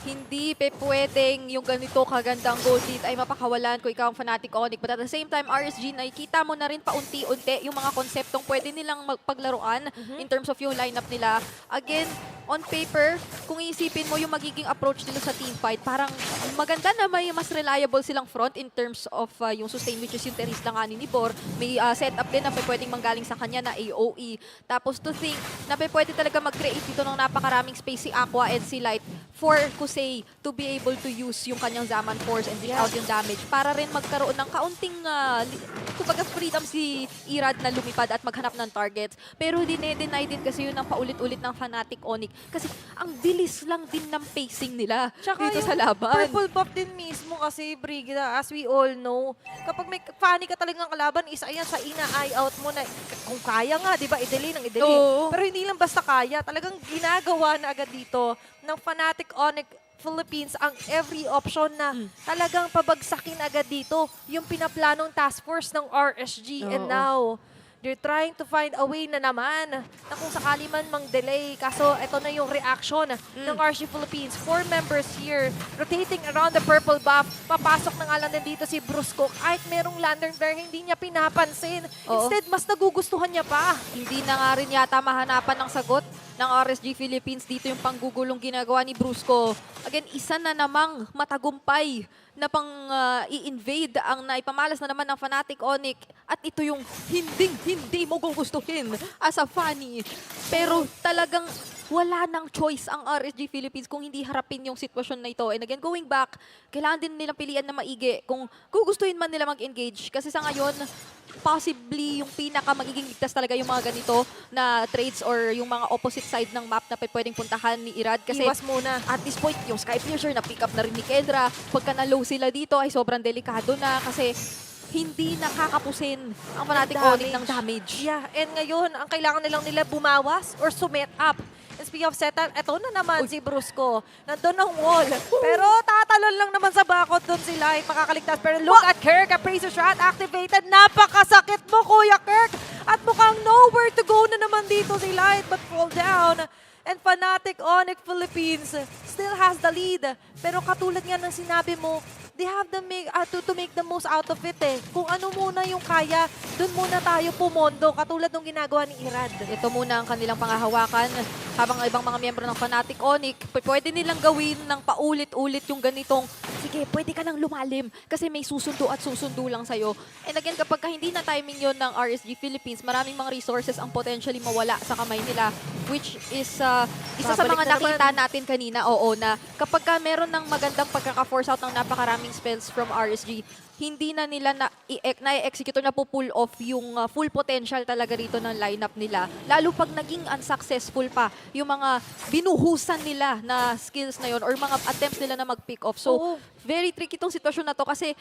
Hindi pwedeng yung ganito kagandang gold lead ay mapakawalan kung ikaw ang Fnatic Onic. But at the same time, RSG, nakikita mo na rin paunti-unti yung mga konseptong pwede nilang magpaglaruan in terms of yung lineup nila. Again, on paper, kung iisipin mo yung magiging approach nila sa teamfight, parang maganda na may mas reliable silang front in terms of yung sustain, which is yung Teris lang ni Nibor. May setup din na pwedeng manggaling sa kanya na AOE. Tapos to think na pwede talaga mag-create dito ng napakaraming space si Aqua and si Light for Kusei to be able to use yung kanyang Zaman Force and dish out yung damage para rin magkaroon ng kaunting kumbaga freedom si Irad na lumipad at maghanap ng targets. Pero dine-deny din kasi yun ang paulit-ulit ng Fnatic Onic kasi ang bilis lang din ng pacing nila dito sa laban. Purple buff din mismo kasi, Brigida, as we all know, kapag may funny ka talagang kalaban, isa yan sa ina-eye out mo na kung kaya nga, di ba, i-delay ng i-delay. Pero hindi lang basta kaya, talagang ginagawa na agad dito ng Fnatic Onic Philippines ang every option na talagang pabagsakin agad dito yung pinaplanong task force ng RSG. And now, they're trying to find a way na naman na kung sakali man mang-delay. Kaso ito na yung reaction ng RSG Philippines. 4 members here rotating around the purple buff. Papasok na nga lang din dito si Brusco. Kahit merong Lantern Flare, hindi niya pinapansin. Instead, mas nagugustuhan niya pa. Hindi na nga rin yata mahanapan ng sagot ng RSG Philippines dito yung panggugulong ginagawa ni Brusco. Again, isa na namang matagumpay na pang i-invade ang naipamalas na naman ng Fnatic Onic. At ito yung hindi mo gugustuhin as a funny. Pero talagang wala nang choice ang RSG Philippines kung hindi harapin yung sitwasyon na ito. And again, going back, kailangan din nilang pilian na maigi kung gugustuhin man nila mag-engage. Kasi sa ngayon, possibly yung pinaka magiging ligtas talaga yung mga ganito na trades or yung mga opposite side ng map na pwedeng puntahan ni Irad. Kasi iwas muna. At this point, yung Sky Piercer na pick up na rin ni Kendra. Pagka na-low sila dito ay sobrang delikado na kasi hindi nakakapusin ang Fnatic Onic ng damage. Yeah, and ngayon, ang kailangan nilang nila bumawas or sumet up. And speaking of setup, eto na naman si Brusco. Nandun ang wall. Pero tatalon lang naman sa bakot doon sila. Makakaligtas. Pero look at Kirk. Appraiser shot activated. Napakasakit mo, Kuya Kirk. At mukhang nowhere to go na naman dito si Light but fall down. And Fnatic Onic Philippines still has the lead. Pero katulad nga ng sinabi mo, they have to make the most out of it eh. Kung ano muna yung kaya, dun muna tayo pumondo. Katulad ng ginagawa ni Irad. Ito muna ang kanilang pangahawakan. Habang ibang mga miyembro ng Fnatic Onic, pwede nilang gawin ng paulit-ulit yung ganitong, sige, pwede ka nang lumalim kasi may susundo at susundo lang sa'yo. And again, kapag hindi na timing yon ng RSG Philippines, maraming mga resources ang potentially mawala sa kamay nila, which is isa sa mga nakita natin kanina, na kapag meron ng magandang pagkaka-force out ng napakaraming spells from RSG, hindi na nila na-execute na po-pull off yung full potential talaga rito ng lineup nila. Lalo pag naging unsuccessful pa yung mga binuhusan nila na skills na yon or mga attempts nila na mag-pick off. So, very tricky itong sitwasyon na to kasi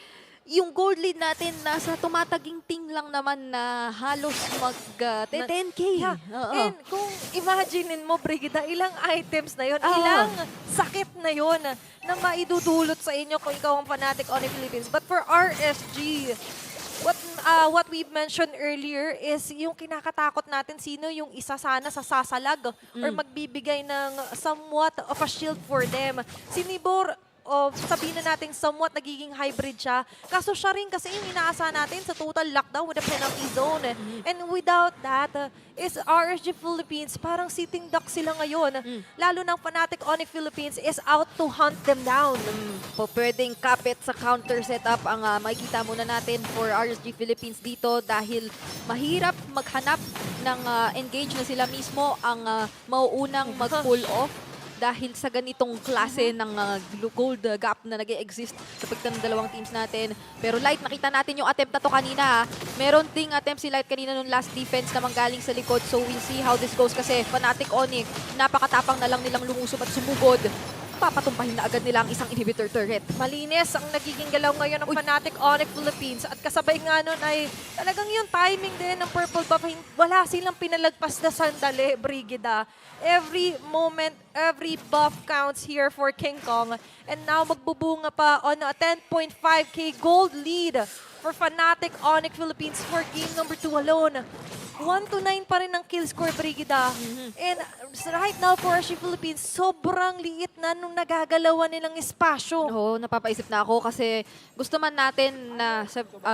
yung gold lead natin nasa tumataginting lang naman na halos mag-10K. Yeah. And kung imaginein mo, Brigida, ilang items na yon, ilang sakit na yon na maidudulot sa inyo kung ikaw ang Fnatic Onic Philippines. But for RSG, what we mentioned earlier is yung kinakatakot natin sino yung isa sana sa sasalag or magbibigay ng somewhat of a shield for them. Si Nibor, sabihin na natin somewhat nagiging hybrid siya. Kaso siya rin kasi yung inaasahan natin sa total lockdown with the penalty zone. And without that, is RSG Philippines, parang sitting duck sila ngayon. Lalo ng Fnatic Onic Philippines is out to hunt them down. Pwedeng kapit sa counter setup ang makikita muna natin for RSG Philippines dito dahil mahirap maghanap ng engage na sila mismo ang mauunang mag-pull off dahil sa ganitong klase ng gold gap na nag-e-exist sa pagitan ng dalawang teams natin. Pero Light, nakita natin yung attempt na to kanina. Meron ding attempt si Light kanina nung last defense na manggaling sa likod. So we'll see how this goes kasi Fnatic Onic, napakatapang na lang nilang lumusob at sumugod. Papatumpahin na agad nila ang isang inhibitor turret. Malinis ang nagiging galaw ngayon ng Fnatic Onic Philippines at kasabay nga nun ay talagang yung timing din ng purple buff. Wala silang pinalagpas na sandali, Brigida. Every moment, every buff counts here for King Kong. And now magbubunga pa on a 10.5k gold lead for Fnatic Onic Philippines for game number 2 alone. 1-9 pa rin ang kill score, Brigida. And right now for RSG Philippines, sobrang liit na nung nagagalawan nilang espasyo. Oo, napapaisip na ako kasi gusto man natin na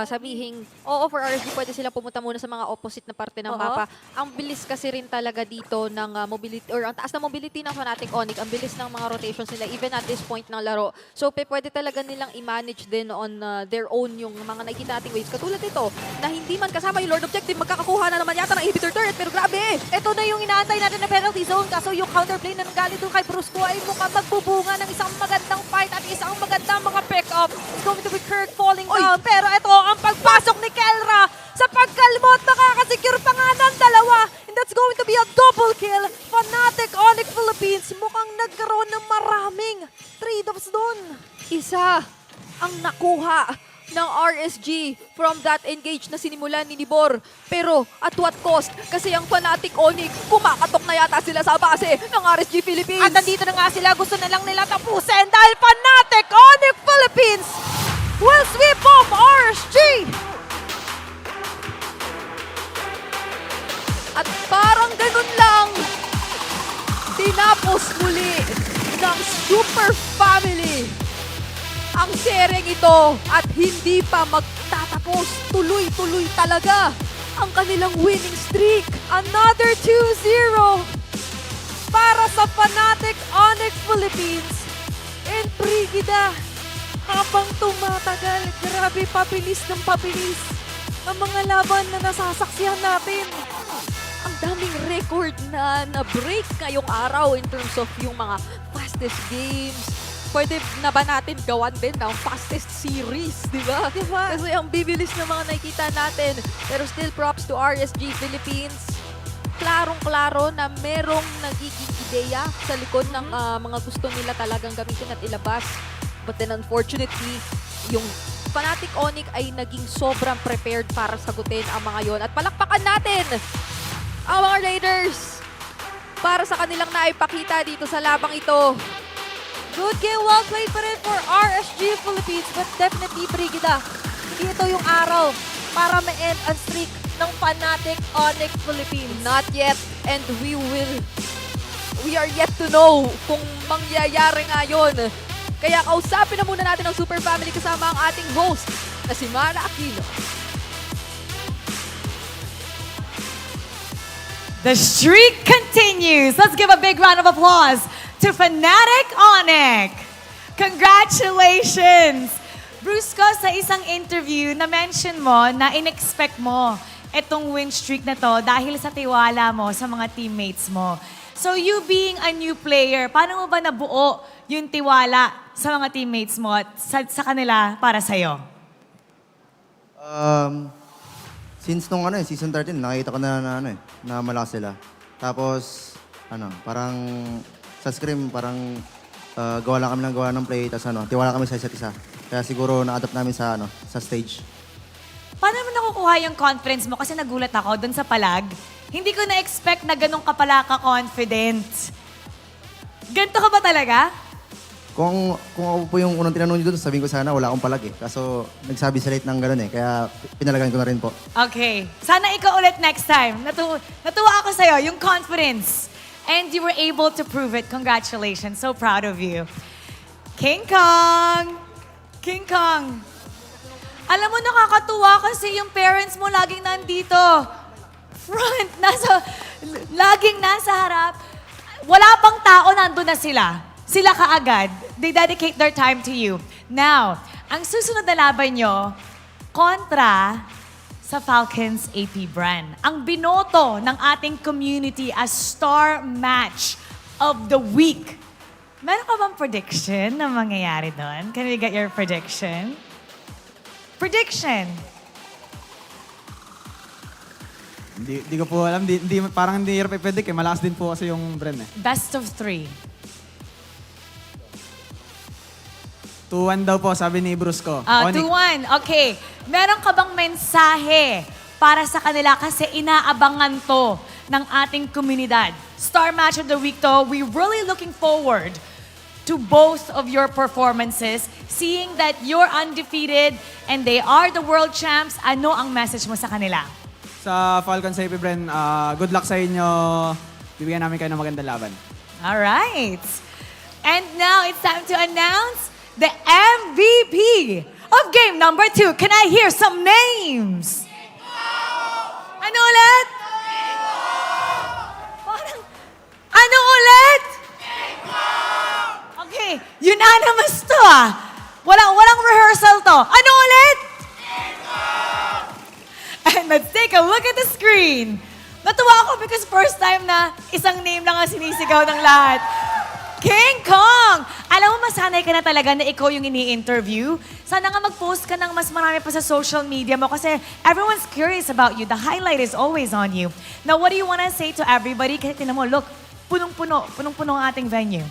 sabihin, oo, for RSG pwede silang pumunta muna sa mga opposite na parte ng mapa. Ang bilis kasi rin talaga dito ng mobility, or ang taas na mobility ng Fnatic Onic, ang bilis ng mga rotations nila, even at this point ng laro. So, pwede talaga nilang i-manage din on their own yung mga nakikita nating waves. Katulad ito, na hindi man kasama yung Lord Objective, magkakakuha na naman yata ng inhibitor turret, pero grabe! Ito na yung inaantay natin na penalty zone, kaso yung counterplay na nanggaling doon kay Brusco ay mukhang magbubunga ng isang magandang fight at isang magandang mga pick-up. It's going to be Kirk falling down, pero ito ang pagpasok ni Kelra sa pagkalmot, makakasecure pa nga ng dalawa. And that's going to be a double kill. Fnatic Onic Philippines mukhang nagkaroon ng maraming trade-offs doon. Isa ang nakuha ng RSG from that engage na sinimulan ni Nibor. Pero at what cost? Kasi ang Fnatic Onic, kumakatok na yata sila sa base ng RSG Philippines. At nandito na nga sila, gusto na lang nila tapusin dahil Fnatic Onic Philippines will sweep off RSG! At parang ganun lang, tinapos muli ng Super Family ang sereng ito at hindi pa magtatapos. Tuloy-tuloy talaga ang kanilang winning streak. Another 2-0 para sa Fnatic Onic Philippines. And Brigida, habang tumatagal, grabe pabilis ng pabilis ang mga laban na nasasaksihan natin. Ang daming record na na-break ngayong araw in terms of yung mga fastest games. Pwede na ba natin gawan din ng fastest series, di ba? Kasi ang bibilis na mga nakikita natin. Pero still props to RSG Philippines. Klarong-klaro na merong nagiging ideya sa likod ng mga gusto nila talagang gamitin at ilabas. But then unfortunately, yung Fnatic Onic ay naging sobrang prepared para sagutin ang mga yon. At palakpakan natin ang mga Raiders para sa kanilang naipakita dito sa labang ito. Good game, well played pa rin for RSG Philippines, but definitely, Brigida, hindi ito yung araw para ma-end ang streak ng Fnatic Onic Philippines. Not yet, and we are yet to know kung mangyayari nga yun. Kaya kausapin na muna natin ang Super Family kasama ang ating host na si Mara Aquino. The streak continues. Let's give a big round of applause to Fnatic Onic. Congratulations! Brusco, sa isang interview, na-mention mo na in-expect mo itong win streak na to dahil sa tiwala mo sa mga teammates mo. So you being a new player, paano mo ba nabuo yung tiwala sa mga teammates mo at sa kanila para sa'yo? Since nung season 13, nakita ko na malakas sila. Tapos, parang sa scrim, parang gawa lang kami ng gawa ng play, tapos tiwala kami sa isa't isa. Kaya siguro na-adapt namin sa stage. Paano mo nakukuha yung confidence mo? Kasi nagulat ako dun sa palag. Hindi ko na-expect na ganun ka pala ka-confident. Ganito ka ba talaga? Kung ako po yung unang tinanong nyo doon, sabihin ko sana wala akong palag eh. Kaso nagsabi sa late ng gano'n eh, kaya pinalagan ko na rin po. Okay. Sana ikaw ulit next time. Natuwa ako sa'yo, yung confidence. And you were able to prove it. Congratulations. So proud of you. King Kong! King Kong! Alam mo, nakakatuwa kasi yung parents mo laging nandito. Front, laging nasa harap. Wala pang tao, nandun na sila. Sila kaagad. They dedicate their time to you. Now, ang susunod na laban nyo, kontra sa Falcons APBren. Ang binoto ng ating community as star match of the week. Meron ka bang prediction na mangyayari doon? Can we get your prediction? Prediction! Hindi ko po alam. Parang hindi hirap i-predict eh. Malakas din po kasi yung Bren eh. Best of 3. 2-1 daw po, sabi ni Bruce ko. 2-1. Okay. Meron ka bang mensahe para sa kanila kasi inaabangan to ng ating komunidad? Star Match of the Week to. We're really looking forward to both of your performances. Seeing that you're undefeated and they are the world champs, ano ang message mo sa kanila? Sa Falcons APBren, good luck sa inyo. Bibigyan namin kayo ng magandang laban. All right. And now it's time to announce the MVP of game number 2. Can I hear some names? Ano ulit? Parang, ano ulit? Okay, unanimous to Walang rehearsal to. Ano ulit? And let's take a look at the screen. Natuwa ako because first time na isang name lang ang sinisigaw ng lahat. King Kong! Alam mo, masanay ka na talaga na ikaw yung ini-interview. Sana nga mag-post ka ng mas marami pa sa social media mo kasi everyone's curious about you. The highlight is always on you. Now, what do you wanna say to everybody? Kasi tinan mo, look, punong-puno ang ating venue.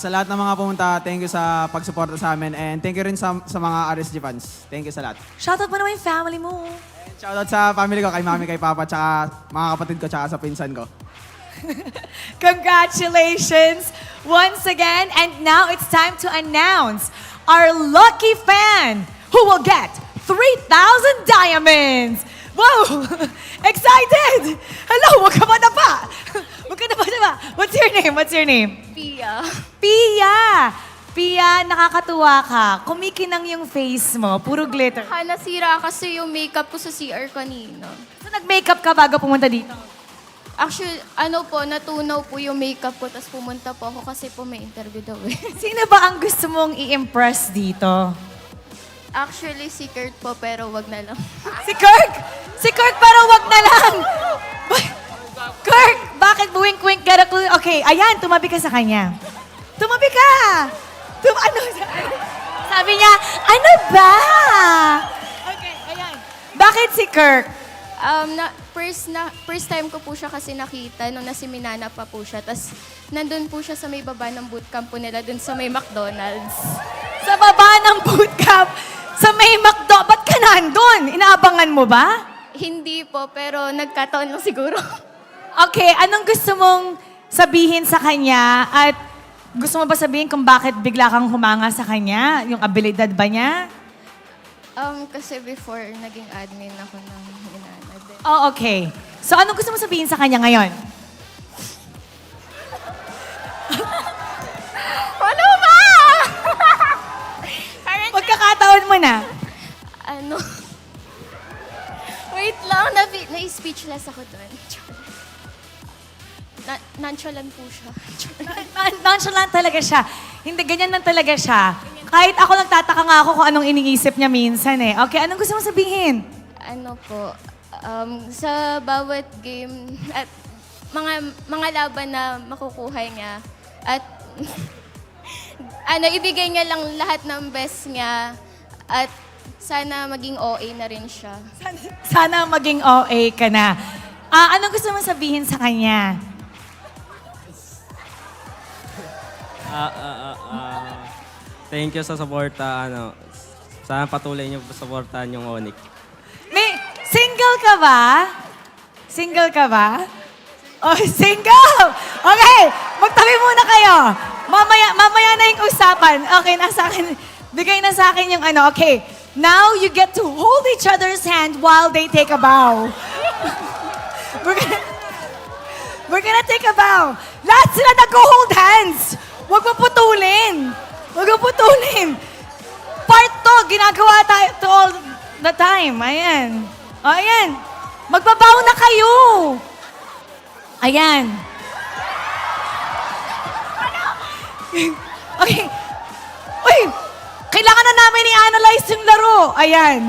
Sa lahat ng mga pumunta, thank you sa pagsuporta sa amin and thank you rin sa mga RSG fans. Thank you sa lahat. Shoutout mo naman yung family mo. And shoutout sa family ko, kay mami, kay papa, tsaka mga kapatid ko, tsaka sa pinsan ko. Congratulations once again. And now it's time to announce our lucky fan who will get 3,000 diamonds. Wow! Excited! Hello, wag ka ba na pa? Wag ka na ba na ba? What's your name? What's your name? Pia. Pia! Pia, nakakatuwa ka. Kumikinang yung face mo. Puro glitter. Nasira kasi yung makeup ko sa CR kanina. So nag-makeup ka bago pumunta dito? Actually, natunaw po yung makeup ko, tapos pumunta po ako kasi po may interview daw eh. Sino ba ang gusto mong i-impress dito? Actually, si Kurt po, pero wag na lang. Si Kirk! Si Kirk, pero wag na lang! Kirk, bakit wink-wink ka na? Okay, ayan, tumabi ka sa kanya. Tumabi ka! Sabi niya, ano ba? Okay, ayan. Bakit si Kirk? First time ko po siya kasi nakita nung nasiminana pa po siya. Tapos nandun po siya sa may baba ng bootcamp po nila, dun sa may McDonald's. Sa baba ng bootcamp? Sa may McDonald's? Ba't ka nandun? Inaabangan mo ba? Hindi po, pero nagkataon lang siguro. Okay, anong gusto mong sabihin sa kanya? At gusto mo ba sabihin kung bakit bigla kang humanga sa kanya? Yung abilidad ba niya? Kasi before, naging admin ako ng Hinana. Oh, okay. So, anong gusto mo sabihin sa kanya ngayon? Ano ba? Pagkakataon mo na. Wait lang, na-speechless ako doon. Nonchalant po siya. Nonchalant talaga siya. Hindi, ganyan lang talaga siya. Kahit ako nagtataka nga ako kung anong iniisip niya minsan eh. Okay, anong gusto mo sabihin? Sa bawat game at mga laban na makukuha niya at ibigay niya lang lahat ng best niya at sana maging OA na rin siya. Sana maging OA ka na. Anong gusto mo sabihin sa kanya? Thank you sa suporta. Sana patuloy niyo suportahan yung Onic. Single ka ba? Single ka ba? Oh, single! Okay, magtabi muna kayo. Mamaya na yung usapan. Okay, nasa akin. Bigay na sa akin yung Okay, now you get to hold each other's hand while they take a bow. We're gonna take a bow. Lahat sila nag-hold hands. Huwag mo putulin. Huwag ka putulin. Part to, ginagawa tayo to all the time. Ayan. O, ayan. Magbabaw na kayo. Ayan. Okay. Uy, kailangan na namin i-analyze yung laro. Ayan.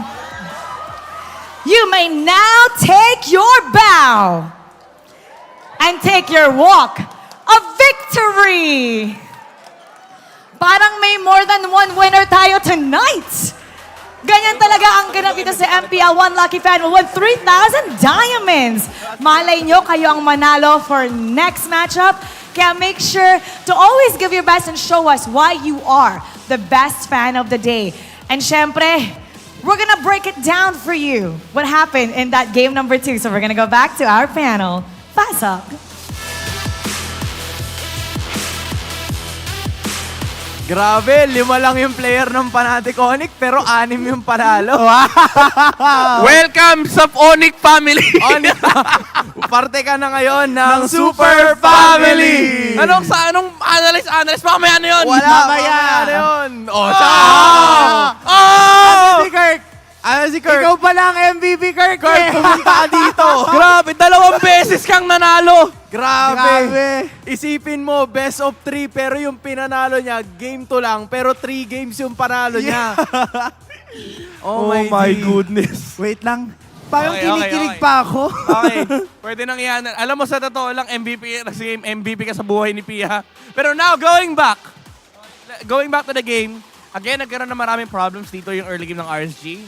You may now take your bow and take your walk of victory. Parang may more than one winner tayo tonight. Ganyan talaga ang ganap dito sa MPL. One lucky fan will win 3,000 diamonds. Malay nyo, kayo ang manalo for next matchup. Kaya make sure to always give your best and show us why you are the best fan of the day. And syempre, we're gonna break it down for you. What happened in that game number 2. So we're gonna go back to our panel. Pass up. Grabe, 5 lang yung player ng Fanatic Onic, pero 6 yung panalo. Welcome sa Onic family! Parte ka na ngayon ng Super Family! Anong analyst? Mamaya na yun! Mamaya na yun! Si Kirk! Si Kirk? Ikaw pala ang MVP, Kirk! Kirk, pumunta ka dito! Grabe, 2 beses kang nanalo! Grabe! Isipin mo, best of 3, pero yung pinanalo niya, game 2 lang, pero 3 games yung panalo niya. Oh my goodness. Wait lang. Parang Okay, kinikilig okay. pa ako. Okay, pwede nang iyan. Alam mo, sa totoo lang, MVP ka sa buhay ni Pia. Pero now, going back to the game, again, nagkaroon na maraming problems dito yung early game ng RSG.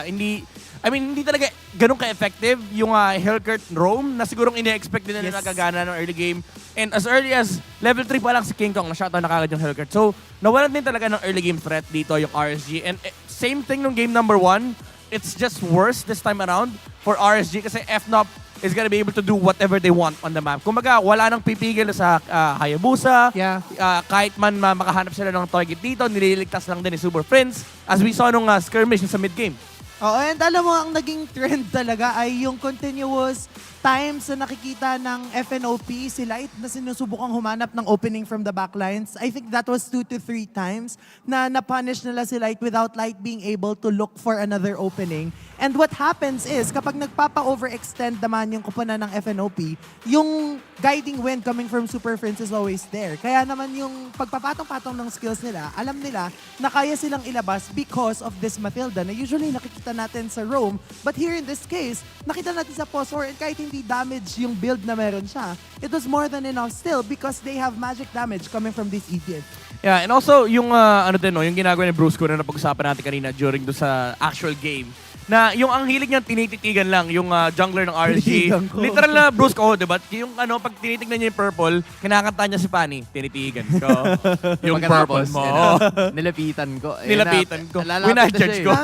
Hindi talaga ganun ka-effective yung Hellcurt roam na sigurong ine-expect din na nagagana ng early game. And as early as level 3 pa lang si King Kong, na-shutdown na kagad yung Hellcurt. So, nawalan din talaga ng early game threat dito yung RSG. And same thing nung game number 1, it's just worse this time around for RSG kasi FNOP is gonna be able to do whatever they want on the map. Kumbaga, wala nang pipigil sa Hayabusa. Yeah. Kahit man makahanap sila ng target dito, nililigtas lang din ni Super Friends as we saw nung skirmish sa mid-game. Oo, and alam mo, ang naging trend talaga ay yung continuous times na nakikita ng FNOP, si Light, na sinusubukang humanap ng opening from the backlines. I think that was 2 to 3 times na na-punish nila si Light without Light being able to look for another opening. And what happens is, kapag nagpapa-overextend naman yung kupunan ng FNOP, yung guiding wind coming from Super Friends is always there. Kaya naman yung pagpapatong-patong ng skills nila, alam nila na kaya silang ilabas because of this Matilda na usually nakikita natin sa roam. But here in this case, nakita natin sa Phosphor and kahit hindi damage yung build na meron siya, it was more than enough still because they have magic damage coming from this EDF. Yeah, and also yung yung ginagawa ni Brusco na napag-usapan natin kanina during do sa actual game. Na yung ang hilig niya tinititigan lang yung jungler ng RSG. Literal na Brusco, diba? Yung pag tinitignan niya yung purple, kinakanta niya si Pani, tinitigan ko. Yung purple mo. Nilapitan ko. Nilapitan ko. Lalapit Winajudge ko.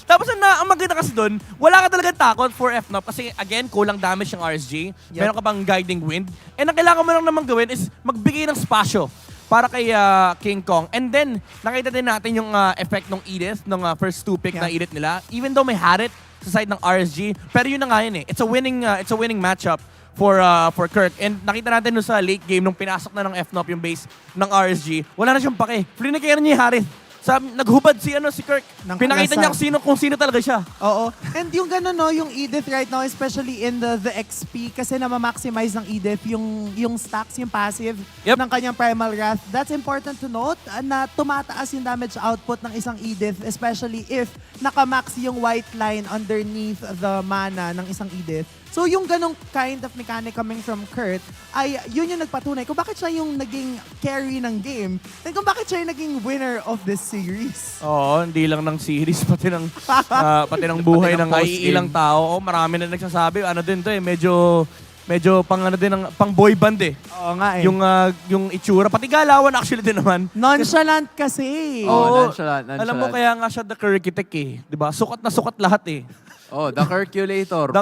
Tapos ang maganda kasi doon, wala ka talaga takot for FNOP kasi again, kulang damage yung RSG. Meron ka pang guiding wind. And ang kailangan mo lang naman gawin is magbigay ng spasyo para kay King Kong. And then, nakita din natin yung effect ng Edith, ng first 2 pick na Edith nila. Even though may Harit sa side ng RSG, pero yun na nga yun eh. It's a winning matchup for Kirk. And nakita natin sa late game, nung pinasok na ng FNOP yung base ng RSG, wala na siyang pake. Flinikeran niya yung Harit. Naghubad si Kirk. Pinakita niya kung sino talaga siya. Oo. And yung gano'n, no, yung Edith right now, especially in the XP, kasi na-maximize ng Edith yung stacks, yung passive ng kanyang Primal Wrath. That's important to note na tumataas yung damage output ng isang Edith, especially if nakamax yung white line underneath the mana ng isang Edith. So yung ganong kind of mechanic coming from Kurt, ay yun yung nagpatunay kung bakit siya yung naging carry ng game and kung bakit siya yung naging winner of this series. Oo, hindi lang ng series, pati ng buhay ng iilang tao. Marami na nagsasabi, din to medyo pang boy band eh. Oo nga eh. Yung itsura, pati galawan actually din naman. Nonchalant kasi. Oo, nonchalant. Alam mo kaya nga siya the Kirkitek eh. Diba? Sukat na sukat lahat eh. Oh, the Circulator.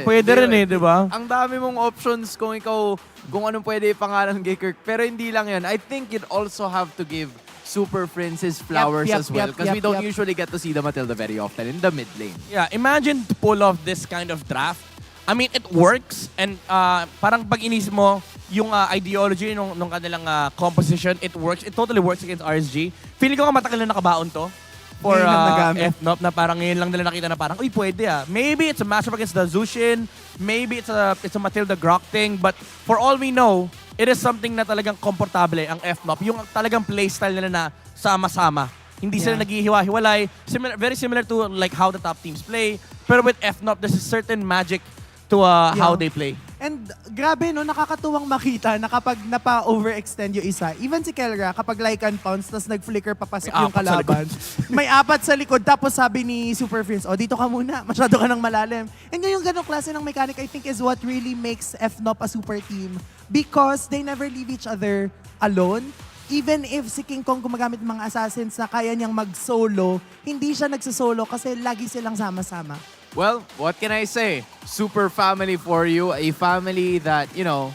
Pwede rin eh, di ba? Ang dami mong options kung anong pwede ipangalan kay Kirk. Pero hindi lang yan. I think you'd also have to give Super Friends his flowers as well. Because we don't usually get to see the Matilda very often in the mid lane. Yeah, imagine to pull off this kind of draft. I mean, it works. And parang pag inis mo, yung ideology nung kanilang composition, it works. It totally works against RSG. Feeling ko nga matagal na nakabaon to for FNOP na parang ngayon lang nila nakita na parang, uy, pwede Maybe it's a matchup against the Zushin. Maybe it's a Matilda Grok thing. But for all we know, it is something na talagang komportable ang FNOP. Yung talagang playstyle nila na sama-sama. Hindi sila naghihiwa-hiwalay. Very similar to like how the top teams play. Pero with FNOP, there's a certain magic to how they play. And grabe, no, nakakatuwang makita na kapag napa-overextend yung isa, even si Kelra, kapag like and pounce, tapos nag-flicker papasok yung kalaban. May 4 sa likod, tapos sabi ni Super Prince, dito ka muna, masyado ka ng malalim. And yung ganong klase ng mechanic, I think is what really makes FNOP a super team. Because they never leave each other alone. Even if si King Kong gumagamit ng mga assassins na kaya niyang mag-solo, hindi siya nagsosolo kasi lagi silang sama-sama. Well, what can I say? Super family for you. A family that, you know,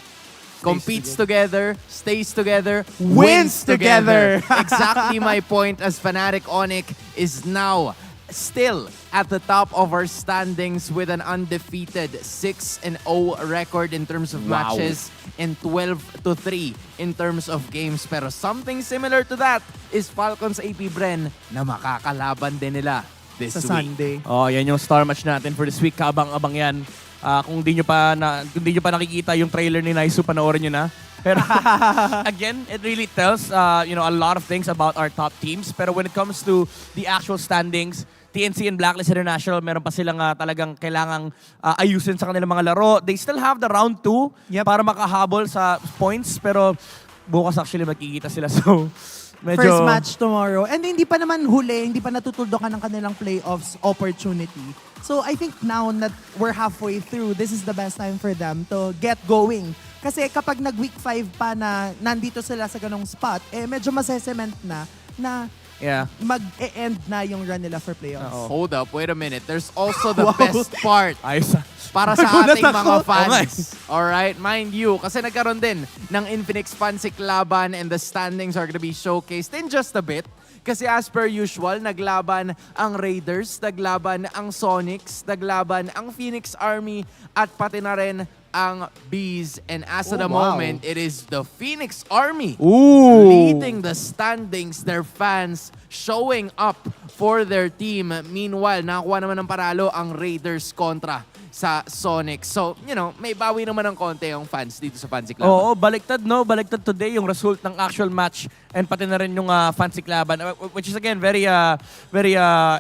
competes together, stays together, wins together. Exactly my point, as Fnatic Onic is now still at the top of our standings with an undefeated 6-0 record in terms of matches and 12-3 in terms of games. Pero something similar to that is Falcons APBren na makakalaban din nila this sa week. Sunday. Yan yung star match natin for this week. Kabang-abang yan. Kung di nyo pa nakikita yung trailer ni Naisu, panoorin nyo na. Pero again, it really tells a lot of things about our top teams. Pero when it comes to the actual standings, TNC and Blacklist International, meron pa silang talagang kailangang ayusin sa kanilang mga laro. They still have the round 2 para makahabol sa points. Pero bukas actually magkikita sila. So medyo First match tomorrow. And hindi pa naman huli, hindi pa natutuldokan ng kanilang playoffs opportunity. So I think now that we're halfway through, this is the best time for them to get going. Kasi kapag nag-week 5 pa na nandito sila sa ganong spot, medyo masesement na mag-e-end na yung run nila for playoffs. Hold up, wait a minute. There's also the best part para sa Nagulat ating mga ako. fans. Alright, mind you, kasi nagkaroon din ng Infinix Fansik laban and the standings are gonna be showcased in just a bit. Kasi as per usual, naglaban ang Raiders, naglaban ang Sonics, naglaban ang Phoenix Army, at pati na rin ang Bees. And as of the moment, it is the Phoenix Army leading the standings. Their fans showing up for their team. Meanwhile, nakakuha naman ng paralo ang Raiders kontra sa Sonic. So, may bawi naman ng konti yung fans dito sa Fansik Laban. Oo, baliktad Baliktad today yung result ng actual match and pati na rin yung Fansik Laban, which is again very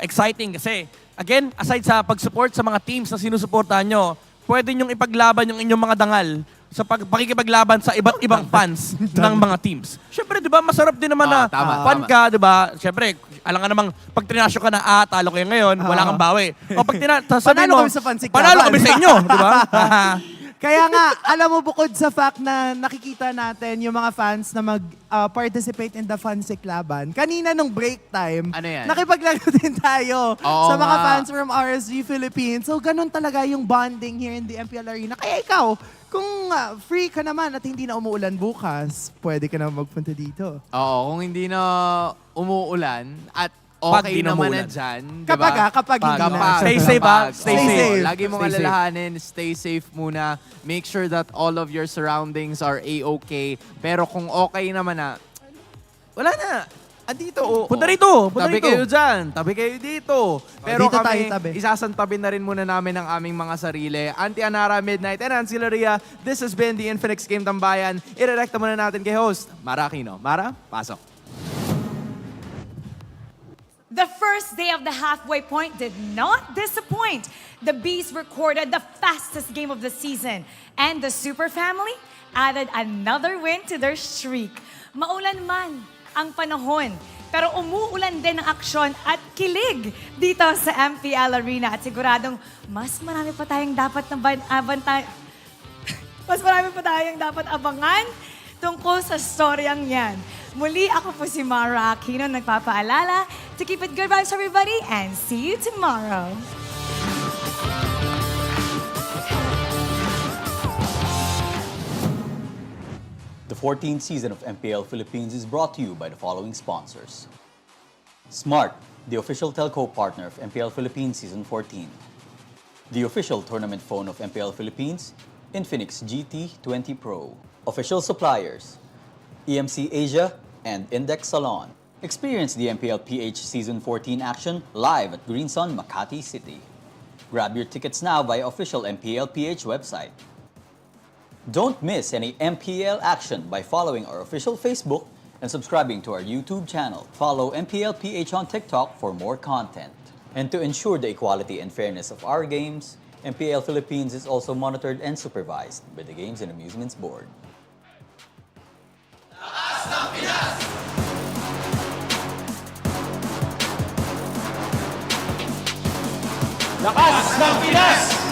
exciting kasi again, aside sa pag-support sa mga teams na sinusuportahan nyo, pwede nyong ipaglaban yung inyong mga dangal sa pakikipaglaban sa iba't ibang fans ng mga teams. Siyempre, di ba, masarap din naman na fan ka, di ba? Siyempre, alam ka namang pag trinasyo ka na, talo kayo ngayon, wala kang bawi. O pag panalo kami sa Fansik Laban. Panalo kami sa inyo, di ba? Kaya nga, alam mo, bukod sa fact na nakikita natin yung mga fans na mag-participate in the Fansik Laban, kanina nung break time, nakipaglaro din tayo sa mga fans from RSG Philippines. So, ganun talaga yung bonding here in the MPL Arena. Kaya ikaw, kung free ka naman at hindi na umuulan bukas, pwede ka na magpunta dito. Oo, kung hindi na umuulan at okay naman na dyan. Kapag hindi na. Stay safe, Stay safe. Lagi mong alalahanin, stay safe muna. Make sure that all of your surroundings are A-okay. Pero kung okay naman na, wala na. Andito. Punta rito. Tabi kayo dyan. Tabi kayo dito. Pero dito kami, tayo tabi. isasantabi na rin muna namin ang aming mga sarili. Auntie Anara, Midnight, and Ancillaria. This has been the Infinix Game Tambayan. Irerekta muna natin kay host, Mara Aquino. Mara, pasok. The first day of the halfway point did not disappoint. The Bees recorded the fastest game of the season, and the Super Family added another win to their streak. Maulan man ang panahon, pero umuulan din ng aksyon at kilig dito sa MPL Arena, at siguradong mas marami pa tayong dapat abangan tungkol sa storyang yan. Muli, ako po si Mara Aquino, nagpapaalala to keep it good vibes, everybody, and see you tomorrow. The 14th season of MPL Philippines is brought to you by the following sponsors. Smart, the official telco partner of MPL Philippines Season 14. The official tournament phone of MPL Philippines, Infinix GT 20 Pro. Official suppliers, EMC Asia and Index Salon. Experience the MPL PH Season 14 action live at Green Sun, Makati City. Grab your tickets now via official MPL PH website. Don't miss any MPL action by following our official Facebook and subscribing to our YouTube channel. Follow MPL PH on TikTok for more content. And to ensure the equality and fairness of our games, MPL Philippines is also monitored and supervised by the Games and Amusements Board. Lakas ng Pinas!